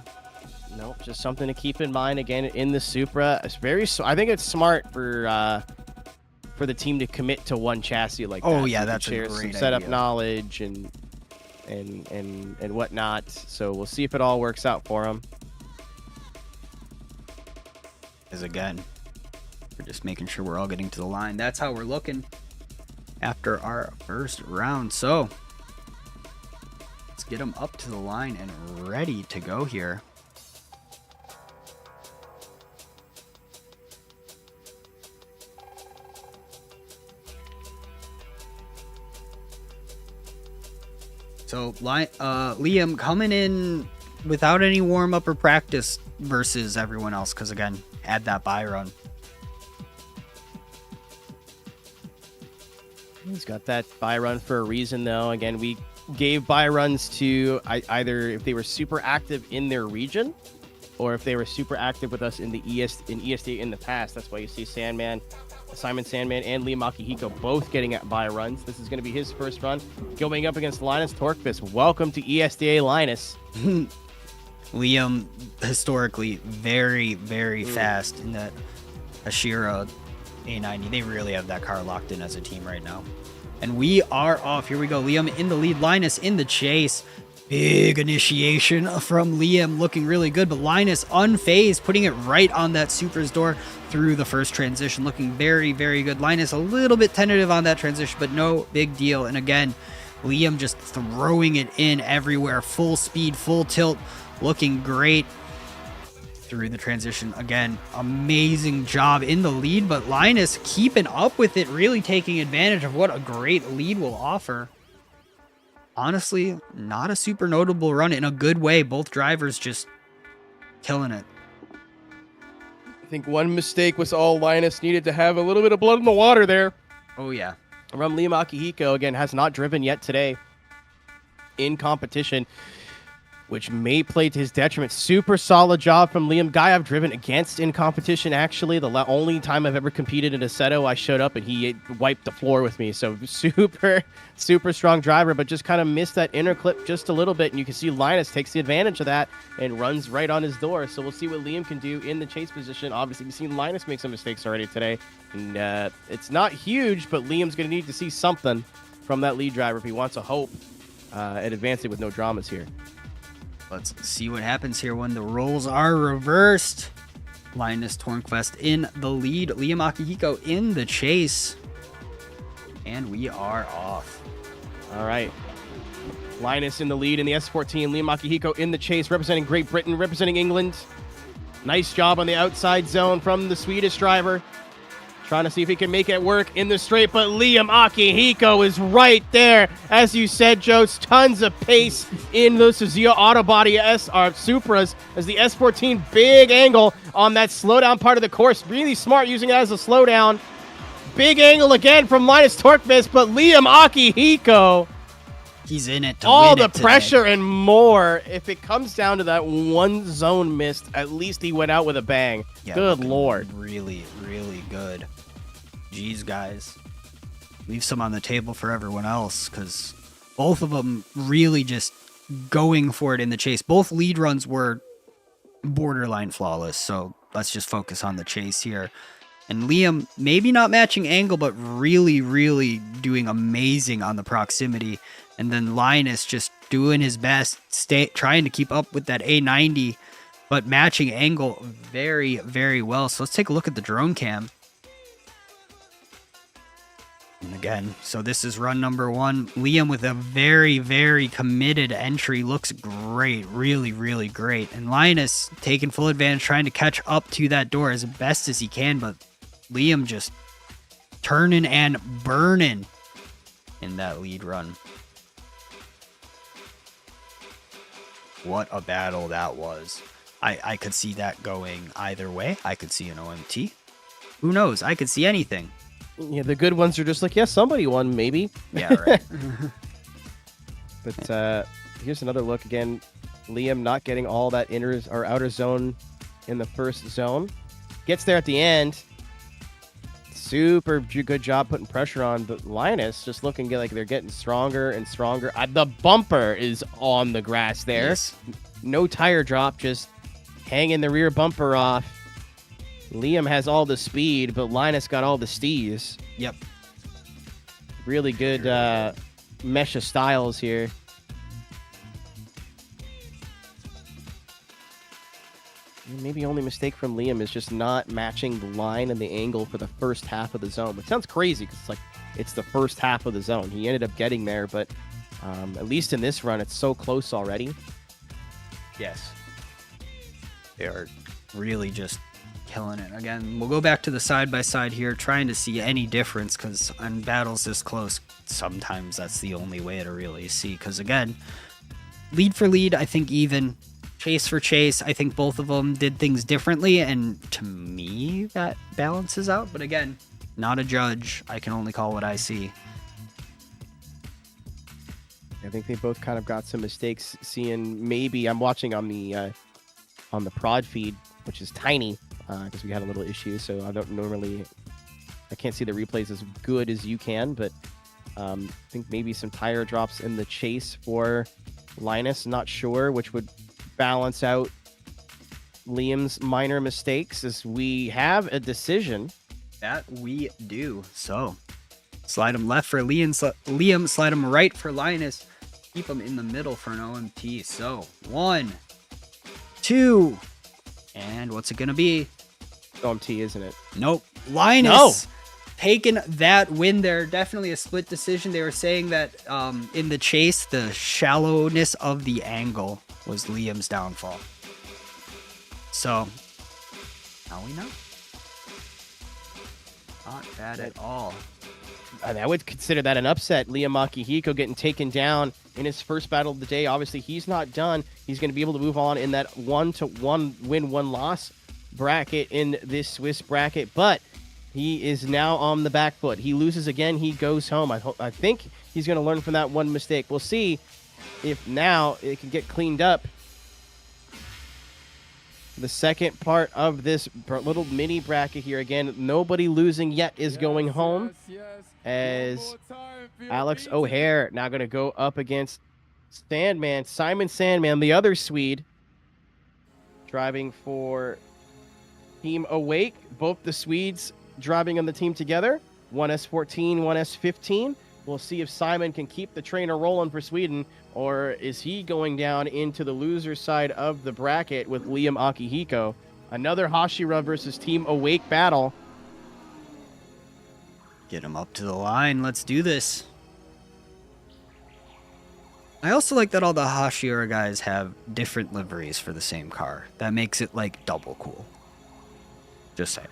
Nope, just something to keep in mind again in the Supra. It's I think it's smart for the team to commit to one chassis like that. Oh yeah, so that's share a great some setup idea. knowledge and whatnot. So we'll see if it all works out for them. Because again, we're just making sure we're all getting to the line. That's how we're looking after our first round. So let's get them up to the line and ready to go here. So Liam coming in without any warm-up or practice versus everyone else, because again, had that bye run. He's got that bye run for a reason, though. Again, we gave bye runs to either if they were super active in their region or if they were super active with us in the ESDA in the past. That's why you see Simon Sandman and Liam Akihiko both getting at bye runs. This is going to be his first run going up against Linus Torkvist. Welcome to ESDA, Linus. Liam, historically, very, very fast in that Ashira A90. They really have that car locked in as a team right now. And we are off. Here we go. Liam in the lead. Linus in the chase. Big initiation from Liam, looking really good. But Linus unfazed, putting it right on that Supra's door through the first transition. Looking very, very good. Linus a little bit tentative on that transition, but no big deal. And again, Liam just throwing it in everywhere. Full speed, full tilt. Looking great through the transition. Again, amazing job in the lead, but Linus keeping up with it, really taking advantage of what a great lead will offer. Honestly, not a super notable run in a good way. Both drivers just killing it. I think one mistake was all Linus needed to have a little bit of blood in the water there. Oh, yeah. From Liam Akihiko, again, has not driven yet today in competition, which may play to his detriment. Super solid job from Liam. Guy I've driven against in competition, actually. The only time I've ever competed in a Seto, I showed up and he wiped the floor with me. So super, super strong driver, but just kind of missed that inner clip just a little bit. And you can see Linus takes the advantage of that and runs right on his door. So we'll see what Liam can do in the chase position. Obviously, you've seen Linus make some mistakes already today. And it's not huge, but Liam's going to need to see something from that lead driver if he wants to hope at advancing with no dramas here. Let's see what happens here when the roles are reversed. Linus Tornquist in the lead. Liam Akihiko in the chase. And we are off. All right. Linus in the lead in the S14. Liam Akihiko in the chase, representing Great Britain, representing England. Nice job on the outside zone from the Swedish driver. Trying to see if he can make it work in the straight, but Liam Akihiko is right there. As you said, Joe, tons of pace in those Suzuki Autobody Supras as the S14 big angle on that slowdown part of the course. Really smart using it as a slowdown. Big angle again from Linus Torkvist, but Liam Akihiko, he's in it to all win the it today. pressure and more. If it comes down to that one zone missed, at least he went out with a bang. Yeah, Good Lord. Really, really good. Jeez, guys. Leave some on the table for everyone else, because both of them really just going for it in the chase. Both lead runs were borderline flawless, so let's just focus on the chase here. And Liam, maybe not matching angle, but really, really doing amazing on the proximity. And then Linus just doing his best, trying to keep up with that A90, but matching angle very, very well. So let's take a look at the drone cam. And again, so this is run number one. Liam with a very, very committed entry. Looks great. Really, really great. And Linus taking full advantage, trying to catch up to that door as best as he can. But Liam just turning and burning in that lead run. What a battle that was. I could see that going either way. I could see an OMT. Who knows? I could see anything. Yeah, the good ones are just like, yeah, somebody won, maybe. Yeah, right. But here's another look again. Liam not getting all that inner or outer zone in the first zone. Gets there at the end. Super good job putting pressure on. But Linus just looking like they're getting stronger and stronger. The bumper is on the grass there. Yes. No tire drop, just hanging the rear bumper off. Liam has all the speed, but Linus got all the steez. Yep. Really good mesh of styles here. Maybe only mistake from Liam is just not matching the line and the angle for the first half of the zone, which sounds crazy because it's the first half of the zone. He ended up getting there, but at least in this run, it's so close already. Yes. They are really just killing it. Again, we'll go back to the side-by-side here, trying to see any difference, because on battles this close, sometimes that's the only way to really see. Because, again, lead for lead, I think even. Chase for chase, I think both of them did things differently, and to me, that balances out. But again, not a judge. I can only call what I see. I think they both kind of got some mistakes. Seeing maybe I'm watching on the prod feed, which is tiny because we had a little issue. So I can't see the replays as good as you can, but I think maybe some tire drops in the chase for Linus. Not sure, which would balance out Liam's minor mistakes, as we have a decision. That we do. So slide him left for Liam, slide him right for Linus. Keep him in the middle for an OMT. So 1, 2, and what's it gonna be? OMT, isn't it? Nope. Linus No. taking that win there. Definitely a split decision. They were saying that in the chase, the shallowness of the angle was Liam's downfall. So now we know. Not bad at all. I would consider that an upset. Liam Akihiko getting taken down in his first battle of the day. Obviously, he's not done. He's going to be able to move on in that 1-1 win, 1-loss bracket in this Swiss bracket, but he is now on the back foot. He loses again, he goes home. I think he's going to learn from that one mistake. We'll see if now it can get cleaned up. The second part of this little mini bracket here, again, nobody losing yet is going home, as Alex O'Hare now going to go up against Simon Sandman, the other Swede, driving for Team Awake. Both the Swedes driving on the team together, 1S14, 1S15. We'll see if Simon can keep the trainer rolling for Sweden, or is he going down into the loser side of the bracket with Liam Akihiko. Another Hashira versus Team Awake battle. Get him up to the line. Let's do this. I also like that all the Hashira guys have different liveries for the same car. That makes it like double cool. Just saying.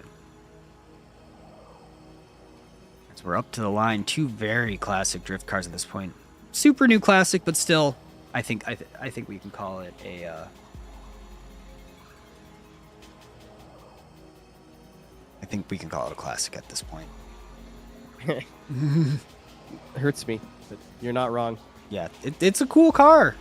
So we're up to the line. Two very classic drift cars at this point. Super new classic, but still, I think we can call it a. I think we can call it a classic at this point. It hurts me, but you're not wrong. Yeah, it's a cool car.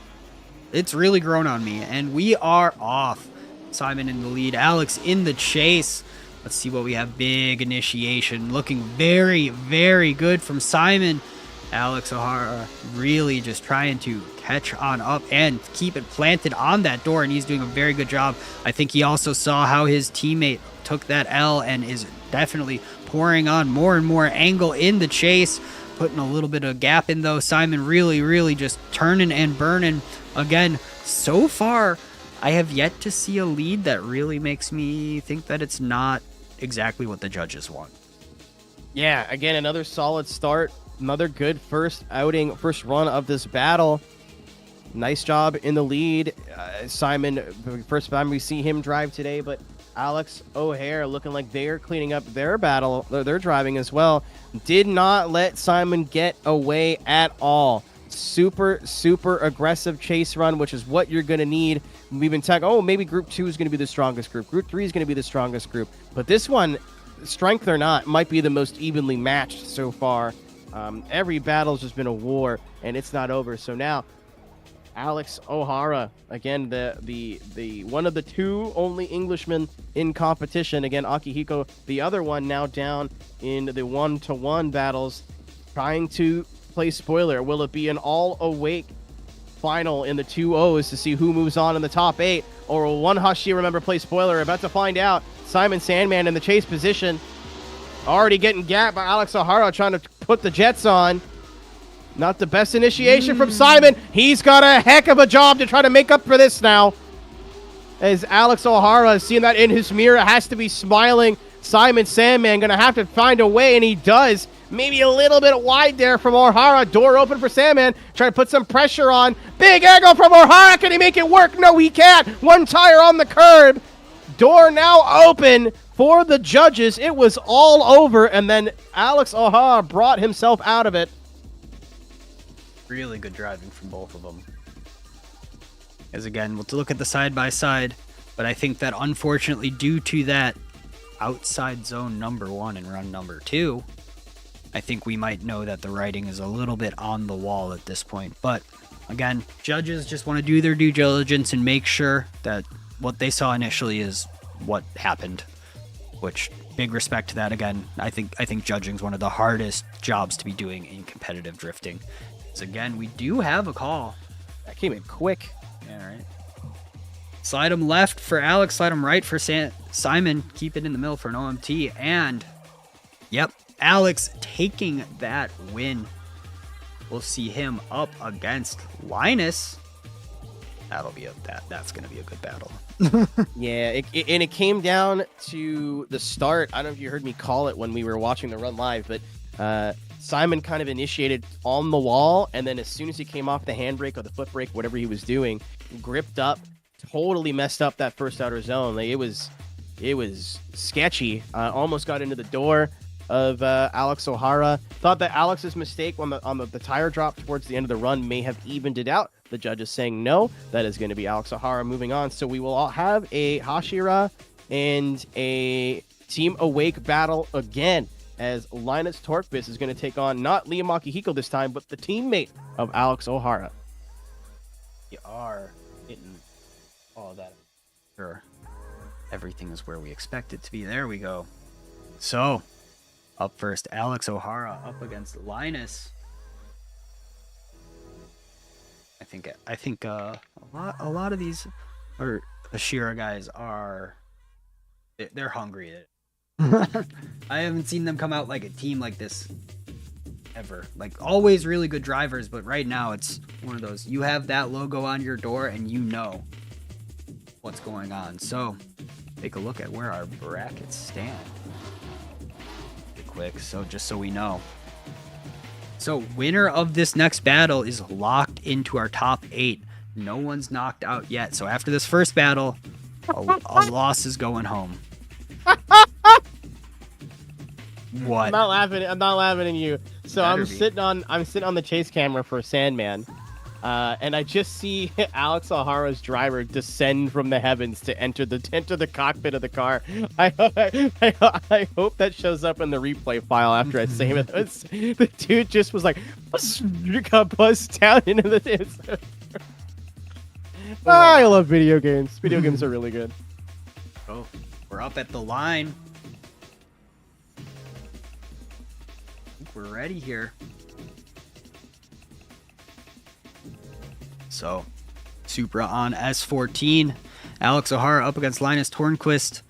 It's really grown on me, and we are off. Simon in the lead, Alex in the chase. Let's see what we have. Big initiation, looking very, very good from Simon. Alex O'Hara really just trying to catch on up and keep it planted on that door, and he's doing a very good job. I think he also saw how his teammate took that L and is definitely pouring on more and more angle in the chase, putting a little bit of gap in though. Simon really, really just turning and burning. Again, so far, I have yet to see a lead that really makes me think that it's not exactly what the judges want. Yeah, again, another solid start. Another good first run of this battle. Nice job in the lead. Simon, first time we see him drive today, but Alex O'Hare looking like they're cleaning up their battle. They're driving as well. Did not let Simon get away at all. Super, super aggressive chase run, which is what you're going to need. We've been talking, maybe Group 2 is going to be the strongest group. Group 3 is going to be the strongest group. But this one, strength or not, might be the most evenly matched so far. Every battle's just been a war, and it's not over. So now, Alex O'Hara, again, the one of the two only Englishmen in competition. Again, Akihiko, the other one, now down in the 1-to-1 battles, trying to play spoiler. Will it be an all-awake final in the 2-0s to see who moves on in the top 8. Or will one Hashira member play spoiler? About to find out. Simon Sandman in the chase position. Already getting gapped by Alex O'Hara trying to put the Jets on. Not the best initiation from Simon. He's got a heck of a job to try to make up for this now. As Alex O'Hara is seeing that in his mirror, has to be smiling. Simon Sandman going to have to find a way, and he does. Maybe a little bit wide there from O'Hara. Door open for Sandman. Trying to put some pressure on. Big angle from O'Hara. Can he make it work? No, he can't. One tire on the curb. Door now open for the judges. It was all over, and then Alex O'Hara brought himself out of it. Really good driving from both of them. As again, we'll look at the side-by-side, but I think that unfortunately due to that outside zone number 1 and run number 2, I think we might know that the writing is a little bit on the wall at this point. But again, judges just want to do their due diligence and make sure that what they saw initially is what happened, which big respect to that. Again, I think judging is one of the hardest jobs to be doing in competitive drifting. So again, we do have a call. That came in quick. Yeah, right. Slide him left for Alex, slide him right for Simon. Keep it in the middle for an OMT. And, yep, Alex taking that win. We'll see him up against Linus. That's going to be a good battle. Yeah, it came down to the start. I don't know if you heard me call it when we were watching the run live, but Simon kind of initiated on the wall, and then as soon as he came off the handbrake or the foot brake, whatever he was doing, gripped up, totally messed up that first outer zone. Like, it was sketchy. Almost got into the door of Alex O'Hara. Thought that Alex's mistake on the tire drop towards the end of the run may have evened it out. The judges saying no. That is going to be Alex O'Hara moving on. So we will all have a Hashira and a Team Awake battle again, as Linus Torkvis is going to take on not Liam Makihiko this time, but the teammate of Alex O'Hara. We are hitting all that. Sure. Everything is where we expect it to be. There we go. So, up first, Alex O'Hara up against Linus. I think a lot of these Ashira guys they're hungry. I haven't seen them come out like a team like this ever. Like, always really good drivers, but right now it's one of those, you have that logo on your door and you know what's going on. So take a look at where our brackets stand real quick, so just so we know. So winner of this next battle is locked into our top 8. No one's knocked out yet, so after this first battle, a loss is going home. What? I'm not laughing at you. So I'm sitting on the chase camera for Sandman, and I just see Alex O'Hara's driver descend from the heavens to enter the cockpit of the car. I hope that shows up in the replay file after I save it. The dude just was like, got buzzed down into the. I love video games. Video games are really good. Oh, we're up at the line. We're ready here. So, Supra on S14. Alex O'Hara up against Linus Tornquist.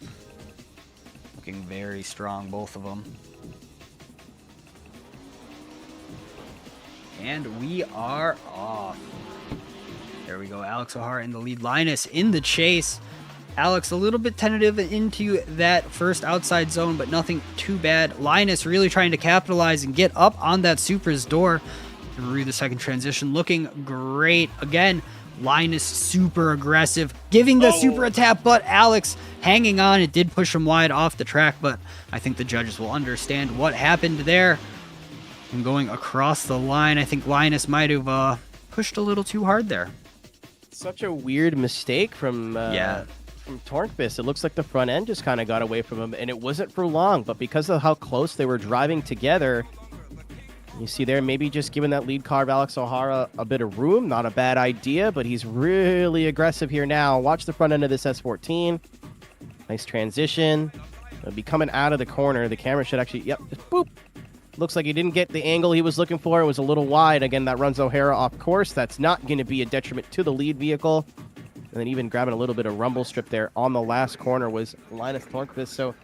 Looking very strong, both of them. And we are off. There we go. Alex O'Hara in the lead. Linus in the chase. Alex a little bit tentative into that first outside zone, but nothing too bad. Linus really trying to capitalize and get up on that Supra's door through the second transition. Looking great. Again, Linus super aggressive, giving the Supra tap, but Alex hanging on. It did push him wide off the track, but I think the judges will understand what happened there. And going across the line, I think Linus might have pushed a little too hard there. Such a weird mistake from Tornquist. It looks like the front end just kind of got away from him, and it wasn't for long, but because of how close they were driving together, you see there, maybe just giving that lead car of Alex O'Hara a bit of room. Not a bad idea, but he's really aggressive here now. Watch the front end of this S14. Nice transition. It'll be coming out of the corner. The camera should actually, just boop. Looks like he didn't get the angle he was looking for. It was a little wide. Again, that runs O'Hara off course. That's not going to be a detriment to the lead vehicle. And then even grabbing a little bit of rumble strip there on the last corner was Linus Torquist. So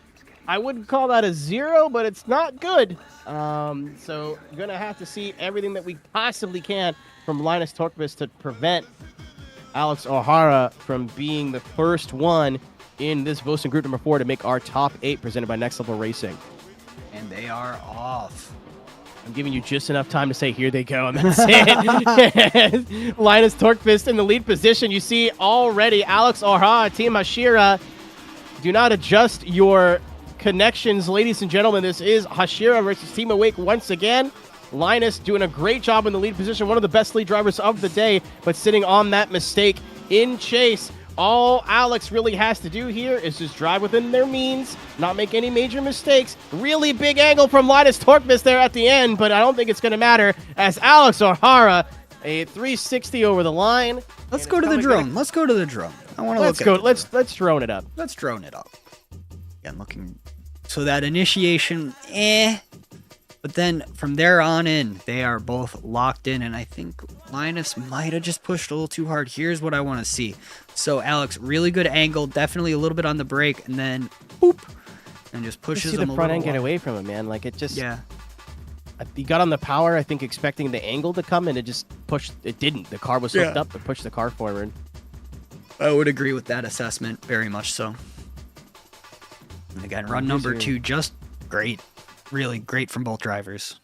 I wouldn't call that a 0, but it's not good. So going to have to see everything that we possibly can from Linus Torquist to prevent Alex O'Hara from being the first one in this Vosan Group number 4 to make our top 8 presented by Next Level Racing. And they are off. I'm giving you just enough time to say, here they go, and that's it. Linus Torquist in the lead position. You see already Alex O'Hara, Team Hashira. Do not adjust your connections, ladies and gentlemen. This is Hashira versus Team Awake once again. Linus doing a great job in the lead position, one of the best lead drivers of the day, but sitting on that mistake in chase. All Alex really has to do here is just drive within their means, not make any major mistakes. Really big angle from Linus Torquist there at the end, but I don't think it's going to matter as Alex O'Hara, a 360 over the line. Let's go to the drone. Let's go to the drone. I want to Let's go. Let's drone it up. Let's drone it up. Again, looking. So that initiation, but then from there on in, they are both locked in, and I think Linus might have just pushed a little too hard. Here's what I want to see. So Alex, really good angle, definitely a little bit on the brake, and then boop, and just pushes him the front end get away from him, man. Like it just, yeah. He got on the power, I think, expecting the angle to come, and it just pushed. It didn't. The car was hooked up, but pushed the car forward. I would agree with that assessment, very much so. And again, run number 2, just great. Really great from both drivers.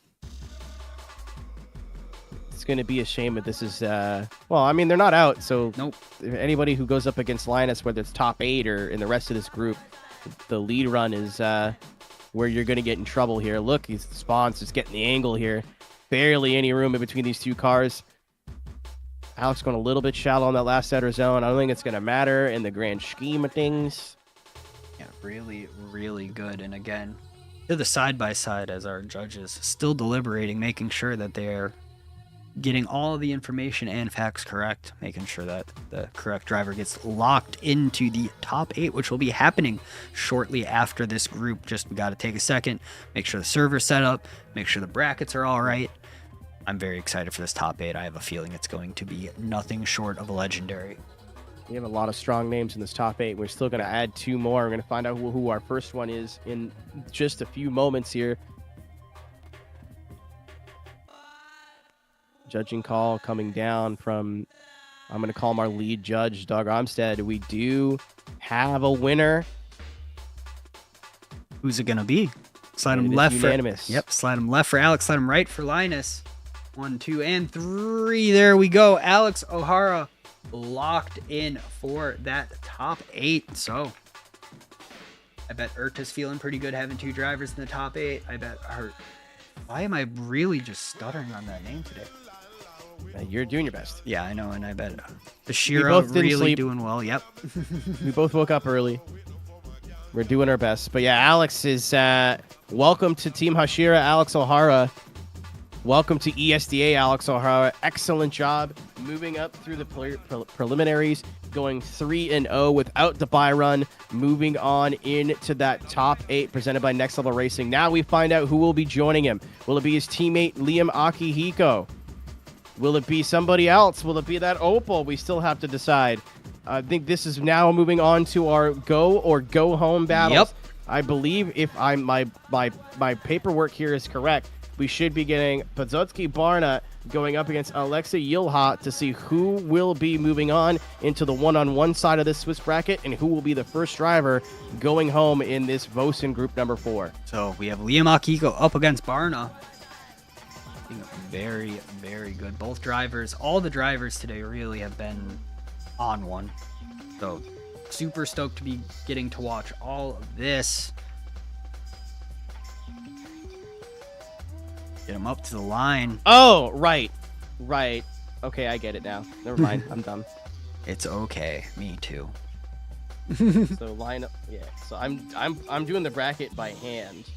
It's going to be a shame that this is, well, I mean, they're not out, so nope. Anybody who goes up against Linus, whether it's top 8 or in the rest of this group, the lead run is where you're going to get in trouble here. Look, he's Spawn's just getting the angle here. Barely any room in between these two cars. Alex going a little bit shallow on that last outer zone. I don't think it's going to matter in the grand scheme of things. Yeah, really, really good. And again, to the side-by-side as our judges, still deliberating, making sure that they're getting all of the information and facts correct, making sure that the correct driver gets locked into the top 8, which will be happening shortly after this group. Just we got to take a second, make sure the server's set up, make sure the brackets are all right. I'm very excited for this top 8. I have a feeling it's going to be nothing short of a legendary. We have a lot of strong names in this top 8. We're still going to add 2 more. We're going to find out who our first one is in just a few moments here. Judging call coming down from, I'm going to call him our lead judge, Doug Armstead. We do have a winner. Who's it going to be? Slide him left unanimous. Yep, slide him left for Alex, slide him right for Linus. 1, 2, and 3. There we go. Alex O'Hara locked in for that top 8. So I bet Erta's feeling pretty good having 2 drivers in the top 8. I bet why am I really just stuttering on that name today? You're doing your best. Yeah, I know, and I bet Bashira really doing well. Yep. We both woke up early. We're doing our best. But yeah, Alex is welcome to Team Hashira, Alex O'Hara. Welcome to ESDA, Alex O'Hara. Excellent job moving up through the preliminaries, going 3-0 without the bye run, moving on into that top 8 presented by Next Level Racing. Now we find out who will be joining him. Will it be his teammate Liam Akihiko? Will it be somebody else? Will it be that Opal? We still have to decide. I think this is now moving on to our go or go home battles. Yep. I believe if my paperwork here is correct, we should be getting Pazotsky Barna going up against Alexei Yilha to see who will be moving on into the one-on-one side of this Swiss bracket and who will be the first driver going home in this Vosan group number 4. So we have Liam Akiko up against Barna. I think very, very good. Both drivers, all the drivers today really have been on one. So super stoked to be getting to watch all of this. Get him up to the line. Oh, right. Okay, I get it now. Never mind. I'm done. It's okay. Me too. So line up. Yeah. So I'm doing the bracket by hand,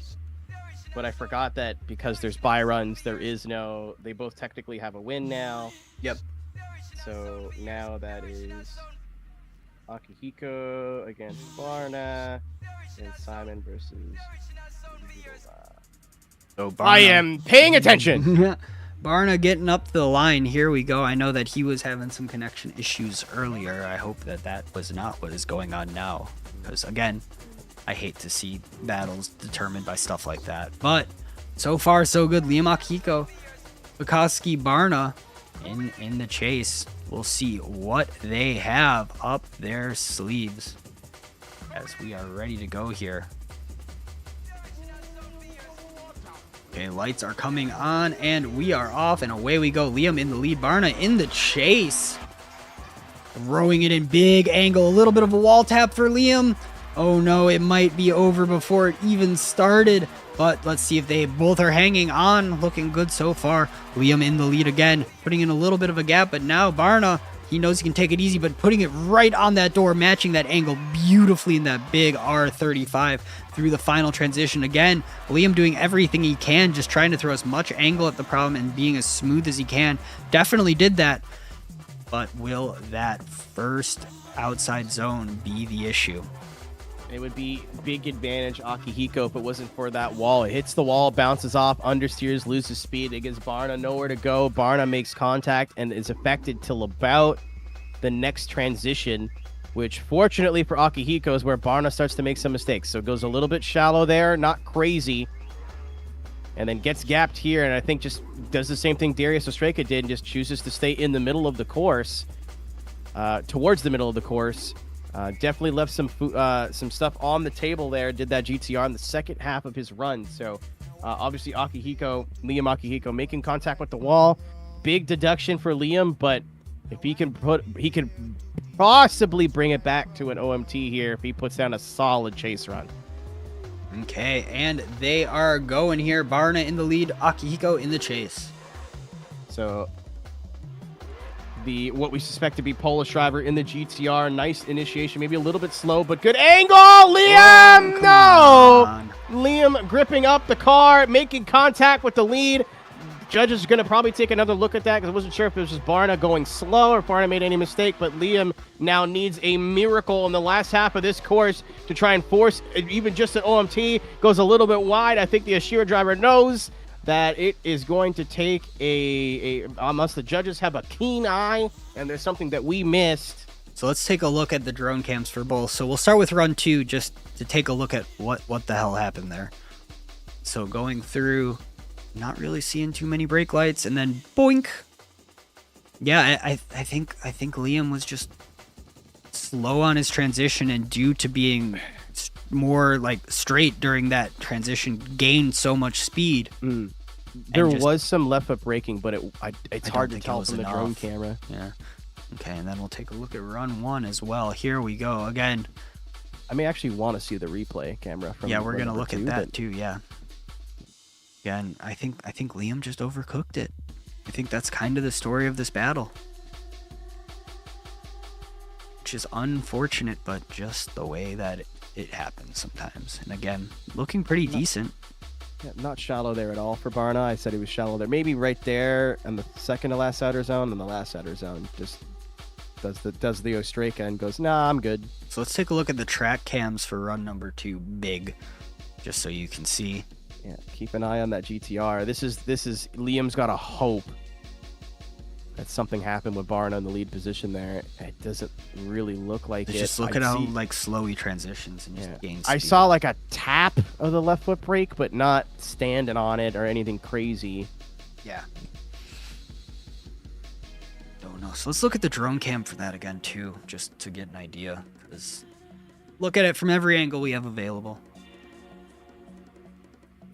but I forgot that because there's bye runs, there is no. They both technically have a win now. Yep. So now that is Akihiko against Barna and Simon versus. So I am paying attention. Barna getting up the line. Here we go. I know that he was having some connection issues earlier. I hope that that was not what is going on now. Because, again, I hate to see battles determined by stuff like that. But so far, so good. Liam Akihiko, Bukowski, Barna in the chase. We'll see what they have up their sleeves as we are ready to go here. Okay, lights are coming on, and we are off, and away we go. Liam in the lead, Barna in the chase. Throwing it in big angle, a little bit of a wall tap for Liam. Oh no, it might be over before it even started, but let's see if they both are hanging on. Looking good so far. Liam in the lead again, putting in a little bit of a gap, but now Barna, he knows he can take it easy, but putting it right on that door, matching that angle beautifully in that big R35 through the final transition. Again, Liam doing everything he can, just trying to throw as much angle at the problem and being as smooth as he can. Definitely did that. But will that first outside zone be the issue? It would be big advantage Akihiko if it wasn't for that wall. It hits the wall, bounces off, understeers, loses speed. It gives Barna nowhere to go. Barna makes contact and is affected till about the next transition, which fortunately for Akihiko is where Barna starts to make some mistakes. So it goes a little bit shallow there, not crazy, and then gets gapped here, and I think just does the same thing Darius Ostreka did and just chooses to stay in the middle of the course, towards the middle of the course. Definitely left some stuff on the table there. Did that GTR in the second half of his run. So obviously Liam Akihiko making contact with the wall. Big deduction for Liam, but if he can possibly bring it back to an OMT here if he puts down a solid chase run. Okay, and they are going here. Barna in the lead, Akihiko in the chase. So what we suspect to be Polish driver in the GTR. Nice initiation, maybe a little bit slow, but good angle. Liam, Liam gripping up the car, making contact with the lead. Judges are going to probably take another look at that because I wasn't sure if it was just Barna going slow or if Barna made any mistake, but Liam now needs a miracle in the last half of this course to try and force even just an OMT. Goes a little bit wide. I think the Ashira driver knows that it is going to take unless the judges have a keen eye and there's something that we missed. So let's take a look at the drone cams for both. So we'll start with run 2 just to take a look at what the hell happened there. So going through, not really seeing too many brake lights, and then boink. Yeah, I think Liam was just slow on his transition, and due to being more like straight during that transition, gained so much speed. There was some left foot braking, but it's hard to tell from the drone camera. Yeah. Okay, and then we'll take a look at run 1 as well. Here we go again. I may actually want to see the replay camera from. Yeah, we're gonna look at that too. Yeah. Again, I think Liam just overcooked it. I think that's kind of the story of this battle, which is unfortunate, but just the way that it happens sometimes. And again, looking pretty decent. Yeah, not shallow there at all for Barna. I said he was shallow there. Maybe right there in the second to last outer zone, and the last outer zone just does the Ostreka and goes, nah, I'm good. So let's take a look at the track cams for run number 2, big, just so you can see. Yeah, keep an eye on that GTR. This is Liam's got a hope that something happened with Barna in the lead position there. It doesn't really look like it. Just look at how like slow he transitions and just gains speed. I saw like a tap of the left foot brake, but not standing on it or anything crazy. Yeah. Don't know. So let's look at the drone cam for that again too, just to get an idea. Because look at it from every angle we have available.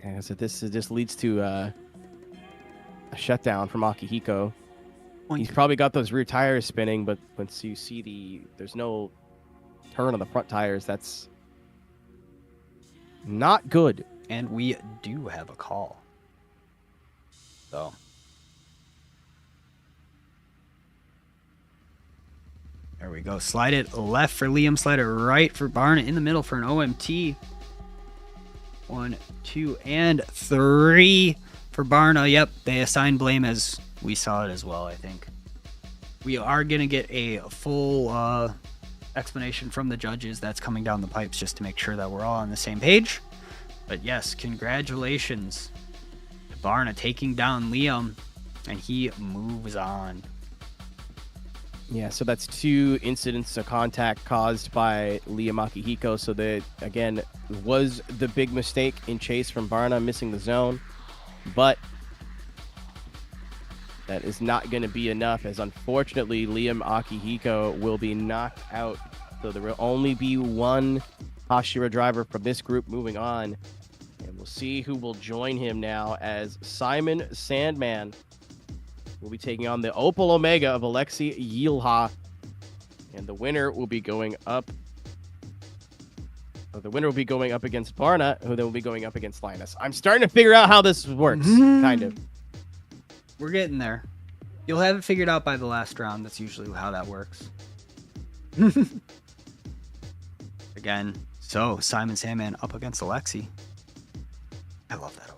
Yeah, so this just leads to a shutdown from Akihiko. He's probably got those rear tires spinning, but once you see there's no turn on the front tires, that's not good. And we do have a call. So there we go. Slide it left for Liam, slide it right for Barna, in the middle for an OMT. 1, 2, and 3 for Barna. Yep, they assign blame as we saw it as well, I think. We are going to get a full explanation from the judges that's coming down the pipes just to make sure that we're all on the same page. But yes, congratulations Barna taking down Liam, and he moves on. Yeah, so that's 2 incidents of contact caused by Liam Akihiko. So that, again, was the big mistake in chase from Barna, missing the zone. But that is not going to be enough, as unfortunately Liam Akihiko will be knocked out. So there will only be one Hashira driver from this group moving on. And we'll see who will join him now, as Simon Sandman will be taking on the Opel Omega of Alexei Yilha. And the winner will be going up. The winner will be going up against Barna, who then will be going up against Linus. I'm starting to figure out how this works, kind of. We're getting there. You'll have it figured out by the last round. That's usually how that works. Again, so Simon Sandman up against Alexi. I love that.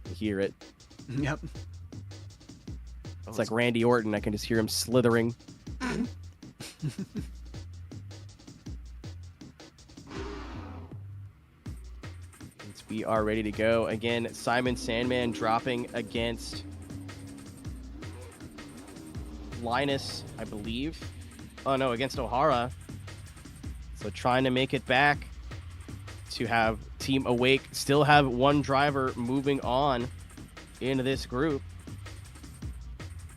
You hear it. Yep. It's like Randy Orton. I can just hear him slithering. We are ready to go. Again, Simon Sandman dropping against Linus, I believe. Oh, no, against O'Hara. So trying to make it back to have Team Awake still have one driver moving on into this group,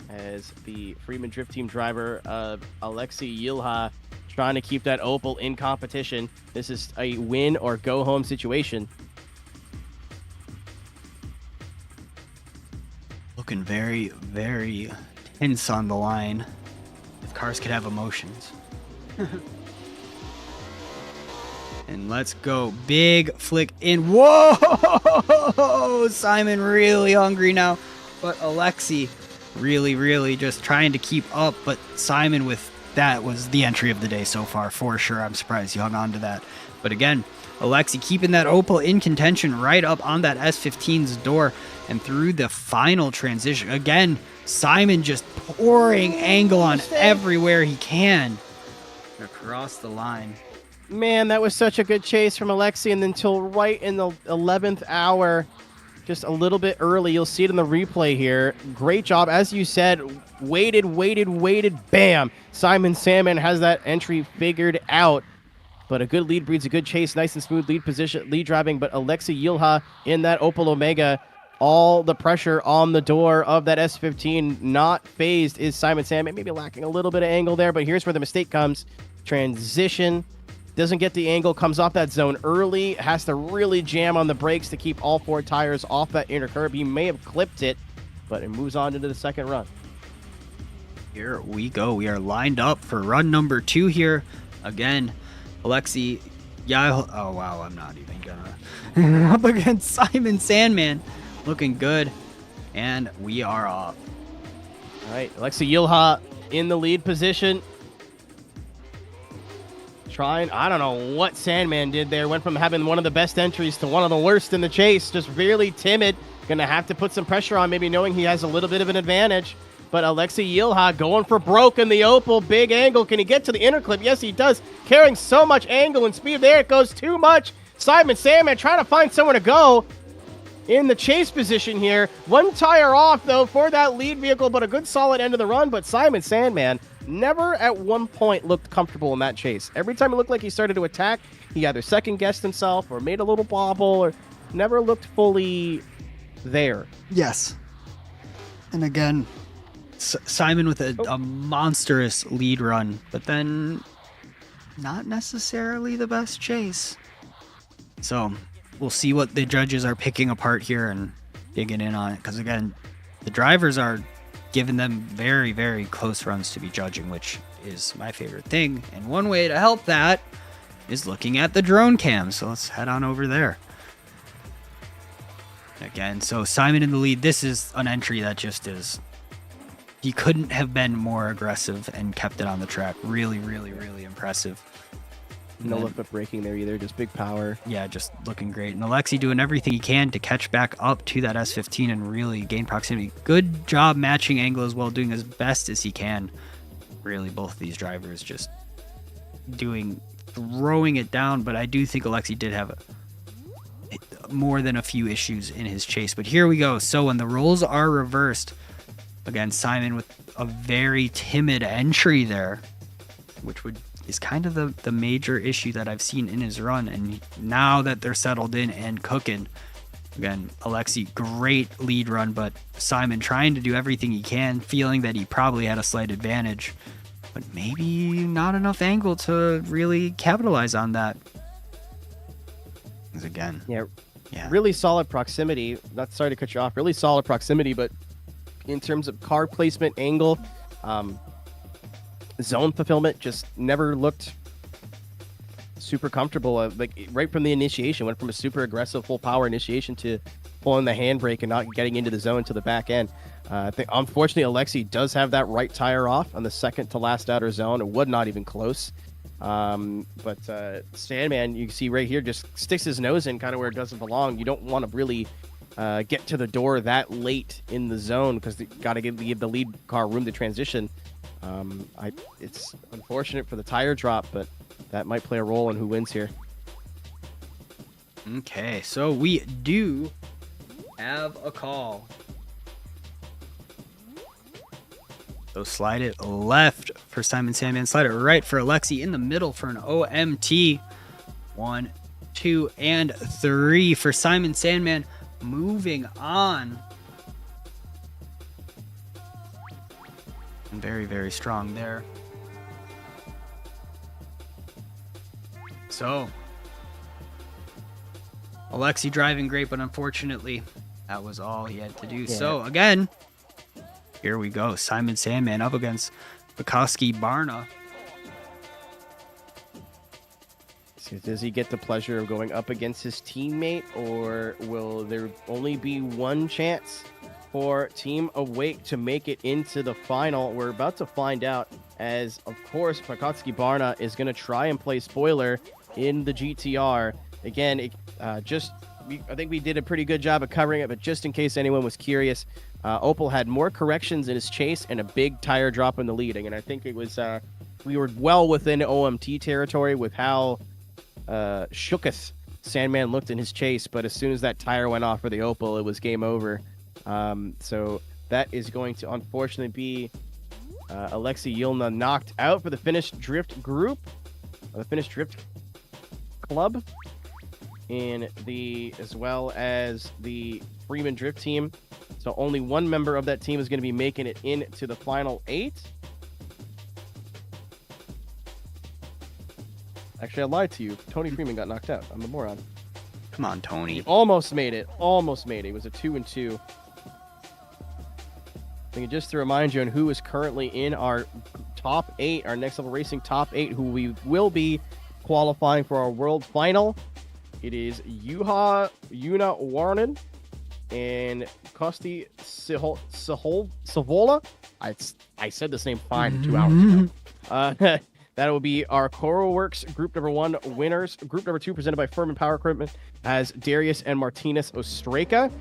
as the Firman Drift Team driver of Alexei Yilha trying to keep that Opel in competition. This is a win or go home situation. Looking very, very tense on the line. If cars could have emotions. And let's go. Big flick in. Whoa! Simon really hungry now. But Alexi really, really just trying to keep up. But Simon with that was the entry of the day so far, for sure. I'm surprised he hung on to that. But again, Alexi keeping that Opel in contention right up on that S15's door. And through the final transition, again, Simon just pouring angle on everywhere he can across the line. Man, that was such a good chase from Alexi, and until right in the 11th hour, just a little bit early. You'll see it in the replay here. Great job. As you said, waited, bam. Simon Sandman has that entry figured out. But a good lead breeds a good chase. Nice and smooth lead position, lead driving. But Alexei Yilha in that Opel Omega, all the pressure on the door of that S15, not phased is Simon Sandman. Maybe lacking a little bit of angle there, but here's where the mistake comes. Transition, doesn't get the angle, comes off that zone early, has to really jam on the brakes to keep all 4 tires off that inner curb. He may have clipped it, but it moves on into the second run. Here we go. We are lined up for run number 2 here. Again, Alexi, oh wow, I'm not even gonna. Up against Simon Sandman. Looking good, and we are off. All right, Alexei Yilha in the lead position. Trying, I don't know what Sandman did there. Went from having one of the best entries to one of the worst in the chase. Just really timid. Gonna have to put some pressure on, maybe knowing he has a little bit of an advantage. But Alexei Yilha going for broke in the Opel. Big angle. Can he get to the inner clip? Yes, he does. Carrying so much angle and speed there. It goes too much. Simon Sandman trying to find somewhere to go in the chase position here. One tire off, though, for that lead vehicle, but a good solid end of the run. But Simon Sandman never at one point looked comfortable in that chase. Every time it looked like he started to attack, he either second-guessed himself or made a little bobble or never looked fully there. Yes. And again, Simon with a monstrous lead run, but then not necessarily the best chase. So we'll see what the judges are picking apart here and digging in on it. Because again, the drivers are giving them very, very close runs to be judging, which is my favorite thing. And one way to help that is looking at the drone cam. So let's head on over there. Again, so Simon in the lead. This is an entry that just is... He couldn't have been more aggressive and kept it on the track. Really, really, really impressive. No look but braking there either, just big power. Yeah, just looking great. And Alexi doing everything he can to catch back up to that S15 and really gain proximity. Good job matching angle as well, doing as best as he can. Really, both of these drivers just throwing it down, but I do think Alexi did have more than a few issues in his chase. But here we go. So when the roles are reversed, again, Simon with a very timid entry there, which is kind of the major issue that I've seen in his run. And now that they're settled in and cooking, again, Alexi, great lead run, but Simon trying to do everything he can, feeling that he probably had a slight advantage, but maybe not enough angle to really capitalize on that. Because again, yeah, really solid proximity. Not sorry to cut you off. Really solid proximity, but in terms of car placement, angle, zone fulfillment, just never looked super comfortable. Like right from the initiation, went from a super aggressive full power initiation to pulling the handbrake and not getting into the zone to the back end. I think unfortunately Alexi does have that right tire off on the second to last outer zone. It was not even close. But Sandman, you can see right here, just sticks his nose in kind of where it doesn't belong. You don't want to really get to the door that late in the zone because you got to give the lead car room to transition. It's unfortunate for the tire drop, but that might play a role in who wins here. Okay, so we do have a call. So slide it left for Simon Sandman. Slide it right for Alexi. In the middle for an OMT. 1, 2, and 3 for Simon Sandman. Moving on. Very, very strong there. So, Alexi driving great, but unfortunately, that was all he had to do. Yeah. So, again, here we go. Simon Sandman up against Bukowski Barna. So does he get the pleasure of going up against his teammate, or will there only be one chance for Team Awake to make it into the final? We're about to find out, as, of course, Bukowski Barna is going to try and play spoiler in the GTR. Again, I think we did a pretty good job of covering it, but just in case anyone was curious, Opel had more corrections in his chase and a big tire drop in the leading, and I think it was we were well within OMT territory with how shooketh Sandman looked in his chase, but as soon as that tire went off for the Opel, it was game over. So that is going to unfortunately be Alexi Yilna knocked out for the Finnish Drift group, the Finnish Drift club, as well as the Firman Drift team. So only one member of that team is going to be making it into the final 8. Actually, I lied to you. Tony Firman got knocked out. I'm a moron. Come on, Tony. He almost made it. It was a 2-2. I think just to remind you on who is currently in our top 8, our Next Level Racing top 8, who we will be qualifying for our world final. It is Juha Warnen and Kosti Savola. I said this name fine 2 hours ago. That will be our Koruworks Group Number 1 winners. Group Number 2 presented by Firman Power Equipment as Darius and Martinez Ostreka.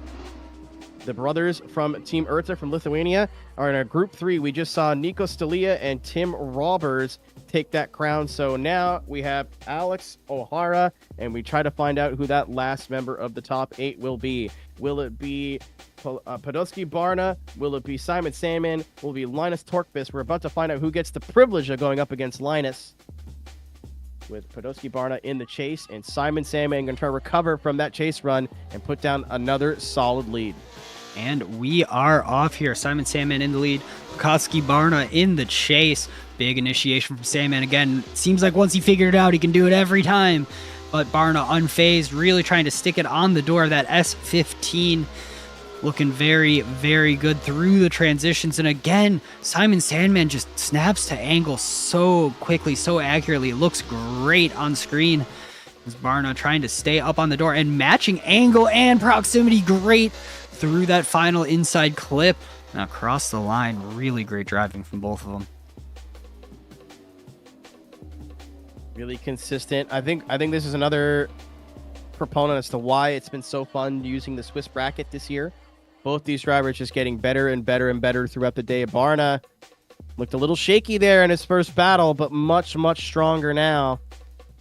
The brothers from Team Erta from Lithuania are in our Group 3. We just saw Nico Stalia and Tim Robbers take that crown. So now we have Alex O'Hara, and we try to find out who that last member of the top 8 will be. Will it be Podolski Barna? Will it be Simon Sandman? Will it be Linus Torkfist? We're about to find out who gets the privilege of going up against Linus, with Podolski Barna in the chase, and Simon Sandman going to try to recover from that chase run and put down another solid lead. And we are off here. Simon Sandman in the lead. Bukowski Barna in the chase. Big initiation from Sandman again. Seems like once he figured it out, he can do it every time. But Barna unfazed, really trying to stick it on the door of that S15. Looking very, very good through the transitions. And again, Simon Sandman just snaps to angle so quickly, so accurately. It looks great on screen. As Barna trying to stay up on the door and matching angle and proximity great through that final inside clip. Now across the line, really great driving from both of them. Really consistent. I think this is another proponent as to why it's been so fun using the Swiss bracket this year. Both these drivers just getting better and better and better throughout the day. Barna looked a little shaky there in his first battle, but much, much stronger now.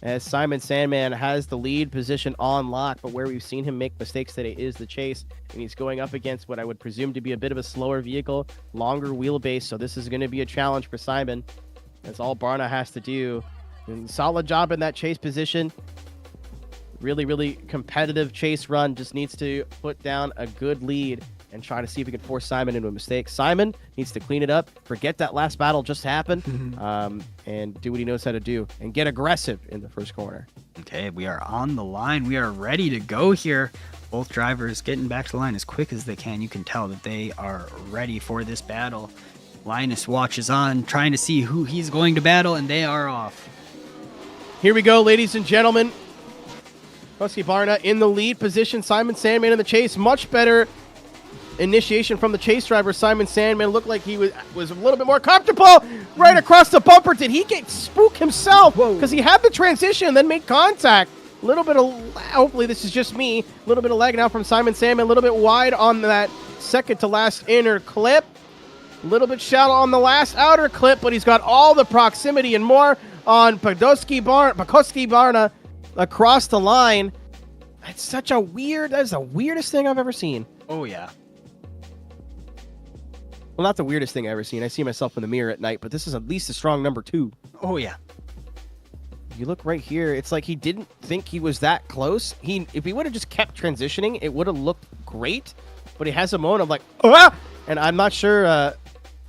as Simon Sandman has the lead position on lock, but where we've seen him make mistakes today is the chase, and he's going up against what I would presume to be a bit of a slower vehicle, longer wheelbase, so this is going to be a challenge for Simon. That's all Barna has to do. And solid job in that chase position. Really, really competitive chase run. Just needs to put down a good lead and try to see if we can force Simon into a mistake. Simon needs to clean it up, forget that last battle just happened, and do what he knows how to do, and get aggressive in the first corner. Okay, we are on the line. We are ready to go here. Both drivers getting back to the line as quick as they can. You can tell that they are ready for this battle. Linus watches on, trying to see who he's going to battle, and they are off. Here we go, ladies and gentlemen. Husky Barna in the lead position. Simon Sandman in the chase. Much better initiation from the chase driver. Simon Sandman looked like he was a little bit more comfortable right across the bumper. Did he get spooked himself? Because he had the transition and then made contact. A little bit of, hopefully this is just me, a little bit of lag now from Simon Sandman. A little bit wide on that second to last inner clip. A little bit shallow on the last outer clip, but he's got all the proximity and more on Pakoski Barna across the line. That's such a weird, that is the weirdest thing I've ever seen. Oh, yeah. Well, not the weirdest thing I've ever seen. I see myself in the mirror at night, but this is at least a strong number 2. Oh, yeah. You look right here, it's like he didn't think he was that close. If he would have just kept transitioning, it would have looked great, but he has a moment of like, ah! And I'm not sure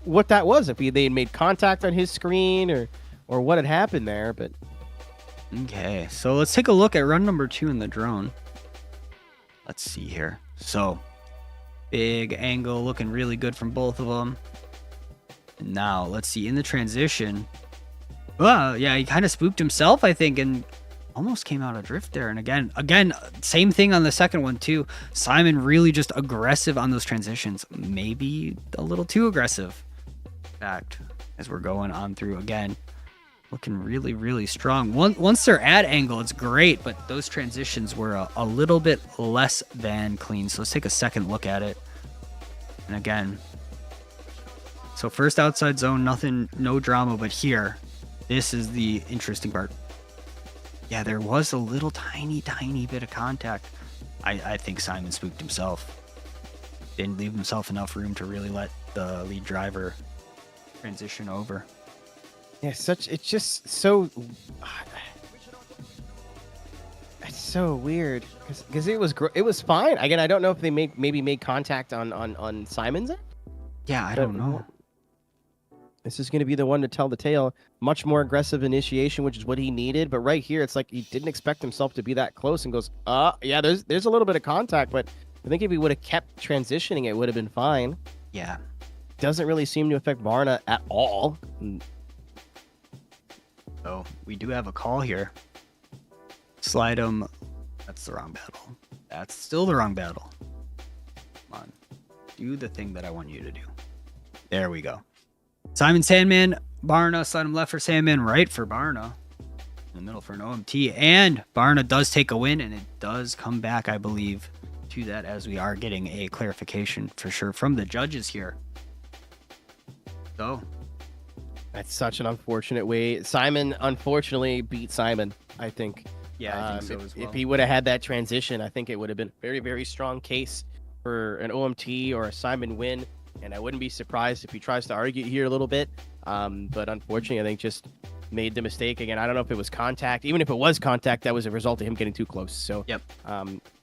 what that was, if they had made contact on his screen or what had happened there, but... Okay, so let's take a look at run number 2 in the drone. Let's see here. So, big angle, looking really good from both of them. And now, let's see, in the transition. Well, yeah, he kind of spooked himself, I think, and almost came out of drift there. And again, same thing on the second one, too. Simon really just aggressive on those transitions. Maybe a little too aggressive. In fact, as we're going on through again. Looking really, really strong. Once they're at angle, it's great, but those transitions were a little bit less than clean. So let's take a second look at it. And again, so first outside zone, nothing, no drama, but here, this is the interesting part. Yeah, there was a little tiny bit of contact. I think Simon spooked himself. Didn't leave himself enough room to really let the lead driver transition over. Yeah, it's just so, it's so weird because it was fine. Again, I don't know if they maybe made contact on Simon's end. Yeah, I don't know. This is going to be the one to tell the tale. Much more aggressive initiation, which is what he needed. But right here, it's like he didn't expect himself to be that close and goes, yeah, there's a little bit of contact, but I think if he would have kept transitioning, it would have been fine. Yeah. Doesn't really seem to affect Barna at all. So we do have a call here. Slide him. That's the wrong battle. That's still the wrong battle. Come on. Do the thing that I want you to do. There we go. Simon Sandman, Barna, slide him left for Sandman, right for Barna. In the middle for an OMT. And Barna does take a win, and it does come back, I believe, to that as we are getting a clarification for sure from the judges here. So... that's such an unfortunate way. Simon, unfortunately, beat Simon, I think. Yeah, I think so as well. If he would have had that transition, I think it would have been a very, very strong case for an OMT or a Simon win. And I wouldn't be surprised if he tries to argue here a little bit. But unfortunately, I think just made the mistake. Again, I don't know if it was contact. Even if it was contact, that was a result of him getting too close. So, yep.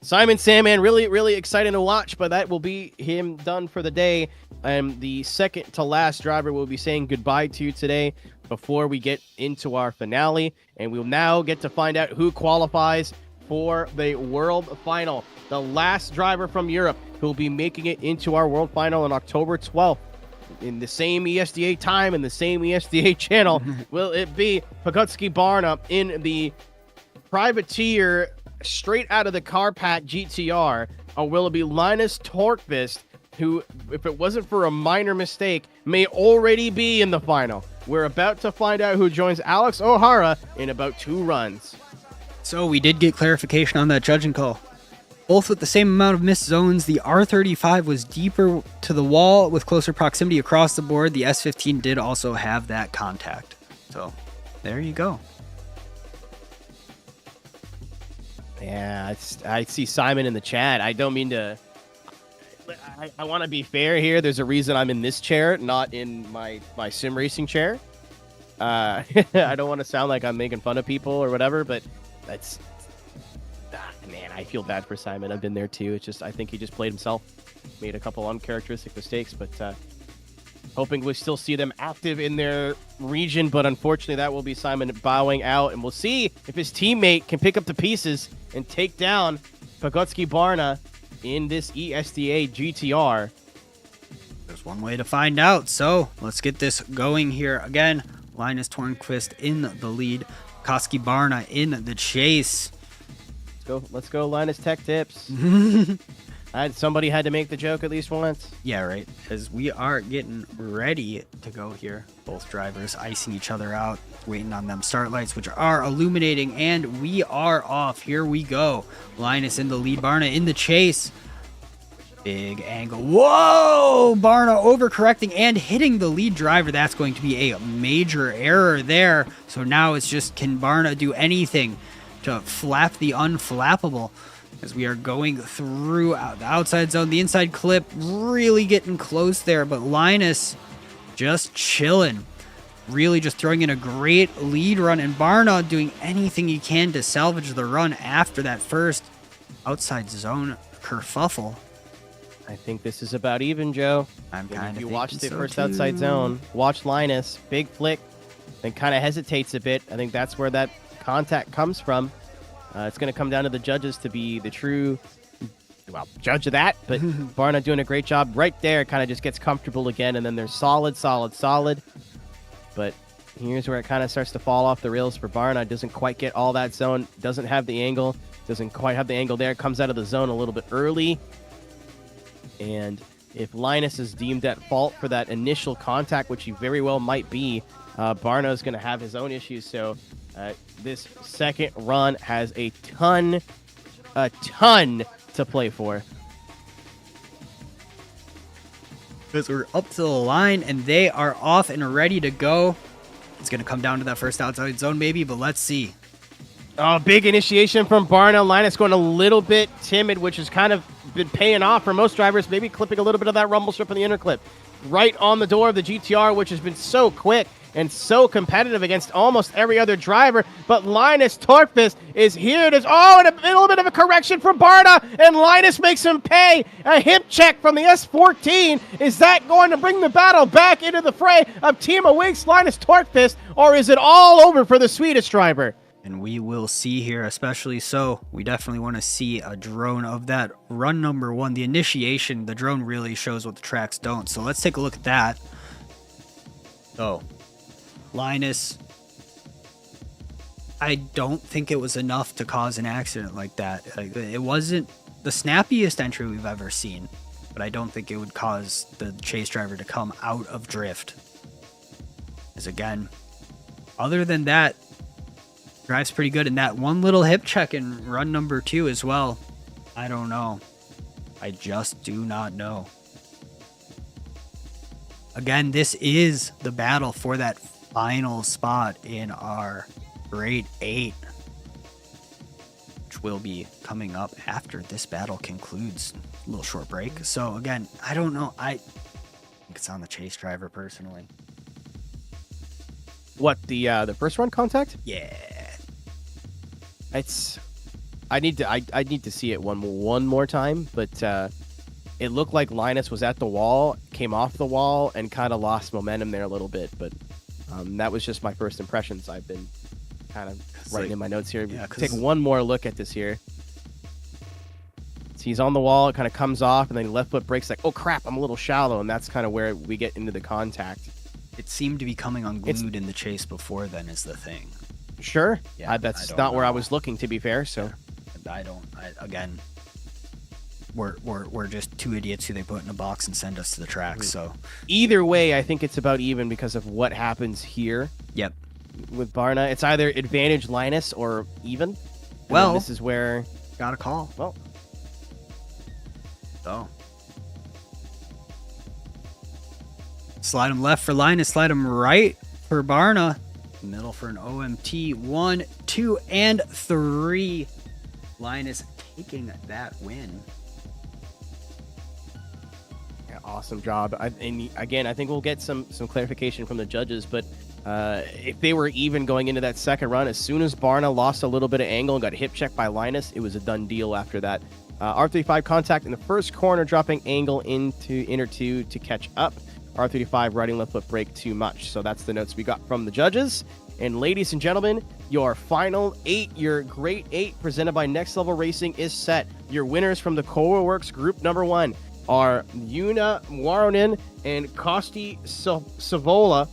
Simon Sandman, really, really exciting to watch. But that will be him done for the day. And the second to last driver we'll be saying goodbye to today before we get into our finale. And we'll now get to find out who qualifies for the world final. The last driver from Europe who will be making it into our world final on October 12th. In the same ESDA time and the same ESDA channel, will it be Pakoski Barna in the privateer straight out of the Carpat GTR, or will it be Linus Torkvist, who, if it wasn't for a minor mistake, may already be in the final? We're about to find out who joins Alex O'Hara in about 2 runs. So we did get clarification on that judging call. Both with the same amount of missed zones, the R35 was deeper to the wall with closer proximity across the board. The S15 did also have that contact. So there you go. Yeah, I see Simon in the chat. I don't mean to. I want to be fair here. There's a reason I'm in this chair, not in my sim racing chair. I don't want to sound like I'm making fun of people or whatever, but that's man. I feel bad for Simon. I've been there too. It's just I think he just played himself, made a couple uncharacteristic mistakes, but hoping we still see them active in their region. But unfortunately, that will be Simon bowing out, and we'll see if his teammate can pick up the pieces and take down Pogutski Barna in this ESDA GTR. There's one way to find out, so let's get this going here. Again, Linus Tornquist in the lead, Koski Barna in the chase. Let's go Linus Tech Tips. Somebody had to make the joke at least once. Yeah, right, as we are getting ready to go here. Both drivers icing each other out, waiting on them start lights, which are illuminating, and we are off. Here we go. Linus in the lead, Barna in the chase. Big angle. Whoa! Barna overcorrecting and hitting the lead driver. That's going to be a major error there. So now it's just, can Barna do anything to flap the unflappable? As we are going through the outside zone, the inside clip really getting close there, but Linus just chilling, really just throwing in a great lead run, and Barna doing anything he can to salvage the run after that first outside zone kerfuffle. I think this is about even, Joe. I'm kind of. If you watch the so first too. outside zone, watch Linus, big flick, then kind of hesitates a bit. I think that's where that contact comes from. It's going to come down to the judges to be the true, judge of that. But Barna doing a great job right there. Kind of just gets comfortable again, and then they're solid. But here's where it kind of starts to fall off the rails for Barna. Doesn't quite get all that zone. Doesn't have the angle. Doesn't quite have the angle there. Comes out of the zone a little bit early. And if Linus is deemed at fault for that initial contact, which he very well might be, Barna is going to have his own issues. So this second run has a ton to play for. Because we're up to the line and they are off and ready to go. It's going to come down to that first outside zone maybe, but let's see. Oh, big initiation from Barna. Linus going a little bit timid, which has kind of been paying off for most drivers, maybe clipping a little bit of that rumble strip on the interclip. Right on the door of the GTR, which has been so quick and so competitive against almost every other driver. But Linus Tornquist is here. And a little bit of a correction from Barna, and Linus makes him pay a hip check from the S14. Is that going to bring the battle back into the fray of Team Awakes Linus Tornquist, or is it all over for the Swedish driver? And we will see here, especially so. We definitely want to see a drone of that run number one. The initiation, the drone really shows what the tracks don't. So let's take a look at that. So, Linus, I don't think it was enough to cause an accident like that. Like, it wasn't the snappiest entry we've ever seen, but I don't think it would cause the chase driver to come out of drift. Because again, other than that, drives pretty good, and that one little hip check in run number two as well. I don't know. I just do not know. Again, this is the battle for that final spot in our grade 8, which will be coming up after this battle concludes. A little short break. So again, I don't know. I think it's on the chase driver personally. What, the first run contact? Yeah. I need to see it one more time, but it looked like Linus was at the wall, came off the wall, and kind of lost momentum there a little bit. But that was just my first impressions. I've been kind of writing in my notes here. Yeah, take one more look at this here. So he's on the wall, it kind of comes off, and then left foot brakes like, oh crap, I'm a little shallow, and that's kind of where we get into the contact. It seemed to be coming unglued in the chase before then is the thing. Sure. Yeah, that's not where I was looking, to be fair. So again, we're just two idiots who they put in a box and send us to the track. So either way, I think it's about even because of what happens here. Yep. With Barna, it's either advantage Linus or even. Well, this is where got a call. Well, so slide him left for Linus, slide him right for Barna. Middle for an OMT 1, 2, and 3. Linus taking that win. Yeah, awesome job. And again, I think we'll get some clarification from the judges, but if they were even going into that second run, as soon as Barna lost a little bit of angle and got hip checked by Linus, it was a done deal after that. R35 contact in the first corner, dropping angle into inner two to catch up. R35 riding left foot brake too much. So that's the notes we got from the judges. And ladies and gentlemen, your final 8, your Great 8 presented by Next Level Racing is set. Your winners from the Koruworks group number 1 are Yuna Waronen and Kosti Savola.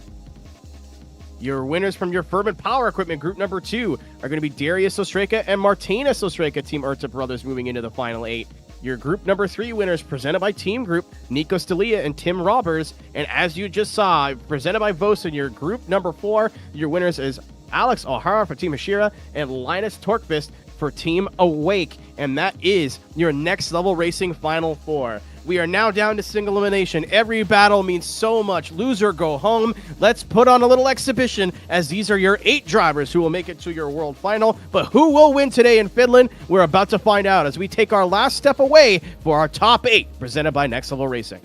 Your winners from your Firman Power Equipment group number 2 are going to be Darius Ostreka and Martina Ostreka, Team Urta Brothers, moving into the final 8. Your group number 3 winners presented by Team Group, Nico Stelia and Tim Robbers. And as you just saw, presented by Vosan, your group number 4, your winners is Alex O'Hara for Team Hashira and Linus Torkvist for Team Awake. And that is your Next Level Racing Final 4. We are now down to single elimination. Every battle means so much. Loser, go home. Let's put on a little exhibition, as these are your 8 drivers who will make it to your world final. But who will win today in Finland? We're about to find out as we take our last step away for our top 8, presented by Next Level Racing.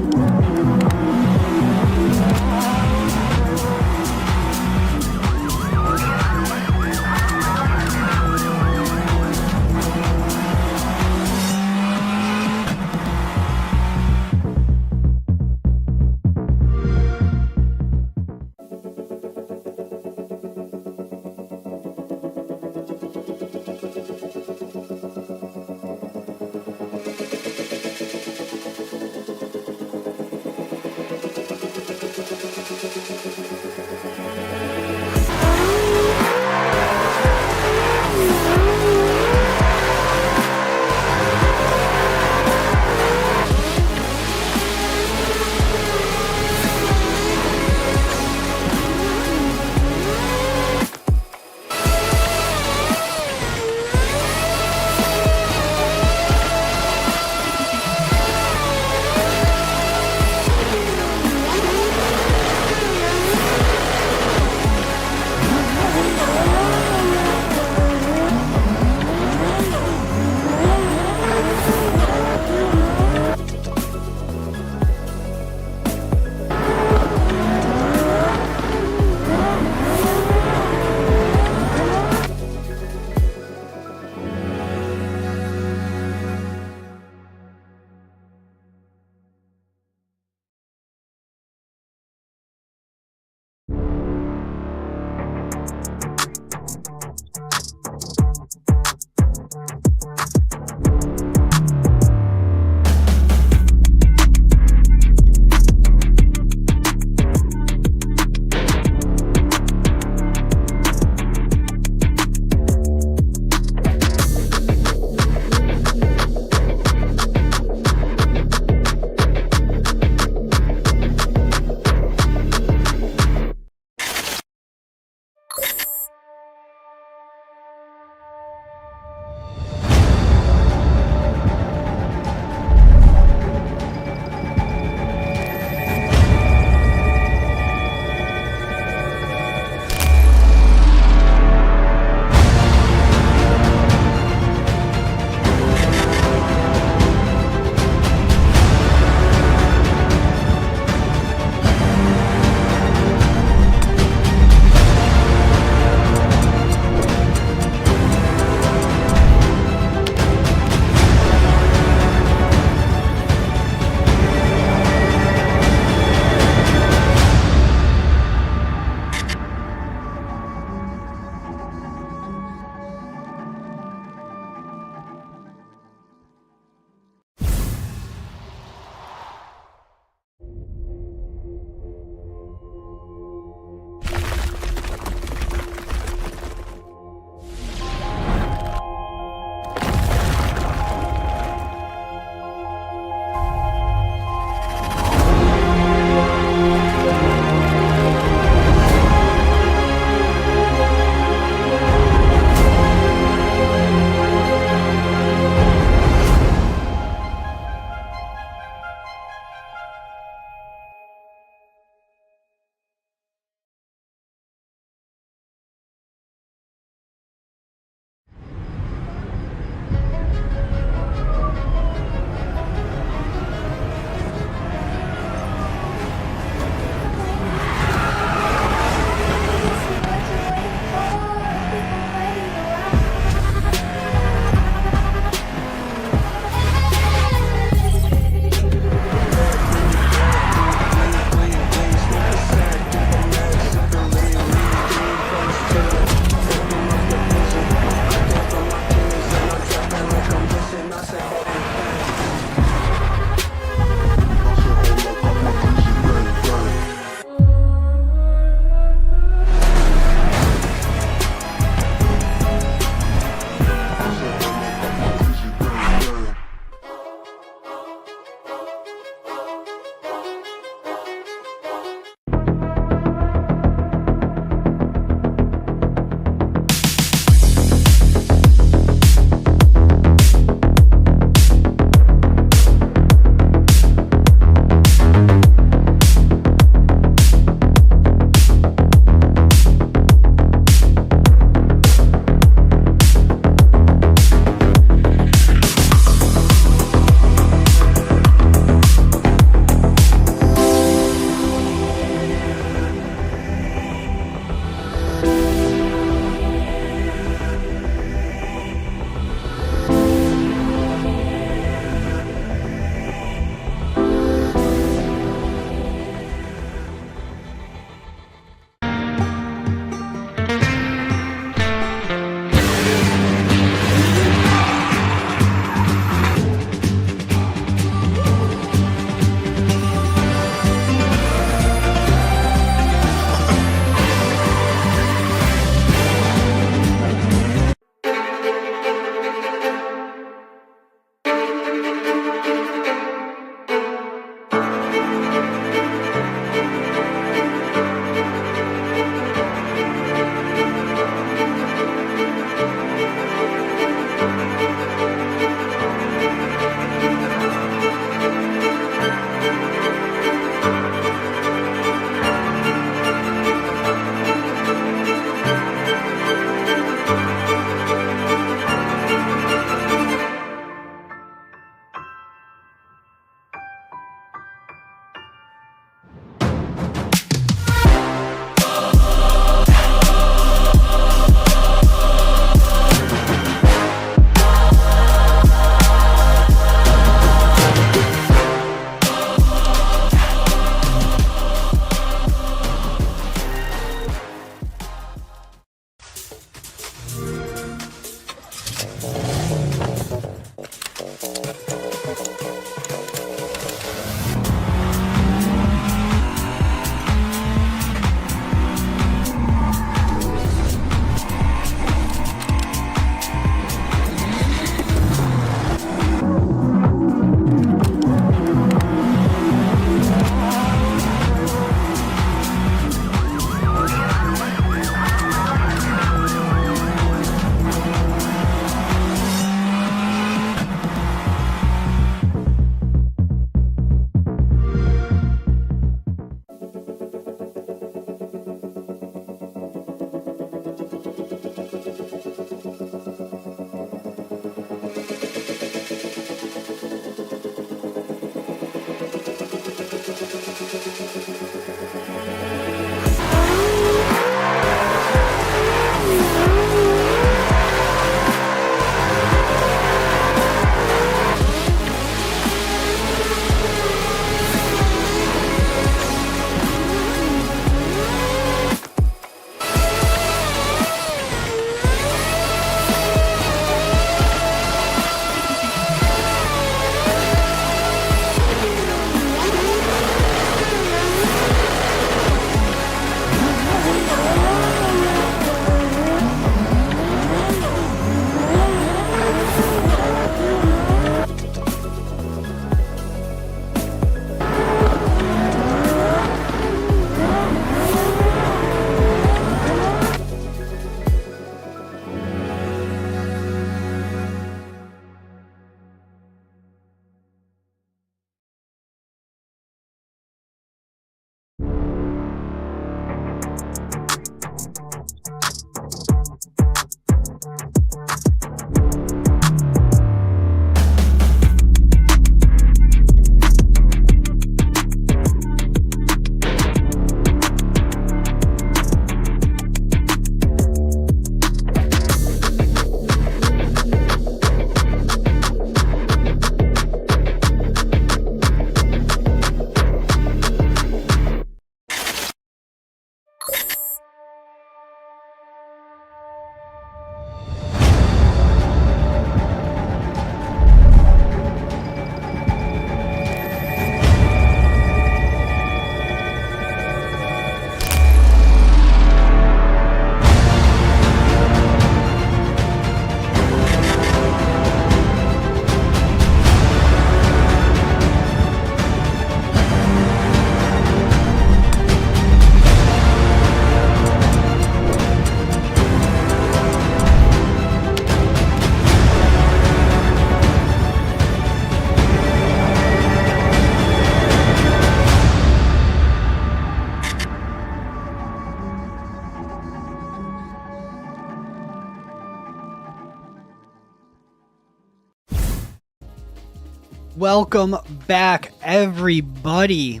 Welcome back, everybody,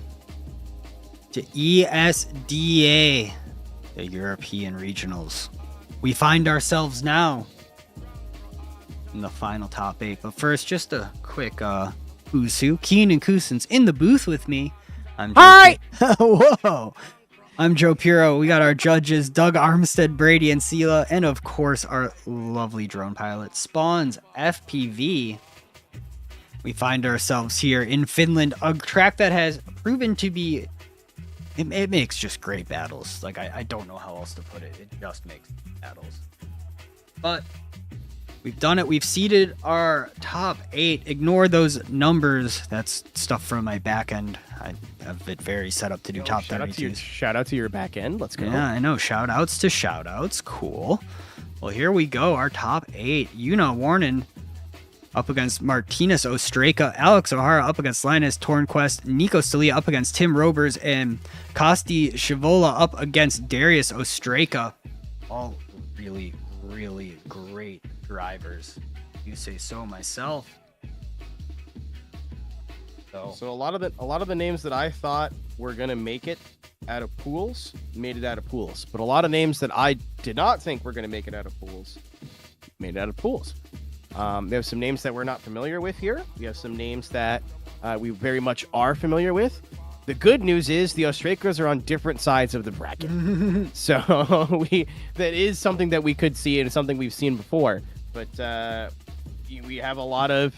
to ESDA, the European Regionals. We find ourselves now in the final top 8. But first, just a quick who's who. Keenan Cousins in the booth with me. I'm Joe Whoa! I'm Joe Puro. We got our judges, Doug Armstead, Brady, and Sela, and of course, our lovely drone pilot, Spawns FPV. We find ourselves here in Finland, a track that has proven to be, it makes just great battles. Like, I don't know how else to put it. It just makes battles. But we've done it. We've seeded our top 8. Ignore those numbers. That's stuff from my back end. I have it very set up to do top 32. Shout out to your back end. Let's go. Yeah, I know. Shout outs to shout outs. Cool. Well, here we go. Our top 8. Yuna Warnen up against Martinez Ostreka, Alex O'Hara up against Linus Tornquist, Nico Stalia up against Tim Robers, and Kosti Shivola up against Darius Ostreka. All really, really great drivers. You say so myself. So a lot of the names that I thought were gonna make it out of pools made it out of pools, but a lot of names that I did not think were gonna make it out of pools made it out of pools. We have some names that we're not familiar with here. We have some names that we very much are familiar with. The good news is the Ostrekas are on different sides of the bracket. So that is something that we could see and something we've seen before. But we have a lot of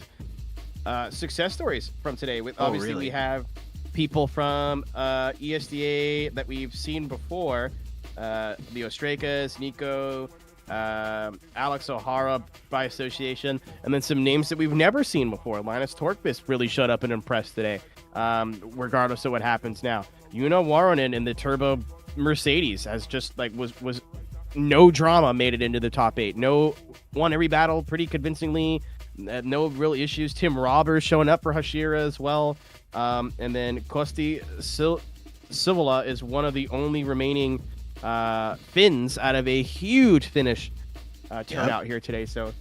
success stories from today. Obviously, really? We have people from ESDA that we've seen before. The Ostrekas, Nico, Alex O'Hara by association, and then some names that we've never seen before. Linus Torkvist really showed up and impressed today, regardless of what happens now. Yuna Waronen in the Turbo Mercedes has just like was no drama, made it into the top 8. Won every battle pretty convincingly. No real issues. Tim Robbers showing up for Hashira as well. And then Kosti Sivola is one of the only remaining Finns out of a huge Finnish turnout here today. So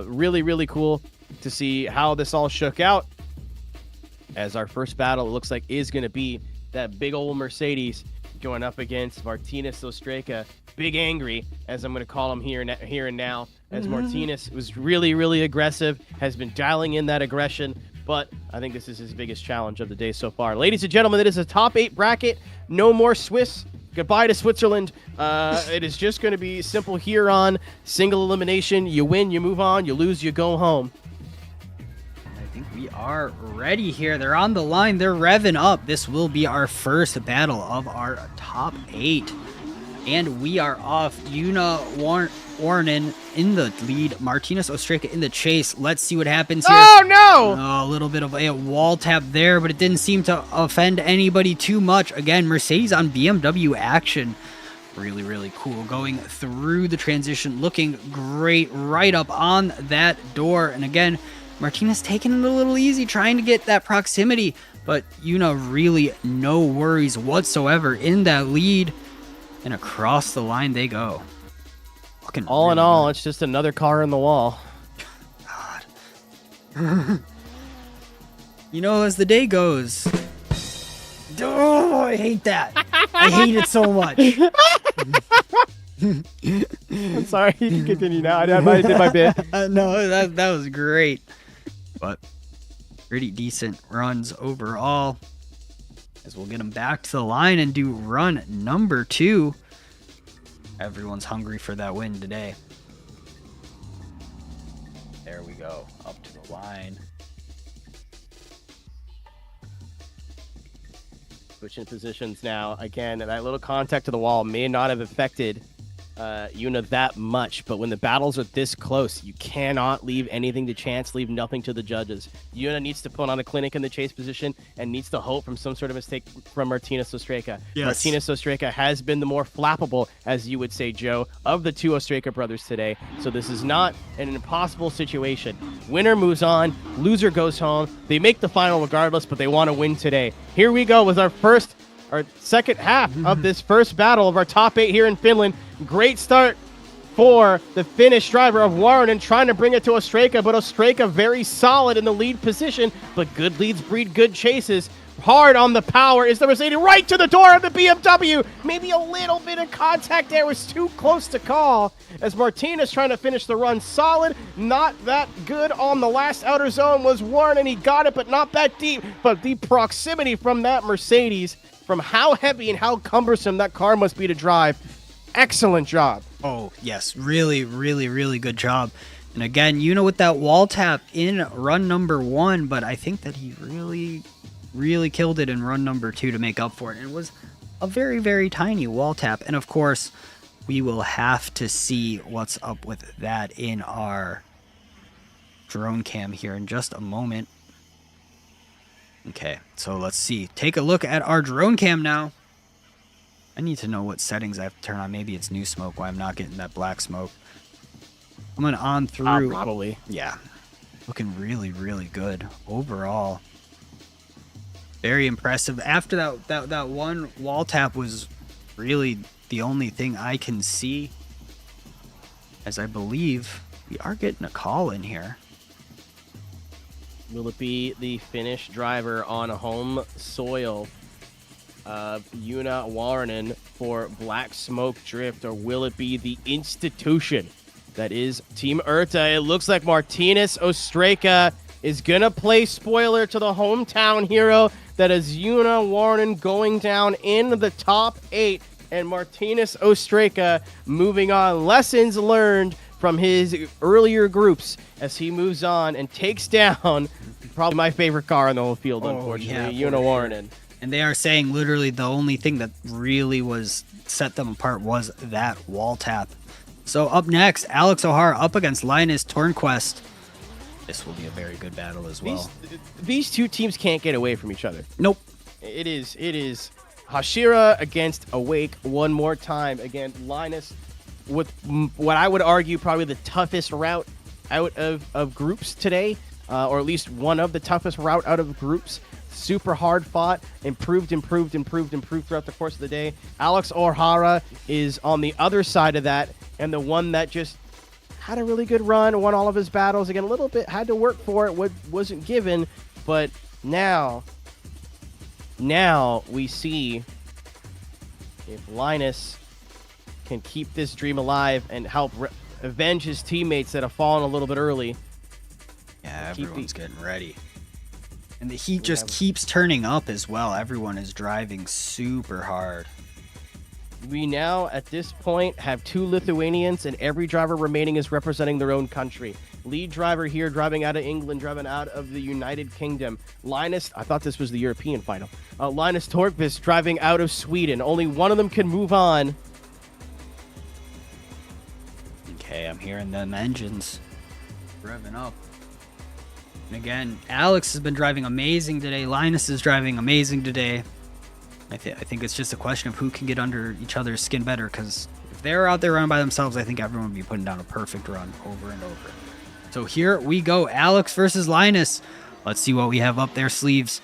really, really cool to see how this all shook out. As our first battle, it looks like, is going to be that big old Mercedes going up against Martinez Ostreka. Big Angry, as I'm going to call him here and now, as Martinez was really, really aggressive, has been dialing in that aggression, but I think this is his biggest challenge of the day so far. Ladies and gentlemen, it is a top 8 bracket. No more Swiss. Goodbye to Switzerland. It is just going to be simple here on single elimination. You win, you move on. You lose, you go home. I think we are ready here. They're on the line. They're revving up. This will be our first battle of our top 8. And we are off. Yuna Warnen in the lead. Martinez Ostreka in the chase. Let's see what happens here. Oh, no! A little bit of a wall tap there, but it didn't seem to offend anybody too much. Again, Mercedes on BMW action. Really, really cool. Going through the transition. Looking great right up on that door. And again, Martinez taking it a little easy, trying to get that proximity. But Yuna really no worries whatsoever in that lead. And across the line they go. Looking all in all, it's just another car in the wall. God. You know, as the day goes. Oh, I hate that. I hate it so much. I'm sorry. You can continue now. I did my bit. No, that was great. But pretty decent runs overall. As we'll get them back to the line and do run number 2. Everyone's hungry for that win today. There we go. Up to the line. Switching positions now. Again, that little contact to the wall may not have affected Yuna that much, but when the battles are this close, you cannot leave anything to chance, leave nothing to the judges. Yuna needs to put on a clinic in the chase position and needs to hope from some sort of mistake from Martinez Ostreka. Yes. Martinez Ostreka has been the more flappable, as you would say, Joe, of the 2 Ostreka brothers today. So this is not an impossible situation. Winner moves on, loser goes home. They make the final regardless, but they want to win today. Here we go with our second half of this first battle of our top 8 here in Finland. Great start for the Finnish driver of Warren, trying to bring it to Ostreka, but Ostreka very solid in the lead position, but good leads breed good chases. Hard on the power is the Mercedes, right to the door of the BMW. Maybe a little bit of contact there was too close to call, as Martinez trying to finish the run solid. Not that good on the last outer zone was Warren, and he got it, but not that deep. But the proximity from that Mercedes, from how heavy and how cumbersome that car must be to drive, excellent job. Oh, yes. Really, really, really good job. And again, with that wall tap in run number 1, but I think that he really killed it in run number 2 to make up for it. And it was a very, very tiny wall tap. And of course, we will have to see what's up with that in our drone cam here in just a moment. Okay, so let's see. Take a look at our drone cam now. I need to know what settings I have to turn on. Maybe it's new smoke, why I'm not getting that black smoke. I'm going to on through. Probably. Yeah. Looking really, really good overall. Very impressive. After that one wall tap was really the only thing I can see, as I believe we are getting a call in here. Will it be the Finnish driver on home soil, Una Warren, for Black Smoke Drift, or will it be the institution that is Team IRTA? It looks like Martinez Ostreka is going to play spoiler to the hometown hero. That is Una Warren going down in the top 8, and Martinez Ostreka moving on. Lessons learned from his earlier groups as he moves on and takes down probably my favorite car in the whole field, unfortunately, yeah, Una Warren. And they are saying literally the only thing that really set them apart was that wall tap. So up next, Alex O'Hara up against Linus Tornquist. This will be a very good battle as well. These two teams can't get away from each other. Nope. It is Hashira against Awake one more time. Again, Linus with what I would argue probably the toughest route out of groups today, or at least one of the toughest route out of groups. Super hard fought, improved throughout the course of the day. Alex O'Hara is on the other side of that, and the one that just had a really good run, won all of his battles. Again, a little bit had to work for it, what wasn't given, but now we see if Linus can keep this dream alive and help avenge his teammates that have fallen a little bit early. Yeah, everyone's getting ready. And the heat just keeps turning up as well. Everyone is driving super hard. We now, at this point, have 2 Lithuanians, and every driver remaining is representing their own country. Lead driver here driving out of England, driving out of the United Kingdom. Linus, I thought this was the European final. Linus Torkvist driving out of Sweden. Only one of them can move on. Okay, I'm hearing them engines revving up. And again, Alex has been driving amazing today. Linus is driving amazing today. I think it's just a question of who can get under each other's skin better, because if they're out there running by themselves, I think everyone would be putting down a perfect run over and over. So here we go, Alex versus Linus. Let's see what we have up their sleeves.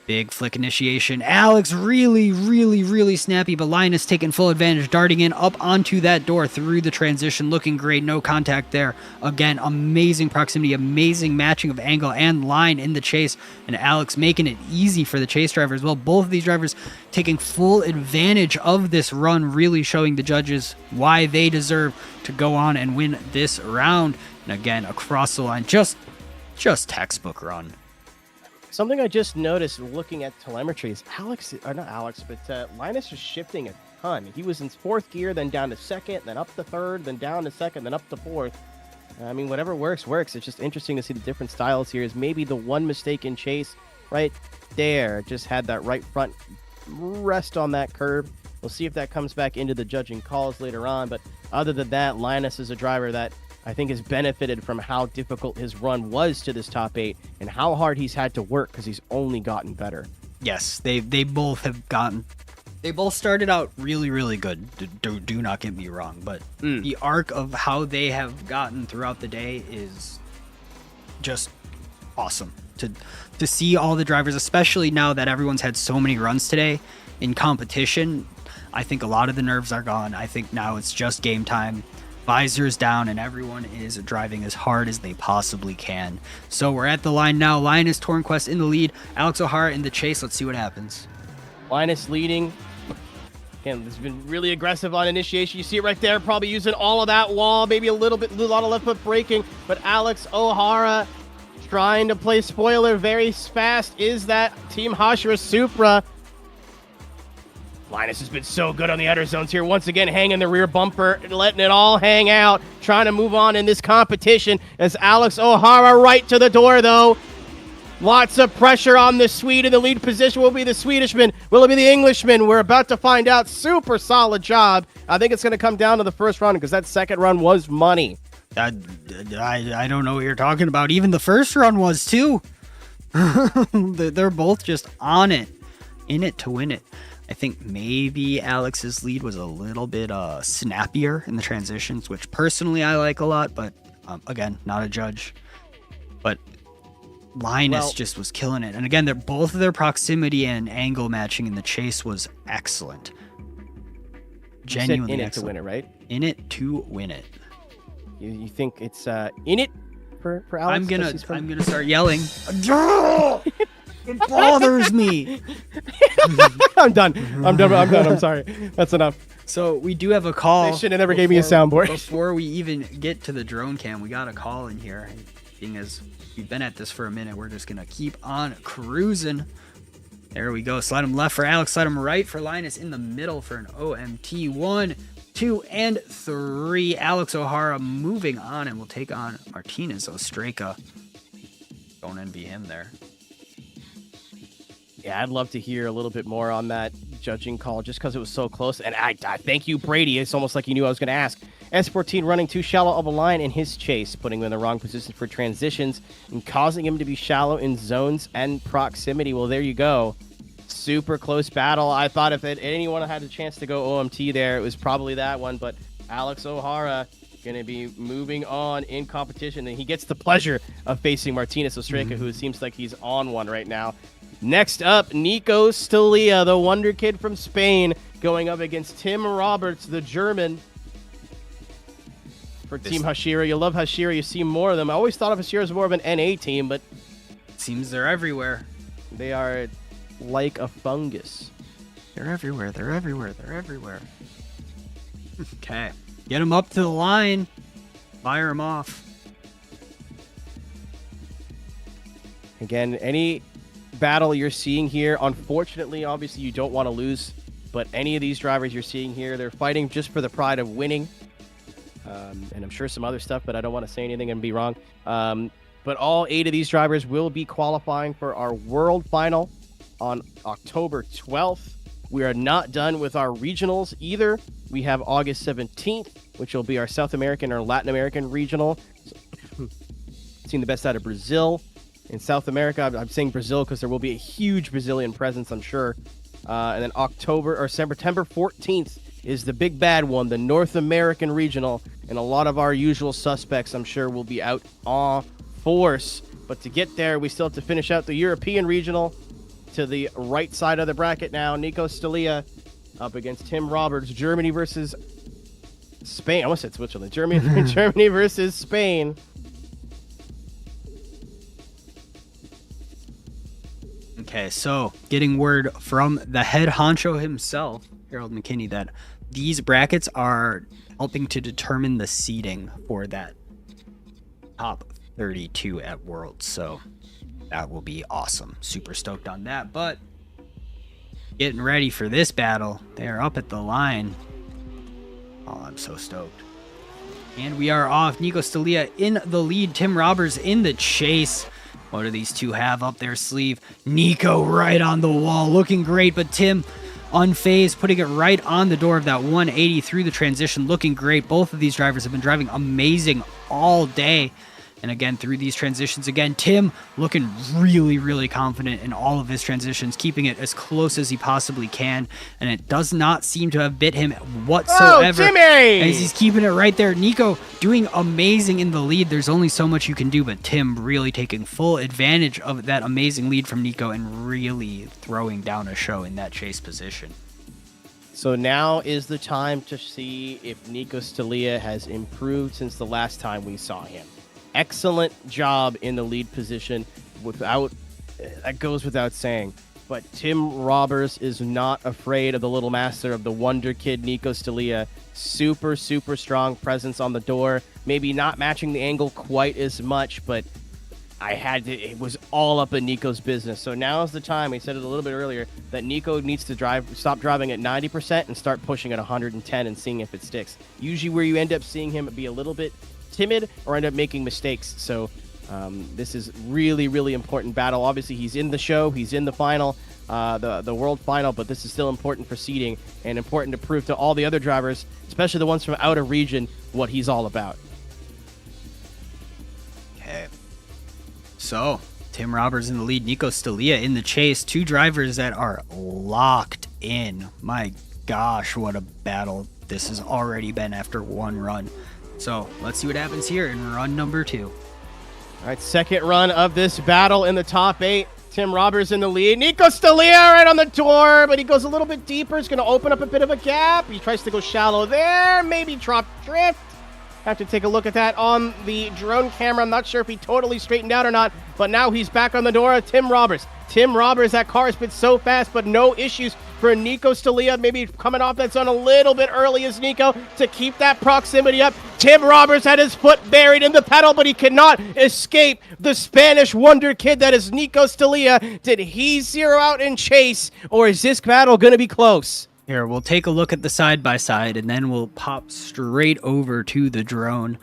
Big flick initiation. Alex really snappy, but Linus taking full advantage, darting in up onto that door through the transition, looking great, no contact there. Again, amazing proximity, amazing matching of angle and line in the chase, and Alex making it easy for the chase driver as well. Both of these drivers taking full advantage of this run, really showing the judges why they deserve to go on and win this round. And again, across the line, just textbook run. Something I just noticed looking at telemetry is Linus is shifting a ton. He was in 4th gear, then down to 2nd, then up to 3rd, then down to 2nd, then up to 4th. I mean, whatever works. It's just interesting to see the different styles here. Is maybe the one mistake in chase right there. Just had that right front rest on that curve. We'll see if that comes back into the judging calls later on. But other than that, Linus is a driver that I think has benefited from how difficult his run was to this top 8 and how hard he's had to work, because he's only gotten better. Yes, they both started out really good. Do not get me wrong, but the arc of how they have gotten throughout the day is just awesome to see all the drivers, especially now that everyone's had so many runs today in competition. I think a lot of the nerves are gone. I think now it's just game time. visors down, and everyone is driving as hard as they possibly can. So we're at the line now. Linus Tornquist in the lead, Alex O'Hara in the chase. Let's see what happens. Linus leading. Again, this has been really aggressive on initiation. You see it right there, probably using all of that wall, maybe a lot of left foot braking, but Alex O'Hara trying to play spoiler very fast. Is that Team Hashira Supra? Linus has been so good on the outer zones here. Once again, hanging the rear bumper, letting it all hang out, trying to move on in this competition as Alex O'Hara right to the door, though. Lots of pressure on the Swede in the lead position. Will it be the Swedishman? Will it be the Englishman? We're about to find out. Super solid job. I think it's going to come down to the first run because that second run was money. I don't know what you're talking about. Even the first run was, too. They're both just on it, in it to win it. I think maybe Alex's lead was a little bit snappier in the transitions, which personally I like a lot, but again, not a judge. But Linus just was killing it. And again, both of their proximity and angle matching in the chase was excellent. Genuinely in it excellent. To win it, right? In it to win it. You think it's in it for Alex? I'm gonna start yelling. It bothers me. I'm done. I'm sorry. That's enough. So we do have a call. They should have never gave me a soundboard. Before we even get to the drone cam, we got a call in here. Being as we've been at this for a minute, we're just gonna keep on cruising. There we go. Slide him left for Alex. Slide him right for Linus. In the middle for an OMT. 1, 2, and 3. Alex O'Hara moving on, and we'll take on Martinez Ostreka. Don't envy him there. Yeah, I'd love to hear a little bit more on that judging call just because it was so close. And I thank you, Brady. It's almost like you knew I was going to ask. S14 running too shallow of a line in his chase, putting him in the wrong position for transitions and causing him to be shallow in zones and proximity. Well, there you go. Super close battle. I thought if anyone had a chance to go OMT there, it was probably that one. But Alex O'Hara going to be moving on in competition. And he gets the pleasure of facing Martinez Ostreka, who seems like he's on one right now. Next up, Nico Stalia, the wonder kid from Spain, going up against Tim Roberts, the German. For Team Hashira, you love Hashira, you see more of them. I always thought of Hashira as more of an NA team, but seems they're everywhere. They are like a fungus. They're everywhere. They're everywhere. They're everywhere. Okay, get them up to the line. Fire them off. Again, any battle you're seeing here, unfortunately, obviously you don't want to lose, but any of these drivers you're seeing here, they're fighting just for the pride of winning, and I'm sure some other stuff, but I don't want to say anything and be wrong. But all 8 of these drivers will be qualifying for our world final on October 12th. We are not done with our regionals either. We have August 17th, which will be our South American or Latin American regional. Seeing the best out of Brazil. In South America, I'm saying Brazil because there will be a huge Brazilian presence, I'm sure. And then September 14th is the big bad one, the North American Regional. And a lot of our usual suspects, I'm sure, will be out en force. But to get there, we still have to finish out the European Regional. To the right side of the bracket now, Nico Stalia up against Tim Roberts. Germany versus Spain. I almost said Switzerland. Germany versus Spain. Okay, so getting word from the head honcho himself, Harold McKinney, that these brackets are helping to determine the seeding for that top 32 at Worlds. So that will be awesome. Super stoked on that. But getting ready for this battle. They are up at the line. Oh, I'm so stoked. And we are off. Nico Stalia in the lead. Tim Roberts in the chase. What do these two have up their sleeve? Nico right on the wall, looking great, but Tim unfazed, putting it right on the door of that 180 through the transition, looking great. Both of these drivers have been driving amazing all day. And again, through these transitions, again, Tim looking really, really confident in all of his transitions, keeping it as close as he possibly can. And it does not seem to have bit him whatsoever. Oh, Timmy! As he's keeping it right there. Nico doing amazing in the lead. There's only so much you can do, but Tim really taking full advantage of that amazing lead from Nico and really throwing down a show in that chase position. So now is the time to see if Nico Stalia has improved since the last time we saw him. Excellent job in the lead position. That goes without saying. But Tim Robbers is not afraid of the little master of the wonder kid, Nico Stalia. Super, super strong presence on the door. Maybe not matching the angle quite as much, but it was all up in Nico's business. So now is the time, we said it a little bit earlier, that Nico needs to stop driving at 90% and start pushing at 110 and seeing if it sticks. Usually where you end up seeing him be a little bit timid or end up making mistakes. So this is really, really important battle. Obviously, he's in the show. He's in the final, the world final, but this is still important for seeding and important to prove to all the other drivers, especially the ones from out of region, what he's all about. Okay. So, Tim Robbers in the lead, Nico Stalia in the chase. Two drivers that are locked in. My gosh, what a battle this has already been after one run. So, let's see what happens here in run number 2. All right, second run of this battle in the top 8. Tim Robbers in the lead. Nico Stalia right on the door, but he goes a little bit deeper. It's going to open up a bit of a gap. He tries to go shallow there. Maybe drop drift. Have to take a look at that on the drone camera. I'm not sure if he totally straightened out or not, but now he's back on the door of Tim Robbers. Tim Robbers, that car has been so fast, but no issues for Nico Stalia. Maybe coming off that zone a little bit early as Nico to keep that proximity up. Tim Robbers had his foot buried in the pedal, but he cannot escape the Spanish wonder kid that is Nico Stalia. Did he zero out and chase, or is this battle going to be close? Here, we'll take a look at the side-by-side, and then we'll pop straight over to the drone.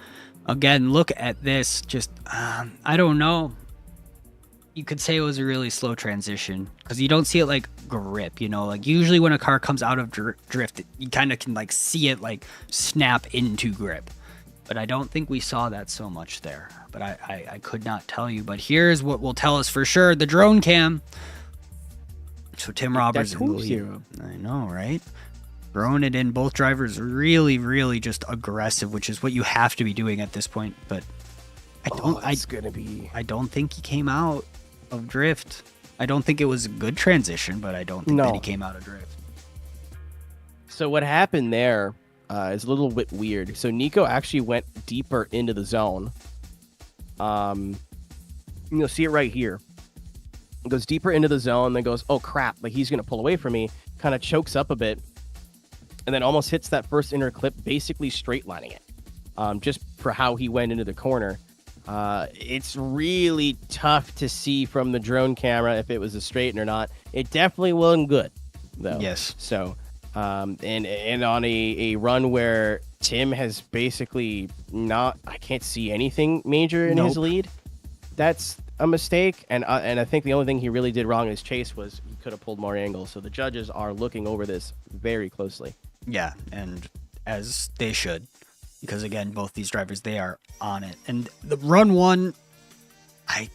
Again, look at this. Just, I don't know. You could say it was a really slow transition, because you don't see it, like, grip, you know? Like, usually when a car comes out of drift, you kind of can, like, see it, like, snap into grip. But I don't think we saw that so much there. But I could not tell you. But here's what will tell us for sure. The drone cam. So Tim Robbers in the lead. I know, right? Throwing it in. Both drivers really, really just aggressive, which is what you have to be doing at this point. But I don't think he came out of drift. I don't think it was a good transition, but I don't think that he came out of drift. So what happened there is a little bit weird. So Nico actually went deeper into the zone. You'll see it right here. Goes deeper into the zone, then goes, oh crap, like he's going to pull away from me, kind of chokes up a bit, and then almost hits that first inner clip, basically straight lining it, just for how he went into the corner. It's really tough to see from the drone camera if it was a straighten or not. It definitely wasn't good, though. Yes. So, and on a run where Tim has basically I can't see anything major in his lead, that's a mistake, and I think the only thing he really did wrong in his chase was he could have pulled more angles. So the judges are looking over this very closely. Yeah, and as they should, because again, both these drivers, they are on it. And the run 1, I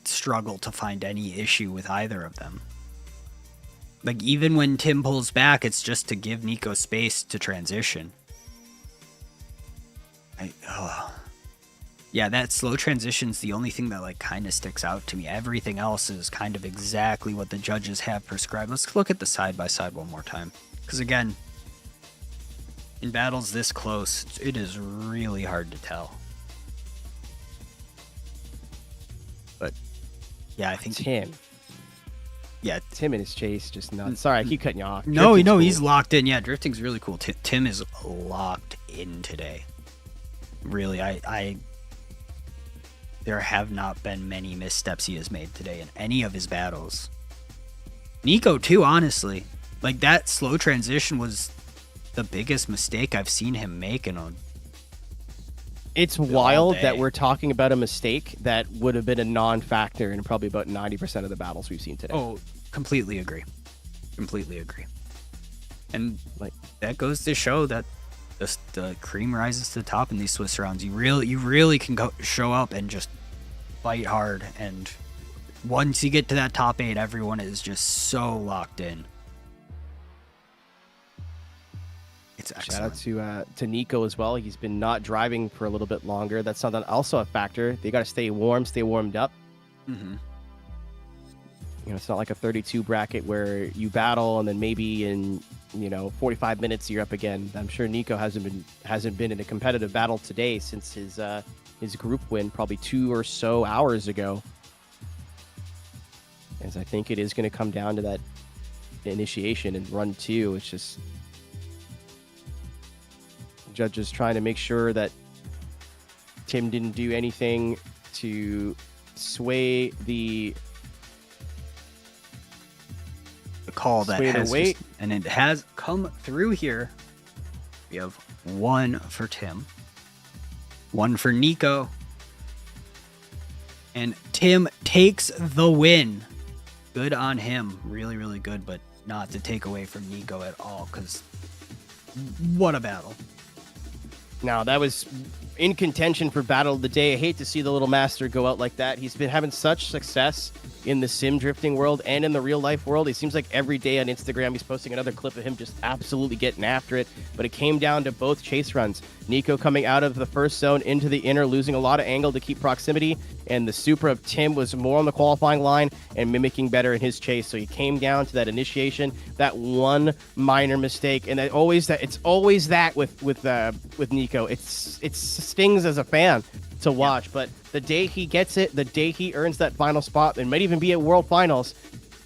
struggle to find any issue with either of them. Like, even when Tim pulls back, it's just to give Nico space to transition. Yeah, that slow transition's the only thing that, like, kind of sticks out to me. Everything else is kind of exactly what the judges have prescribed. Let's look at the side-by-side one more time. Because, again, in battles this close, it is really hard to tell. But, yeah, I think... Tim. Yeah. Tim in his chase, just nuts. Sorry, I keep cutting you off. No, cool. He's locked in. Yeah, drifting's really cool. Tim is locked in today. Really, there have not been many missteps he has made today in any of his battles. Nico, too, honestly. Like, that slow transition was the biggest mistake I've seen him make in a... It's wild that we're talking about a mistake that would have been a non-factor in probably about 90% of the battles we've seen today. Oh, completely agree. And, like, that goes to show that the cream rises to the top in these Swiss rounds. You really can show up and just fight hard, and once you get to that top 8, everyone is just so locked in. It's excellent. Shout out to Nico as well. He's been not driving for a little bit longer. That's not also a factor. They got to stay warmed up. Mm-hmm. it's not like a 32 bracket where you battle and then maybe in 45 minutes you're up again. I'm sure Nico hasn't been in a competitive battle today since his group win probably 2 or so hours ago. As I think it is going to come down to that initiation in run 2. It's just judges trying to make sure that Tim didn't do anything to sway the call that sway the has weight. and it has come through here. We have 1 for Tim, 1 for Nico, and Tim takes the win. Good on him. Really, really good, but not to take away from Nico at all, because what a battle. Now, that was in contention for Battle of the Day. I hate to see the little master go out like that. He's been having such success in the sim drifting world and in the real life world. It seems like every day on Instagram he's posting another clip of him just absolutely getting after it. But it came down to both chase runs. Nico coming out of the first zone into the inner, losing a lot of angle to keep proximity. And the Supra of Tim was more on the qualifying line and mimicking better in his chase. So he came down to that initiation, that one minor mistake. And it's always that with Nico. It stings as a fan to watch. Yeah. But the day he gets it, the day he earns that final spot, and might even be at World Finals,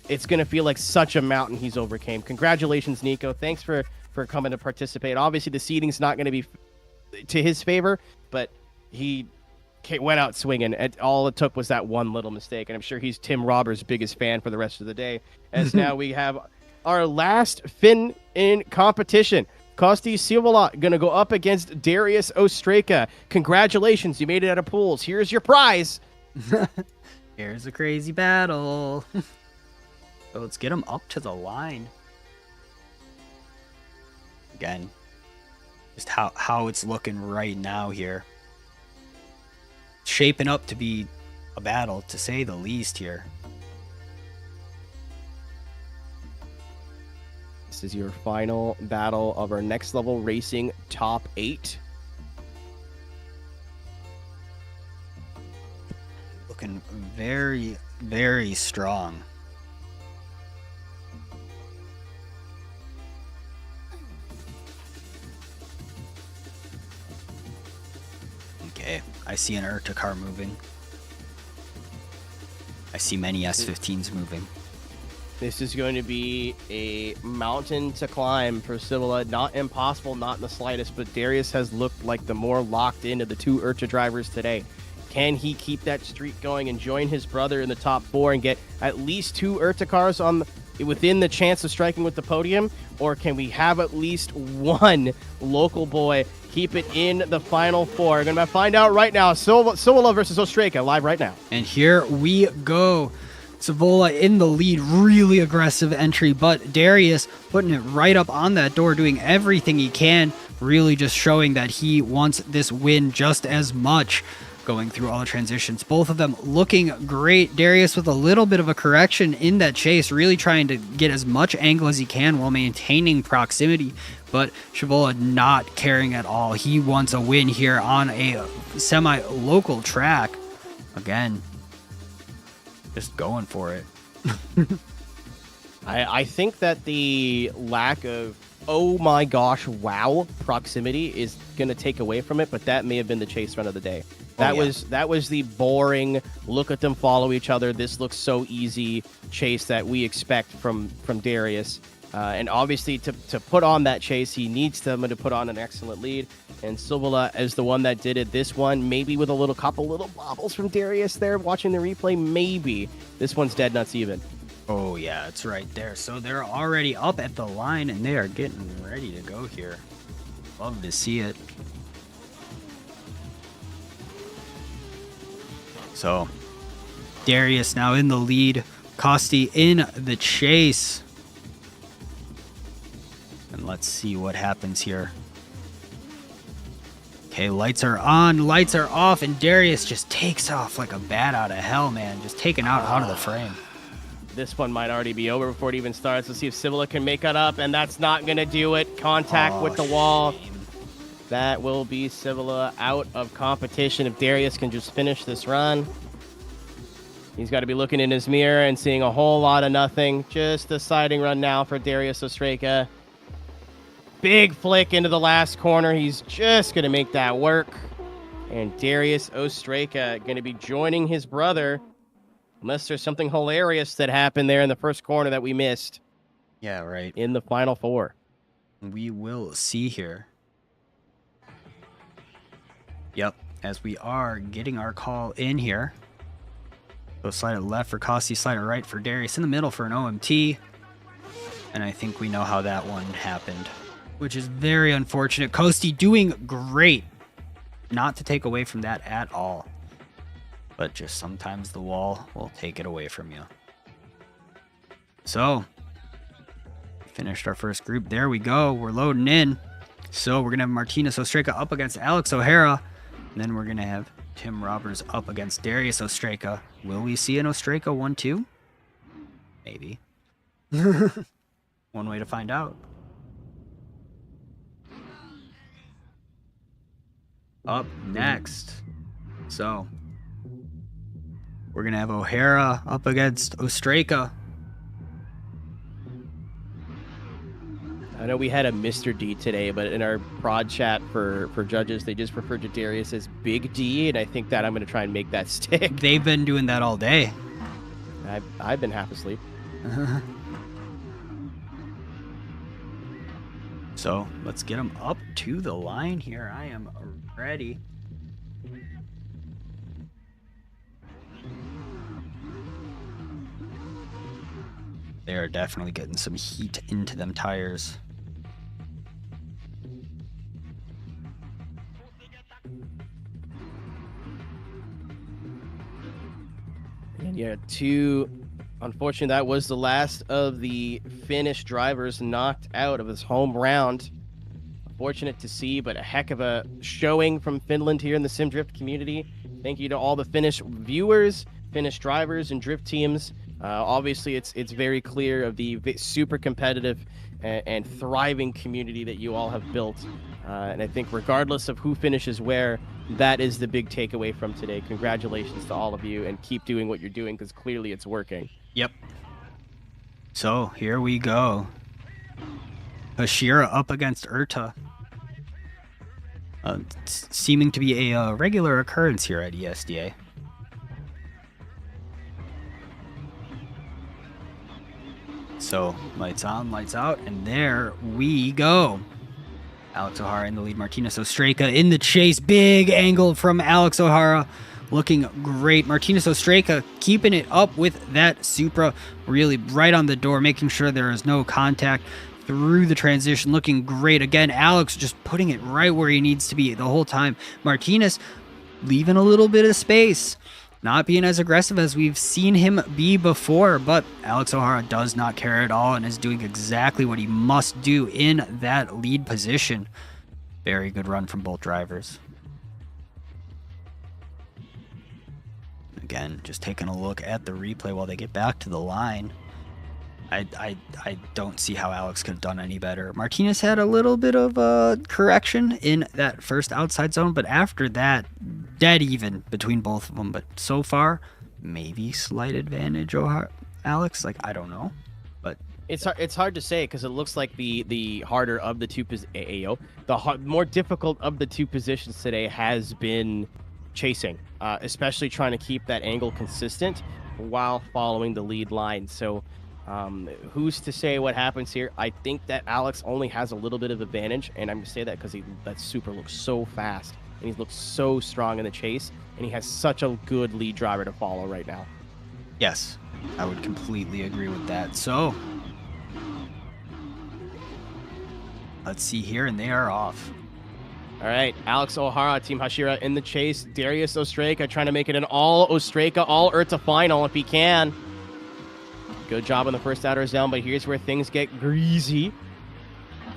it's going to feel like such a mountain he's overcame. Congratulations, Nico. Thanks for coming to participate. Obviously, the seeding's not going to be to his favor, but he went out swinging. All it took was that one little mistake, and I'm sure he's Tim Roberts' biggest fan for the rest of the day. As now we have our last Finn in competition. Kosti Sivola going to go up against Darius Ostraka. Congratulations, you made it out of pools. Here's your prize. Here's a crazy battle. So let's get him up to the line. Again, just how it's looking right now here. Shaping up to be a battle, to say the least here. This is your final battle of our Next Level Racing Top 8. Looking very, very strong. Okay, I see an Erta car moving. I see many S15s moving. This is going to be a mountain to climb for Sivola. Not impossible, not in the slightest, but Darius has looked like the more locked into the 2 Urcha drivers today. Can he keep that streak going and join his brother in the top 4 and get at least 2 Urcha cars within the chance of striking with the podium? Or can we have at least one local boy keep it in the final 4? We're going to find out right now. Sivola versus Ostraka, live right now. And here we go. Sivola in the lead, really aggressive entry, but Darius putting it right up on that door, doing everything he can, really just showing that he wants this win just as much. Going through all the transitions, both of them looking great. Darius with a little bit of a correction in that chase, really trying to get as much angle as he can while maintaining proximity, but Sivola not caring at all. He wants a win here on a semi-local track. Again, just going for it. I think that the lack of oh my gosh, wow proximity is going to take away from it, but that may have been the chase run of the day. That was the boring, look at them follow each other, this looks so easy chase that we expect from Darius. And obviously to put on that chase, he needs someone to put on an excellent lead. And Sivola is the one that did it. This one, maybe with a couple little bobbles from Darius there, watching the replay, maybe. This one's dead nuts even. Oh yeah, it's right there. So they're already up at the line and they are getting ready to go here. Love to see it. So Darius now in the lead, Kosti in the chase. And let's see what happens here. Okay, lights are on, lights are off, and Darius just takes off like a bat out of hell, man. Just taken out of the frame. This one might already be over before it even starts. Let's see if Sivola can make it up, and that's not going to do it. Contact with the wall. Shame. That will be Sivola out of competition if Darius can just finish this run. He's got to be looking in his mirror and seeing a whole lot of nothing. Just a siding run now for Darius Ostreka. Big flick into the last corner. He's just going to make that work. And Darius Ostreka going to be joining his brother, unless there's something hilarious that happened there in the first corner that we missed. Yeah, right. In the final four. We will see here. Yep, as we are getting our call in here. So slide it left for Costi, slide it right for Darius, in the middle for an OMT. And I think we know how that one happened, which is very unfortunate. Costi doing great. Not to take away from that at all. But just sometimes the wall will take it away from you. So, finished our first group. There we go. We're loading in. So we're going to have Martinez Ostreka up against Alex O'Hara. And then we're going to have Tim Roberts up against Darius Ostreka. Will we see an Ostreka 1-2? Maybe. One way to find out. Up next. So, we're going to have O'Hara up against Ostreka. I know we had a Mr. D today, but in our prod chat for judges, they just referred to Darius as Big D, and I think that I'm going to try and make that stick. They've been doing that all day. I've been half asleep. So, let's get them up to the line here. I am ready. They are definitely getting some heat into them tires. And yeah, unfortunately, that was the last of the Finnish drivers knocked out of this home round. Unfortunate to see, but a heck of a showing from Finland here in the Sim Drift community. Thank you to all the Finnish viewers, Finnish drivers, and drift teams. Obviously, it's very clear of the super competitive and thriving community that you all have built. And I think regardless of who finishes where, that is the big takeaway from today. Congratulations to all of you, and keep doing what you're doing, because clearly it's working. Yep. So, here we go. Hashira up against Urta. Seeming to be a regular occurrence here at ESDA. So, lights on, lights out, and there we go. Alex O'Hara in the lead, Martinez Ostreka in the chase. Big angle from Alex O'Hara. Looking great. Martinez Ostreka keeping it up with that Supra really right on the door, making sure there is no contact through the transition. Looking great. Again, Alex just putting it right where he needs to be the whole time. Martinez leaving a little bit of space. Not being as aggressive as we've seen him be before, but Alex O'Hara does not care at all and is doing exactly what he must do in that lead position. Very good run from both drivers. Again, just taking a look at the replay while they get back to the line. I don't see how Alex could have done any better. Martinez had a little bit of a correction in that first outside zone, but after that, dead even between both of them. But so far, maybe slight advantage Alex. Like, I don't know, but it's hard to say, because it looks like the harder of the two more difficult of the two positions today has been chasing, especially trying to keep that angle consistent while following the lead line. So who's to say what happens here? I think that Alex only has a little bit of advantage, and I'm going to say that because that Super looks so fast, and he looks so strong in the chase, and he has such a good lead driver to follow right now. Yes, I would completely agree with that. So, let's see here, and they are off. All right, Alex O'Hara, Team Hashira in the chase. Darius Ostreka trying to make it an all Ostreka, all Urta final if he can. Good job on the first outer zone, but here's where things get greasy.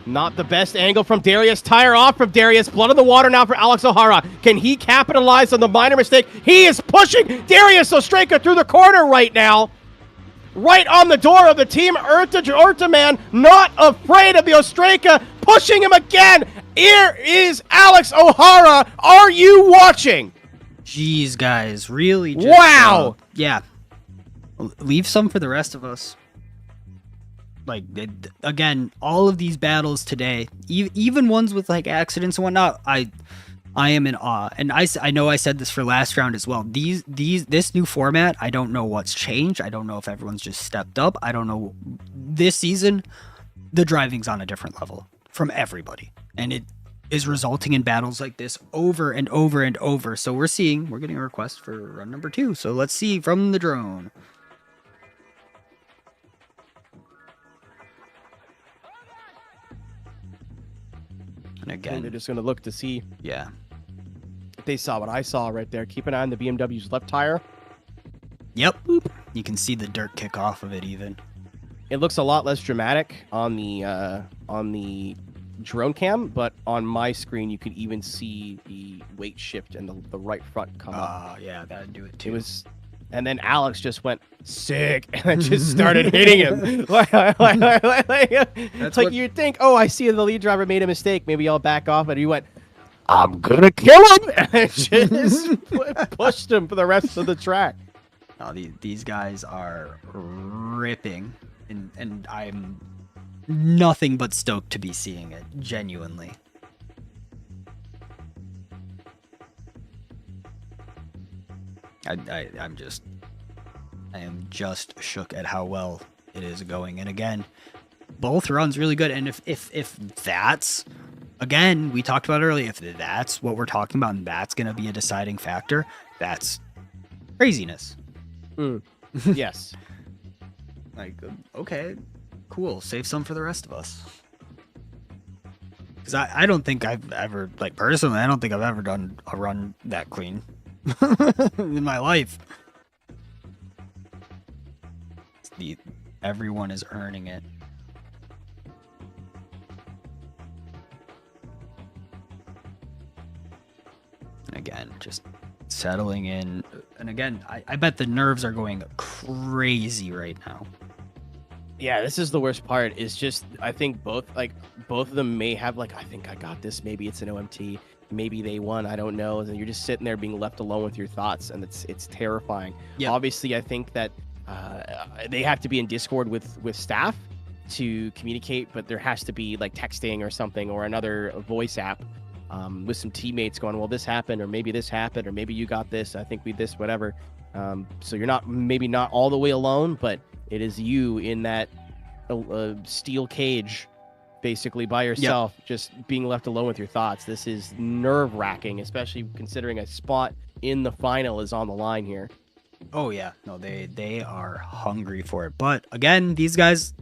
Not the best angle from Darius. Tire off from Darius. Blood in the water now for Alex O'Hara. Can he capitalize on the minor mistake? He is pushing Darius Ostreka through the corner right now. Right on the door of the team. Urta man, not afraid of the Ostreka. Pushing him again. Here is Alex O'Hara. Are you watching? Jeez, guys. Really just, wow. Yeah. Leave some for the rest of us. Like, again, all of these battles today, even ones with like accidents and whatnot, I am in awe. And I know I said this for last round as well. This new format, I don't know what's changed. I don't know if everyone's just stepped up. I don't know. This season, the driving's on a different level from everybody, and it is resulting in battles like this over and over and over. So we're getting a request for run number 2. So let's see from the drone. And again, they're just going to look to see. Yeah. If they saw what I saw right there. Keep an eye on the BMW's left tire. Yep. You can see the dirt kick off of it even. It looks a lot less dramatic on the drone cam, but on my screen you could even see the weight shift and the right front come up. Oh, yeah, that'd do it too. And then Alex just went sick and just started hitting him. That's like you'd think, oh, I see the lead driver made a mistake. Maybe I'll back off. And he went, I'm going to kill him. And just pushed him for the rest of the track. No, these guys are ripping. And I'm nothing but stoked to be seeing it, genuinely. I am just shook at how well it is going. And again, both runs really good. And if that's, again, we talked about earlier, if that's what we're talking about and that's going to be a deciding factor, that's craziness. Yes. Like, okay, cool. Save some for the rest of us. Because I don't think I've ever, like, personally, I don't think I've ever done a run that clean in my life. Everyone is earning it. And again, just settling in. And again, I bet the nerves are going crazy right now. Yeah, this is the worst part. Is just I think both of them may have like, I think I got this. Maybe it's an OMT. Maybe they won. I don't know. And you're just sitting there being left alone with your thoughts, and it's terrifying. Yep. Obviously, I think that they have to be in Discord with staff to communicate, but there has to be like texting or something or another voice app with some teammates going, well, this happened, or maybe this happened, or maybe you got this. I think we this, whatever. So you're maybe not all the way alone, but it is you in that steel cage, basically by yourself, just being left alone with your thoughts. This is nerve-wracking, especially considering a spot in the final is on the line here. Oh yeah, no, they are hungry for it. But again, these guys,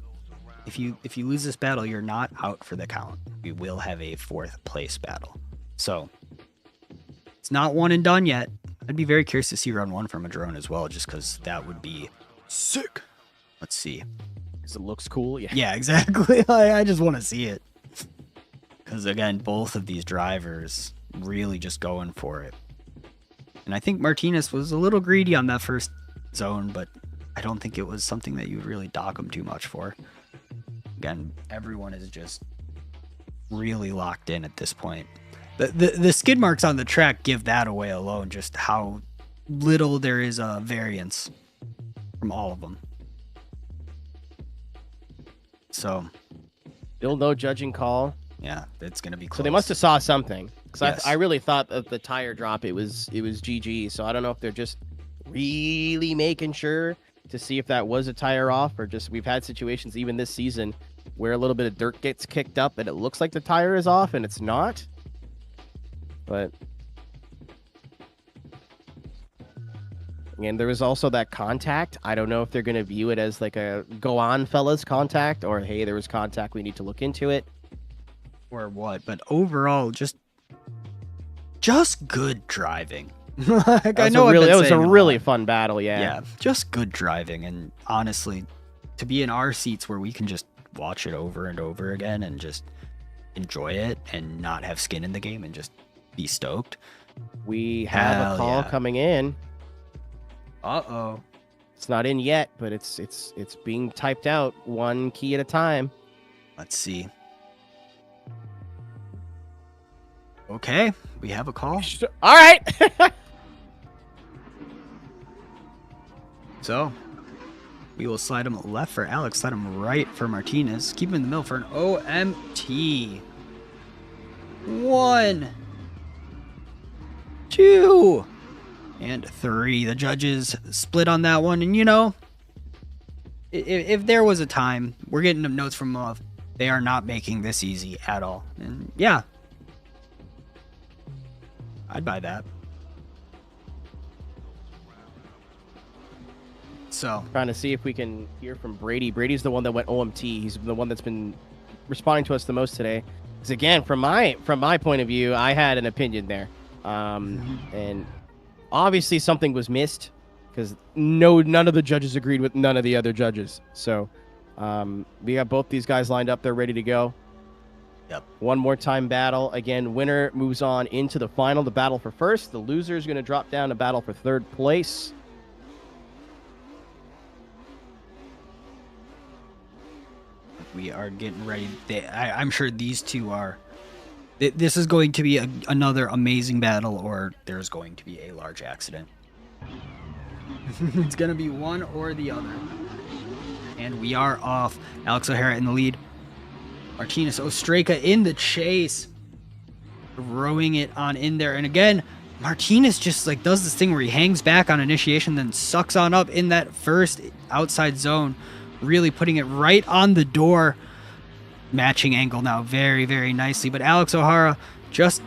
if you lose this battle, you're not out for the count. We will have a 4th place battle. So it's not one and done yet. I'd be very curious to see run 1 from a drone as well, just because that would be sick. Let's see. Because it looks cool. Yeah, exactly. I just want to see it. Because again, both of these drivers really just going for it. And I think Martinez was a little greedy on that first zone, but I don't think it was something that you would really dock him too much for. Again, everyone is just really locked in at this point. The skid marks on the track give that away alone, just how little there is a variance from all of them. So, still no judging call. Yeah, it's gonna be close. So they must have saw something, because Yes. I really thought that the tire drop it was GG. So I don't know if they're just really making sure to see if that was a tire off, or just we've had situations even this season where a little bit of dirt gets kicked up and it looks like the tire is off and it's not. But and there was also that contact. I don't know if they're going to view it as like a go on fellas contact, or hey, there was contact, we need to look into it, or what. But overall, just good driving. Like, I know it was a really fun battle. Yeah, just good driving. And honestly, to be in our seats where we can just watch it over and over again and just enjoy it and not have skin in the game and just be stoked. We have a call coming in. Uh-oh. It's not in yet, but it's being typed out one key at a time. Let's see. Okay, we have a call. All right. So, We will slide him left for Alex, slide him right for Martinez. Keep him in the middle for an OMT. 1, 2, and 3. The judges split on that one. And, you know, if there was a time, we're getting notes from Love, they are not making this easy at all. And, yeah, I'd buy that. So Trying to see if we can hear from Brady. Brady's the one that went OMT. He's the one that's been responding to us the most today. Because again, from my point of view, I had an opinion there, and obviously something was missed because none of the judges agreed with none of the other judges. So we got both these guys lined up. They're ready to go. Yep. One more time battle. Again, winner moves on into the final. The battle for first. The loser is going to drop down to battle for third place. We are getting ready. I'm sure these two are. This is going to be another amazing battle, or there's going to be a large accident. It's going to be one or the other. And we are off. Alex O'Hara in the lead. Martinez Ostreka in the chase. Throwing it on in there. And again, Martinez just like does this thing where he hangs back on initiation, then sucks on up in that first outside zone. Really putting it right on the door. Matching angle now very, very nicely. But Alex O'Hara just,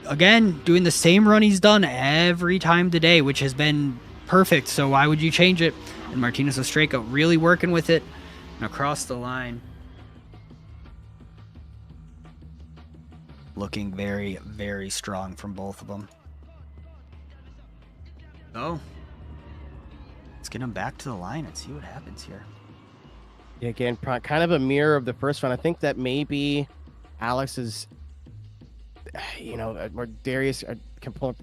again, doing the same run he's done every time today, which has been perfect. So why would you change it? And Martinez Ostreka really working with it and across the line. Looking very, very strong from both of them. So let's get him back to the line and see what happens here. Yeah, again, kind of a mirror of the first one. I think that maybe Alex is, you know, or Darius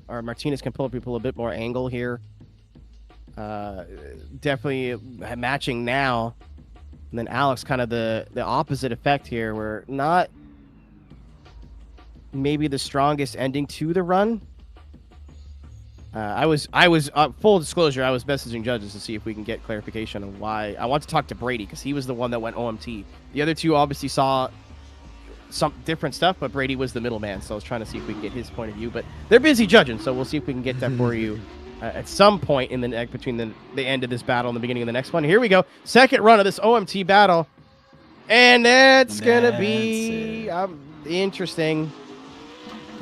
or Martinez can pull people a bit more angle here. Definitely matching now. And then Alex kind of the opposite effect here, where not maybe the strongest ending to the run. I was full disclosure, I was messaging judges to see if we can get clarification on why. I want to talk to Brady because he was the one that went OMT. The other two obviously saw some different stuff, but Brady was the middleman, so I was trying to see if we can get his point of view. But they're busy judging, so we'll see if we can get that for you at some point in the between the end of this battle and the beginning of the next one. Here we go, second run of this OMT battle, and that's gonna be interesting.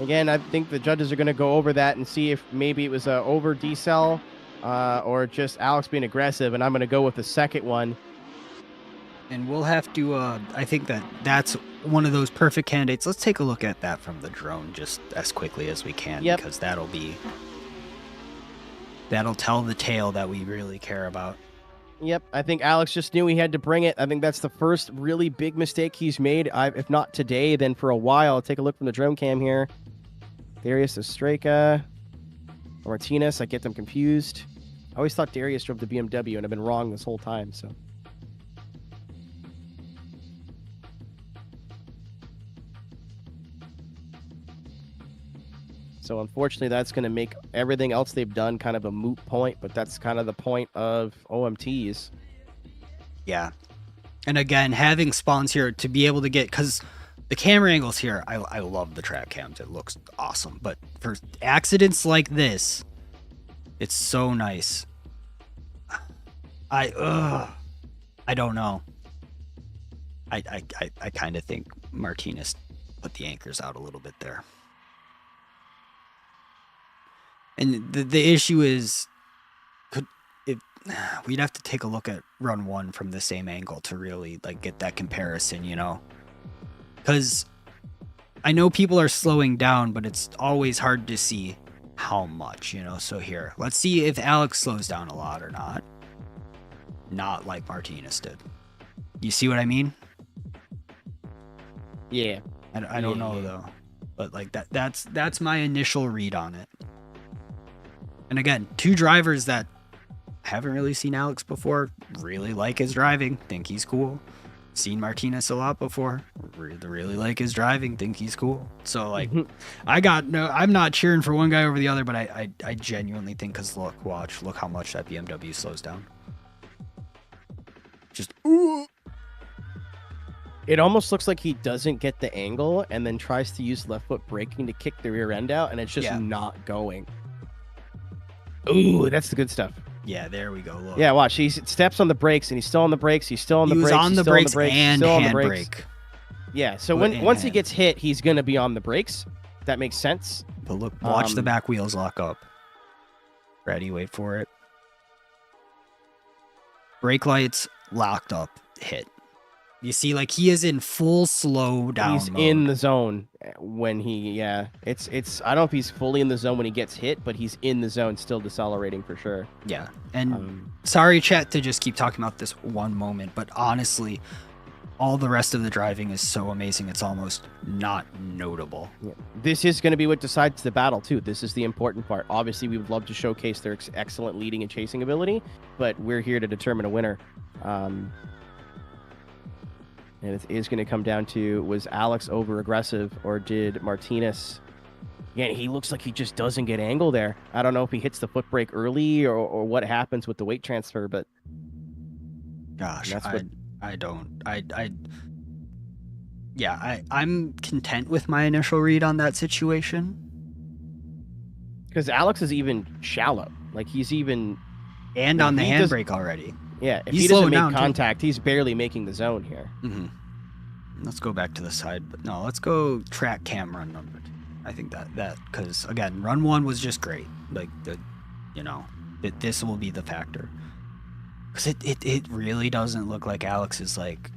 Again, I think the judges are going to go over that and see if maybe it was a over decel or just Alex being aggressive, and I'm going to go with the second one. And we'll have to, I think that's one of those perfect candidates. Let's take a look at that from the drone just as quickly as we can, because that'll tell the tale that we really care about. Yep, I think Alex just knew he had to bring it. I think that's the first really big mistake he's made. If not today, then for a while. Take a look from the drone cam here. Darius Ostreka, Martinez. I get them confused. I always thought Darius drove the BMW, and I've been wrong this whole time. So unfortunately, that's going to make everything else they've done kind of a moot point, but that's kind of the point of OMTs. Yeah. And again, having spawns here to be able to get, because the camera angles here, I love the track cams. It looks awesome. But for accidents like this, it's so nice. I don't know. I kind of think Martinez put the anchors out a little bit there. And the issue is, we'd have to take a look at run one from the same angle to really like get that comparison, you know? Because I know people are slowing down, but it's always hard to see how much, you know? So here, let's see if Alex slows down a lot or not. Not like Martinez did. You see what I mean? Yeah. I don't know though, but like that's my initial read on it. And again, two drivers that haven't really seen Alex before, really like his driving, think he's cool. Seen Martinez a lot before, really like his driving, think he's cool. So like, I'm not cheering for one guy over the other, but I genuinely think, because look how much that BMW slows down. Just, ooh. It almost looks like he doesn't get the angle and then tries to use left foot braking to kick the rear end out, and it's just not going. Ooh, that's the good stuff. Yeah, there we go. Look. Yeah, watch. He steps on the brakes, and he's still on the brakes. He's still on the brakes. He was on the brakes and handbrake. Brake. Yeah, so once he gets hit, he's going to be on the brakes. That makes sense. But look, watch the back wheels lock up. Ready, wait for it. Brake lights locked up, hit. You see, like, he is in full slow down He's mode. in the zone when he, it's. I don't know if he's fully in the zone when he gets hit, but he's in the zone, still decelerating for sure. Yeah, and sorry, chat, to just keep talking about this one moment, but honestly, all the rest of the driving is so amazing, it's almost not notable. Yeah. This is going to be what decides the battle, too. This is the important part. Obviously, we would love to showcase their excellent leading and chasing ability, but we're here to determine a winner. And it is going to come down to, was Alex over-aggressive, or did Martinez... Yeah, he looks like he just doesn't get angle there. I don't know if he hits the foot brake early or what happens with the weight transfer, but... Gosh, I'm content with my initial read on that situation. Because Alex is even shallow. Like, he's even... And on the handbrake already. Yeah, if he doesn't make contact, he's barely making the zone here. Mm-hmm. Let's go back to the side, but no, let's go track cam run number 2. I think that because again, run 1 was just great. Like this will be the factor. Because it really doesn't look like Alex is like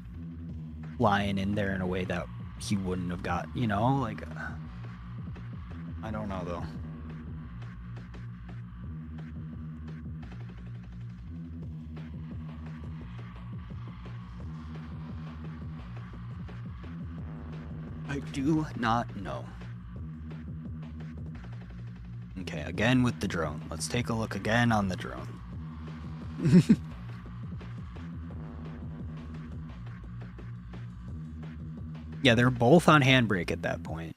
flying in there in a way that he wouldn't have got. Like I don't know though. I do not know. Okay, again with the drone. Let's take a look again on the drone. Yeah, they're both on handbrake at that point.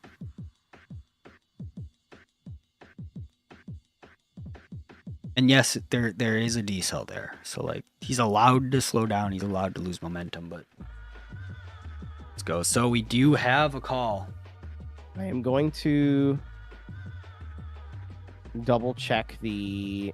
And yes, there is a decel there. So like he's allowed to slow down, he's allowed to lose momentum, but let's go. So we do have a call. I am going to double check the...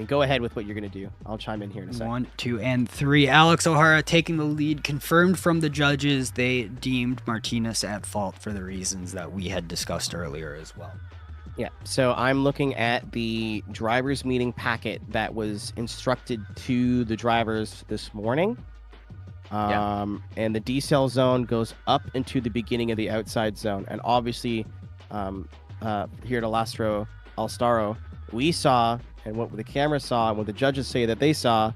go ahead with what you're going to do. I'll chime in here in a second. 1, 2, and 3. Alex O'Hara taking the lead, confirmed from the judges. They deemed Martinez at fault for the reasons that we had discussed earlier as well. Yeah, so I'm looking at the drivers meeting packet that was instructed to the drivers this morning. And the decel zone goes up into the beginning of the outside zone. And obviously, here at Alastaro, we saw, and what the camera saw, and what the judges say that they saw,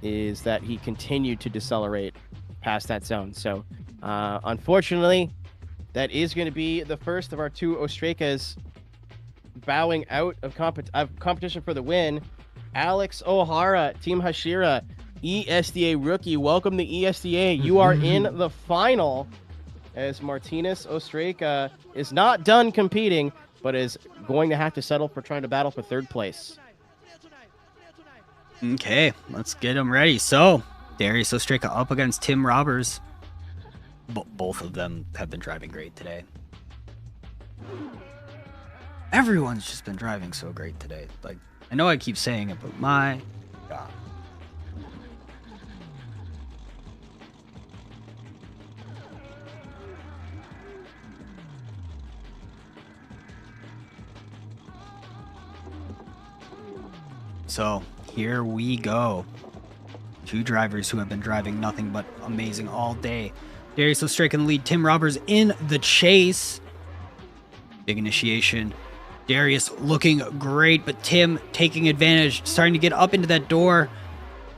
is that he continued to decelerate past that zone. So, unfortunately, that is going to be the first of our 2 Ostreikas bowing out of competition for the win. Alex O'Hara, Team Hashira, ESDA rookie. Welcome to ESDA. You are in the final, as Martinez Ostreika is not done competing, but is going to have to settle for trying to battle for 3rd place. Okay, let's get him ready. So, Darius Ostreika up against Tim Robbers. Both of them have been driving great today. Everyone's just been driving so great today. Like, I know I keep saying it, but my God. So, here we go. 2 drivers who have been driving nothing but amazing all day. Darius Ostreika in the lead, Tim Robbers in the chase. Big initiation. Darius looking great, but Tim taking advantage, starting to get up into that door.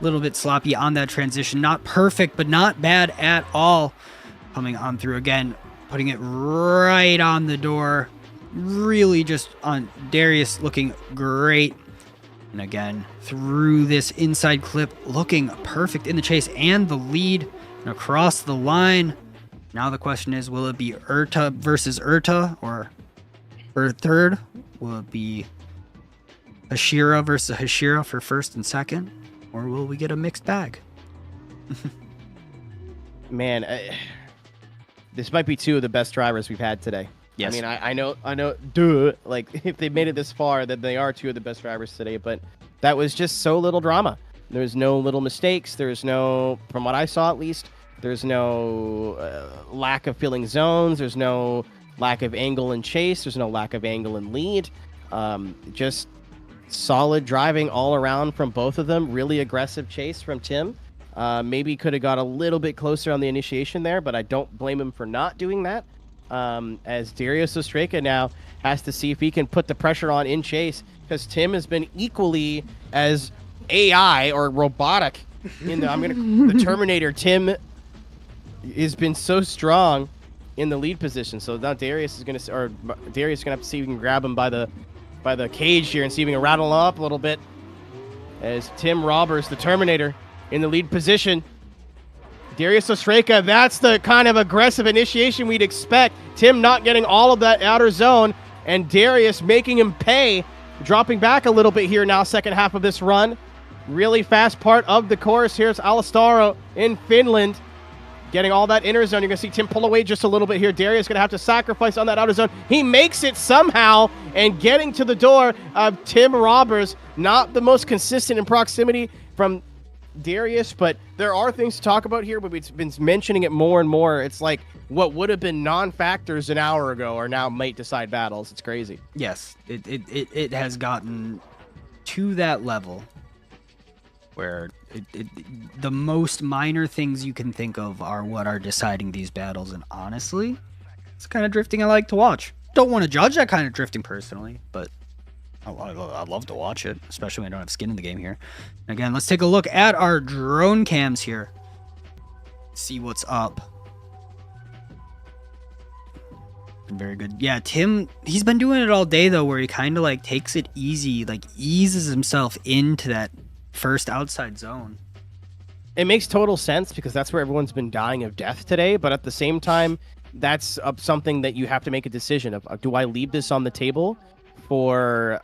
A little bit sloppy on that transition. Not perfect, but not bad at all. Coming on through again, putting it right on the door. Really just on Darius looking great. And again, through this inside clip, looking perfect in the chase and the lead and across the line. Now the question is, will it be Erta versus Erta or for 3rd? Will it be Hashira versus Hashira for first and second? Or will we get a mixed bag? Man, this might be two of the best drivers we've had today. Yes. I mean, I know, duh. Like, if they made it this far, then they are two of the best drivers today. But that was just so little drama. There's no little mistakes. There's no, from what I saw at least, there's no lack of filling zones. There's no lack of angle and chase. There's no lack of angle and lead. Just solid driving all around from both of them. Really aggressive chase from Tim. Maybe could have got a little bit closer on the initiation there, but I don't blame him for not doing that. As Darius Ostreka now has to see if he can put the pressure on in chase, because Tim has been equally as AI or robotic in the Terminator. Tim has been so strong in the lead position. So now Darius is gonna have to see if we can grab him by the cage here and see if we can rattle him up a little bit. As Tim Robbers, the Terminator, in the lead position. Darius Ostreka, that's the kind of aggressive initiation we'd expect. Tim not getting all of that outer zone, and Darius making him pay, dropping back a little bit here now, second half of this run. Really fast part of the course. Here's Alastaro in Finland, getting all that inner zone. You're going to see Tim pull away just a little bit here. Darius going to have to sacrifice on that outer zone. He makes it somehow, and getting to the door of Tim Robbers. Not the most consistent in proximity from Darius, but there are things to talk about here, but we've been mentioning it more and more. It's like what would have been non-factors an hour ago are now might decide battles. It's crazy. Yes, it has gotten to that level where the most minor things you can think of are what are deciding these battles, and honestly, it's the kind of drifting I like to watch. Don't want to judge that kind of drifting personally, but I love to watch it, especially when I don't have skin in the game here. And again, let's take a look at our drone cams here. See what's up. Very good. Yeah, Tim, he's been doing it all day, though, where he kind of, like, takes it easy, like, eases himself into that first outside zone. It makes total sense because that's where everyone's been dying of death today, but at the same time, that's something that you have to make a decision of, do I leave this on the table for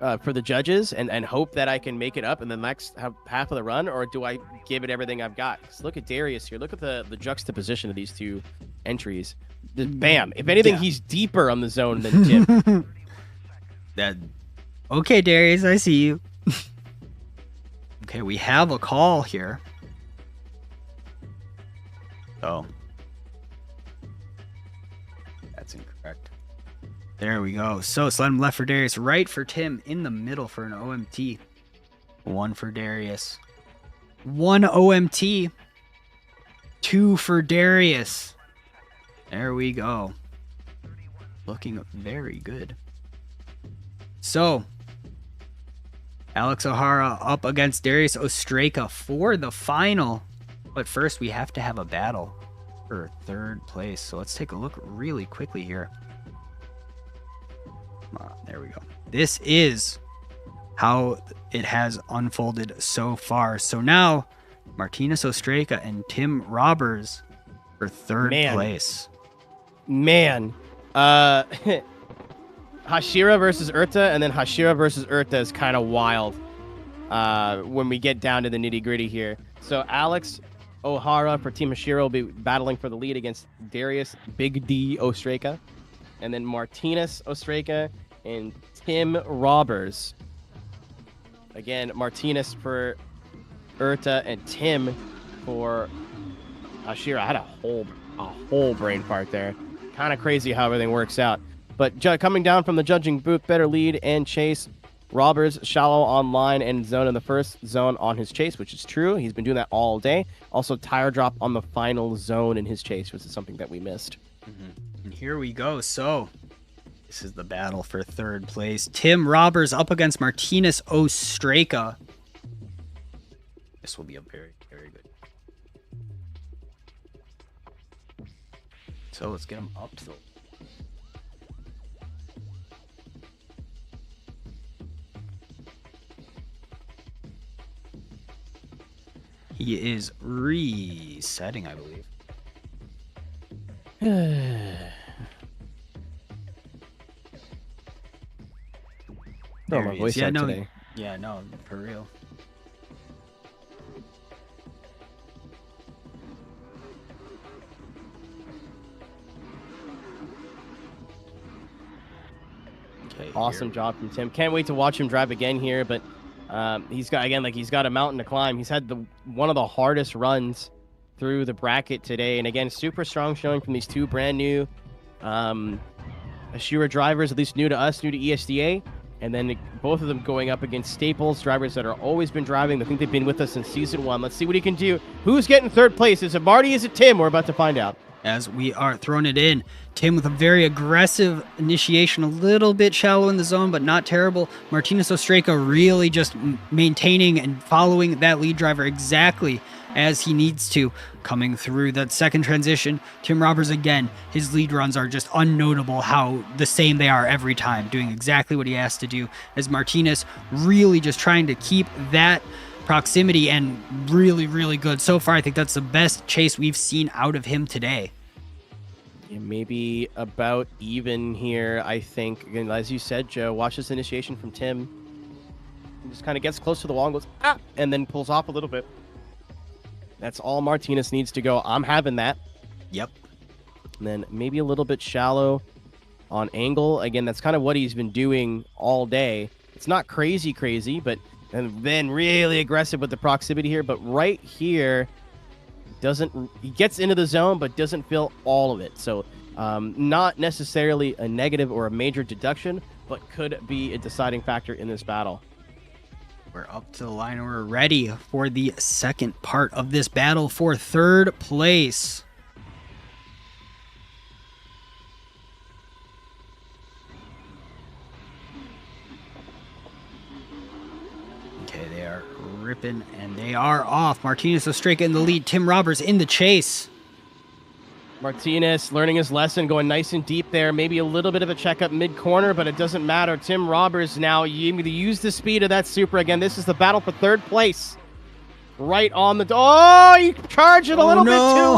the judges and hope that I can make it up in the next half of the run, or do I give it everything I've got? Look at Darius here. Look at the juxtaposition of these two entries. Bam. If anything, yeah. He's deeper on the zone than Tim. Okay, Darius, I see you. Okay, we have a call here. Oh. That's incorrect. There we go. So slide him left for Darius, right for Tim, in the middle for an OMT. One for Darius. One OMT. Two for Darius. There we go. Looking very good. So, Alex O'Hara up against Darius Ostreka for the final. But first, we have to have a battle for third place. So let's take a look really quickly here. There we go. This is how it has unfolded so far. So now, Martinez Ostreka and Tim Robbers for third place. Man. Hashira versus Urta, and then Hashira versus Urta is kind of wild when we get down to the nitty-gritty here. So Alex O'Hara for Team Hashira will be battling for the lead against Darius Big D Ostreka. And then Martinez Ostreka and Tim Robbers. Again, Martinez for Urta and Tim for Hashira. I had a whole brain fart there. Kind of crazy how everything works out. But coming down from the judging booth, better lead and chase. Robbers, shallow on line and zone in the first zone on his chase, which is true. He's been doing that all day. Also, tire drop on the final zone in his chase, which is something that we missed. Mm-hmm. And here we go. So, this is the battle for third place. Tim Robbers up against Martinez Ostreka. This will be a very, very good. So, let's get him up to the... He is resetting, I believe. put on There my he is. voice out no, today. Yeah, no, for real. Okay, Awesome job from Tim. Can't wait to watch him drive again here, but he's got a mountain to climb. He's had one of the hardest runs through the bracket today, and again, super strong showing from these two brand new Ashura drivers, at least new to us, new to ESDA, and then both of them going up against Staples drivers that are always been driving. I think they've been with us since season 1. Let's see what he can do. Who's getting third place? Is it Marty? Is it Tim? We're about to find out. As we are throwing it in, Tim with a very aggressive initiation, a little bit shallow in the zone, but not terrible. Martinez Ostreka really just maintaining and following that lead driver exactly as he needs to. Coming through that second transition, Tim Roberts again, his lead runs are just unnotable how the same they are every time, doing exactly what he has to do, as Martinez really just trying to keep that proximity and really, really good. So far, I think that's the best chase we've seen out of him today. Yeah, maybe about even here, I think. Again, as you said, Joe, watch this initiation from Tim. He just kind of gets close to the wall and goes, ah, and then pulls off a little bit. That's all Martinez needs to go. I'm having that. Yep. And then maybe a little bit shallow on angle. Again, that's kind of what he's been doing all day. It's not crazy, but and then really aggressive with the proximity here. But right here, he gets into the zone, but doesn't feel all of it. So not necessarily a negative or a major deduction, but could be a deciding factor in this battle. We're up to the line and we're ready for the second part of this battle for third place. Okay, they are ripping and they are off. Martinez Ostreka in the lead. Tim Roberts in the chase. Martinez learning his lesson, going nice and deep there. Maybe a little bit of a checkup mid-corner, but it doesn't matter. Tim Roberts now, you need to use the speed of that Supra again. This is the battle for third place. Right on the... Oh, you charged it a little bit too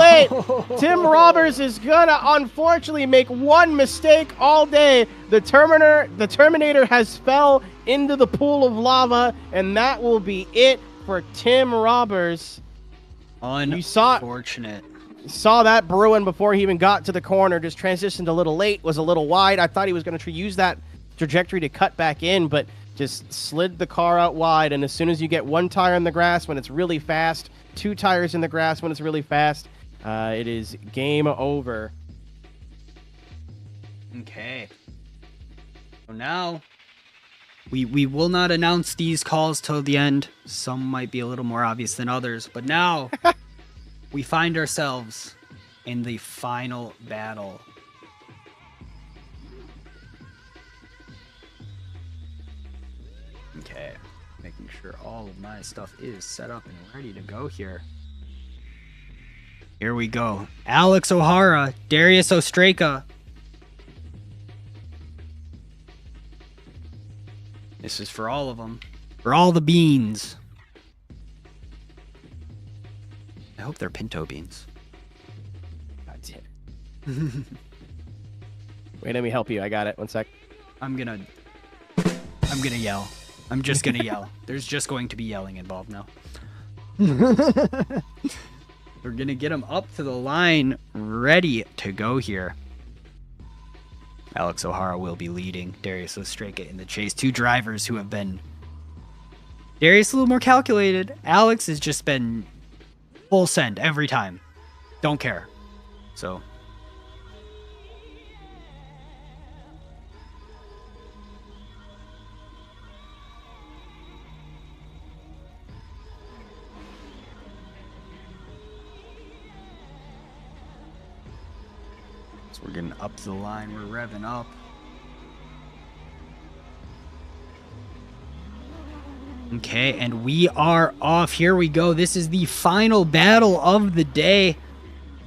late. Tim Roberts is going to unfortunately make one mistake all day. The Terminator has fell into the pool of lava, and that will be it for Tim Roberts. Unfortunate. Saw that brewing before he even got to the corner. Just transitioned a little late, was a little wide. I thought he was going to use that trajectory to cut back in, but just slid the car out wide. And as soon as you get one tire in the grass when it's really fast, two tires in the grass when it's really fast, it is game over. Okay. So now we will not announce these calls till the end. Some might be a little more obvious than others, but now we find ourselves in the final battle. Okay, making sure all of my stuff is set up and ready to go here. Here we go. Alex O'Hara, Darius Ostreka. This is for all of them. For all the beans. I hope they're pinto beans. God damn. Wait, let me help you. I got it. One sec. I'm gonna yell. I'm just gonna yell. There's just going to be yelling involved now. We're gonna get him up to the line, ready to go here. Alex O'Hara will be leading Darius Ostreka in the chase. Two drivers who have been... Darius a little more calculated. Alex has just been full send every time. Don't care. So... we're getting up to the line. We're revving up. Okay, and we are off. Here we go. This is the final battle of the day.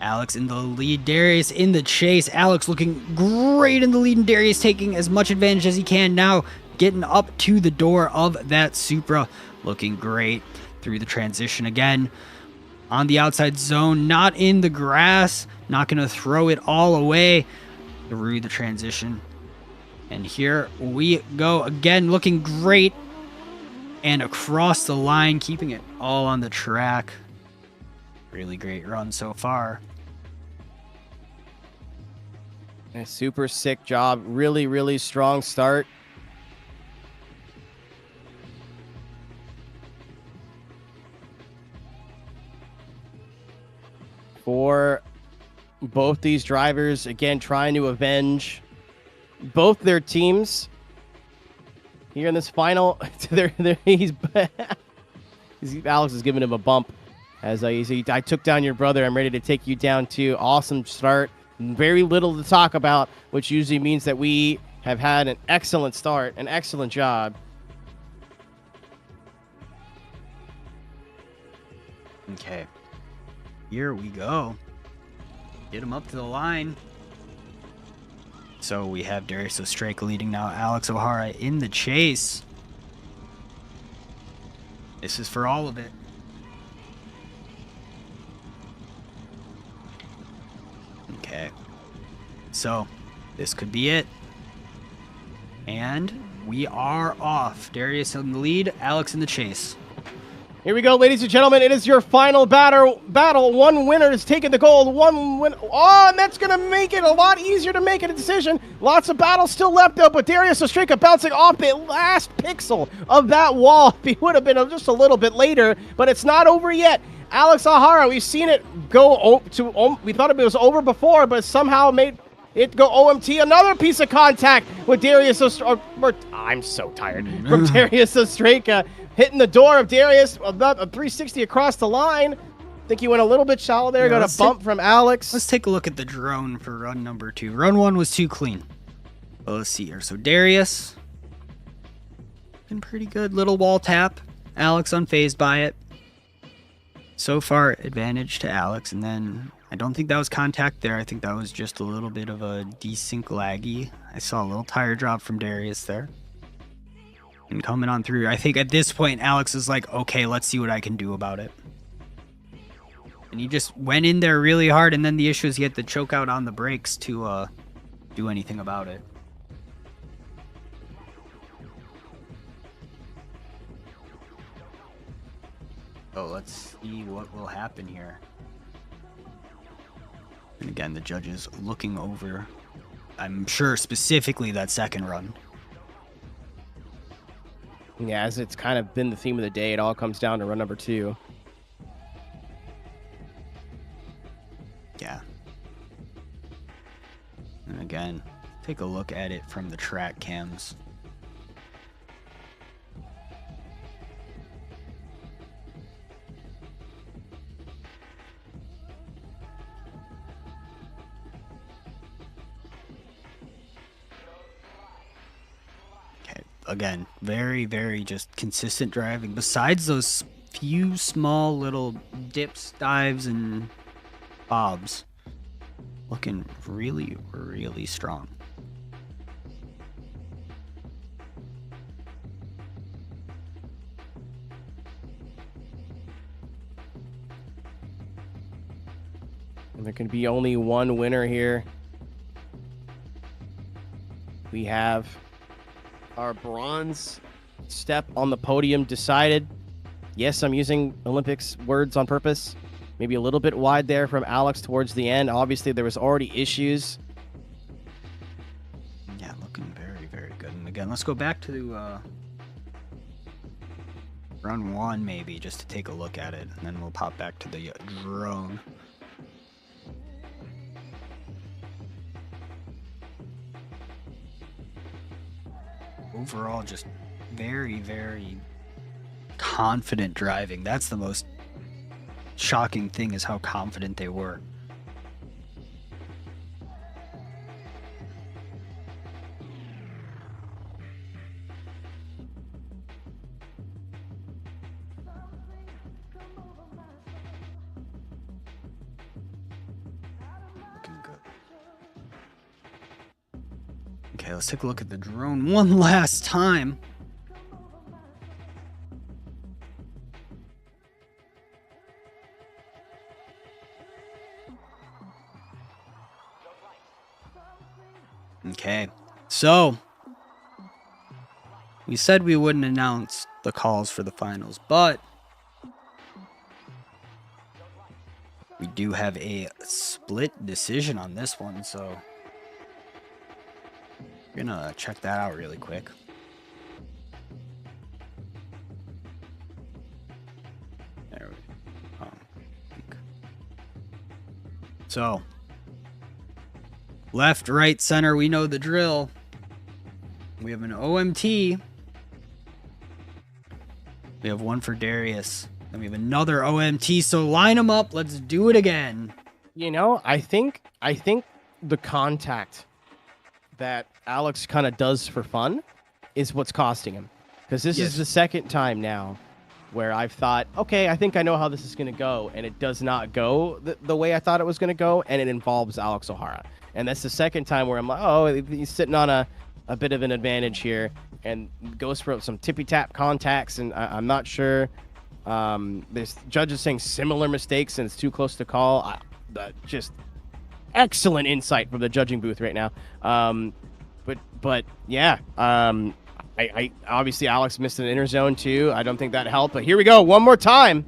Alex in the lead, Darius in the chase. Alex looking great in the lead, and Darius taking as much advantage as he can now, getting up to the door of that Supra. Looking great through the transition again. On the outside zone, not in the grass. Not going to throw it all away through the transition. And here we go again, looking great. And across the line, keeping it all on the track. Really great run so far. A super sick job. Really, really strong start. For both these drivers, again, trying to avenge both their teams here in this final. Alex is giving him a bump as I took down your brother. I'm ready to take you down too. Awesome start. Very little to talk about, which usually means that we have had an excellent start, an excellent job. Okay. Here we go. Get him up to the line. So we have Darius Ostrake leading now. Alex O'Hara in the chase. This is for all of it. Okay. So this could be it. And we are off. Darius in the lead, Alex in the chase. Here we go, ladies and gentlemen. It is your final battle. One winner is taking the gold. One win. Oh, and that's going to make it a lot easier to make a decision. Lots of battles still left, though, but Darius Ostrika bouncing off the last pixel of that wall. He would have been just a little bit later, but it's not over yet. Alex O'Hara, we've seen it go we thought it was over before, but somehow made it go OMT. Another piece of contact with Darius Ostrika. I'm so tired. From Darius Ostrika. Hitting the door of Darius, about a 360 across the line. Think he went a little bit shallow there. Yeah, Got a bump from Alex. Let's take a look at the drone for run number 2. Run 1 was too clean. Well, let's see here. So Darius, been pretty good. Little wall tap. Alex unfazed by it. So far, advantage to Alex. And then I don't think that was contact there. I think that was just a little bit of a desync laggy. I saw a little tire drop from Darius there. And coming on through, I think at this point, Alex is like, okay, let's see what I can do about it. And he just went in there really hard, and then the issue is he had to choke out on the brakes to do anything about it. So let's see what will happen here. And again, the judges looking over, I'm sure specifically that second run. Yeah, as it's kind of been the theme of the day, it all comes down to run number 2. Yeah. And again, take a look at it from the track cams. Again, very, very just consistent driving. Besides those few small little dips, dives, and bobs, looking really, really strong. And there can be only one winner here. We have our bronze step on the podium decided. Yes, I'm using Olympics words on purpose. Maybe a little bit wide there from Alex towards the end. Obviously, there was already issues. Yeah, looking very, very good. And again, let's go back to run 1 maybe, just to take a look at it. And then we'll pop back to the drone. Overall, just very, very confident driving. That's the most shocking thing, is how confident they were. Looking good. Okay, let's take a look at the drone one last time. Okay, so We said we wouldn't announce the calls for the finals, but we do have a split decision on this one, so we're gonna check that out really quick. There we go. So, left, right, center, we know the drill. We have an OMT. We have one for Darius. Then we have another OMT, so line them up. Let's do it again. You know, I think the contact that Alex kind of does for fun is what's costing him. Because this is the second time now where I've thought, okay, I think I know how this is going to go, and it does not go the way I thought it was going to go, and it involves Alex O'Hara. And that's the second time where I'm like, oh, he's sitting on a bit of an advantage here, and goes for some tippy-tap contacts, and I'm not sure. There's judges saying similar mistakes, and it's too close to call. Just excellent insight from the judging booth right now. But yeah, I obviously Alex missed an inner zone too. I don't think that helped, but here we go one more time.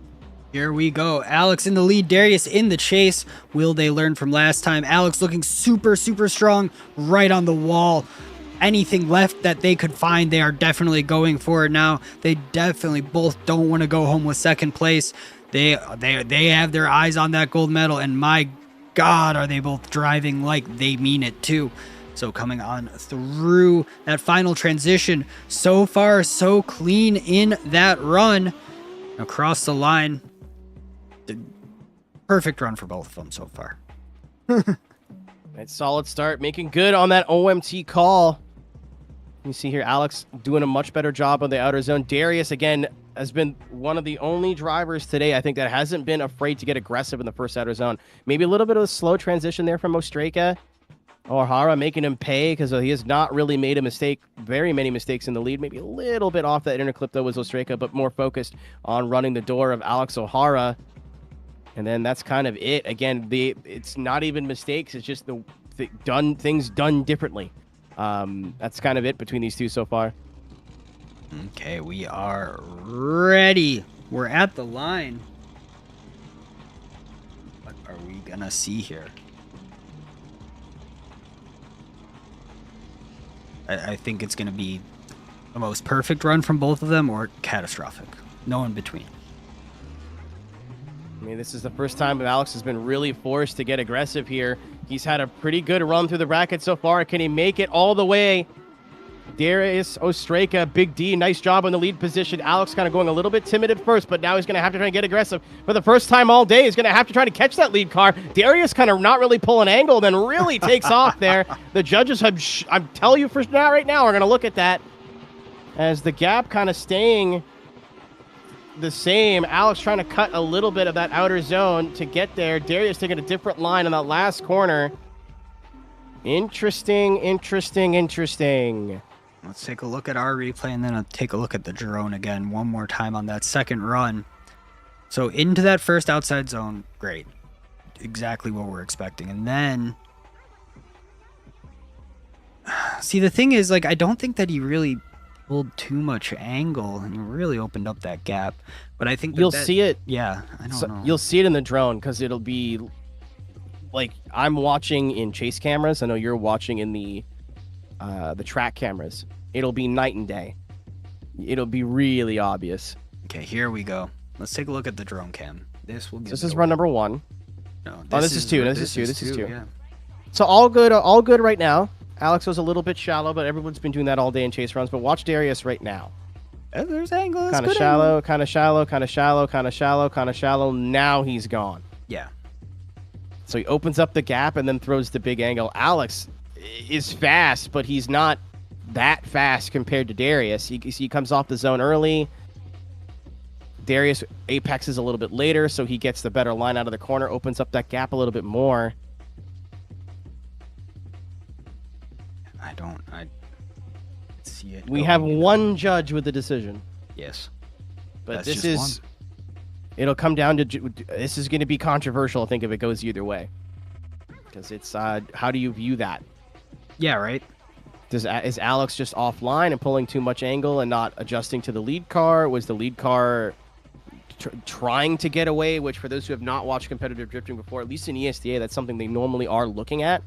Here we go. Alex in the lead, Darius in the chase. Will they learn from last time? Alex looking super, super strong right on the wall. Anything left that they could find, they are definitely going for it now. They definitely both don't want to go home with second place. They have their eyes on that gold medal, and my God, are they both driving like they mean it too. So coming on through that final transition, so far so clean in that run across the line. Perfect run for both of them so far. Nice solid start, making good on that OMT call. You see here, Alex doing a much better job on the outer zone. Darius, again, has been one of the only drivers today, I think, that hasn't been afraid to get aggressive in the first outer zone. Maybe a little bit of a slow transition there from Ostreka. O'Hara making him pay because he has not really made a mistake, very many mistakes in the lead. Maybe a little bit off that inner clip, though, was Ostreka, but more focused on running the door of Alex O'Hara. And then that's kind of it. Again, it's not even mistakes. It's just things done differently. That's kind of it between these two so far. Okay, we are ready. We're at the line. What are we gonna see here? I think it's gonna be the most perfect run from both of them or catastrophic. No in between. I mean, this is the first time that Alex has been really forced to get aggressive here. He's had a pretty good run through the bracket so far. Can he make it all the way? Darius Ostreka, Big D, nice job in the lead position. Alex kind of going a little bit timid at first, but now he's going to have to try and get aggressive. For the first time all day, he's going to have to try to catch that lead car. Darius kind of not really pulling angle, then really takes off there. The judges have, I'm telling you for now, right now, we're going to look at that as the gap kind of staying the same. Alex trying to cut a little bit of that outer zone to get there. Darius taking a different line on that last corner. Interesting. Let's take a look at our replay and then I'll take a look at the drone again one more time on that second run. So into that first outside zone, great. Exactly what we're expecting. And then, see, the thing is, like, I don't think that he really pulled too much angle and really opened up that gap. But I think you'll see it. Yeah, I don't know. You'll see it in the drone because it'll be like I'm watching in chase cameras. I know you're watching in the track cameras. It'll be night and day. It'll be really obvious. Okay, here we go. Let's take a look at the drone cam. This is run number 1. No, this is 2. This is 2. Yeah. So all good right now. Alex was a little bit shallow, but everyone's been doing that all day in chase runs. But watch Darius right now. There's angles. Kind of shallow, kind of shallow, kind of shallow, kind of shallow, kind of shallow. Now he's gone. Yeah. So he opens up the gap and then throws the big angle. Alex is fast, but he's not that fast compared to Darius. He comes off the zone early. Darius apexes a little bit later, so he gets the better line out of the corner, opens up that gap a little bit more. I see it. We have one judge with the decision. Yes. But it'll come down to, this is going to be controversial, I think, if it goes either way. Because it's, how do you view that? Yeah, right. Is Alex just offline and pulling too much angle and not adjusting to the lead car? Was the lead car trying to get away? Which, for those who have not watched competitive drifting before, at least in ESDA, that's something they normally are looking at.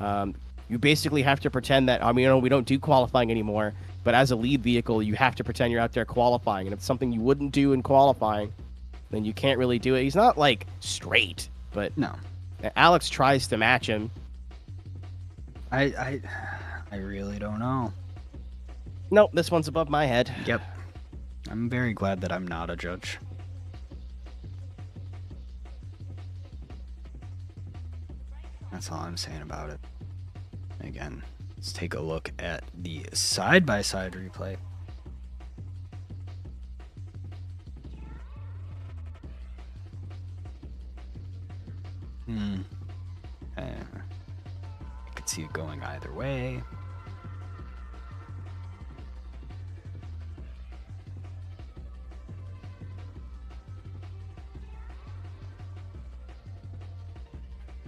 You basically have to pretend that, I mean, we don't do qualifying anymore, but as a lead vehicle, you have to pretend you're out there qualifying. And if it's something you wouldn't do in qualifying, then you can't really do it. He's not, like, straight, but No. Alex tries to match him. I really don't know. Nope, this one's above my head. Yep. I'm very glad that I'm not a judge. That's all I'm saying about it. Again, let's take a look at the side-by-side replay. I could see it going either way.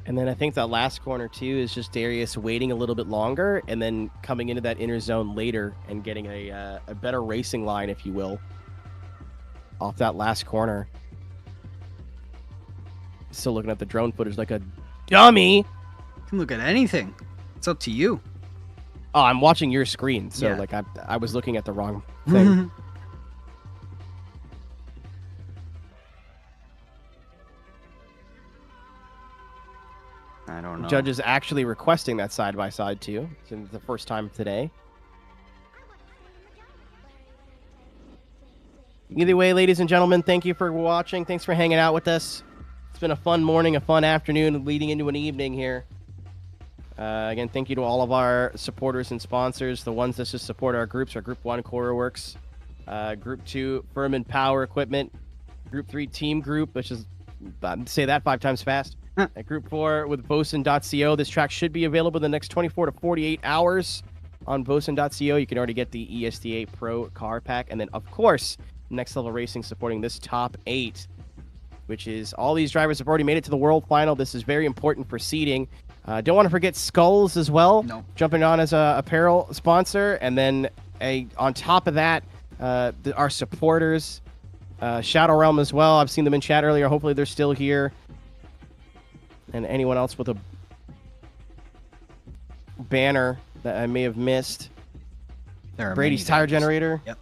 And then I think that last corner, too, is just Darius waiting a little bit longer and then coming into that inner zone later and getting a better racing line, if you will, off that last corner. Still looking at the drone footage like a dummy. You can look at anything. It's up to you. Oh, I'm watching your screen, so Yeah. like I was looking at the wrong thing. I don't know. Judge is actually requesting that side-by-side, too. It's the first time today. Either way, ladies and gentlemen, thank you for watching. Thanks for hanging out with us. It's been a fun morning, a fun afternoon, leading into an evening here. Again, thank you to all of our supporters and sponsors, the ones that just support our groups, our Group 1, Koruworks, Group 2, Firman Power Equipment, Group 3, TEAMGROUP, which is, say that 5 times fast. At Group 4 with Vosan.co. This track should be available in the next 24 to 48 hours on Vosan.co. You can already get the ESDA Pro car pack. And then, of course, Next Level Racing supporting this top 8, which is all these drivers have already made it to the World Final. This is very important for seeding. Don't want to forget Skulls as well. Nope. Jumping on as a apparel sponsor. And then on top of that, our supporters, Shadow Realm as well. I've seen them in chat earlier. Hopefully they're still here. And anyone else with a banner that I may have missed. There are Brady's many Tire banners. Generator. Yep.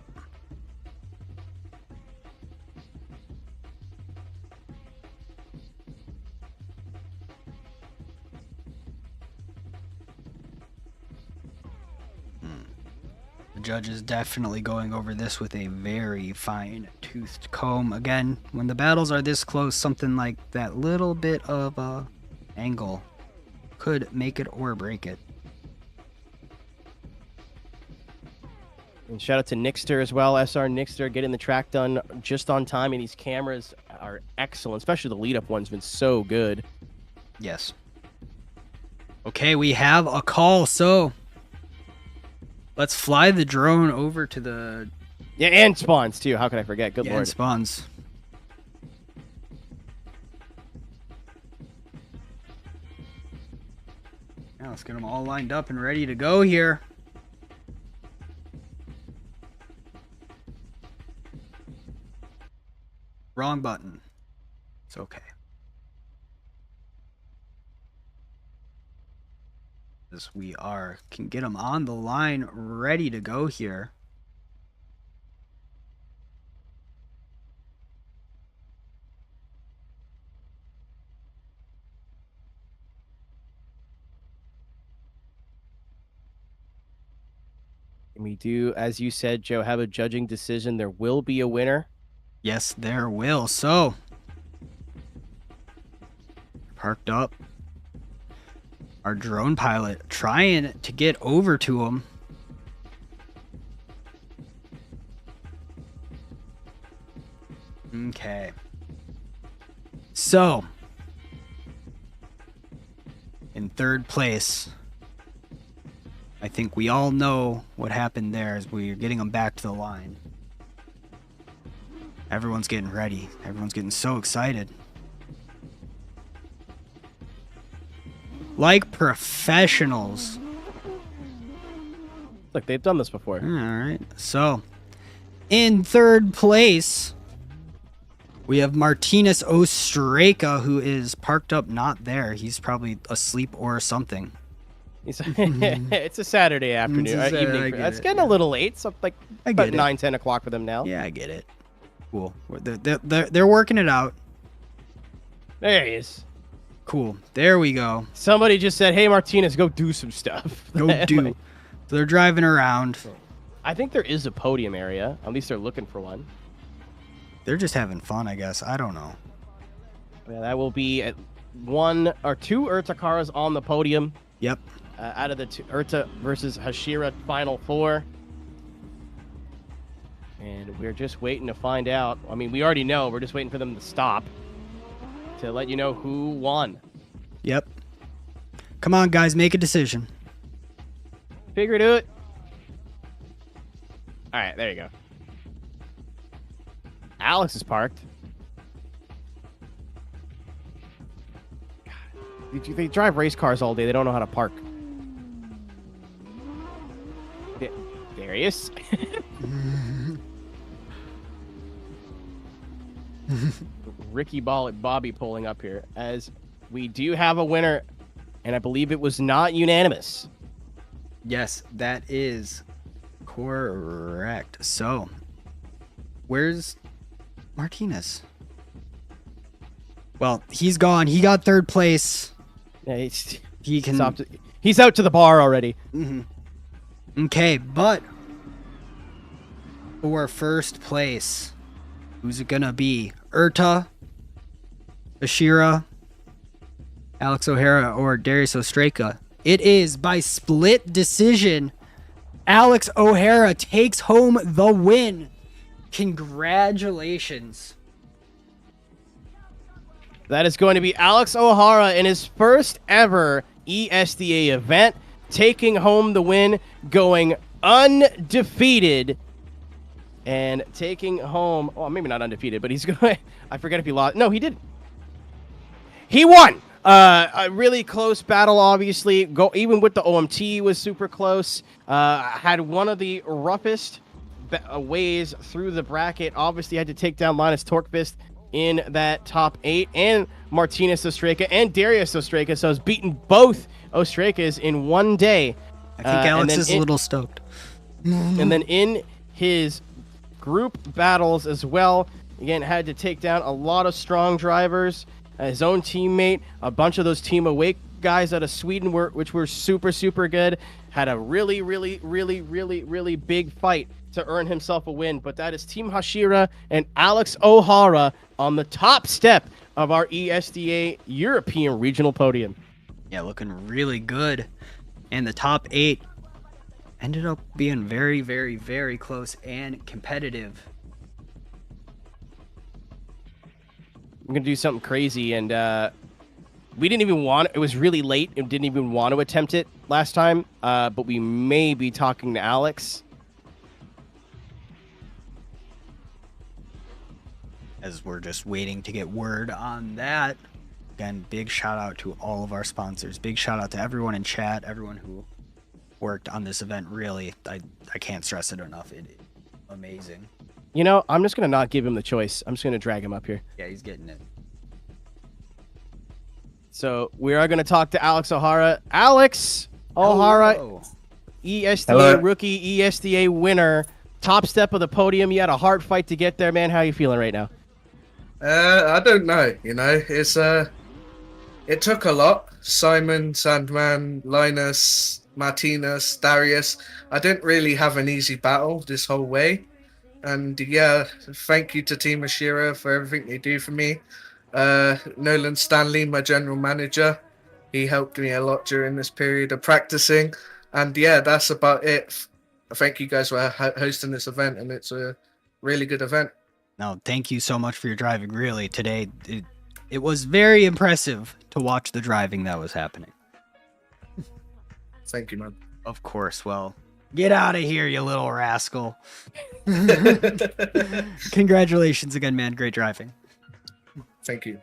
The judge is definitely going over this with a very fine-toothed comb. Again, when the battles are this close, something like that little bit of a angle could make it or break it. And shout out to Nixter as well. SR Nixter getting the track done just on time, and these cameras are excellent, especially the lead-up one's been so good. Yes. Okay, we have a call, so let's fly the drone over to the Yeah, and spawns too. How could I forget? Good and lord. spawns. Now let's get them all lined up and ready to go here. Wrong button. It's okay. As we can get them on the line ready to go here. And we do, as you said, Joe, have a judging decision. There will be a winner. Yes, there will. So, parked up. Our drone pilot trying to get over to him. Okay. So, in third place, I think we all know what happened there as we're getting them back to the line. Everyone's getting ready. Everyone's getting so excited. Like professionals. Look, they've done this before. All right. So, in third place, we have Martinez Ostraka, who is parked up not there. He's probably asleep or something. It's a Saturday afternoon, evening. It's getting a little late, so like about 9-10 o'clock for them now. Yeah, I get it. Cool. They're working it out. There he is. Cool. There we go. Somebody just said, "Hey, Martinez, go do some stuff." Go do. So they're driving around. I think there is a podium area. At least they're looking for one. They're just having fun, I guess. I don't know. Yeah, that will be at 1 or 2 IRTA cars on the podium. Yep. Out of the two, IRTA versus Hashira Final 4. And we're just waiting to find out. I mean, we already know. We're just waiting for them to stop to let you know who won. Yep. Come on, guys. Make a decision. Figure it out. All right, there you go. Alex is parked. God, they drive race cars all day. They don't know how to park. There he is. Ricky Bobby pulling up here, as we do have a winner, and I believe it was not unanimous. Yes, that is correct. So, where's Martinez? Well, he's gone. He got third place. Yeah, He he's out to the bar already. Okay, but for first place, who's it gonna be? IRTA, Ashira, Alex O'Hara, or Darius Ostraka? It is by split decision. Alex O'Hara takes home the win. Congratulations. That is going to be Alex O'Hara in his first ever ESDA event, taking home the win, going undefeated, and taking home, well, maybe not undefeated, but he's going, I forget if he lost. No, he did. He won. A really close battle, obviously. Even with the OMT was super close. Had one of the roughest ways through the bracket. Obviously had to take down Linus Torquist in that top 8, and Martinez Ostraka and Darius Ostraka. So I was beating both Ostrakas in one day. I think Alex is a little stoked. And then in his group battles as well, again, had to take down a lot of strong drivers. His own teammate, a bunch of those Team Awake guys out of Sweden, which were super, super good. Had a really, really, really, really, really big fight to earn himself a win. But that is Team Hashira and Alex O'Hara on the top step of our ESDA European Regional Podium. Yeah, looking really good. And the top 8 ended up being very, very, very close and competitive. I'm going to do something crazy, and we didn't even want it. It was really late and didn't even want to attempt it last time, but we may be talking to Alex. As we're just waiting to get word on that. Again, big shout out to all of our sponsors. Big shout out to everyone in chat, everyone who worked on this event. Really, I can't stress it enough. It's amazing. You know, I'm just going to not give him the choice. I'm just going to drag him up here. Yeah, he's getting it. So we are going to talk to Alex O'Hara. Alex O'Hara, Hello. ESDA Hello. rookie, ESDA winner, top step of the podium. You had a hard fight to get there, man. How are you feeling right now? I don't know. You know, it's it took a lot. Simon, Sandman, Linus, Martinez, Darius. I didn't really have an easy battle this whole way. And yeah, thank you to Team Ashira for everything they do for me. Nolan Stanley, my general manager, he helped me a lot during this period of practicing. And yeah, that's about it. Thank you guys for hosting this event, and it's a really good event. No, thank you so much for your driving. Really, today it was very impressive to watch the driving that was happening. Thank you, man. Of course. Well, get out of here, you little rascal. Congratulations again, man. Great driving. Thank you.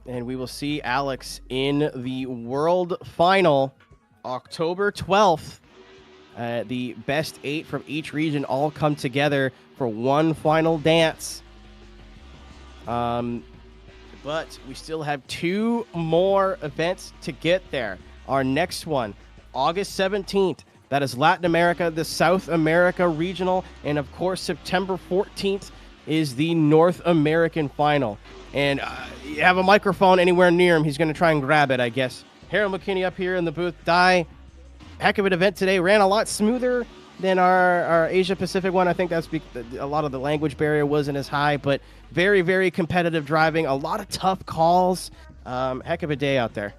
And we will see Alex in the World Final October 12th The best 8 from each region all come together for one final dance. But we still have 2 more events to get there. Our next one, August 17th, that is Latin America, the South America Regional, and of course September 14th is the North American Final. And you have a microphone anywhere near him, he's going to try and grab it, I guess. Harold McKinney up here in the booth. Di, heck of an event today. Ran a lot smoother than our Asia Pacific one. I think that's a lot of the language barrier wasn't as high, but very, very competitive driving. A lot of tough calls. Heck of a day out there.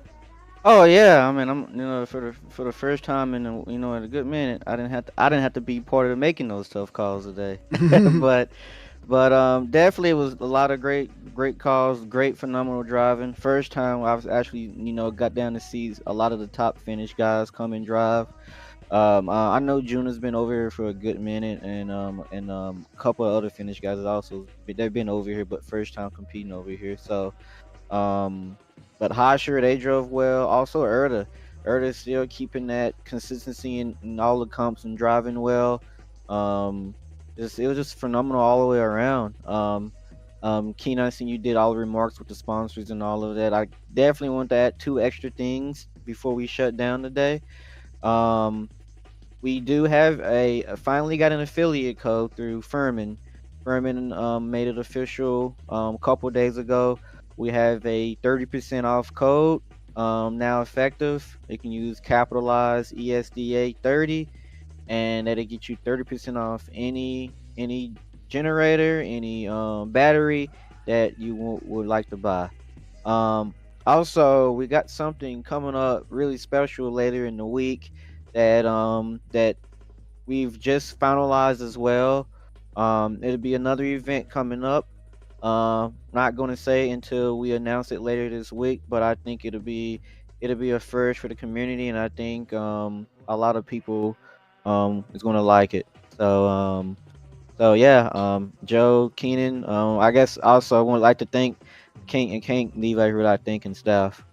Oh yeah, I mean, I'm for the first time in in a good minute, I didn't have to be part of making those tough calls today. but definitely it was a lot of great calls, great phenomenal driving. First time I was actually got down to see a lot of the top finish guys come and drive. I know Juna's been over here for a good minute, and a couple of other Finnish guys also they've been over here, but first time competing over here. So, but Hasher, they drove well. Also, Erda's still keeping that consistency in all the comps and driving well. It was just phenomenal all the way around. Keenan, I seen you did all the remarks with the sponsors and all of that. I definitely want to add 2 extra things before we shut down today. We do have finally got an affiliate code through Firman. Firman made it official a couple days ago. We have a 30% off code now effective. You can use capitalized ESDA 30, and that'll get you 30% off any generator, any battery that you would like to buy. Also, we got something coming up really special later in the week that we've just finalized as well. It'll be another event coming up. Not going to say until we announce it later this week, but I think it'll be a first for the community, and I think a lot of people is going to like it. So yeah, Joe, Keenan, I guess also I would like to thank can't leave out here without thanking staff.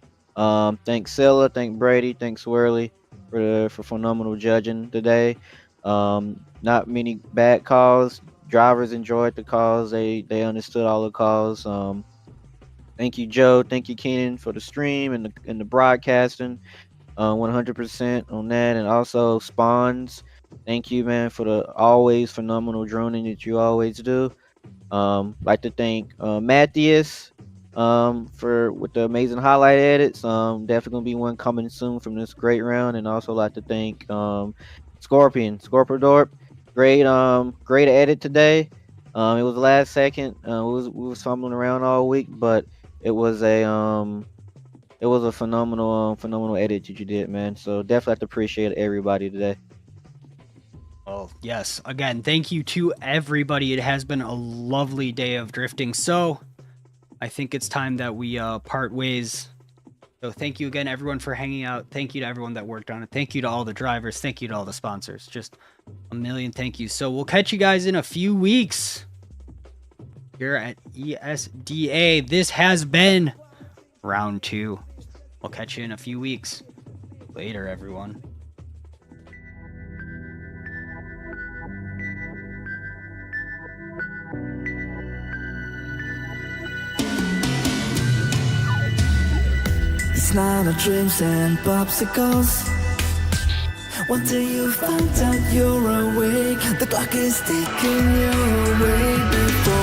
Thanks Scylla, thank Brady, thanks Swirly for phenomenal judging today. Not many bad calls. Drivers enjoyed the calls. They understood all the calls. Thank you, Joe. Thank you, Keenan, for the stream and the broadcasting. 100% on that, and also Spawns. Thank you, man, for the always phenomenal droning that you always do. Like to thank Matthias with the amazing highlight edits. Definitely gonna be one coming soon from this great round, and also like to thank Scorpidorp. Great edit today. It was last second. We was fumbling around all week, but it was a phenomenal edit that you did, man. So definitely have to appreciate everybody today. Oh, yes. Again, thank you to everybody. It has been a lovely day of drifting. So I think it's time that we part ways. So thank you again, everyone, for hanging out. Thank you to everyone that worked on it. Thank you to all the drivers. Thank you to all the sponsors. Just a million thank yous. So we'll catch you guys in a few weeks here at ESDA. This has been round 2. We'll catch you in a few weeks. Later, everyone. It's not our dreams and popsicles. One day you find out you're awake. The clock is ticking your way before